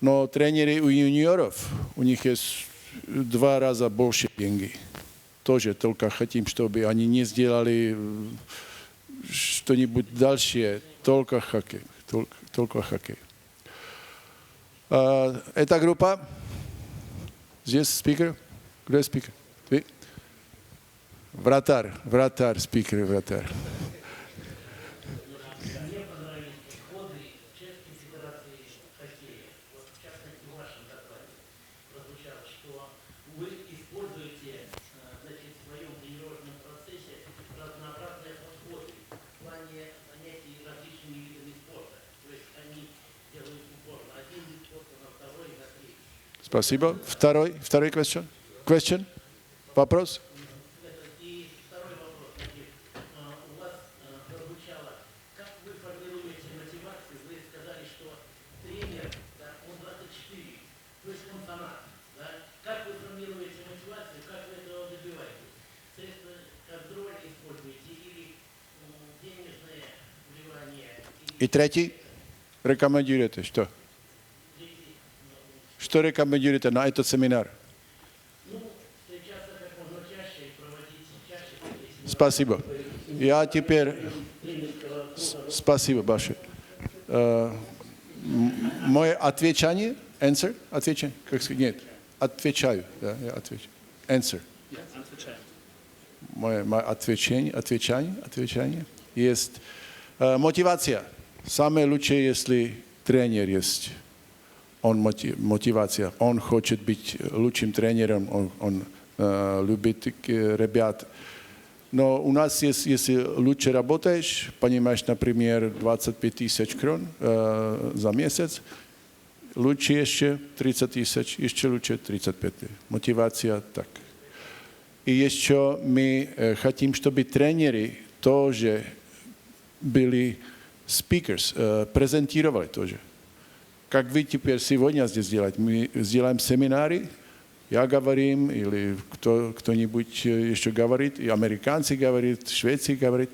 Но тренеры у юниоров, у них есть 2 раза больше денег. Тоже только хотим, чтобы они не сделали что-нибудь дальше, только хоккей. Только хоккей. Эта группа, здесь спикер, где спикер? Вратарь, спикер, вратарь. Мне понравились подходы Чешской Федерации хоккея. Вот в частности в вашем докладе прозвучало, что вы используете, значит, в своем тренировочном процессе разнообразные подходы в плане занятий различными видами спорта. То есть они делают упор на один вид спорта, на второй и на третий. Спасибо. Второй question? Вопрос? И второй вопрос. Значит, у вас прозвучало, как вы формируете мотивацию. Вы сказали, что тренер, да, он 24, то есть он фанат. Да? Как вы формируете мотивацию, как вы этого добиваетесь? Средства контроля используете или денежное вливание? И третий? Рекомендуете что? Третий, что рекомендуете на этот семинар? Ну, встречаться как можно чаще и проводить чаще такие семинары. Спасибо. Я теперь... Спасибо большое. Мое отвечание, answer, отвечание, как сказать, нет, отвечаю, да, я отвечаю. Answer. Мое отвечание есть мотивация. Самое лучшее, если тренер есть. Он мотивация. Он хочет быть лучшим тренером, он любит ребят. Но у нас есть, если лучше работаешь, понимаешь, например, 25 тысяч крон за месяц, лучше еще 30 тысяч, еще лучше 35. Мотивация так. И еще мы хотим, чтобы тренеры тоже были speakers, презентировали тоже. Как вы теперь сегодня здесь делаете? Мы сделаем семинары, я говорим, или кто-нибудь еще говорит, и американцы говорят, шведы говорят.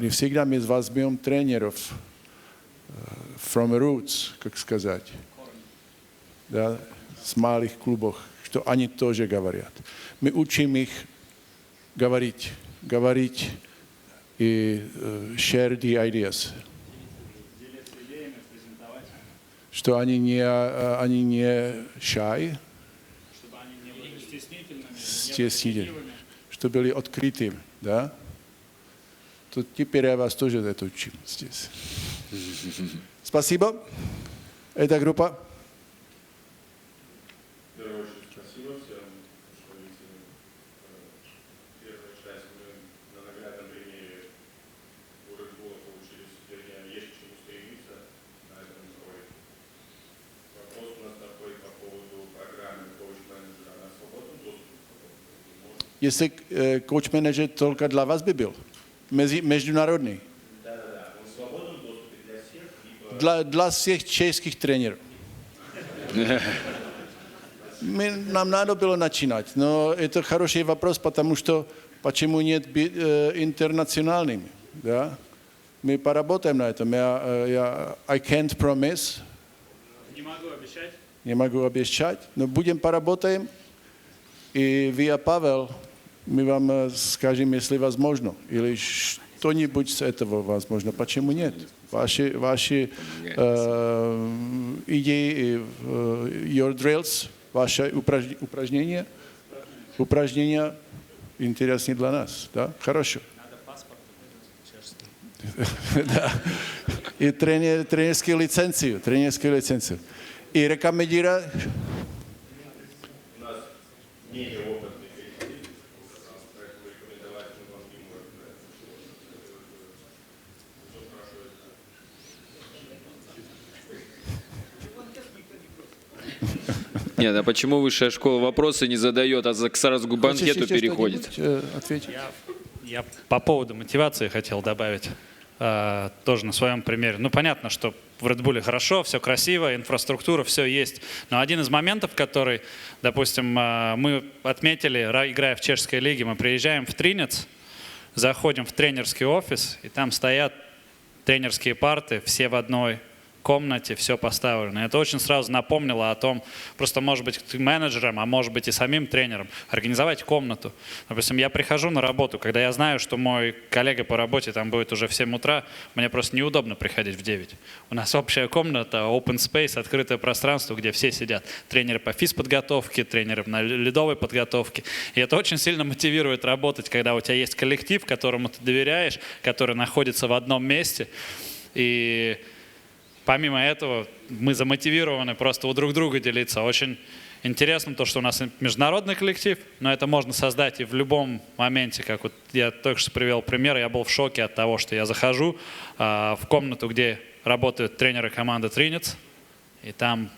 И всегда мы возьмем тренеров from roots, как сказать, да, с малых клубов, что они тоже говорят. Мы учим их говорить и share the ideas. Что они не shy, чтобы они не были стеснительными, что были открытыми, да? Тут теперь я вас тоже это учим здесь. Спасибо. Эта группа. Спасибо всем, что первая часть мы на наглядном примере у Red Bull получили, есть к чему стремиться на этом проекте. Вопрос у нас такой по поводу программы коуч-менеджера на свободном доступе. Если коуч-менеджер только для вас бы был, международный. Да. Он в свободном доступе для всех, либо... Для всех чешских тренеров. Нам надо было начинать, но это хороший вопрос, потому что почему нет интернациональными, да? Мы поработаем на этом. I can't promise. Не могу обещать, но будем поработаем. И via Павел мы вам скажем, если возможно, или что-нибудь с этого возможно. Почему нет? Ваши идеи, your drills, ваши упражнения интересны для нас, да? Хорошо. Надо паспорт чешский. Да. И тренерскую лицензию. И рекомендировать. У нас менее опытный коллектив, поэтому рекомендовать мы вам не можем. Все хорошо. Нет, а почему высшая школа вопросы не задает, а сразу к банкету переходит? Я по поводу мотивации хотел добавить, тоже на своем примере. Ну, понятно, что в Red Bull хорошо, все красиво, инфраструктура, все есть. Но один из моментов, который, допустим, мы отметили, играя в чешской лиге, мы приезжаем в Тринец, заходим в тренерский офис, и там стоят тренерские парты, все в одной комнате, все поставлено. Это очень сразу напомнило о том, просто может быть менеджером, а может быть и самим тренером, организовать комнату. Допустим, я прихожу на работу, когда я знаю, что мой коллега по работе там будет уже в 7 утра, мне просто неудобно приходить в 9. У нас общая комната, open space, открытое пространство, где все сидят. Тренеры по физподготовке, тренеры на ледовой подготовке. И это очень сильно мотивирует работать, когда у тебя есть коллектив, которому ты доверяешь, который находится в одном месте. И помимо этого, мы замотивированы просто у друг друга делиться. Очень интересно то, что у нас международный коллектив, но это можно создать и в любом моменте. Как вот я только что привел пример, я был в шоке от того, что я захожу в комнату, где работают тренеры команды Тринец, и там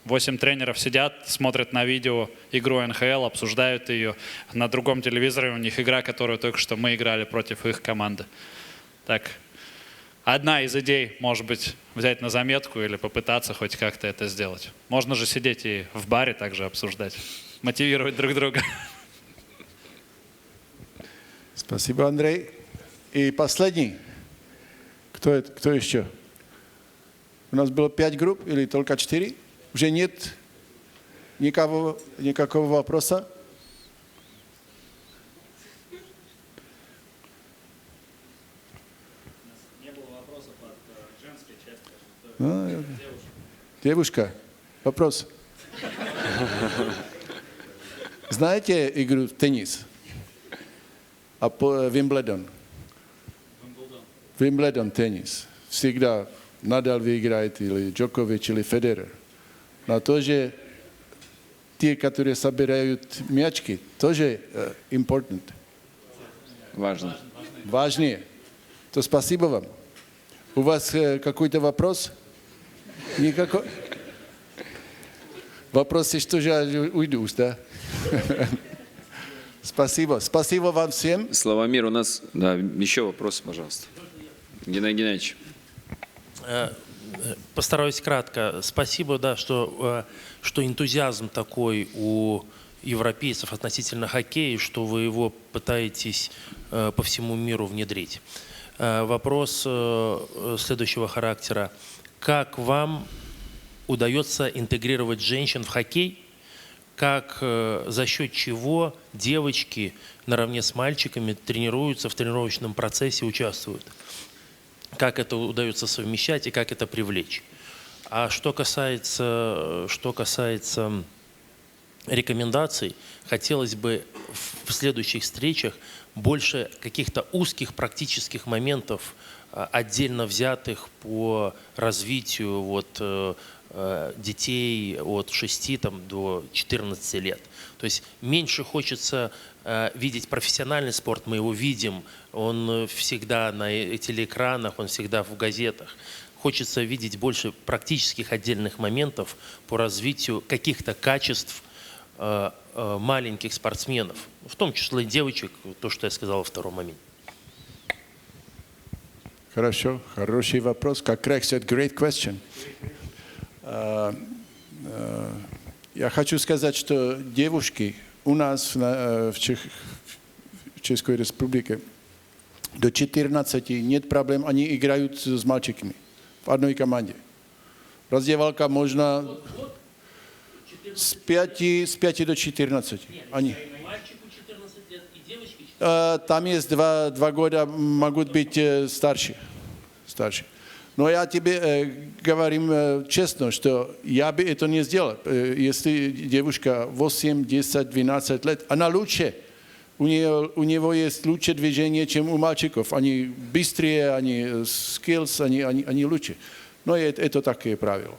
8 тренеров сидят, смотрят на видео игру НХЛ, обсуждают ее. На другом телевизоре у них игра, которую только что мы играли против их команды. Так. Одна из идей, может быть, взять на заметку или попытаться хоть как-то это сделать. Можно же сидеть и в баре также обсуждать, мотивировать друг друга. Спасибо, Андрей. И последний. Кто еще? У нас было 5 групп или только 4? Уже нет? Никакого вопроса? Не было вопросов от женской части. Девушка, вопрос. Знаете игру в теннис? Вимблдон. Вимблдон теннис. Всегда Надал выиграет, или Джокович, или Федерер. Но тоже те, которые собирают мячики, тоже important. Важно. Важнее. То спасибо вам. У вас какой-то вопрос? Никакой? Вопрос, что же уйду, да? Спасибо. Спасибо вам всем. Славомир, у нас, да, еще вопросы, пожалуйста. Геннадий Геннадьевич. Постараюсь кратко. Спасибо, да, что энтузиазм такой у европейцев относительно хоккея, что вы его пытаетесь по всему миру внедрить. Вопрос следующего характера. Как вам удается интегрировать женщин в хоккей? Как, за счет чего девочки наравне с мальчиками тренируются в тренировочном процессе, участвуют? Как это удается совмещать и как это привлечь? А что касается рекомендаций, хотелось бы в следующих встречах больше каких-то узких практических моментов, отдельно взятых по развитию детей от 6 до 14 лет. То есть меньше хочется видеть профессиональный спорт, мы его видим, он всегда на телеэкранах, он всегда в газетах. Хочется видеть больше практических отдельных моментов по развитию каких-то качеств маленьких спортсменов, в том числе девочек, то, что я сказал во втором моменте. Хорошо, хороший вопрос. Как Крэг said, great question. Я хочу сказать, что девушки у нас в Чешской Республике до 14 нет проблем, они играют с мальчиками в одной команде. Раздевалка можно с 5 до 14. Они. Мальчику 14 лет и девочке 14 лет. Там есть 2 года, могут быть старше. Но я тебе говорю честно, что я бы это не сделал. Если девушка 8, 10, 12 лет, она лучше. У него есть лучше движение, чем у мальчиков. Они быстрее, они skills, они лучше. Но это такие правила.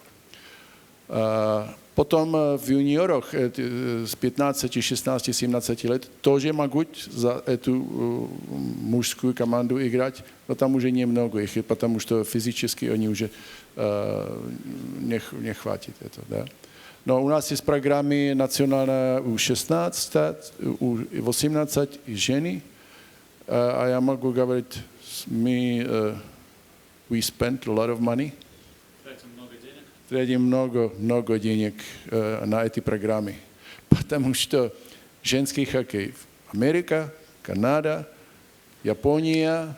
Потом в юниорах с 15, 16, 17 лет тоже могут за эту мужскую команду играть, но там уже немного их, потому что физически они уже не хватит это. Да. Но у нас есть программы национальные у 16, у 18 и жены. А я могу говорить, we spent a lot of money. Тратим много денег на эти программы, потому что женский хоккей Америка, Канада, Япония,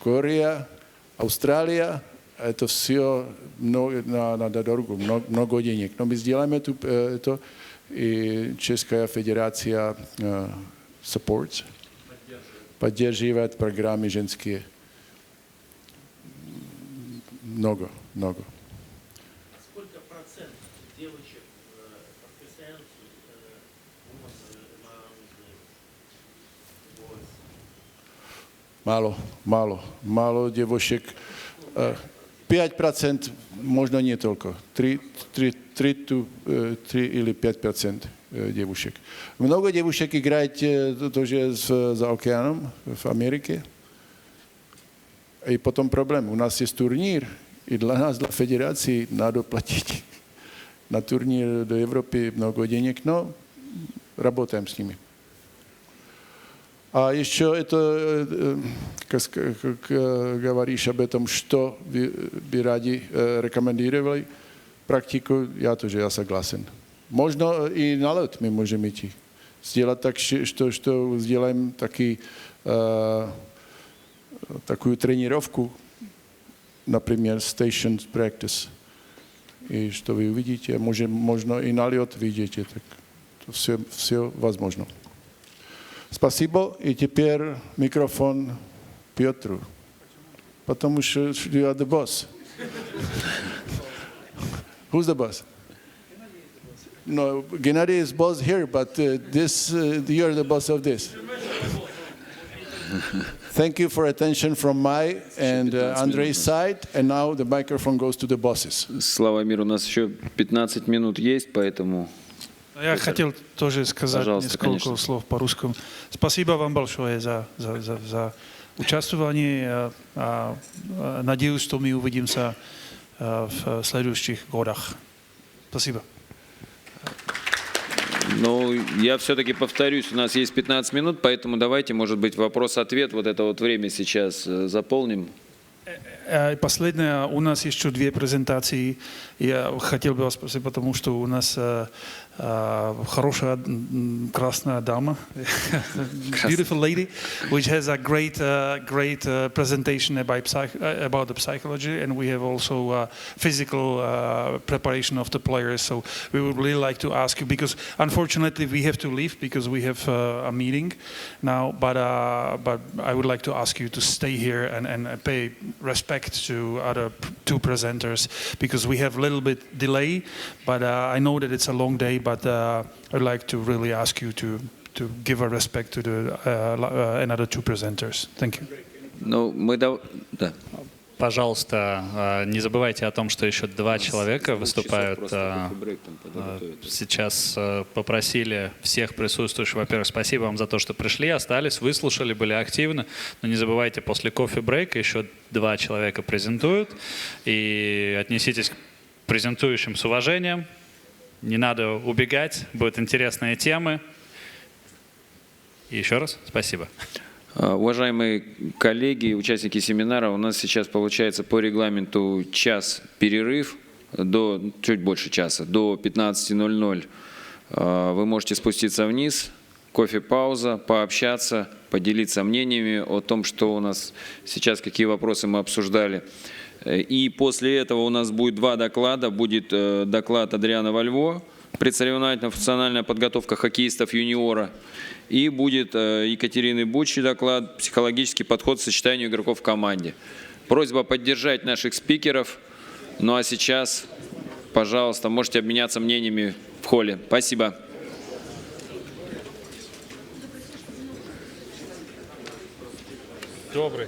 Корея, Австралия, это все надо дорого, много денег. Но мы сделаем это, и Česká федерация supports, поддерживает программы женские. Много. Мало девушек. 5%, можно не только. 3 или 5% девушек. Много девушек играет тоже за океаном в Америке. И потом проблема. У нас есть турнир, и для нас, для федерации, надо платить на турнир до Европы много денег, но работаем с ними. А еще это, как говоришь об этом, что бы ради рекомендовали практику, я согласен. Можно и на лед мы можем идти. Сделать так, что сделаем такую тренировку, например, station practice. и что вы увидите, можно и на лед видите, так все возможно. Спасибо, и теперь микрофон Петру, потому что you are the boss. Who's the boss? No, Gennady is boss here, but you're the boss of this. Thank you for attention from my and Andrei's side, and now the microphone goes to the bosses. Слава миру, у нас еще 15 минут есть, поэтому... Я хотел тоже сказать несколько конечно. слов по-русски. Спасибо вам большое за участие. Надеюсь, что мы увидимся в следующих годах. Спасибо. Ну, я все-таки повторюсь, у нас есть 15 минут, поэтому давайте, может быть, вопрос-ответ, вот это вот время сейчас заполним. Последнее, у нас еще 2 презентации. Я хотел бы вас спросить, потому что у нас хорошая красная дама, beautiful lady, which has a great presentation about the psychology, and we have also physical preparation of the players. So we would really like to ask you, because unfortunately we have to leave because we have a meeting now. But I would like to ask you to stay here and pay respect to other 2 presenters, because we have a little bit delay. But I know that it's a long day. But I'd like to really ask you to give a respect to the another 2 presenters. Thank you. Ну, да. Пожалуйста, не забывайте о том, что еще 2 человека выступают. Сейчас попросили всех присутствующих, во-первых, спасибо вам за то, что пришли, остались, выслушали, были активны. Но не забывайте, после кофе-брейка еще 2 человека презентуют. И отнеситесь к презентующим с уважением. Не надо убегать, будут интересные темы. И еще раз спасибо. Уважаемые коллеги, участники семинара, у нас сейчас получается по регламенту час перерыв, чуть больше часа, до 15:00. Вы можете спуститься вниз, кофе-пауза, пообщаться, поделиться мнениями о том, что у нас сейчас, какие вопросы мы обсуждали. И после этого у нас будет 2 доклада. Будет доклад Адриана Вальво, предсоревновательная функциональная подготовка хоккеистов юниора. И будет Екатерины Бучи доклад «Психологический подход к сочетанию игроков в команде». Просьба поддержать наших спикеров. Ну а сейчас, пожалуйста, можете обменяться мнениями в холле. Спасибо. Добрый.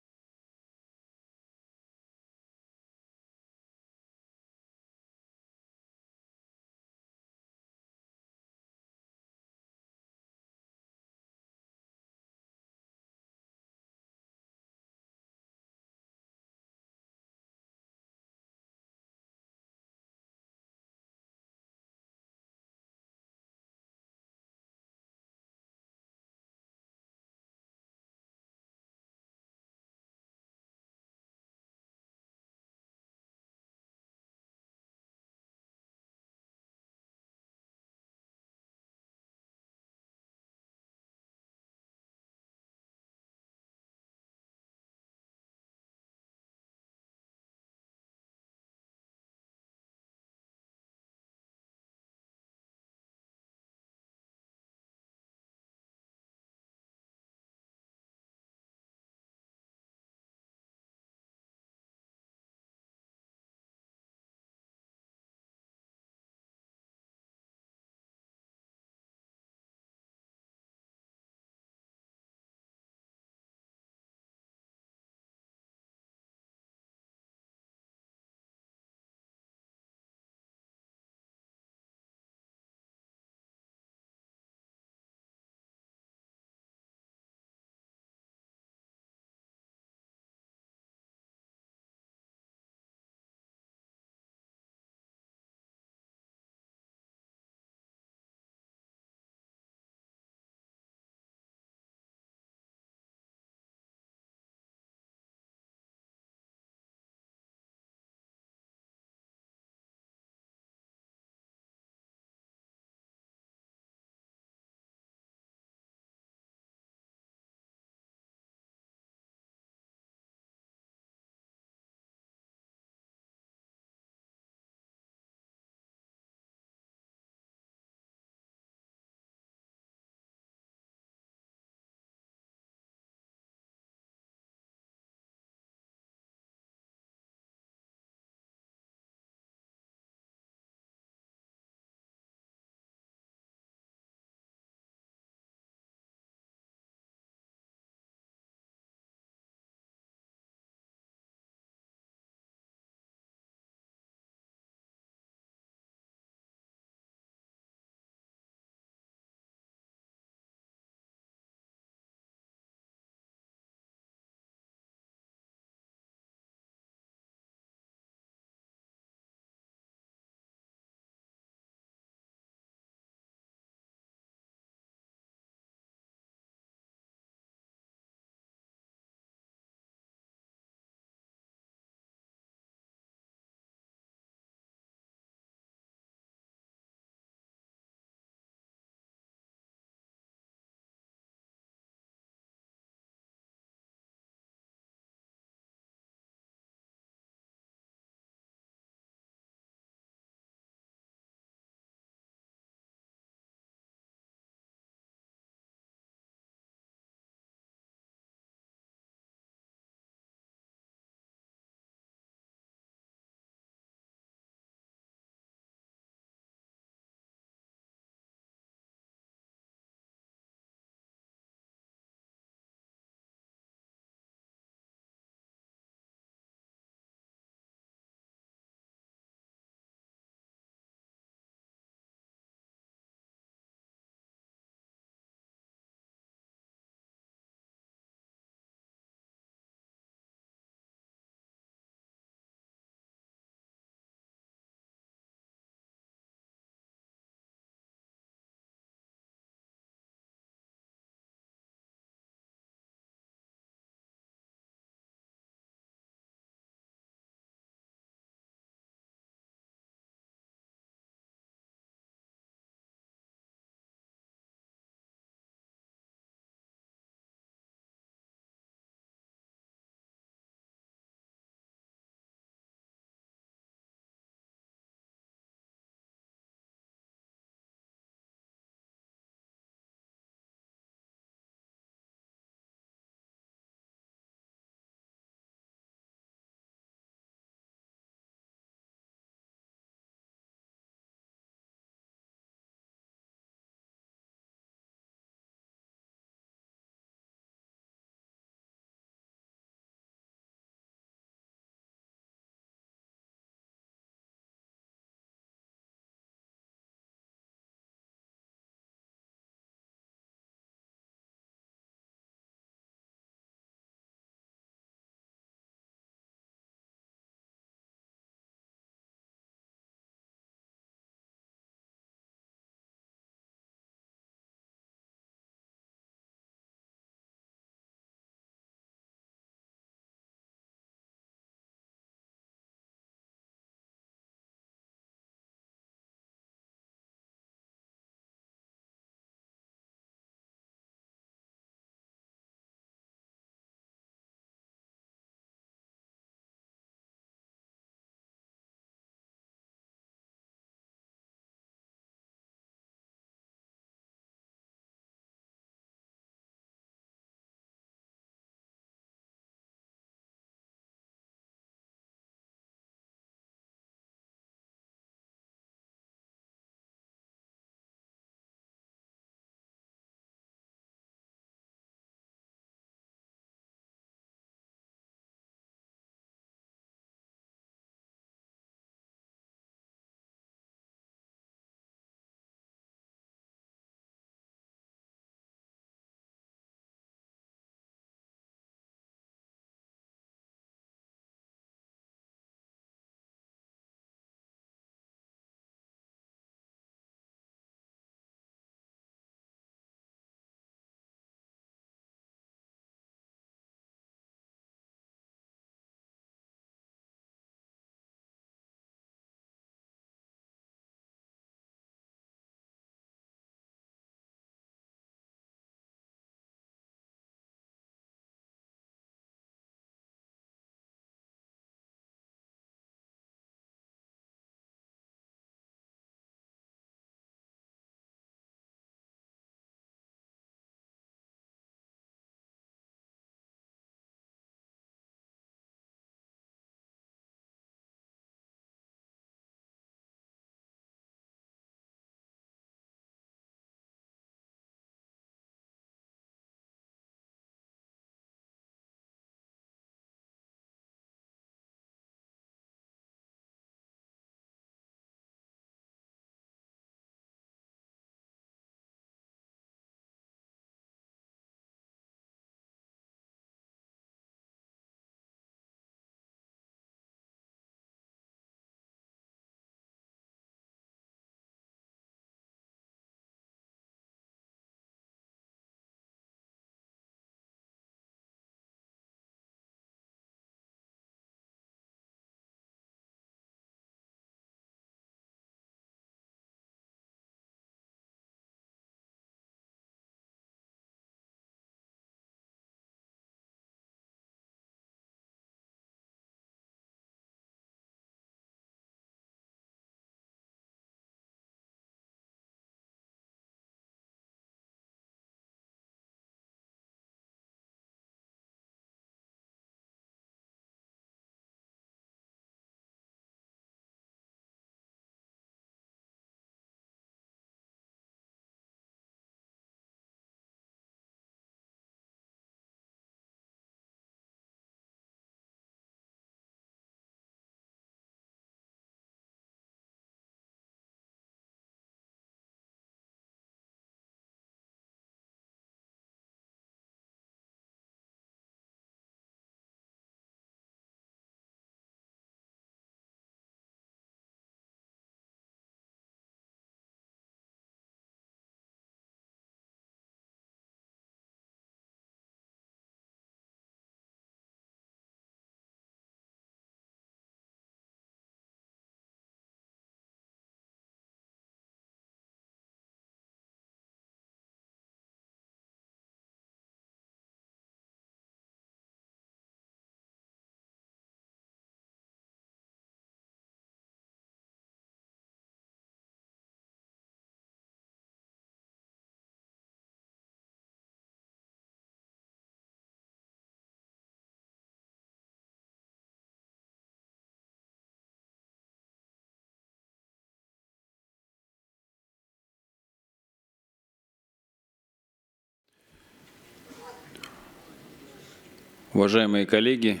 Уважаемые коллеги,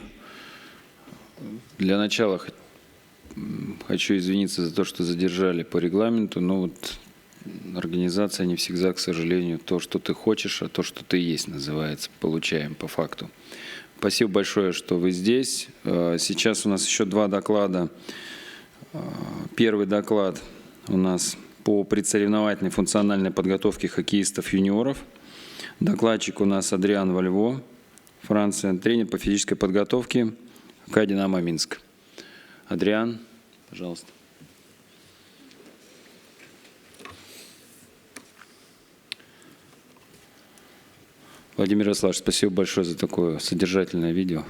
для начала хочу извиниться за то, что задержали по регламенту, но вот организация не всегда, к сожалению, то, что ты хочешь, а то, что ты есть, называется, получаем по факту. Спасибо большое, что вы здесь. Сейчас у нас еще два доклада. Первый доклад у нас по предсоревновательной функциональной подготовке хоккеистов-юниоров. Докладчик у нас Адриан Вальво, Франция, тренер по физической подготовке ХК «Динамо Минск». Адриан, пожалуйста. Владимир Ярославович, спасибо большое за такое содержательное видео.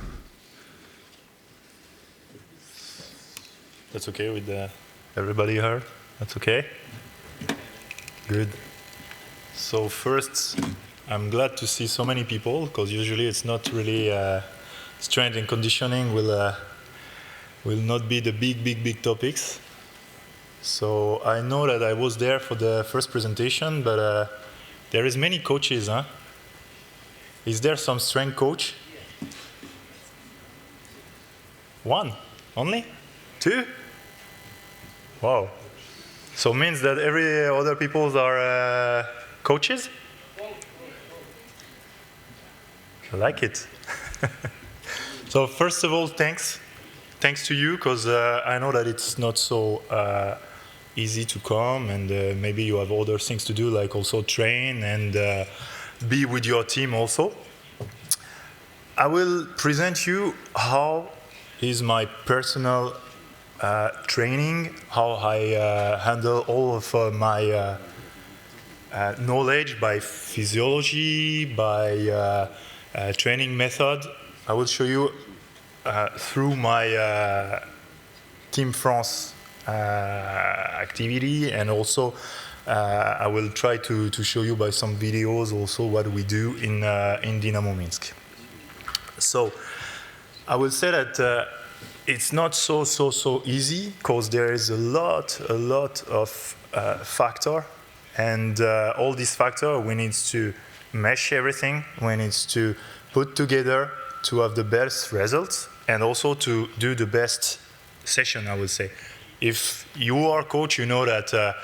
That's okay with everybody here? That's okay? Good. So first, I'm glad to see so many people, because usually it's not really strength and conditioning will not be the big topics. So I know that I was there for the first presentation, but there is many coaches, huh? Is there some strength coach? One only? Two? Wow. So means that every other people are coaches? I like it. So first of all, thanks to you, because I know that it's not so easy to come, and maybe you have other things to do, like also train and be with your team also. I will present you how is my personal training, how I handle all of my knowledge by physiology, by training method. I will show you through my Team France activity, and also I will try to show you by some videos also what we do in Dynamo Minsk. So I will say that it's not so easy, because there is a lot of factor, and all these factors we need to mesh everything, we need to put together to have the best results, and also to do the best session, I would say. If you are coach, you know that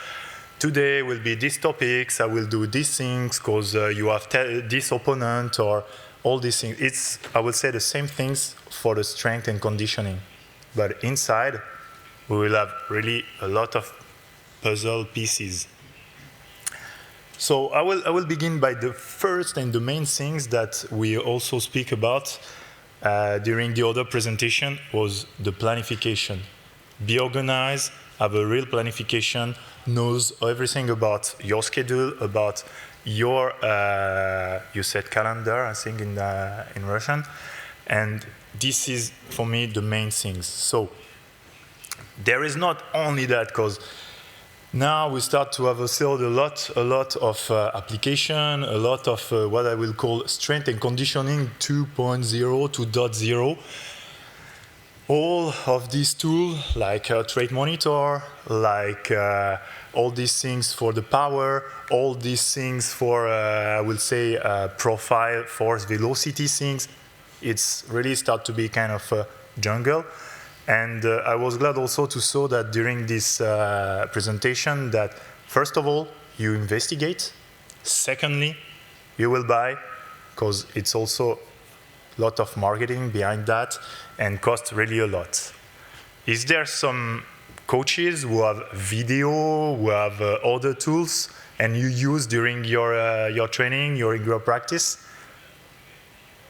today will be these topics, I will do these things, because you have this opponent, or all these things. It's, I would say, the same things for the strength and conditioning. But inside, we will have really a lot of puzzle pieces. So I will begin by the first and the main things that we also speak about during the other presentation, was the planification. Be organized, have a real planification, knows everything about your schedule, about your, you said calendar, I think in Russian, and this is, for me, the main things. So there is not only that, because now we start to have a lot of application, a lot of what I will call strength and conditioning 2.0, 2.0. All of these tools, like trait monitor, like all these things for the power, all these things for, I will say, profile, force, velocity things, it's really start to be kind of a jungle. And I was glad also to saw that during this presentation that, first of all, you investigate. Secondly, you will buy, because it's also a lot of marketing behind that and costs really a lot. Is there some coaches who have video, who have other tools, and you use during your training, your practice?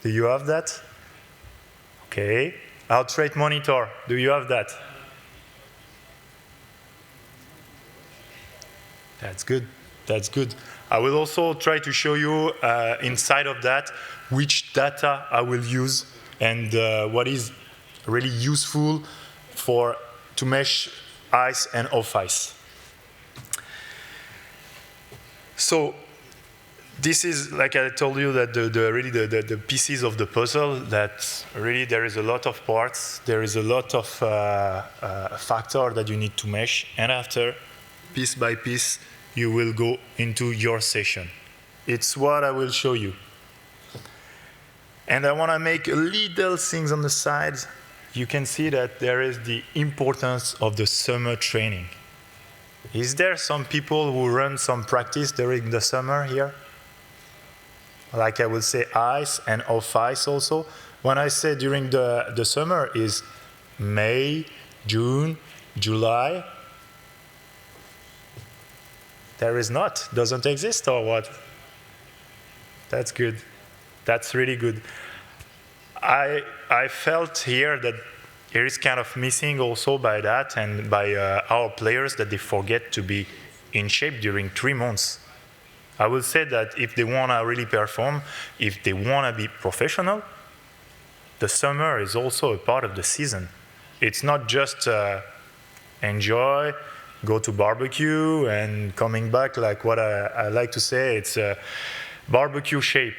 Do you have that? Okay. Our trait monitor, do you have that? That's good. That's good. I will also try to show you inside of that which data I will use and what is really useful to mesh ice and off ice. So this is, like I told you, that the pieces of the puzzle, that really there is a lot of parts, there is a lot of factors that you need to mesh, and after, piece by piece, you will go into your session. It's what I will show you. And I want to make little things on the side. You can see that there is the importance of the summer training. Is there some people who run some practice during the summer here? Like I would say ice and off ice also. When I say during the summer is May, June, July. There is not, doesn't exist or what? That's good. That's really good. I felt here that there is kind of missing also by that and by our players that they forget to be in shape during 3 months. I will say that if they want to really perform, if they want to be professional, the summer is also a part of the season. It's not just enjoy, go to barbecue, and coming back, like what I like to say, it's barbecue shape.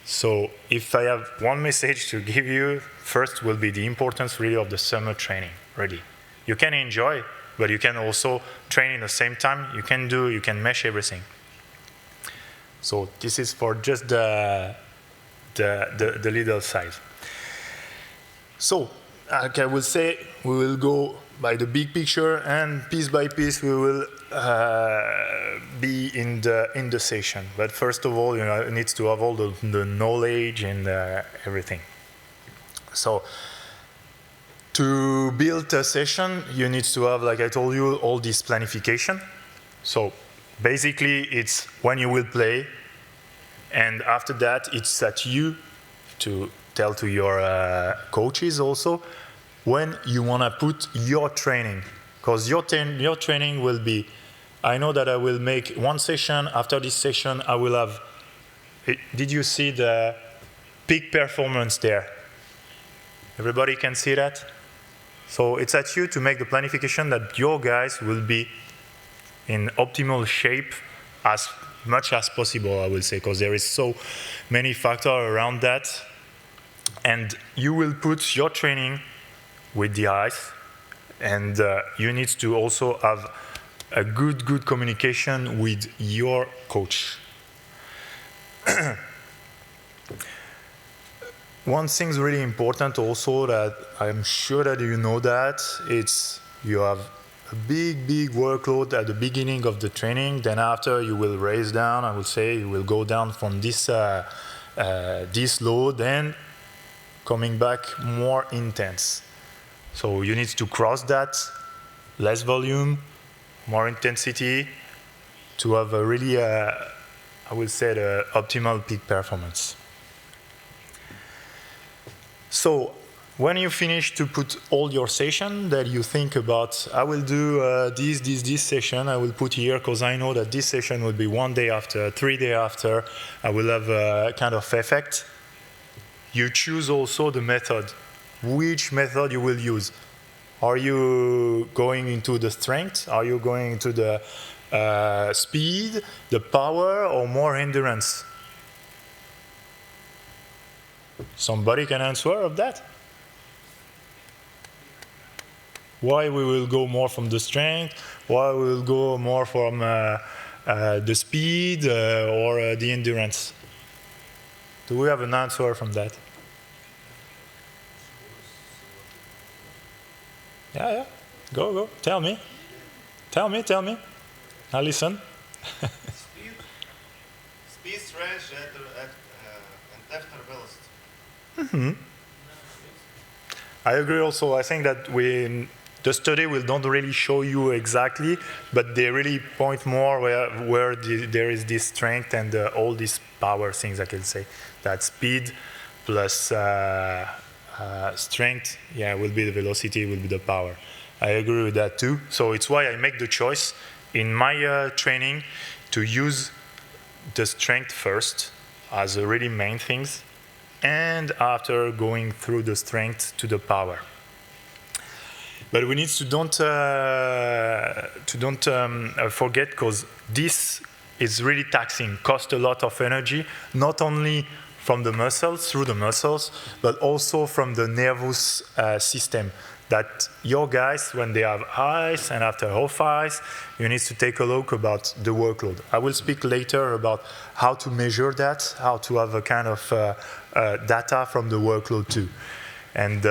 So if I have one message to give you, first will be the importance really of the summer training, really. You can enjoy, but you can also train in the same time. You can mesh everything. So this is for just the little size. So, like I will say, we will go by the big picture, and piece by piece we will be in the session. But first of all, it needs to have all the knowledge and everything. So, to build a session, you need to have, like I told you, all this planification. So, basically, it's when you will play, and after that, it's at you to tell to your coaches also when you want to put your training. Because your training will be, I know that I will make one session, after this session I will have, did you see the peak performance there? Everybody can see that? So it's at you to make the planification that your guys will be in optimal shape as much as possible, I will say, because there is so many factors around that. And you will put your training with the ice, and you need to also have a good communication with your coach. One thing's really important also that I'm sure that you know that, it's you have a big workload at the beginning of the training, then after you will raise down, I would say you will go down from this load, and coming back more intense. So you need to cross that, less volume, more intensity, to have a really, I would say, the optimal peak performance. So when you finish to put all your session, that you think about, I will do this session, I will put here, because I know that this session will be 1 day after, 3 days after, I will have a kind of effect. You choose also the method. Which method you will use? Are you going into the strength? Are you going into the speed, the power, or more endurance? Somebody can answer of that? Why we will go more from the strength? Why we will go more from the speed or the endurance? Do we have an answer from that? Yeah. Go. Tell me. I listen. Speed, strength, and after velocity. Mm-hmm. I agree also. I think that the study don't really show you exactly, but they really point more where there is this strength and all these power things, I can say. That speed plus strength, will be the velocity, will be the power. I agree with that too. So it's why I make the choice in my training to use the strength first as a really main things, and after going through the strength to the power. But we need to don't forget, because this is really taxing, cost a lot of energy, not only from the muscles, through the muscles, but also from the nervous system. that your guys, when they have ice and after off ice, you need to take a look about the workload. I will speak later about how to measure that, how to have a kind of data from the workload too. And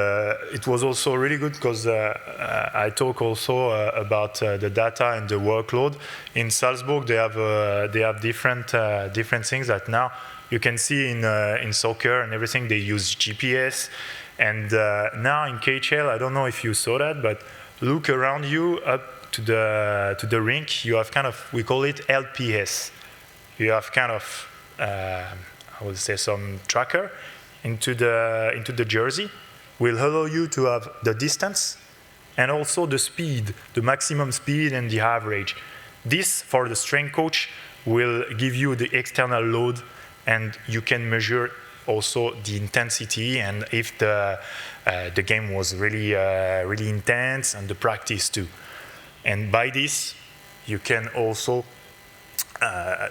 it was also really good because I talk also about the data and the workload. In Salzburg, they have different things that now you can see in soccer and everything. They use GPS. And now in KHL, I don't know if you saw that, but look around you up to the rink. You have kind of, we call it LPS. You have kind of, I would say, some tracker into the jersey. Will allow you to have the distance and also the speed, the maximum speed and the average. This, for the strength coach, will give you the external load, and you can measure also the intensity and if the game was really really intense, and the practice too. And by this, you can also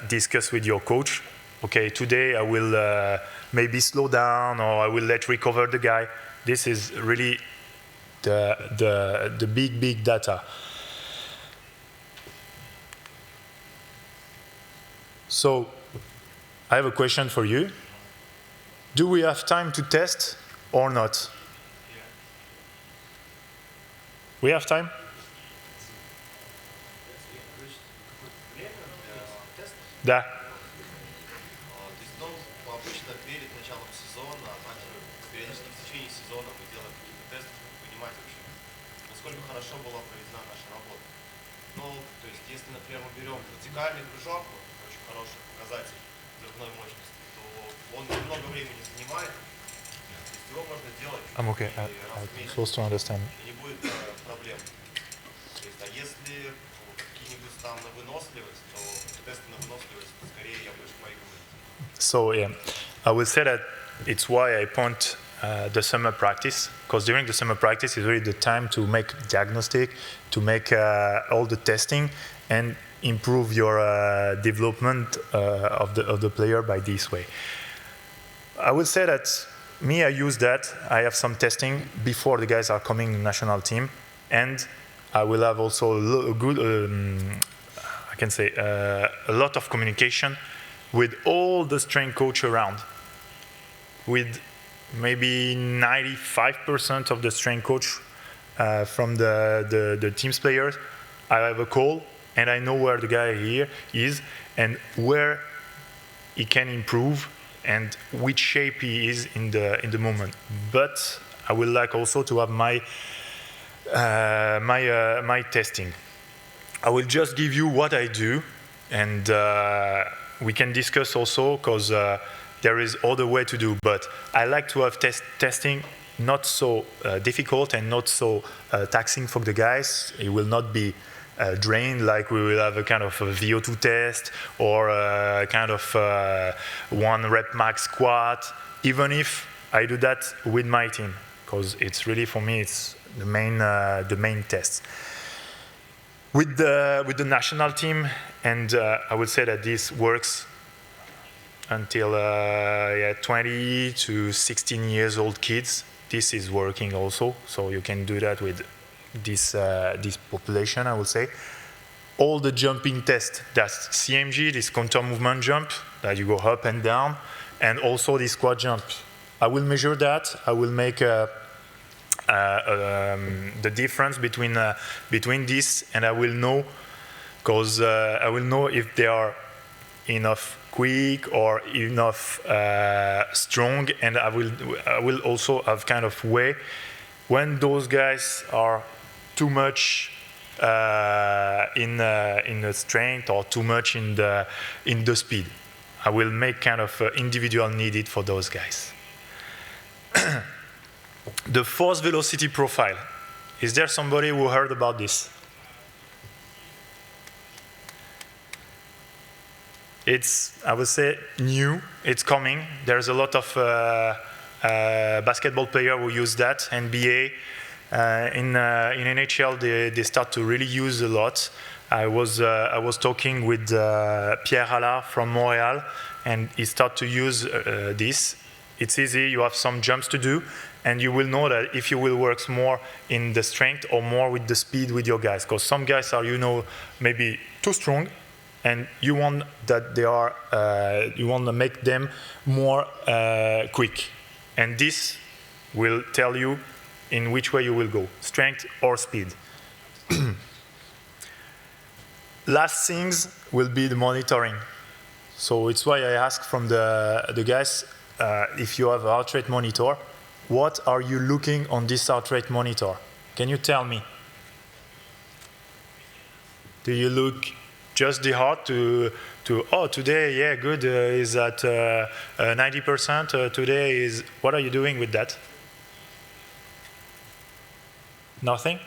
discuss with your coach. Okay, today I will maybe slow down, or I will let recover the guy. This is really the big data. So I have a question for you. Do we have time to test or not? We have time? Да. Хорошо была проведена наша работа. Ну, то есть, если, например, мы берем вертикальный прыжок, вот, очень хороший показатель взрывной мощности, то он немного времени занимает, то есть его можно делать I'm okay. раз в месяц, Supposed to understand. и не будет проблем. То есть, а если какие-нибудь там на выносливость, то тесты на выносливость, скорее я больше моих говорю. So yeah, I will say that it's why I point the summer practice, because during the summer practice is really the time to make diagnostic, to make all the testing and improve your development of the player by this way. I would say that me, I use that. I have some testing before the guys are coming to the national team, and I will have also a good, I can say, a lot of communication with all the strength coach around, with maybe 95% of the strength coach from the team's players. I have a call, and I know where the guy here is and where he can improve and which shape he is in the moment. But I would like also to have my my testing. I will just give you what I do, and we can discuss also, because there is other way to do, but I like to have testing not so difficult and not so taxing for the guys. It will not be drained like we will have a kind of a VO2 test or a kind of 1 rep max squat, even if I do that with my team, because it's really, for me, it's the main test. With the national team, and I would say that this works until 20 to 16 years old kids. This is working also, so you can do that with this population, I would say. All the jumping tests, that's CMG, this counter movement jump, that you go up and down, and also this squat jump. I will measure that. I will make the difference between this, and I will know, because I will know if they are enough quick or enough strong, and I will also have kind of way when those guys are too much in the strength or too much in the speed. I will make kind of individual needed for those guys. The force velocity profile. Is there somebody who heard about this? It's, I would say, new. It's coming. There's a lot of basketball players who use that. NBA, in NHL, they start to really use a lot. I was talking with Pierre Allard from Montreal, and he started to use this. it's easy, you have some jumps to do, and you will know that if you will work more in the strength or more with the speed with your guys. Because some guys are, maybe too strong, and you want that they are, you want to make them more quick. And this will tell you in which way you will go, strength or speed. Last things will be the monitoring. So it's why I ask from the guys, if you have a heart rate monitor, what are you looking on this heart rate monitor? Can you tell me? Do you look just the heart to oh, today, yeah, good, is at 90%, today is, what are you doing with that? Nothing?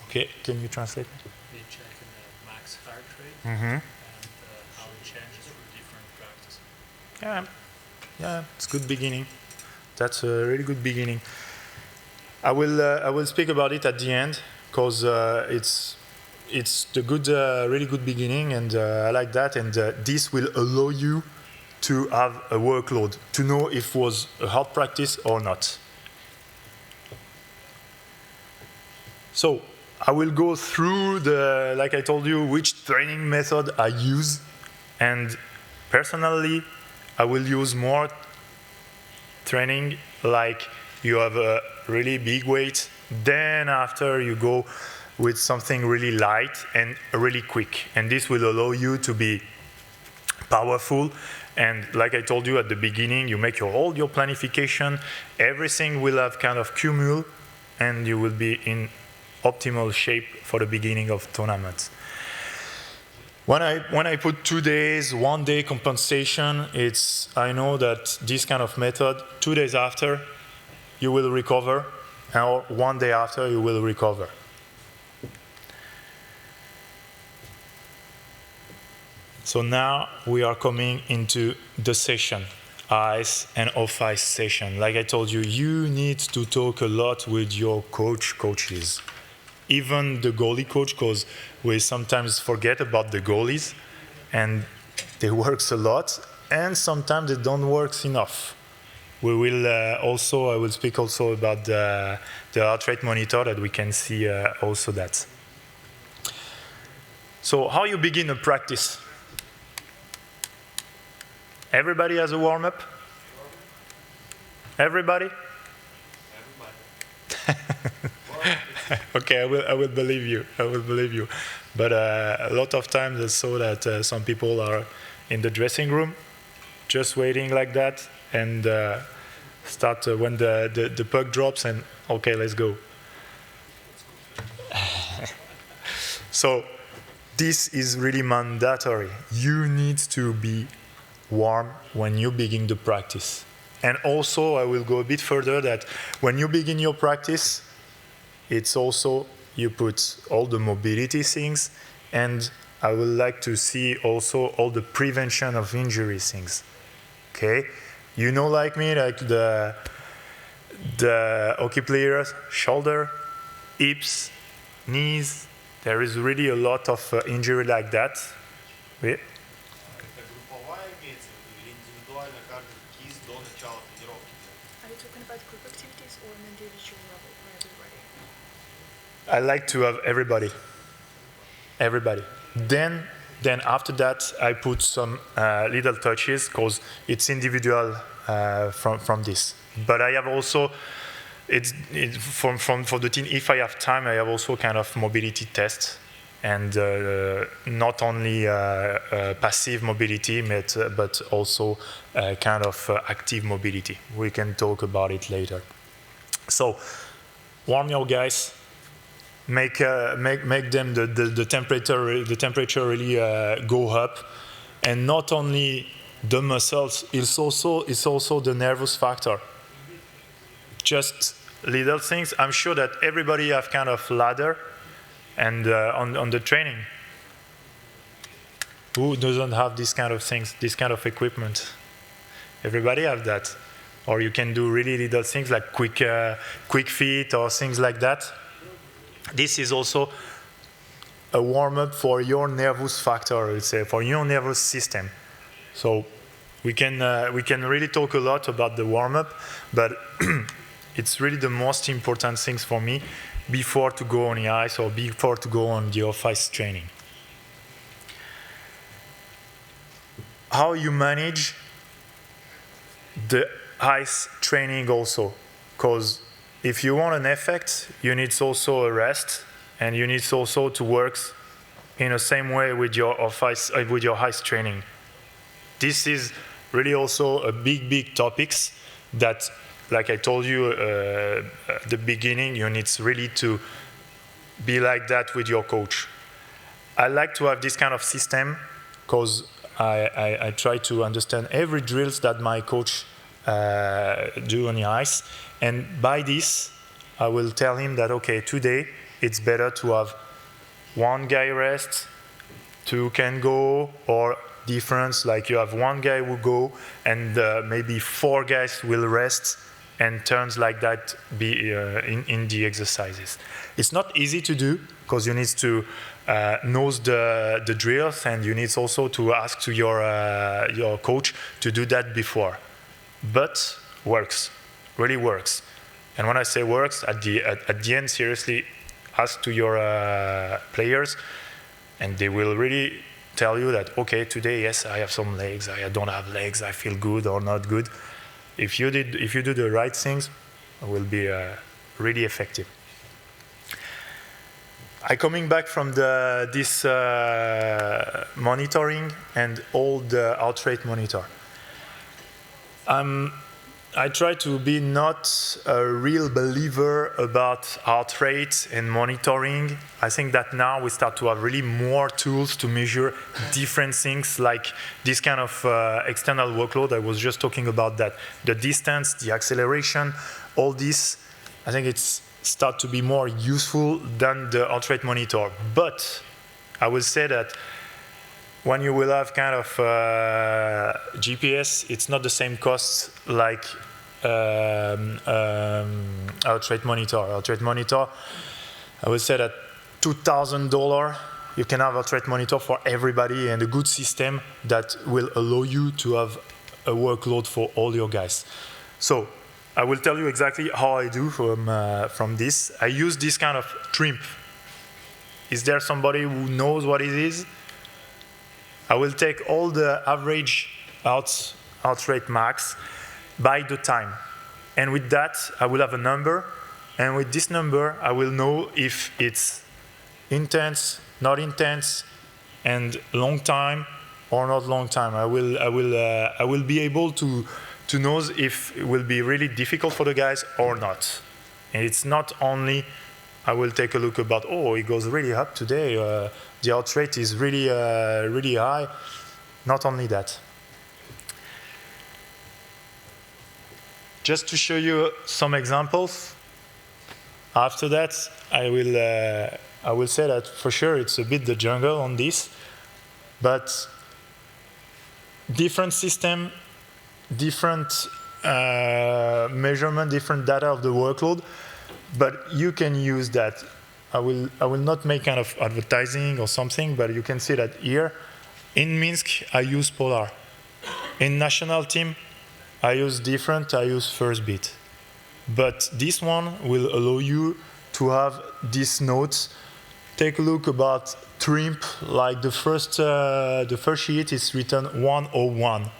Okay, can you translate? We check the max heart rate and how it changes for different practices. Yeah, it's a good beginning. That's a really good beginning. I will speak about it at the end because it's the good, really good beginning, and I like that. And this will allow you to have a workload to know if it was a hard practice or not. So I will go through like I told you, which training method I use, and personally, I will use more training like you have a really big weight, then after you go with something really light and really quick, and this will allow you to be powerful. And like I told you at the beginning, you make all your planification, everything will have kind of cumul, and you will be in optimal shape for the beginning of tournaments. When I put 2 days, 1 day compensation, I know that this kind of method, 2 days after, you will recover, or 1 day after, you will recover. So now we are coming into the session, ice and off-ice session. Like I told you, you need to talk a lot with your coaches. Even the goalie coach, because we sometimes forget about the goalies, and they work a lot, and sometimes they don't work enough. We will I will speak also about the heart rate monitor that we can see also that. So how you begin a practice? Everybody has a warm-up? Everybody? Okay, I will believe you. I will believe you. But a lot of times I saw that some people are in the dressing room, just waiting like that, and start when the puck drops, and okay, let's go. So this is really mandatory. You need to be warm when you begin the practice. And also, I will go a bit further that when you begin your practice, it's also, you put all the mobility things, and I would like to see also all the prevention of injury things, okay? You know, like me, like the hockey players, shoulder, hips, knees, there is really a lot of injury like that. Wait. Are you talking about group activities or an individual level for everybody? I like to have everybody. Everybody. Then after that, I put some little touches because it's individual from this. But I have also, for the team, if I have time, I have also kind of mobility tests, and not only passive mobility, but also kind of active mobility. We can talk about it later. So, warm your guys. Make them the temperature really go up, and not only the muscles, it's also the nervous factor. Just little things. I'm sure that everybody have kind of ladder, and on the training. Who doesn't have these kind of things, this kind of equipment? Everybody have that, or you can do really little things like quick feet or things like that. This is also a warm-up for your nervous factor, I would say, for your nervous system. So we can really talk a lot about the warm-up, but it's really the most important things for me before to go on the ice or before to go on the off-ice training. How you manage the ice training also, because if you want an effect, you need also a rest, and you need also to work in the same way with your ice training. This is really also a big topics that, like I told you at the beginning, you need really to be like that with your coach. I like to have this kind of system because I try to understand every drills that my coach do on the ice, and by this I will tell him that okay, today it's better to have one guy rest, two can go, or difference like you have one guy will go and maybe 4 guys will rest, and turns like that be in the exercises. It's not easy to do because you need to know the drills, and you need also to ask to your coach to do that before. But works, really works. And when I say works, at the end, seriously, ask to your players, and they will really tell you that, okay, today, yes, I have some legs, I don't have legs, I feel good or not good. If you do the right things, it will be really effective. I coming back from this monitoring and all the heart rate monitor. I try to be not a real believer about heart rate and monitoring. I think that now we start to have really more tools to measure different things, like this kind of external workload. I was just talking about that. The distance, the acceleration, all this, I think it's start to be more useful than the heart rate monitor. But I will say that when you will have kind of GPS, it's not the same cost like heart rate monitor. Heart rate monitor, I would say that $2,000, you can have a heart rate monitor for everybody and a good system that will allow you to have a workload for all your guys. So I will tell you exactly how I do from this. I use this kind of TRIMP. Is there somebody who knows what it is? I will take all the average heart rate max by the time. And with that, I will have a number. And with this number, I will know if it's intense, not intense, and long time or not long time. I will be able to know if it will be really difficult for the guys or not. And it's not only I will take a look about, oh, it goes really up today. The heart rate is really, really high. Not only that. Just to show you some examples. After that, I will say that for sure it's a bit the jungle on this, but different system, different measurement, different data of the workload, but you can use that. I will not make kind of advertising or something, but you can see that here. In Minsk, I use Polar. In national team, I use different, I use first beat. But this one will allow you to have these notes. Take a look about TRIMP, like the first sheet is written 101.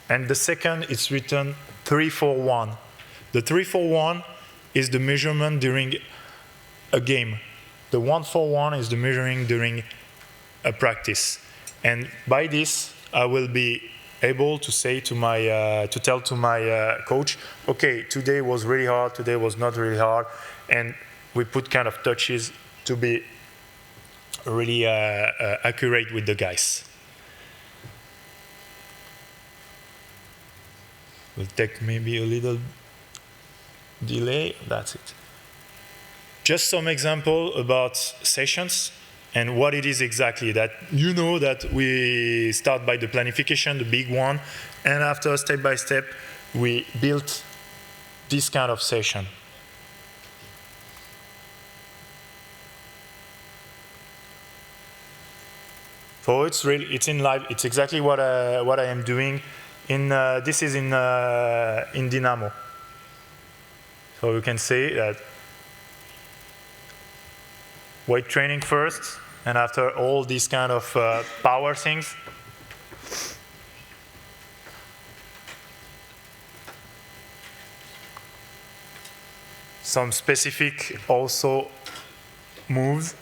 And the second is written 341. The 341 is the measurement during a game. The 141 is the measuring during a practice. And by this, I will be able to say to my, to tell to my coach, okay, today was really hard, today was not really hard, and we put kind of touches to be really accurate with the guys. We'll take maybe a little delay, that's it. Just some example about sessions and what it is exactly, that you know that we start by the planification, the big one, and after step by step, we built this kind of session. So it's in live. It's exactly what I am doing. This is in Dynamo. So you can see that weight training first, and after all these kind of power things. Some specific also moves.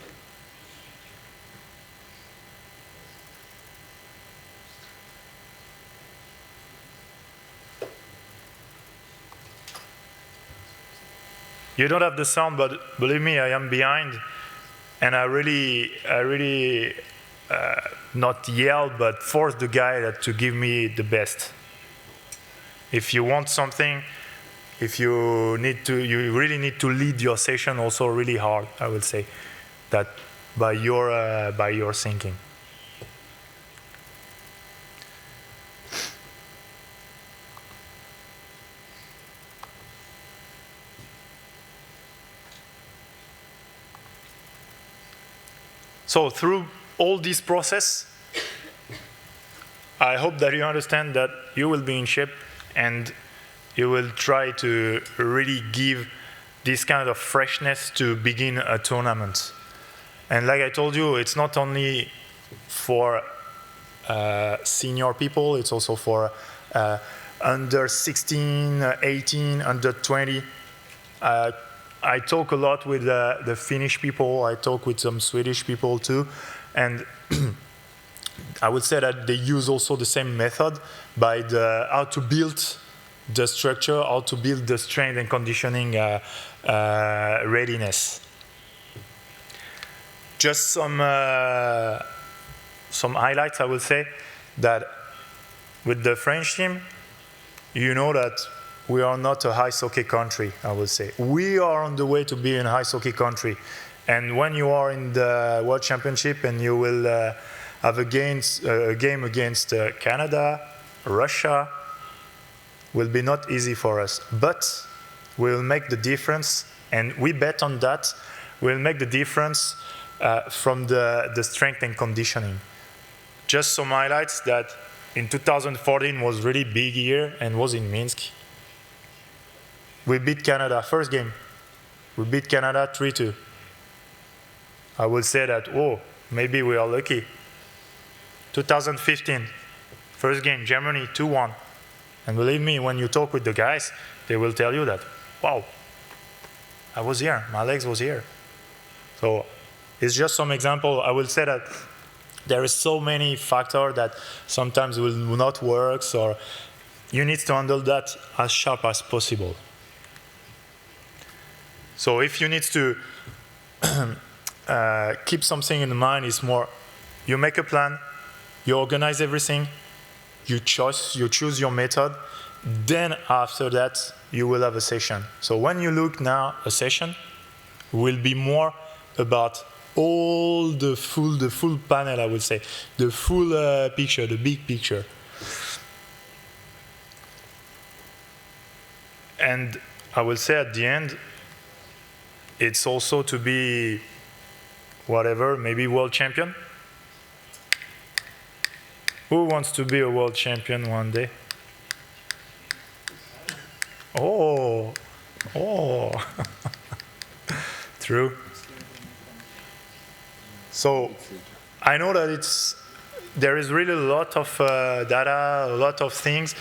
You don't have the sound, but believe me, I am behind, and I really not yell, but force the guy to give me the best. If you want something, if you really need to lead your session also really hard. I would say that by your thinking. So through all this process, I hope that you understand that you will be in shape and you will try to really give this kind of freshness to begin a tournament. And like I told you, it's not only for senior people, it's also for under 16, 18, under 20. I talk a lot with the Finnish people, I talk with some Swedish people too, and I would say that they use also the same method by how to build the structure, how to build the strength and conditioning readiness. Just some highlights, I would say, that with the French team, you know that we are not a ice hockey country, I would say. We are on the way to be an ice hockey country. And when you are in the World Championship and you will have a game against Canada, Russia, will be not easy for us. But we'll make the difference, and we bet on that. We'll make the difference from the strength and conditioning. Just some highlights that in 2014 was really big year and was in Minsk. We beat Canada, first game. We beat Canada 3-2. I would say that, oh, maybe we are lucky. 2015, first game, Germany 2-1. And believe me, when you talk with the guys, they will tell you that, wow, I was here, my legs was here. So it's just some example. I will say that there is so many factors that sometimes will not work, or you need to handle that as sharp as possible. So if you need to keep something in mind, it's more, you make a plan, you organize everything, you choose your method, then after that, you will have a session. So when you look now, a session will be more about all the full panel, I would say, the full picture, the big picture. And I will say at the end, it's also to be whatever, maybe world champion. Who wants to be a world champion one day? Oh, true. So I know that there is really a lot of data, a lot of things.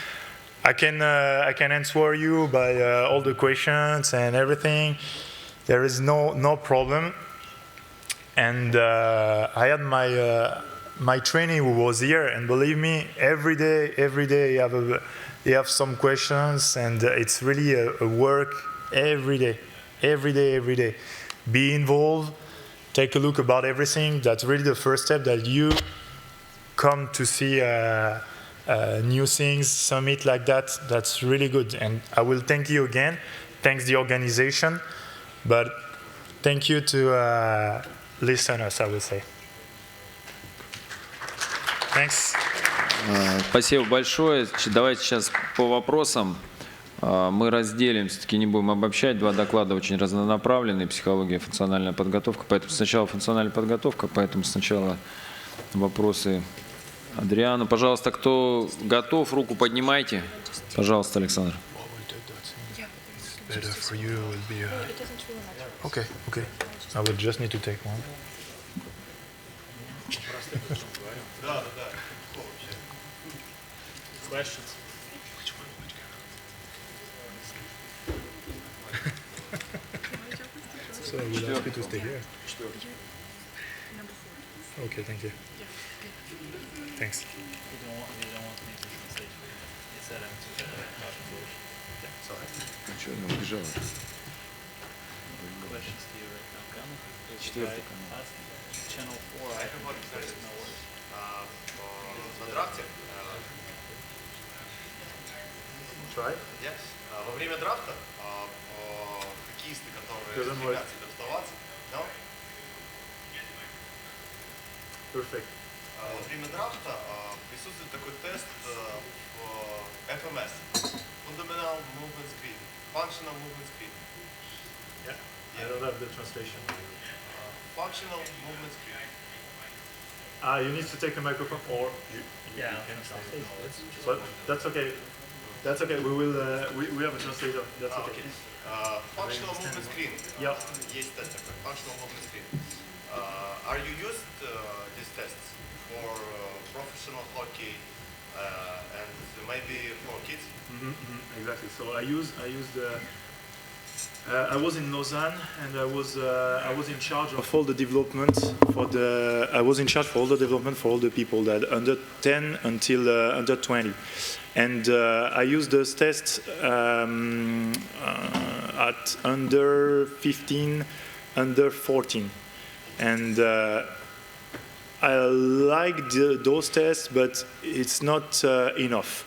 I can answer you by all the questions and everything. There is no problem. And I had my trainee who was here, and believe me, every day you have some questions, and it's really a work every day. Be involved, take a look about everything. That's really the first step, that you come to see new things, summit like that. That's really good. And I will thank you again. Thanks the organization, but thank you to listeners, I would say. Thanks. Спасибо большое. Давайте сейчас по вопросам. Мы разделим, все-таки не будем обобщать. Два доклада очень разнонаправленные: психология, функциональная подготовка. Поэтому сначала функциональная подготовка, поэтому сначала вопросы Адриану. Пожалуйста, кто готов, руку поднимайте. Пожалуйста, Александр. Better for you will be. Okay, okay. I will just need to take one. Questions? So I will ask you to stay here. Okay, thank you. Thanks. They don't want me to translate for you. They said I'm too sorry. Questions to you right now. Четвертый канал. Channel 4. I can no worries. На драфте. Try. Yes. Во время драфта хоккеисты, которые стремятся драфтоваться, no? Perfect. Во время драфта присутствует такой тест в FMS. Fundamental Movement Screen. Functional Movement Screen. Yeah. I don't have the translation. Functional Movement Screen. You need to take a microphone, or you Yeah, can translate. But that's okay. That's okay. We will. We have a translator. That's okay. Functional Movement Screen. Yeah. Есть тест такой. Functional Movement Screen. Are you used these tests for professional hockey and maybe for kids? Exactly. So I was in Lausanne, and I was in charge of all the development for the. I was in charge for all the development for all the people that under 10 until under 20, and I used those tests at under 15, under 14, and I like those tests, but it's not enough.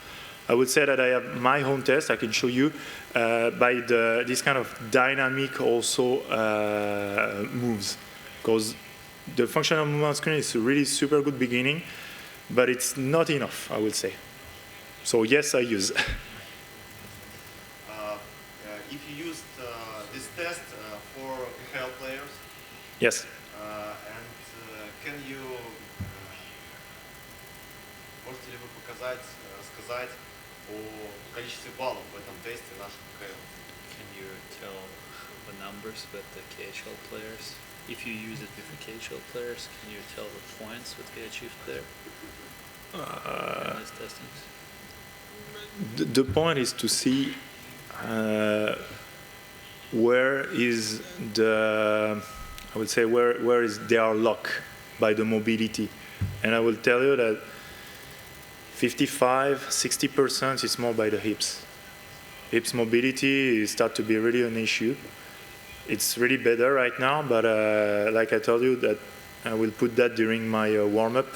I would say that I have my own test. I can show you by this kind of dynamic also moves, because the functional movement screen is a really super good beginning, but it's not enough, I would say. So yes, I use. If you used this test for PHL players, Yes. and can you можете ли вы сказать о количестве баллов в этом тесте наших ПХЛ? Can you tell the numbers with the KHL players? If you use it with the KHL players, can you tell the points with the achieved there? In these testings? The point is to see where is the, I would say, where is their lock by the mobility. And I will tell you that 55-60% is more by the hips. Hips mobility start to be really an issue. It's really better right now, but like I told you, that I will put that during my warm-up.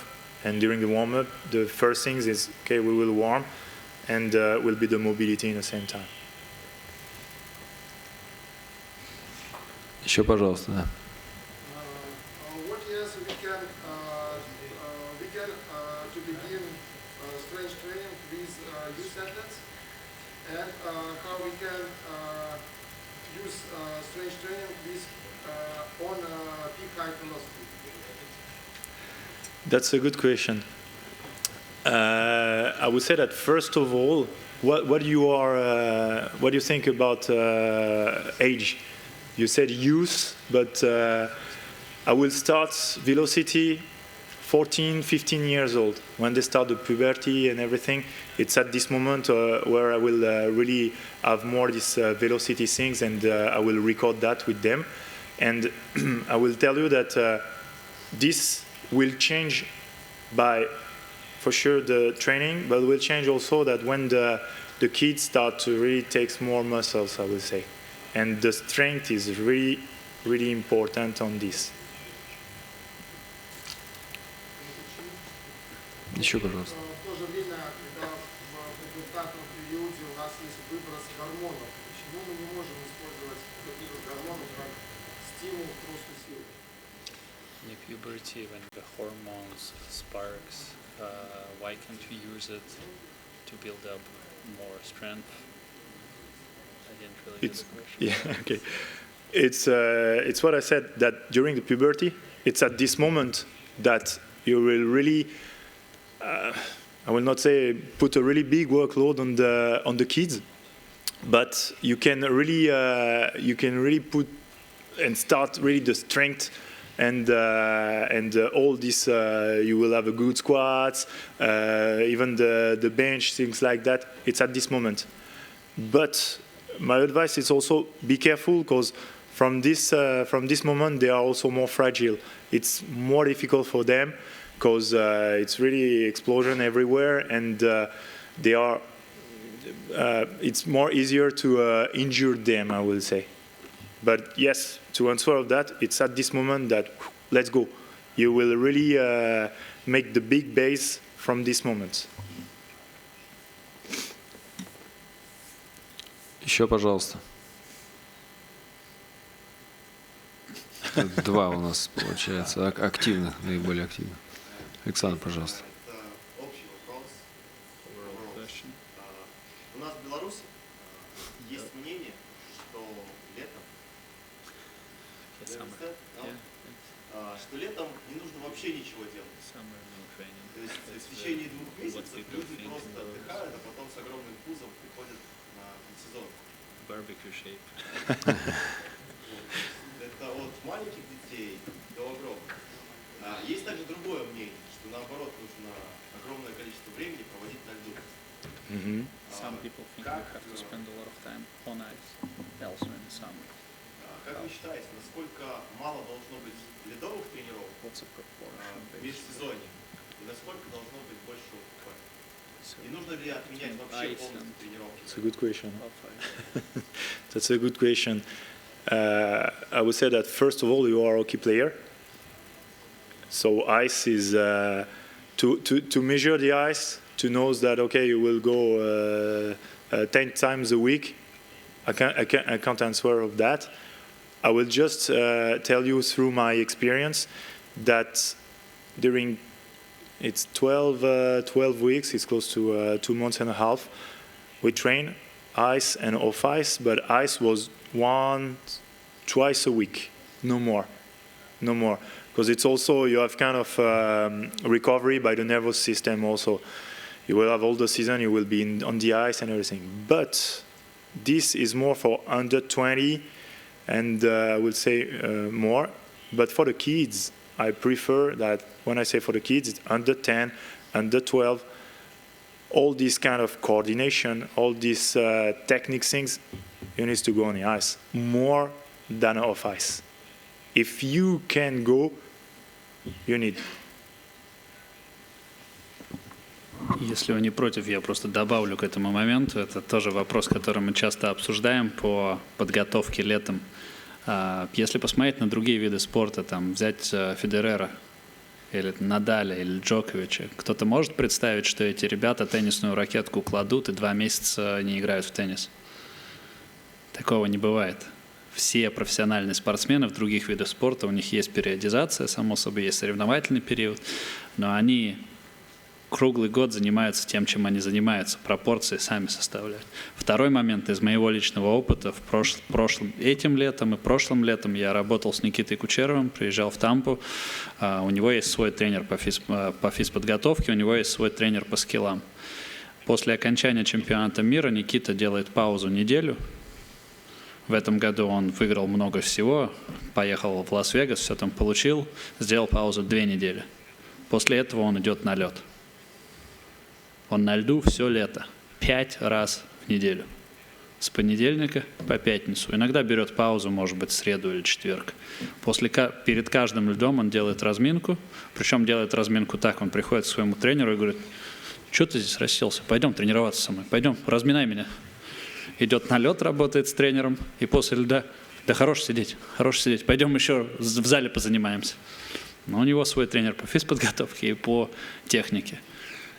And during the warm-up, the first thing is, okay, we will warm, and will be the mobility in the same time. Еще, пожалуйста, да. What years we can to begin strength training with youth athletes, and how we can use strength training with on peak height velocity? That's a good question. I would say that first of all, what do you think about age? You said youth, but I will start velocity 14, 15 years old. When they start the puberty and everything, it's at this moment where I will really have more this velocity things, and I will record that with them. And I will tell you that this will change by, for sure, the training, but will change also that when the kids start to really take more muscles, I will say. And the strength is really, really important on this. Еще, пожалуйста. В то же время, когда в пубертатном периоде у нас есть выброс гормонов, почему мы не можем использовать этот выброс гормонов как стимул к росту силы? In puberty, when the hormones sparks, why can't you use it to build up more strength? I didn't really get the question. Yeah, okay. It's what I said, that during the puberty, it's at this moment that you will really, I will not say put a really big workload on the kids, but you can really put and start really the strength and all this. You will have a good squats, even the bench, things like that. It's at this moment. But my advice is also be careful, because from this moment they are also more fragile. It's more difficult for them because it's really explosion everywhere, and they are. It's more easier to injure them, I will say. But yes, to answer of that, it's at this moment that let's go. You will really make the big base from this moment. Еще, пожалуйста. Два у нас получается активных, наиболее активных. Александр, пожалуйста. Общий вопрос. У нас в Беларуси есть мнение, что летом не нужно вообще ничего делать. То есть в течение 2 месяцев люди просто отдыхают, а потом с огромным пузом приходят на сезон. Barbecue shape. Это от маленьких детей до огромных. Есть также другое мнение, что наоборот нужно огромное количество времени проводить на льду. Some people think you have to spend a lot of time on ice, also in the summer. Как вы считаете, насколько мало должно быть ледовых тренировок в межсезонье? И насколько должно быть больше ОФФ? И нужно ли отменять вообще полностью тренировки? That's a good question. That's a good question. I would say that first of all, you are a hockey player. So ice is to measure the ice, to know that okay, you will go 10 times a week. I can't answer of that. I will just tell you through my experience that during it's 12 weeks, it's close to 2 months and a half, we train ice and off ice, but ice was twice a week, no more. Because it's also, you have kind of recovery by the nervous system also. You will have all the season, you will be on the ice and everything. But this is more for under 20 and I will say more. But for the kids, I prefer that when I say for the kids, it's under 10, under 12, all this kind of coordination, all these technique things, you need to go on the ice more than off ice. If you can go, you need. Если вы не против, я просто добавлю к этому моменту. Это тоже вопрос, который мы часто обсуждаем по подготовке летом. Если посмотреть на другие виды спорта, там, взять Федерера, или Надаля, или Джоковича, кто-то может представить, что эти ребята теннисную ракетку кладут и 2 месяца не играют в теннис? Такого не бывает. Все профессиональные спортсмены в других видах спорта, у них есть периодизация, само собой, есть соревновательный период, но они круглый год занимаются тем, чем они занимаются, пропорции сами составляют. Второй момент из моего личного опыта. Этим летом и прошлым летом я работал с Никитой Кучеровым, приезжал в Тампу. У него есть свой тренер по физподготовке, у него есть свой тренер по скиллам. После окончания чемпионата мира Никита делает паузу неделю. В этом году он выиграл много всего, поехал в Лас-Вегас, все там получил, сделал паузу 2 недели. После этого он идет на лед. Он на льду все лето, 5 раз в неделю. С понедельника по пятницу. Иногда берет паузу, может быть, в среду или четверг. Перед каждым льдом он делает разминку. Причем делает разминку так, он приходит к своему тренеру и говорит: что ты здесь расселся? Пойдем тренироваться со мной, пойдем, разминай меня. Идет на лед, работает с тренером, и после льда: да хорош сидеть, пойдем еще в зале позанимаемся. Но у него свой тренер по физподготовке и по технике.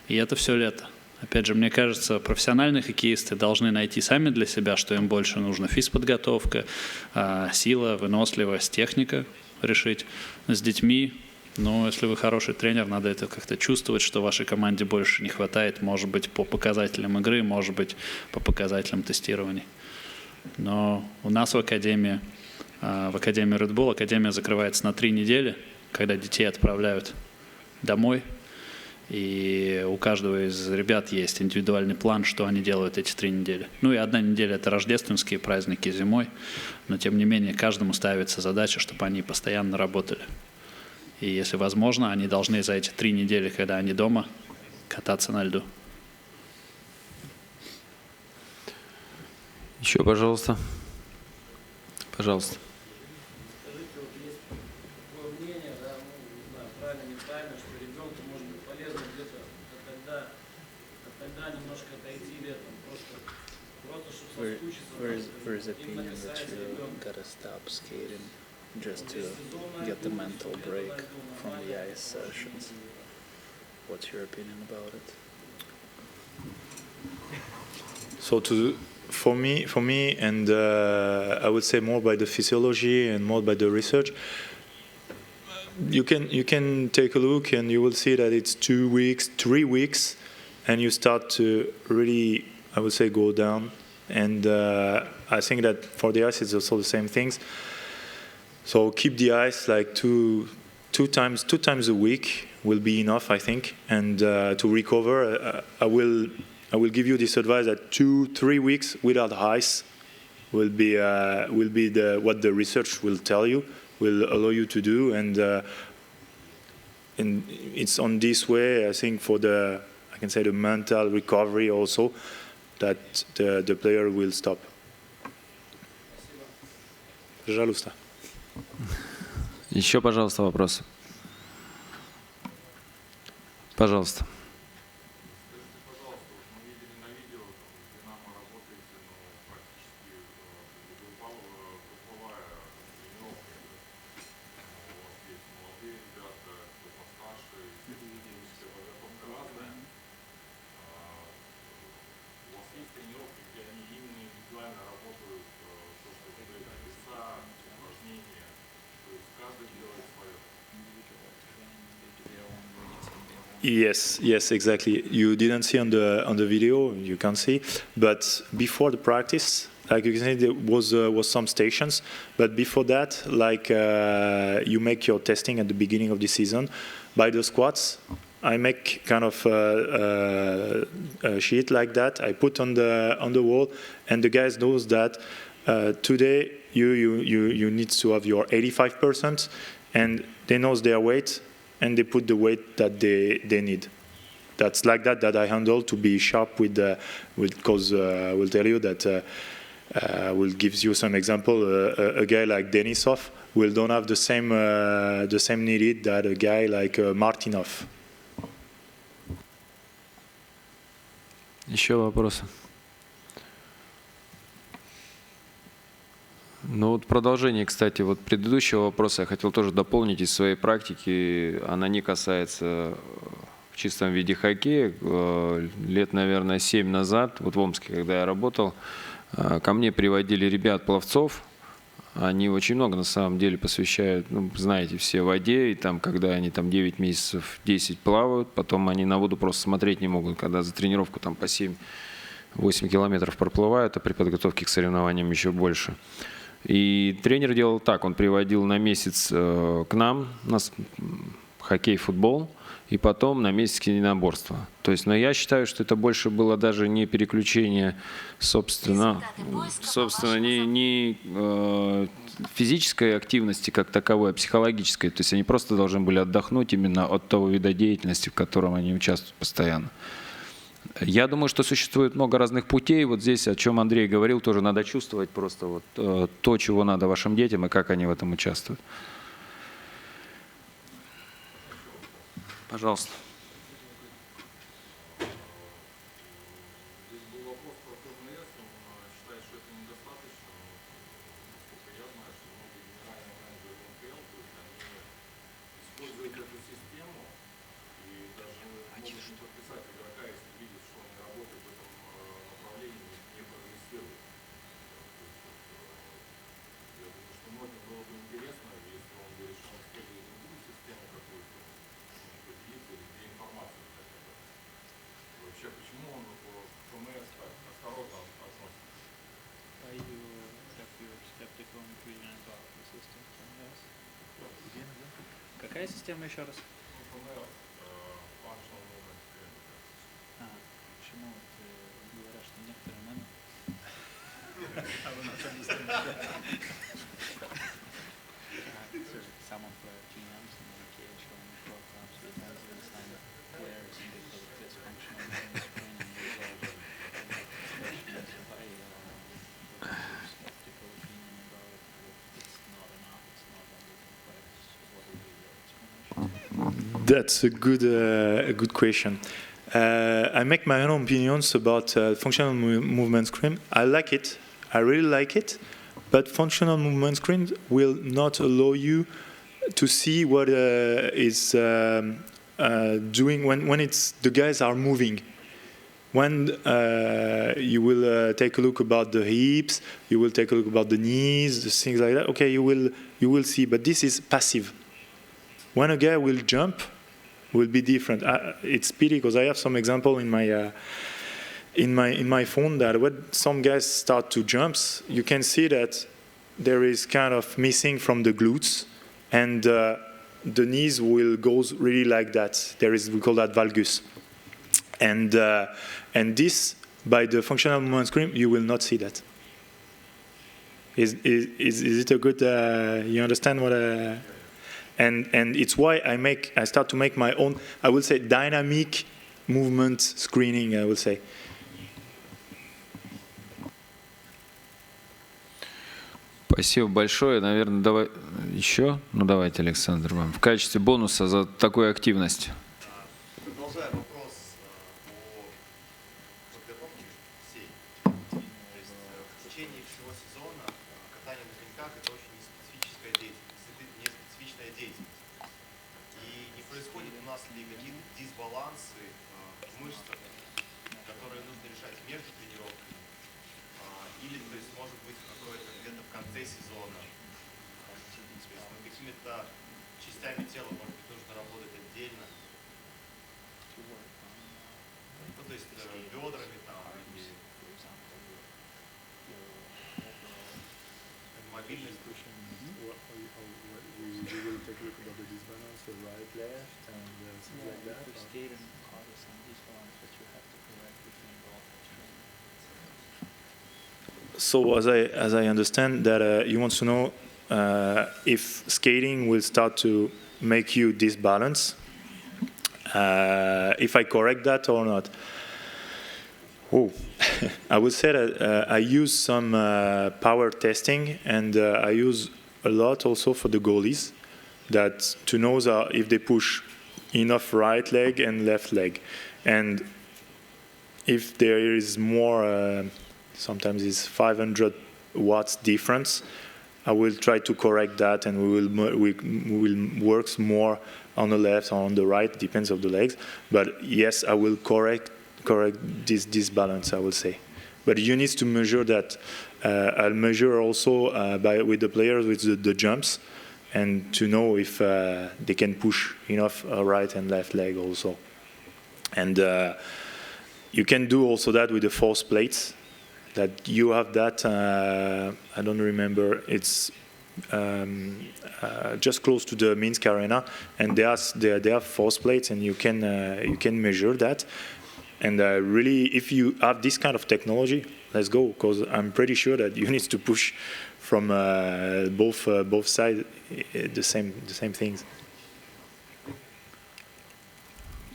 И это все лето. Опять же, мне кажется, профессиональные хоккеисты должны найти сами для себя, что им больше нужно: физподготовка, сила, выносливость, техника решить. С детьми, но если вы хороший тренер, надо это как-то чувствовать, что вашей команде больше не хватает, может быть, по показателям игры, может быть, по показателям тестирования. Но у нас в Академии Red Bull, Академия закрывается на 3 недели, когда детей отправляют домой. И у каждого из ребят есть индивидуальный план, что они делают эти 3 недели. Ну и 1 неделя – это рождественские праздники зимой, но тем не менее каждому ставится задача, чтобы они постоянно работали. И если возможно, они должны за эти 3 недели, когда они дома, кататься на льду. Еще, пожалуйста. Пожалуйста. Скажите, вот есть такое мнение, да, ну, не знаю, правильно, неправильно, что ребенку может быть полезно где-то тогда немножко отойти летом, просто чтобы соскучиться. Where's the opinion that you gotta stop skating just to get the mental break from the ice sessions? What's your opinion about it? So for me, and I would say more by the physiology and more by the research, you can take a look and you will see that it's 2 weeks, 3 weeks, and you start to really, I would say, go down. And I think that for the ice, it's also the same things. So keep the ice like two times a week will be enough, I think. And to recover, I will give you this advice that 2-3 weeks without ice will be what the research will tell you, will allow you to do, and it's on this way, I think, for the mental recovery also, that the player will stop. Пожалуйста. Еще, пожалуйста, вопросы. Пожалуйста. Yes, exactly. You didn't see on the video, you can see, but before the practice, like you can see, there was some stations, but before that, like you make your testing at the beginning of the season. By the squats, I make kind of a sheet like that. I put on the wall, and the guys knows that today you need to have your 85%, and they knows their weight. And they put the weight that they need. That's like that I handle to be sharp with because I will tell you that will give you some example. A guy like Denisov will don't have the same needed that a guy like Martinov. Еще вопросы? Ну вот продолжение, кстати, вот предыдущего вопроса я хотел тоже дополнить из своей практики. Она не касается в чистом виде хоккея. Лет, наверное, 7 назад, вот в Омске, когда я работал, ко мне приводили ребят-пловцов. Они очень много на самом деле посвящают, ну, знаете, все воде. И там, когда они там 9 месяцев, 10 плавают, потом они на воду просто смотреть не могут, когда за тренировку там по 7-8 километров проплывают, а при подготовке к соревнованиям еще больше. И тренер делал так, он приводил на месяц к нам, у нас хоккей, футбол, и потом на месяц единоборство. То есть, но я считаю, что это больше было даже не переключение, собственно не физической активности как таковой, а психологической. То есть они просто должны были отдохнуть именно от того вида деятельности, в котором они участвуют постоянно. Я думаю, что существует много разных путей. Вот здесь, о чем Андрей говорил, тоже надо чувствовать просто вот то, чего надо вашим детям и как они в этом участвуют. Пожалуйста. Какая система еще раз? That's a good question. I make my own opinions about functional movement screen. I like it. I really like it. But functional movement screen will not allow you to see what is doing when it's the guys are moving. When you will take a look about the hips, you will take a look about the knees, things like that. Okay, you will see. But this is passive. When a guy will jump, will be different. It's pity because I have some example in my phone that when some guys start to jumps, you can see that there is kind of missing from the glutes, and the knees will go really like that. We call that valgus, and this by the functional movement screen you will not see that. Is it a good? You understand what? And it's why I start to make my own, I will say, dynamic movement screening, I will say. Спасибо большое. Наверное, давай еще? Ну, давайте, Александр, вам в качестве бонуса за такую активность. Продолжая вопрос о подготовке всей. То есть в течение всего сезона катание на коньках — это очень неспецифическая деятельность. И не происходит у нас ли какие-то дисбалансы в мышцах, которые нужно решать между тренировками? Или, то есть, может быть, какое-то где-то в конце сезона, то есть, над какими-то частями тела, может быть, нужно работать отдельно. Ну, то есть, бедрами там, или мобильность. So as I understand that you want to know if skating will start to make you disbalance, if I correct that or not. Oh, I would say that I use some power testing, and I use a lot also for the goalies, that to know if they push enough right leg and left leg, and if there is more. Sometimes it's 500 watts difference. I will try to correct that, and we will work more on the left or on the right, depends on the legs. But yes, I will correct this balance, I will say. But you need to measure that. I'll measure also with the players with the jumps, and to know if they can push enough right and left leg also. And you can do also that with the force plates. That you have that, I don't remember, it's just close to the Minsk arena, and they have force plates, and you can measure that. And really, if you have this kind of technology, let's go, because I'm pretty sure that you need to push from both sides the same things.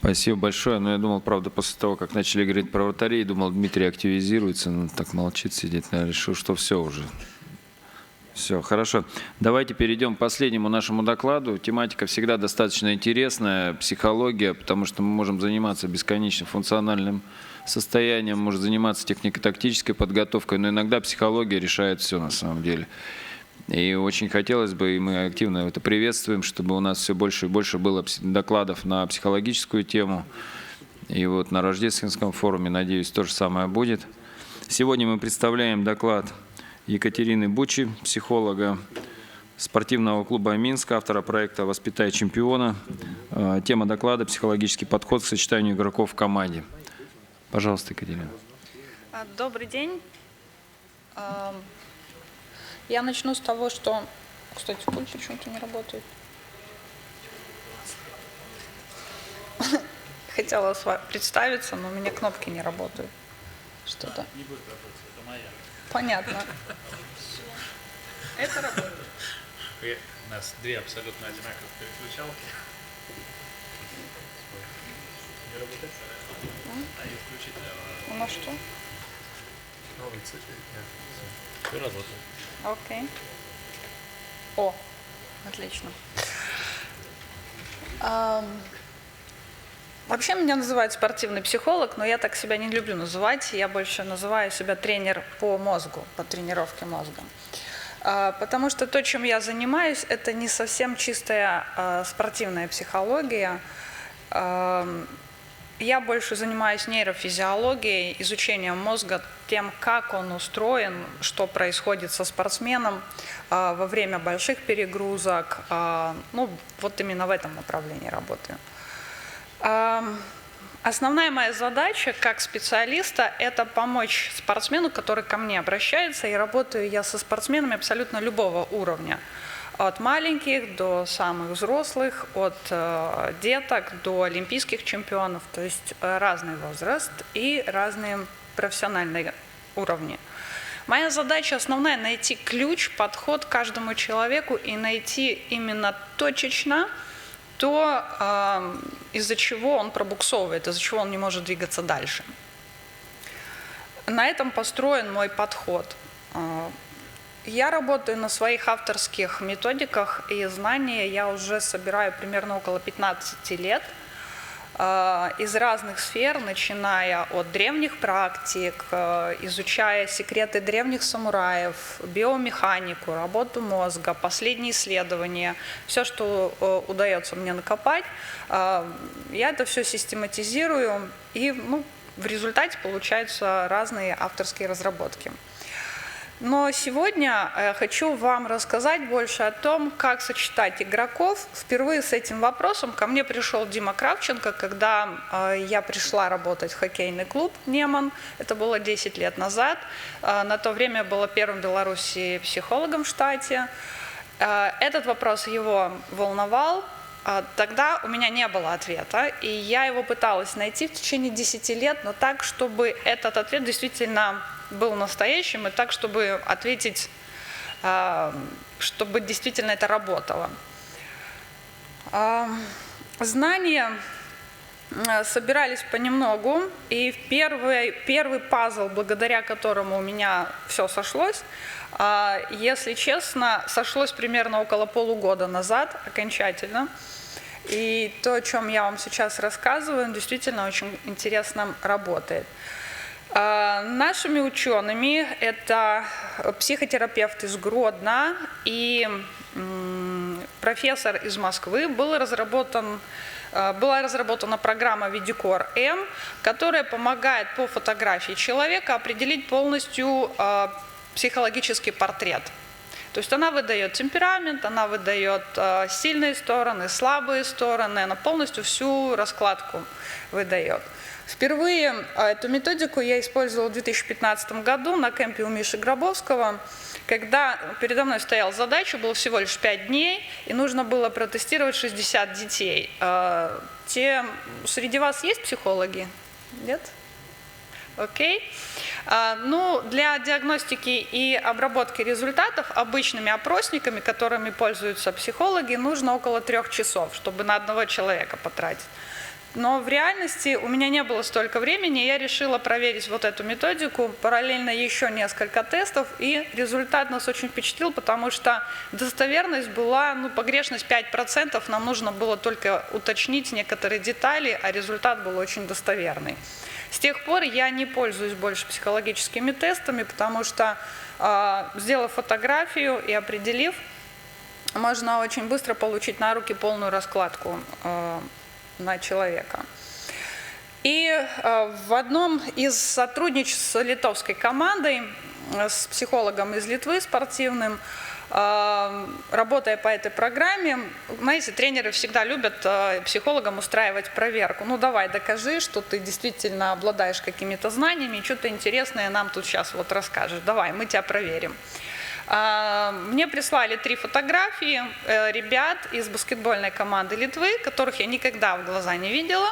Спасибо большое. Но я думал, правда, после того, как начали говорить про вратарей, думал, Дмитрий активизируется, но так молчит, сидит, я решил, что все уже. Все, хорошо. Давайте перейдем к последнему нашему докладу. Тематика всегда достаточно интересная, психология, потому что мы можем заниматься бесконечно функциональным состоянием, можем заниматься технико-тактической подготовкой, но иногда психология решает все на самом деле. И очень хотелось бы, и мы активно это приветствуем, чтобы у нас все больше и больше было докладов на психологическую тему. И вот на рождественском форуме, надеюсь, то же самое будет. Сегодня мы представляем доклад Екатерины Бучи, психолога спортивного клуба «Минск», автора проекта «Воспитай чемпиона». Тема доклада «Психологический подход к сочетанию игроков в команде». Пожалуйста, Екатерина. Добрый день. Я начну с того, что... Кстати, пульт почему-то не работает. Хотела представиться, но у меня кнопки не работают. Что-то. Не будет работать, это моя. Понятно. Это работает. У нас две абсолютно одинаковых переключалки. Не работает? А ее включить надо. На что? Все работает. Окей. О, отлично. Вообще меня называют спортивный психолог, но я так себя не люблю называть. Я больше называю себя тренер по мозгу, по тренировке мозга. Потому что то, чем я занимаюсь, это не совсем чистая спортивная психология. Я больше занимаюсь нейрофизиологией, изучением мозга, тем, как он устроен, что происходит со спортсменом во время больших перегрузок. Ну, вот именно в этом направлении работаю. Основная моя задача как специалиста – это помочь спортсмену, который ко мне обращается, и работаю я со спортсменами абсолютно любого уровня. От маленьких до самых взрослых, от деток до олимпийских чемпионов, то есть разный возраст и разные профессиональные уровни. Моя задача основная – найти ключ, подход к каждому человеку и найти именно точечно то, из-за чего он пробуксовывает, из-за чего он не может двигаться дальше. На этом построен мой подход. Я работаю на своих авторских методиках, и знания я уже собираю примерно около 15 лет из разных сфер, начиная от древних практик, изучая секреты древних самураев, биомеханику, работу мозга, последние исследования, все, что удается мне накопать, я это все систематизирую, и в результате получаются разные авторские разработки. Но сегодня я хочу вам рассказать больше о том, как сочетать игроков. Впервые с этим вопросом ко мне пришел Дима Кравченко, когда я пришла работать в хоккейный клуб «Неман». Это было 10 лет назад. На то время я была первым в Беларуси психологом в штате. Этот вопрос его волновал. Тогда у меня не было ответа, и я его пыталась найти в течение 10 лет, но так, чтобы этот ответ действительно был настоящим, и так, чтобы ответить, чтобы действительно это работало. Знания собирались понемногу, и первый пазл, благодаря которому у меня все сошлось, если честно, сошлось примерно около полугода назад окончательно. И то, о чем я вам сейчас рассказываю, действительно очень интересно работает. Нашими учеными, это психотерапевт из Гродно и профессор из Москвы, была разработана программа Видикор-М, которая помогает по фотографии человека определить полностью психологический портрет. То есть она выдает темперамент, она выдает сильные стороны, слабые стороны, она полностью всю раскладку выдает. Впервые эту методику я использовала в 2015 году на кемпе у Миши Гробовского, когда передо мной стояла задача, было всего лишь 5 дней, и нужно было протестировать 60 детей. Среди вас есть психологи? Нет? Окей. Для диагностики и обработки результатов обычными опросниками, которыми пользуются психологи, нужно около 3 часов, чтобы на одного человека потратить. Но в реальности у меня не было столько времени, и я решила проверить вот эту методику, параллельно еще несколько тестов, и результат нас очень впечатлил, потому что достоверность была, погрешность 5%, нам нужно было только уточнить некоторые детали, а результат был очень достоверный. С тех пор я не пользуюсь больше психологическими тестами, потому что, сделав фотографию и определив, можно очень быстро получить на руки полную раскладку на человека. И в одном из сотрудничеств с литовской командой, с психологом из Литвы спортивным, работая по этой программе, знаете, тренеры всегда любят психологам устраивать проверку. Давай, докажи, что ты действительно обладаешь какими-то знаниями, что-то интересное нам тут сейчас вот расскажешь. Давай, мы тебя проверим. Мне прислали 3 фотографии ребят из баскетбольной команды Литвы, которых я никогда в глаза не видела.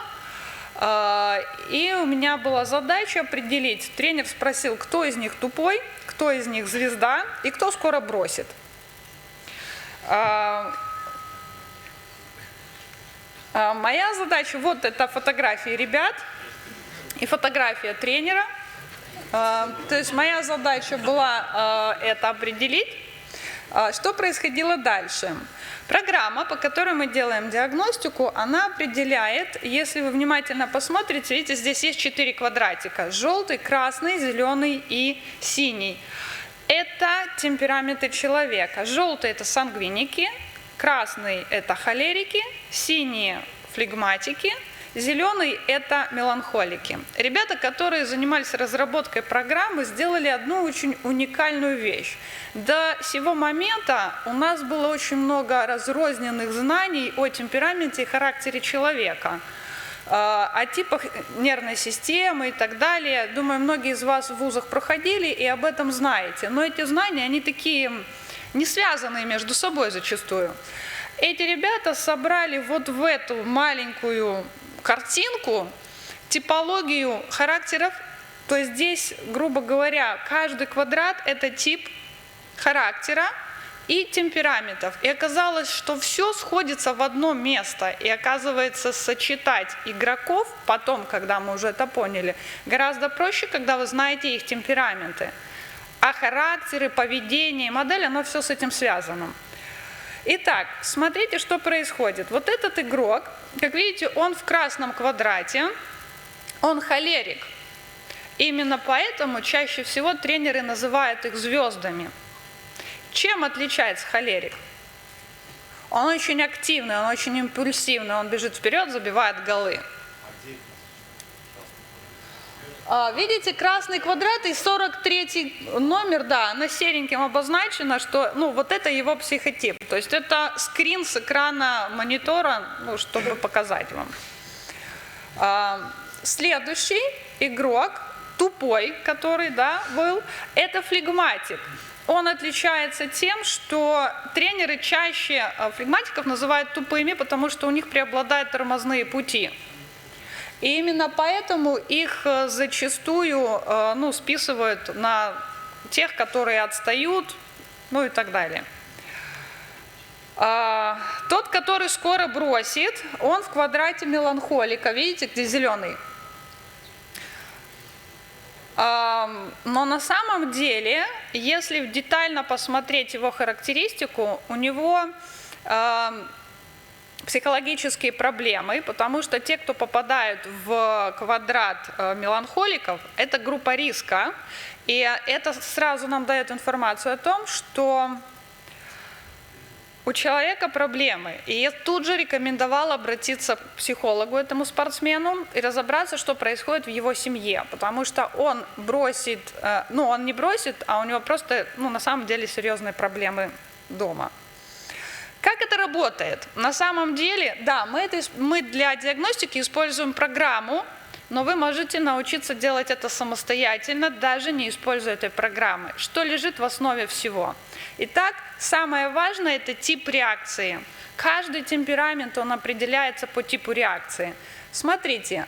И у меня была задача определить, тренер спросил, кто из них тупой, кто из них звезда и кто скоро бросит. Моя задача, вот это фотографии ребят и фотография тренера. То есть моя задача была это определить. Что происходило дальше? Программа, по которой мы делаем диагностику, она определяет, если вы внимательно посмотрите, видите, здесь есть 4 квадратика. Желтый, красный, зеленый и синий. Это темпераменты человека. Желтый – это сангвиники, красный – это холерики, синие – флегматики, зеленый – это меланхолики. Ребята, которые занимались разработкой программы, сделали одну очень уникальную вещь. До сего момента у нас было очень много разрозненных знаний о темпераменте и характере человека, о типах нервной системы и так далее. Думаю, многие из вас в вузах проходили и об этом знаете. Но эти знания, они такие не связанные между собой зачастую. Эти ребята собрали вот в эту маленькую картинку типологию характеров. То есть здесь, грубо говоря, каждый квадрат – это тип характера и темпераментов. И оказалось, что все сходится в одно место. И оказывается, сочетать игроков потом, когда мы уже это поняли, гораздо проще, когда вы знаете их темпераменты. А характеры, поведение, модель, оно все с этим связано. Итак, смотрите, что происходит. Вот этот игрок, как видите, он в красном квадрате, он холерик. Именно поэтому чаще всего тренеры называют их звездами. Чем отличается холерик? Он очень активный, он очень импульсивный, он бежит вперед, забивает голы. Видите, красный квадрат и 43-й номер, да, на сереньким обозначено, что вот это его психотип. То есть это скрин с экрана монитора, чтобы показать вам. Следующий игрок, тупой, который, да, был, это флегматик. Он отличается тем, что тренеры чаще флегматиков называют тупыми, потому что у них преобладают тормозные пути. И именно поэтому их зачастую списывают на тех, которые отстают, и так далее. Тот, который скоро бросит, он в квадрате меланхолика, видите, где зеленый. Но на самом деле, если детально посмотреть его характеристику, у него психологические проблемы, потому что те, кто попадают в квадрат меланхоликов, это группа риска, и это сразу нам дает информацию о том, что у человека проблемы. И я тут же рекомендовала обратиться к психологу, этому спортсмену, и разобраться, что происходит в его семье, потому что он бросит, он не бросит, а у него просто, на самом деле серьезные проблемы дома. Как это работает? На самом деле, да, мы для диагностики используем программу, но вы можете научиться делать это самостоятельно, даже не используя этой программы. Что лежит в основе всего? Итак, самое важное – это тип реакции. Каждый темперамент, он определяется по типу реакции. Смотрите,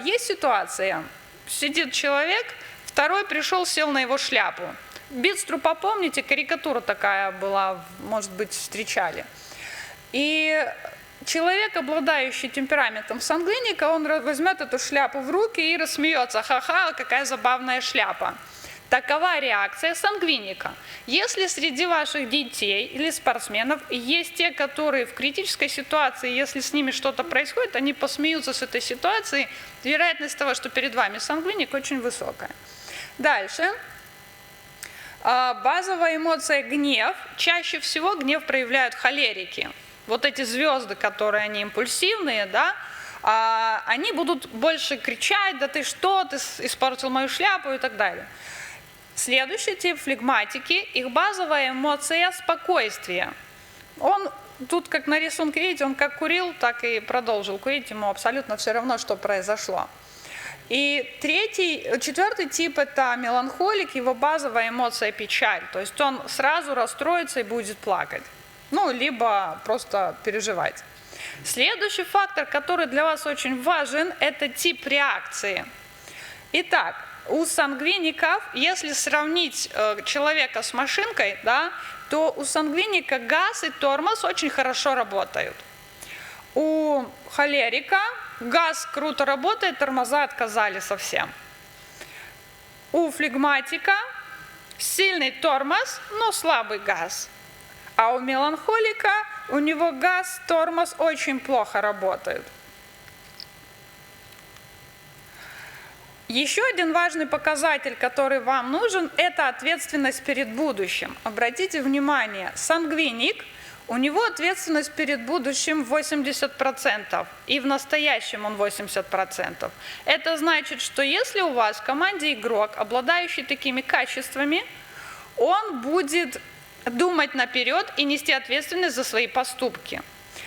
есть ситуация, сидит человек, второй пришел, сел на его шляпу. Битструпа, помните, карикатура такая была, может быть, встречали. И человек, обладающий темпераментом сангвиника, он возьмет эту шляпу в руки и рассмеется. Ха-ха, какая забавная шляпа. Такова реакция сангвиника. Если среди ваших детей или спортсменов есть те, которые в критической ситуации, если с ними что-то происходит, они посмеются с этой ситуацией, вероятность того, что перед вами сангвиник, очень высокая. Дальше. Базовая эмоция гнев. Чаще всего гнев проявляют холерики. Вот эти звезды, которые они импульсивные, да, они будут больше кричать: да ты что, ты испортил мою шляпу и так далее. Следующий тип флегматики, их базовая эмоция спокойствие. Он тут, как на рисунке, видите, он как курил, так и продолжил курить, ему абсолютно все равно, что произошло. И четвертый тип – это меланхолик, его базовая эмоция печаль. То есть он сразу расстроится и будет плакать. Либо просто переживать. Следующий фактор, который для вас очень важен, это тип реакции. Итак, у сангвиников, если сравнить человека с машинкой, да, то у сангвиника газ и тормоз очень хорошо работают. У холерика газ круто работает, тормоза отказали совсем. У флегматика сильный тормоз, но слабый газ. А у меланхолика у него газ, тормоз очень плохо работают. Еще один важный показатель, который вам нужен, это ответственность перед будущим. Обратите внимание, сангвиник, у него ответственность перед будущим 80%, и в настоящем он 80%. Это значит, что если у вас в команде игрок, обладающий такими качествами, он будет думать наперед и нести ответственность за свои поступки.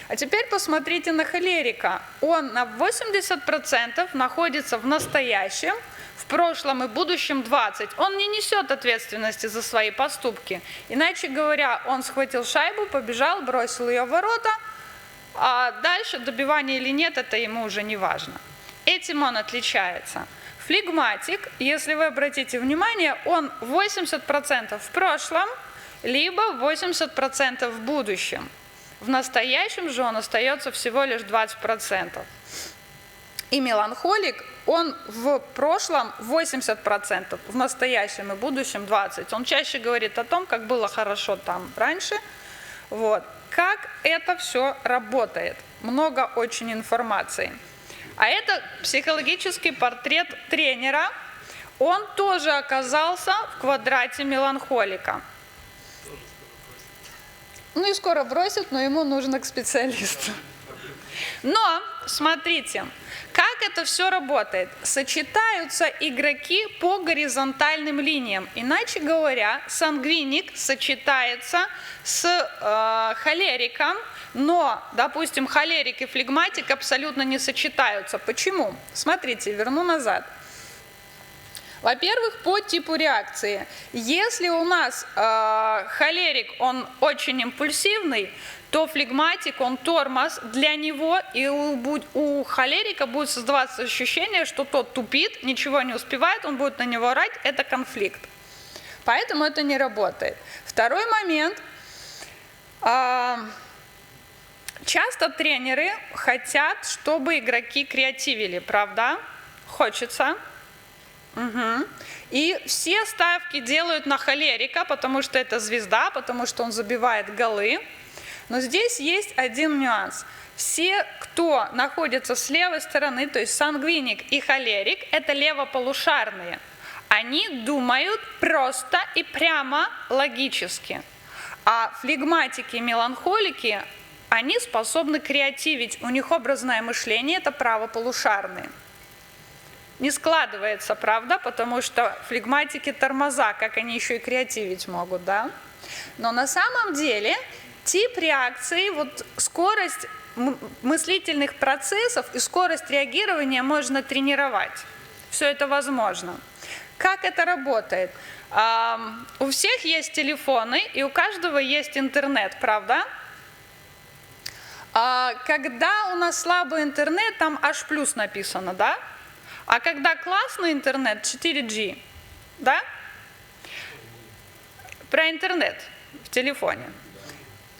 А теперь посмотрите на холерика. Он на 80% находится в настоящем, в прошлом и будущем 20%. Он не несет ответственности за свои поступки. Иначе говоря, он схватил шайбу, побежал, бросил ее в ворота, а дальше добивание или нет, это ему уже не важно. Этим он отличается. Флегматик, если вы обратите внимание, он 80% в прошлом, либо 80% в будущем. В настоящем же он остается всего лишь 20%. И меланхолик, он в прошлом 80%, в настоящем и будущем 20%. Он чаще говорит о том, как было хорошо там раньше. Вот. Как это все работает? Много очень информации. А это психологический портрет тренера. Он тоже оказался в квадрате меланхолика. Ну и скоро бросит, но ему нужно к специалисту. Но, смотрите, как это все работает. Сочетаются игроки по горизонтальным линиям. Иначе говоря, сангвиник сочетается с холериком, но, допустим, холерик и флегматик абсолютно не сочетаются. Почему? Смотрите, верну назад. Во-первых, по типу реакции. Если у нас холерик, он очень импульсивный, то флегматик, он тормоз для него, и у холерика будет создаваться ощущение, что тот тупит, ничего не успевает, он будет на него орать, это конфликт. Поэтому это не работает. Второй момент. Часто тренеры хотят, чтобы игроки креативили, правда? Хочется. Угу. И все ставки делают на холерика, потому что это звезда, потому что он забивает голы. Но здесь есть один нюанс. Все, кто находится с левой стороны, то есть сангвиник и холерик, это левополушарные. Они думают просто и прямо логически. А флегматики и меланхолики, они способны креативить. У них образное мышление – это правополушарные. Не складывается, правда, потому что флегматики тормоза, как они еще и креативить могут, да? Но на самом деле тип реакции, вот скорость мыслительных процессов и скорость реагирования можно тренировать. Все это возможно. Как это работает? У всех есть телефоны, и у каждого есть интернет, правда? Когда у нас слабый интернет, там H+ написано, да? А когда классный интернет, 4G, да? Про интернет в телефоне.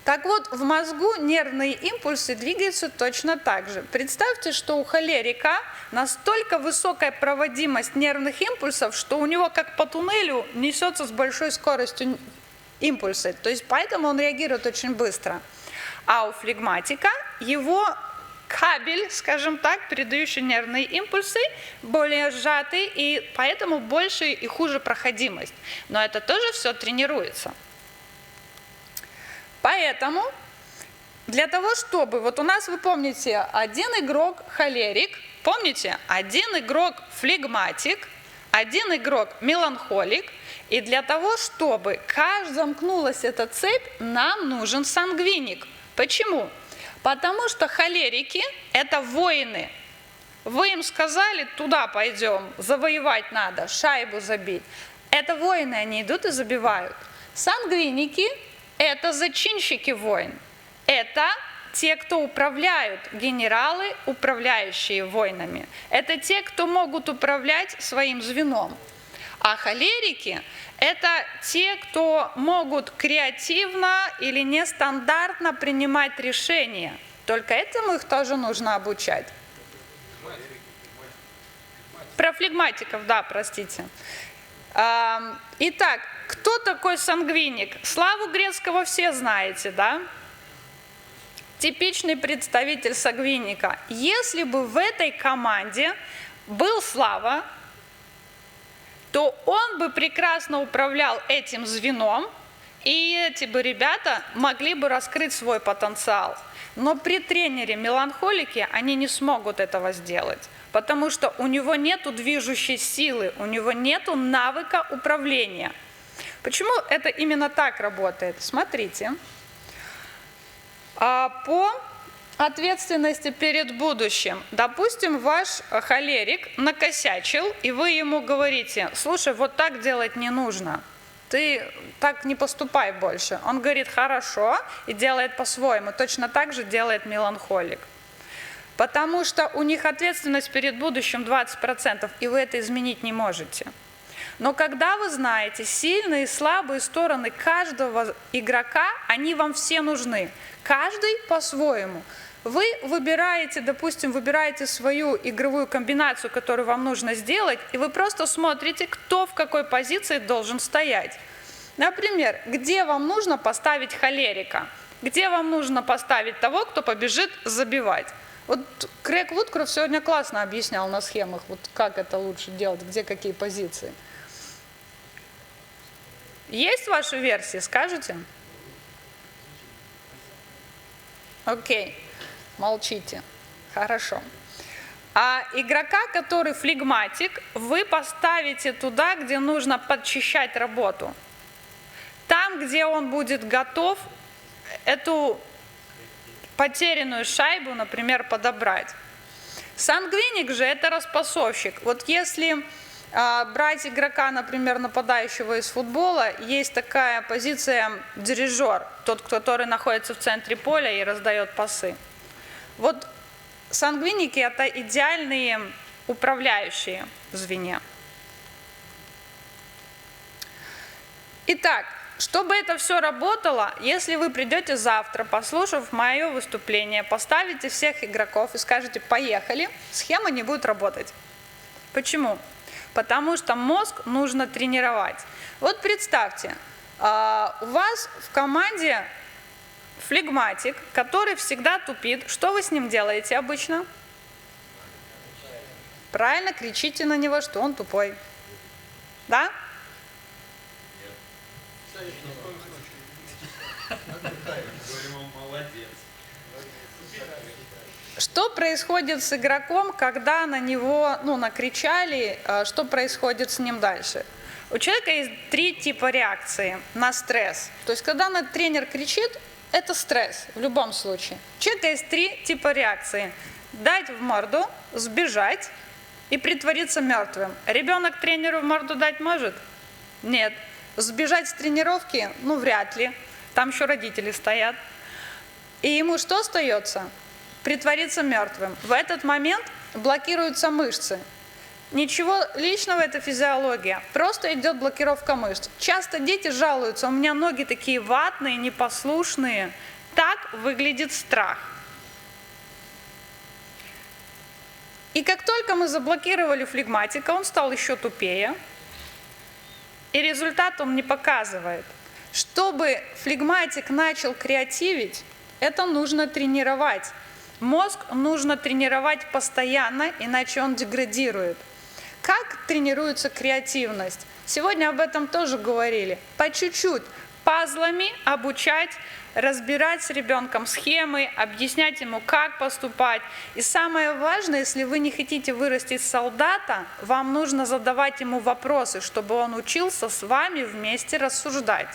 Так вот, в мозгу нервные импульсы двигаются точно так же. Представьте, что у холерика настолько высокая проводимость нервных импульсов, что у него как по туннелю несется с большой скоростью импульсы. То есть поэтому он реагирует очень быстро. А у флегматика его кабель, скажем так, передающий нервные импульсы, более сжатый, и поэтому больше и хуже проходимость. Но это тоже все тренируется. Поэтому для того, чтобы... Вот у нас, вы помните, один игрок холерик, помните? Один игрок флегматик, один игрок меланхолик. И для того, чтобы замкнулась эта цепь, нам нужен сангвиник. Почему? Потому что холерики – это воины. Вы им сказали, туда пойдем, завоевать надо, шайбу забить. Это воины, они идут и забивают. Сангвиники – это зачинщики войн. Это те, кто управляют, генералы, управляющие войнами. Это те, кто могут управлять своим звеном. А холерики – это те, кто могут креативно или нестандартно принимать решения. Только этому их тоже нужно обучать. Про флегматиков, да, простите. Итак, кто такой сангвиник? Славу Грецкого все знаете, да? Типичный представитель сангвиника. Если бы в этой команде был Слава, то он бы прекрасно управлял этим звеном, и эти бы ребята могли бы раскрыть свой потенциал. Но при тренере меланхолики они не смогут этого сделать, потому что у него нет движущей силы, у него нет навыка управления. Почему это именно так работает? Смотрите. По ответственности перед будущим. Допустим, ваш холерик накосячил, и вы ему говорите: слушай, вот так делать не нужно, ты так не поступай больше. Он говорит: хорошо, и делает по-своему. Точно так же делает меланхолик. Потому что у них ответственность перед будущим 20%, и вы это изменить не можете. Но когда вы знаете сильные и слабые стороны каждого игрока, они вам все нужны. Каждый по-своему. Вы выбираете, допустим, выбираете свою игровую комбинацию, которую вам нужно сделать, и вы просто смотрите, кто в какой позиции должен стоять. Например, где вам нужно поставить холерика, где вам нужно поставить того, кто побежит забивать. Вот Крэг Вудкрофт сегодня классно объяснял на схемах, вот как это лучше делать, где какие позиции. Есть ваши версии, скажете? Окей, молчите. Хорошо. А игрока, который флегматик, вы поставите туда, где нужно подчищать работу. Там, где он будет готов эту потерянную шайбу, например, подобрать. Сангвиник же это распасовщик. Вот если брать игрока, например, нападающего из футбола, есть такая позиция дирижер, тот, который находится в центре поля и раздает пасы. Вот сангвиники – это идеальные управляющие в звене. Итак, чтобы это все работало, если вы придете завтра, послушав мое выступление, поставите всех игроков и скажете: поехали, схема не будет работать. Почему? Потому что мозг нужно тренировать. Вот представьте, у вас в команде флегматик, который всегда тупит. Что вы с ним делаете обычно? Правильно, кричите на него, что он тупой. Да? Что происходит с игроком, когда на него накричали, что происходит с ним дальше? У человека есть 3 типа реакции на стресс. То есть, когда тренер кричит, это стресс в любом случае. У человека есть 3 типа реакции. Дать в морду, сбежать и притвориться мертвым. Ребенок тренеру в морду дать может? Нет. Сбежать с тренировки? Ну, вряд ли. Там еще родители стоят. И ему что остается? Притвориться мертвым. В этот момент блокируются мышцы. Ничего личного, это физиология. Просто идет блокировка мышц. Часто дети жалуются: у меня ноги такие ватные, непослушные. Так выглядит страх. И как только мы заблокировали флегматика, он стал еще тупее. И результат он не показывает. Чтобы флегматик начал креативить, это нужно тренировать. Мозг нужно тренировать постоянно, иначе он деградирует. Как тренируется креативность? Сегодня об этом тоже говорили. По чуть-чуть, пазлами обучать, разбирать с ребенком схемы, объяснять ему, как поступать. И самое важное, если вы не хотите вырастить солдата, вам нужно задавать ему вопросы, чтобы он учился с вами вместе рассуждать.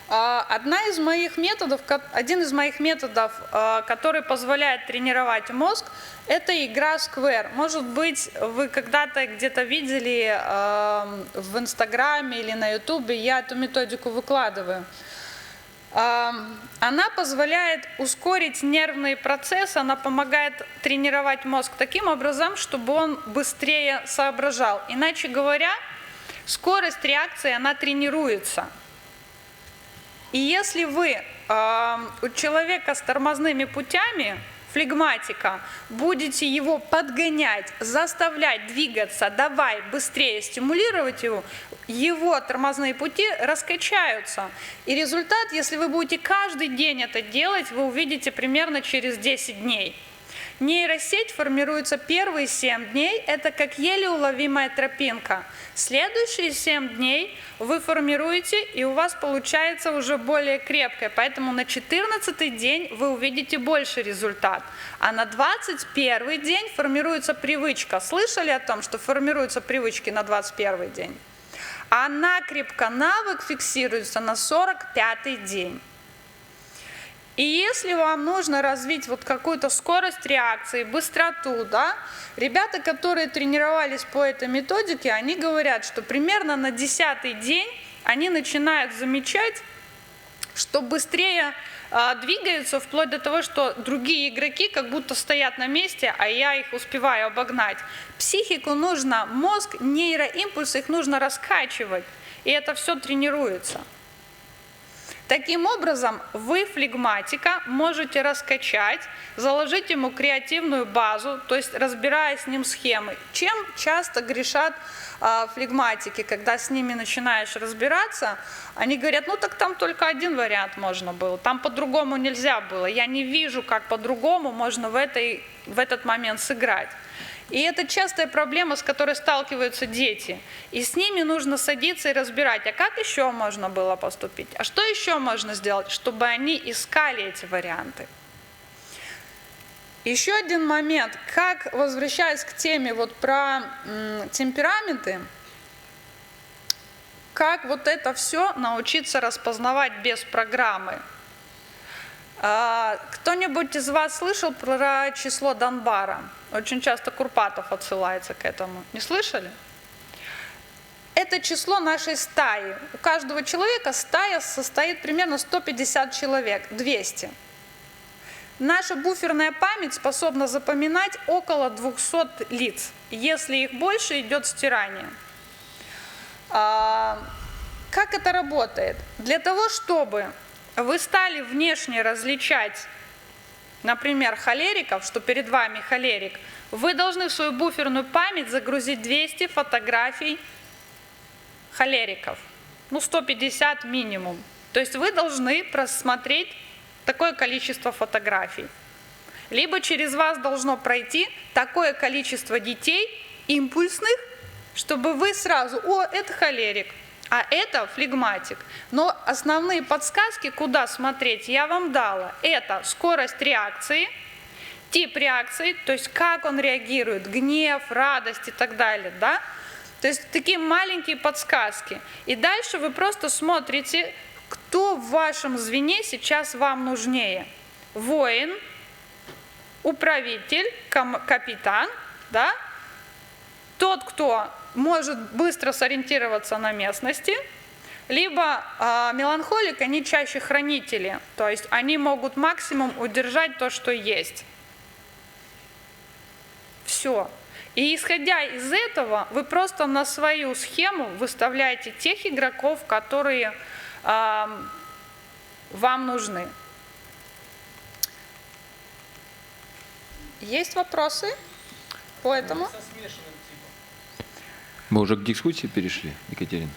Один из моих методов, который позволяет тренировать мозг, это игра Square. Может быть, вы когда-то где-то видели в Инстаграме или на Ютубе, я эту методику выкладываю. Она позволяет ускорить нервные процессы, она помогает тренировать мозг таким образом, чтобы он быстрее соображал. Иначе говоря, скорость реакции, она тренируется. И если вы у человека с тормозными путями, флегматика, будете его подгонять, заставлять двигаться, давай быстрее стимулировать его тормозные пути раскачаются. И результат, если вы будете каждый день это делать, вы увидите примерно через 10 дней. Нейросеть формируется первые 7 дней, это как еле уловимая тропинка. Следующие 7 дней вы формируете, и у вас получается уже более крепкое. Поэтому на 14-й день вы увидите больше результат. А на 21-й день формируется привычка. Слышали о том, что формируются привычки на 21-й день? А накрепко навык фиксируется на 45-й день. И если вам нужно развить вот какую-то скорость реакции, быстроту, да, ребята, которые тренировались по этой методике, они говорят, что примерно на 10-й день они начинают замечать, что быстрее двигаются, вплоть до того, что другие игроки как будто стоят на месте, а я их успеваю обогнать. Психику нужно, мозг, нейроимпульсы, их нужно раскачивать, и это все тренируется. Таким образом, вы, флегматика, можете раскачать, заложить ему креативную базу, то есть разбирая с ним схемы. Чем часто грешат флегматики, когда с ними начинаешь разбираться, они говорят, ну так там только один вариант можно было, там по-другому нельзя было, я не вижу, как по-другому можно в этот момент сыграть. И это частая проблема, с которой сталкиваются дети. И с ними нужно садиться и разбирать, а как еще можно было поступить, а что еще можно сделать, чтобы они искали эти варианты. Еще один момент, как, возвращаясь к теме вот про темпераменты, как вот это все научиться распознавать без программы. Кто-нибудь из вас слышал про число Данбара? Очень часто Курпатов отсылается к этому. Не слышали? Это число нашей стаи. У каждого человека стая состоит примерно 150 человек, 200. Наша буферная память способна запоминать около 200 лиц. Если их больше, идет стирание. Как это работает? Для того, чтобы вы стали внешне различать, например, холериков, что перед вами холерик, вы должны в свою буферную память загрузить 200 фотографий холериков. Ну, 150 минимум. То есть вы должны просмотреть такое количество фотографий. Либо через вас должно пройти такое количество детей импульсных, чтобы вы сразу, о, это холерик, а это флегматик. Но основные подсказки, куда смотреть, я вам дала. Это скорость реакции, тип реакции, то есть как он реагирует, гнев, радость и так далее. Да? То есть такие маленькие подсказки. И дальше вы просто смотрите, кто в вашем звене сейчас вам нужнее. Воин, управитель, капитан, да? Тот, кто может быстро сориентироваться на местности, либо меланхолик, они чаще хранители, то есть они могут максимум удержать то, что есть. Все. И исходя из этого, вы просто на свою схему выставляете тех игроков, которые вам нужны. Есть вопросы по этому? Мы уже к дискуссии перешли, Екатерина?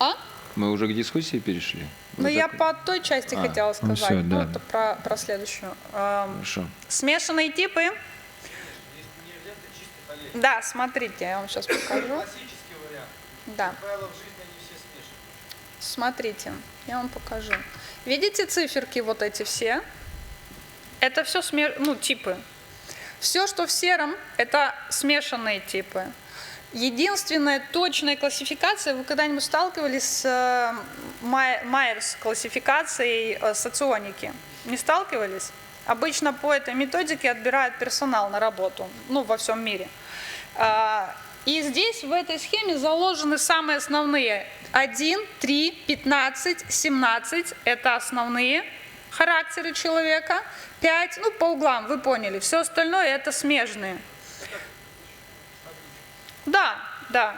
А? Мы уже к дискуссии перешли? Ну, я по той части хотела сказать, ну, все, да. Это про следующую. Хорошо. Смешанные типы. Да, смотрите, я вам сейчас покажу. Классический вариант. Да. Правила в жизни, они все смешаны. Смотрите, я вам покажу. Видите циферки вот эти все? Это все типы. Все, что в сером, это смешанные типы. Единственная точная классификация, вы когда-нибудь сталкивались с Майерс классификацией соционики? Не сталкивались? Обычно по этой методике отбирают персонал на работу, во всем мире. И здесь в этой схеме заложены самые основные 1, 3, 15, 17 – это основные характеры человека. 5, ну по углам, вы поняли, все остальное – это смежные. Да, да.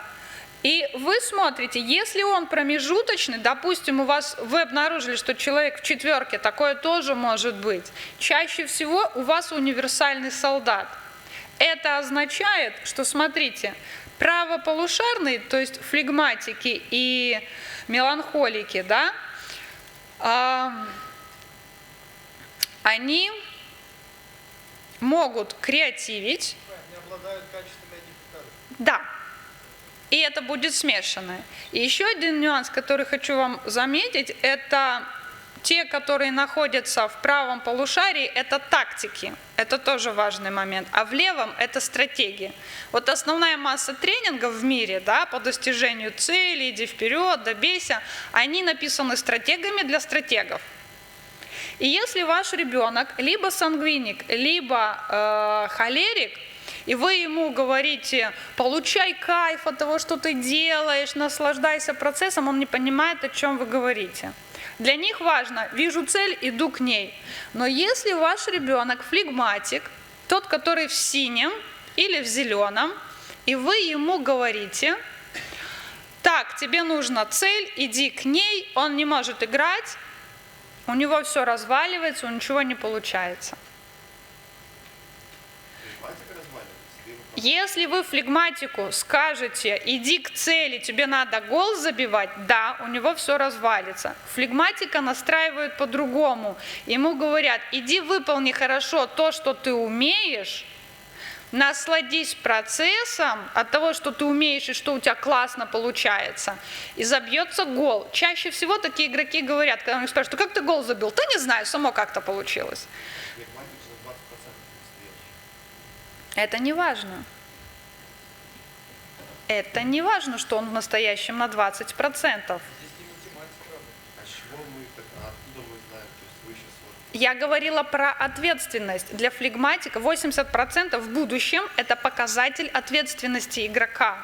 И вы смотрите, если он промежуточный, допустим, вы обнаружили, что человек в четверке, такое тоже может быть. Чаще всего у вас универсальный солдат. Это означает, что, смотрите, правополушарные, то есть флегматики и меланхолики, да, они могут креативить. Не обладают качествами идентификаторов. Да. И это будет смешанное. И еще один нюанс, который хочу вам заметить, это те, которые находятся в правом полушарии, это тактики. Это тоже важный момент. А в левом это стратегии. Вот основная масса тренингов в мире, да, по достижению цели, иди вперед, добейся, они написаны стратегами для стратегов. И если ваш ребенок либо сангвиник, либо холерик, и вы ему говорите, получай кайф от того, что ты делаешь, наслаждайся процессом, он не понимает, о чем вы говорите. Для них важно, вижу цель, иду к ней. Но если ваш ребенок флегматик, тот, который в синем или в зеленом, и вы ему говорите, так, тебе нужна цель, иди к ней, он не может играть, у него все разваливается, ничего не получается. Если вы флегматику скажете, иди к цели, тебе надо гол забивать, да, у него все развалится. Флегматика настраивает по-другому. Ему говорят, иди выполни хорошо то, что ты умеешь, насладись процессом от того, что ты умеешь и что у тебя классно получается, и забьется гол. Чаще всего такие игроки говорят, когда они спрашивают, как ты гол забил? Да не знаю, само как-то получилось. Это не важно. Это не важно, что он в настоящем на 20%. Я говорила про ответственность. Для флегматика 80% в будущем – это показатель ответственности игрока.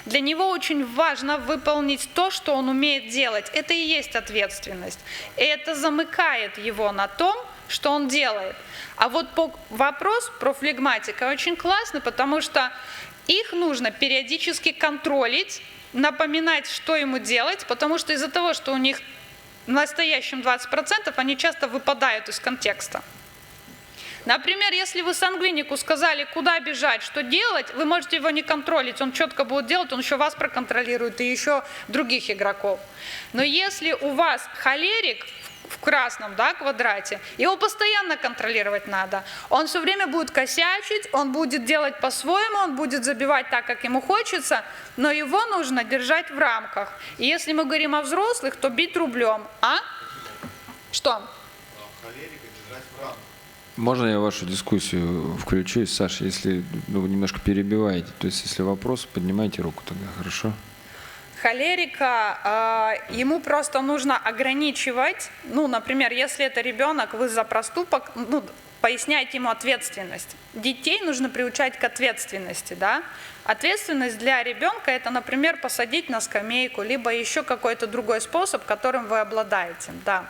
Для него очень важно выполнить то, что он умеет делать. Это и есть ответственность. И это замыкает его на том, что он делает. А вот вопрос про флегматика очень классный, потому что их нужно периодически контролить, напоминать, что ему делать, потому что из-за того, что у них в настоящем 20%, они часто выпадают из контекста. Например, если вы сангвинику сказали, куда бежать, что делать, вы можете его не контролить, он четко будет делать, он еще вас проконтролирует и еще других игроков. Но если у вас холерик в красном, да, квадрате, его постоянно контролировать надо. Он все время будет косячить, он будет делать по-своему, он будет забивать так, как ему хочется, но его нужно держать в рамках. И если мы говорим о взрослых, то бить рублем. А? Что? Можно я вашу дискуссию включусь, Саша, если вы немножко перебиваете? То есть, если вопрос, поднимайте руку тогда, хорошо? Холерика, ему просто нужно ограничивать, ну, например, если это ребенок, вы за проступок, ну, поясняете ему ответственность. Детей нужно приучать к ответственности, да? Ответственность для ребенка – это, например, посадить на скамейку, либо еще какой-то другой способ, которым вы обладаете, да.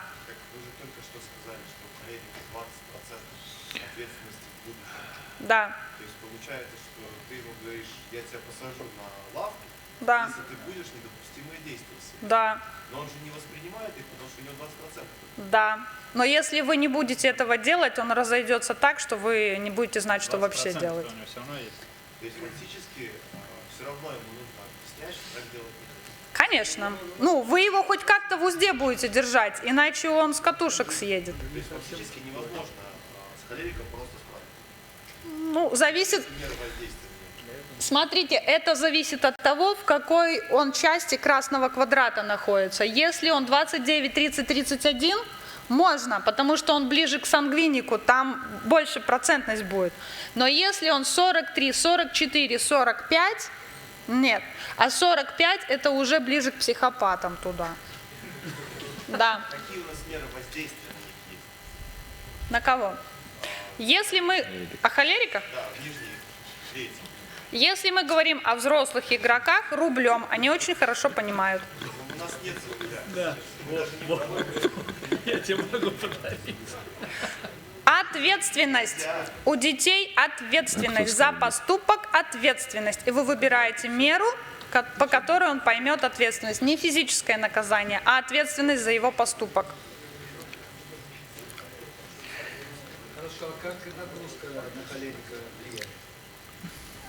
Да. То есть получается, что ты ему говоришь, я тебя посажу на лавку, да. Если ты будешь недопустимые действия. Да. Но он же не воспринимает их, потому что у него 20%. Да. Но если вы не будете этого делать, он разойдется так, что вы не будете знать, что вообще делать. То есть фактически все равно ему нужно объяснять, что так делать не нужно. Конечно. Ну, вы его хоть как-то в узде будете держать, иначе он с катушек съедет. То есть фактически невозможно с холериком просто справиться. Ну, зависит... Смотрите, это зависит от того, в какой он части красного квадрата находится. Если он 29, 30, 31, можно, потому что он ближе к сангвинику, там больше процентность будет. Но если он 43, 44, 45, нет. А 45 это уже ближе к психопатам туда. Да. Какие у нас меры воздействия на них есть? На кого? Если мы... О холериках? Да, в нижней трети. Если мы говорим о взрослых игроках, рублем, они очень хорошо понимают. У Да, я тебе могу подарить. Ответственность. У детей ответственность. За поступок ответственность. И вы выбираете меру, по которой он поймет ответственность. Не физическое наказание, а ответственность за его поступок. Хорошо, а как нагрузка на холерика влияет?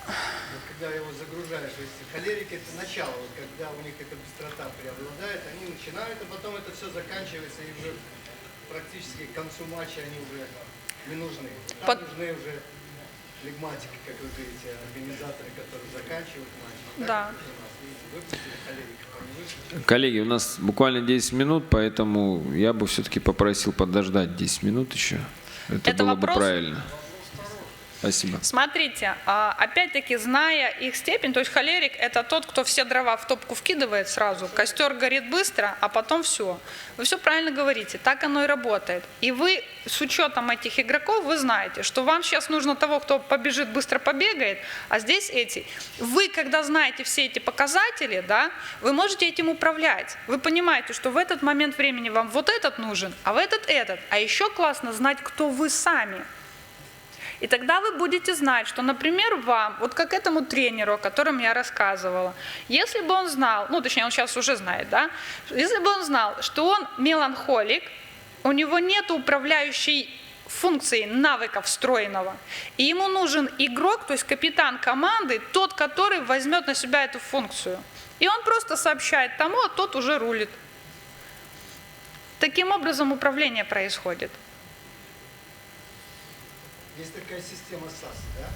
Вот когда его загружаешь, то есть холерики это начало, вот когда у них эта быстрота преобладает, они начинают, а потом это все заканчивается, и уже практически к концу матча они уже не нужны. Там нужны уже флегматики, как вы говорите, организаторы, которые заканчивают матч. Да. Коллеги, у нас буквально 10 минут, поэтому я бы все-таки попросил подождать 10 минут еще. Это было бы правильно. Спасибо. Смотрите, опять-таки, зная их степень, то есть холерик – это тот, кто все дрова в топку вкидывает сразу, костер горит быстро, а потом все. Вы все правильно говорите, так оно и работает. И вы с учетом этих игроков, вы знаете, что вам сейчас нужно того, кто побежит, быстро побегает, а здесь эти. Вы, когда знаете все эти показатели, да, вы можете этим управлять. Вы понимаете, что в этот момент времени вам вот этот нужен, а в этот. А еще классно знать, кто вы сами. И тогда вы будете знать, что, например, вам, вот как этому тренеру, о котором я рассказывала, если бы он знал, ну, точнее, он сейчас уже знает, да, если бы он знал, что он меланхолик, у него нет управляющей функции навыка встроенного, и ему нужен игрок, то есть капитан команды, тот, который возьмет на себя эту функцию. И он просто сообщает тому, а тот уже рулит. Таким образом управление происходит. Есть такая система САС, да?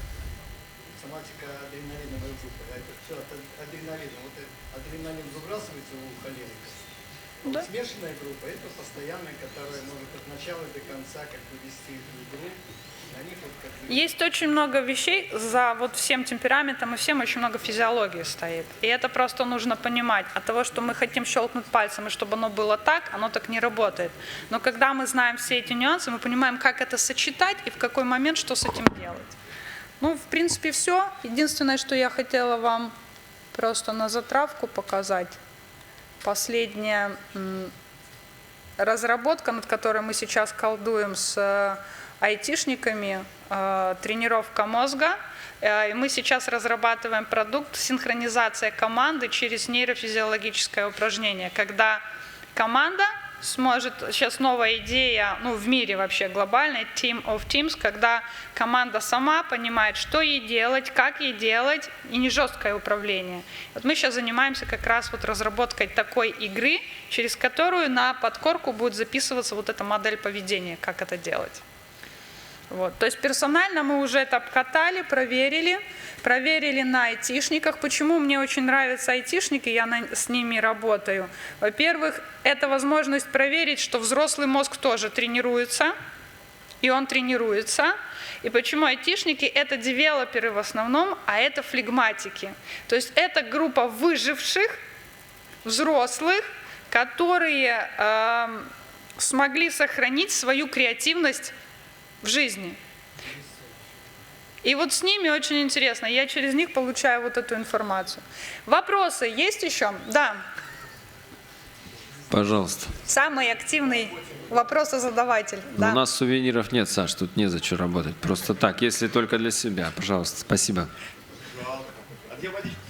Соматика адреналиновой группы. Это все от адреналина. Вот адреналин выбрасывается у холерика. Да. Вот смешанная группа – это постоянная, которая может от начала до конца как бы вести эту игру. Есть очень много вещей, за вот всем темпераментом и всем очень много физиологии стоит. И это просто нужно понимать. От того, что мы хотим щелкнуть пальцем, и чтобы оно было так, оно так не работает. Но когда мы знаем все эти нюансы, мы понимаем, как это сочетать и в какой момент что с этим делать. Ну, в принципе, все. Единственное, что я хотела вам просто на затравку показать. Последняя разработка, над которой мы сейчас колдуем с айтишниками, тренировка мозга. И мы сейчас разрабатываем продукт «Синхронизация команды через нейрофизиологическое упражнение», когда команда сможет, сейчас новая идея, ну, в мире вообще глобальная, Team of Teams, когда команда сама понимает, что ей делать, как ей делать, и не жесткое управление. Вот мы сейчас занимаемся как раз вот разработкой такой игры, через которую на подкорку будет записываться вот эта модель поведения, как это делать. Вот. То есть персонально мы уже это обкатали, проверили на айтишниках. Почему мне очень нравятся айтишники, я с ними работаю? Во-первых, это возможность проверить, что взрослый мозг тоже тренируется, и он тренируется. И почему айтишники? Это девелоперы в основном, а это флегматики. То есть это группа выживших, взрослых, которые смогли сохранить свою креативность в жизни. И вот с ними очень интересно. Я через них получаю вот эту информацию. Вопросы есть еще? Да. Пожалуйста. Самый активный вопросозадаватель. Да. У нас сувениров нет, Саш, тут незачем работать. Просто так, если только для себя. Пожалуйста, спасибо. А где водичка?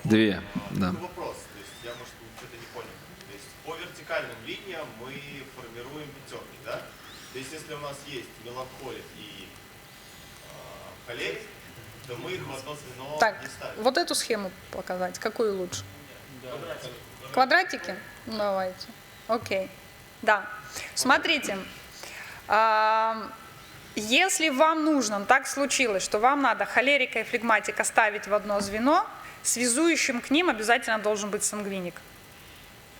Две, да. Вопрос, то есть я, может, что-то не понял. То есть по вертикальным линиям мы формируем пятерки, да? То есть если у нас есть меланхолик и холерик, то мы их в одно звено так, не ставим. Вот эту схему показать, какую лучше? Квадратики? Ну, давайте. Окей. Да. Смотрите, если вам нужно, так случилось, что вам надо холерика и флегматика ставить в одно звено, связующим к ним обязательно должен быть сангвиник.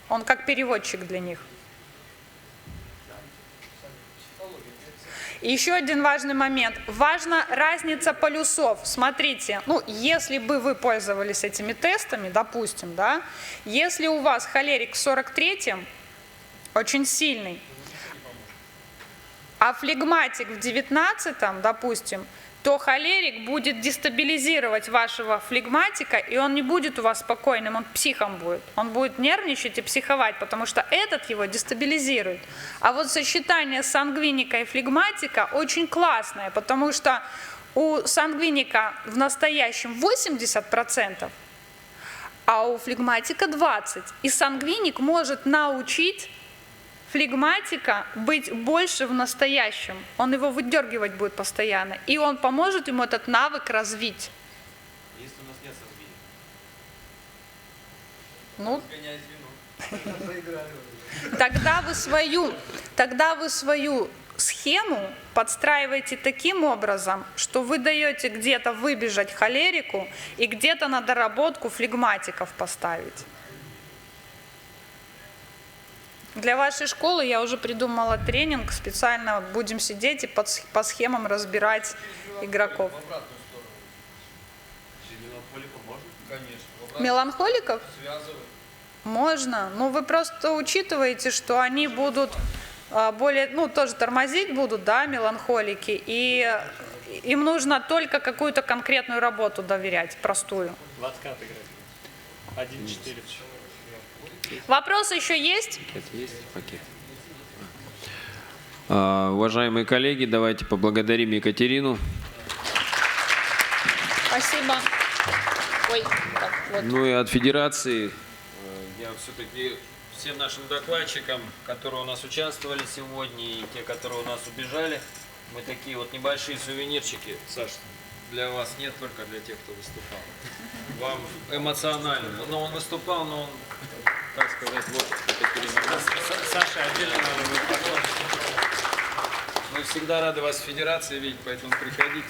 Он как переводчик для них. И еще один важный момент. Важна разница полюсов. Смотрите, ну, если бы вы пользовались этими тестами, допустим, да, если у вас холерик в 43-м, очень сильный, а флегматик в 19-м, допустим, то холерик будет дестабилизировать вашего флегматика, и он не будет у вас спокойным, он психом будет. Он будет нервничать и психовать, потому что этот его дестабилизирует. А вот сочетание сангвиника и флегматика очень классное, потому что у сангвиника в настоящем 80%, а у флегматика 20%. И сангвиник может научить флегматика быть больше в настоящем. Он его выдергивать будет постоянно. И он поможет ему этот навык развить. Если у нас нет сангвиника. Ну, тогда вы свою схему подстраиваете таким образом, что вы даете где-то выбежать холерику и где-то на доработку флегматиков поставить. Для вашей школы я уже придумала тренинг, специально будем сидеть и по схемам разбирать игроков. Меланхоликов? Можно, но вы просто учитываете, что они будут более, тоже тормозить будут, да, меланхолики, и им нужно только какую-то конкретную работу доверять, простую. В откат играть. 1-4. Вопросы еще есть? Пакет. Уважаемые коллеги, давайте поблагодарим Екатерину. Спасибо. Ой, так, вот. Ну и от Федерации я все-таки всем нашим докладчикам, которые у нас участвовали сегодня, и те, которые у нас убежали, мы такие вот небольшие сувенирчики, Саш, для вас нет, только для тех, кто выступал. Вам эмоционально. Но он выступал, но он, так сказать, вот Екатерина. Саша, отдельно надо будет поклон. Мы всегда рады вас в Федерации видеть, поэтому приходите.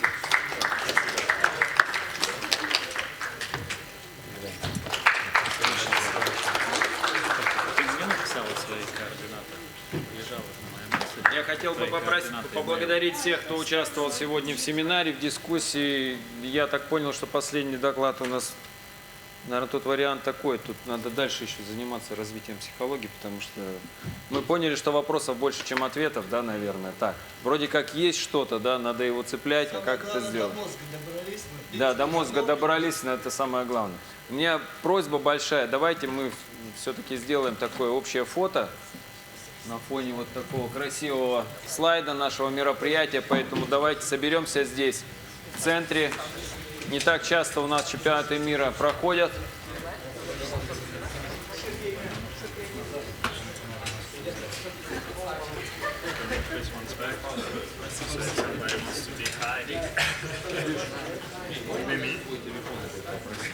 Я хотел бы поблагодарить всех, кто участвовал сегодня в семинаре, в дискуссии. Я так понял, что последний доклад у нас, наверное, тот вариант такой. Тут надо дальше еще заниматься развитием психологии, потому что мы поняли, что вопросов больше, чем ответов, да, наверное. Так, вроде как есть что-то, да, надо его цеплять, а как это сделать? До мозга добрались. Да, до мозга добрались, но это самое главное. У меня просьба большая, давайте мы все-таки сделаем такое общее фото на фоне вот такого красивого слайда нашего мероприятия, поэтому давайте соберемся здесь, в центре. Не так часто у нас чемпионаты мира проходят.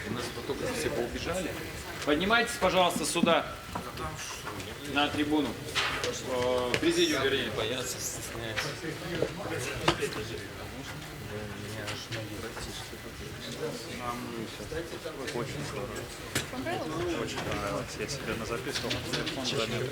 У нас только все поубежали. Поднимайтесь, пожалуйста, сюда, на трибуну. Президиум, вернее. Я стесняюсь. Очень здорово. Очень понравилось. Я себе на записку телефон заметил.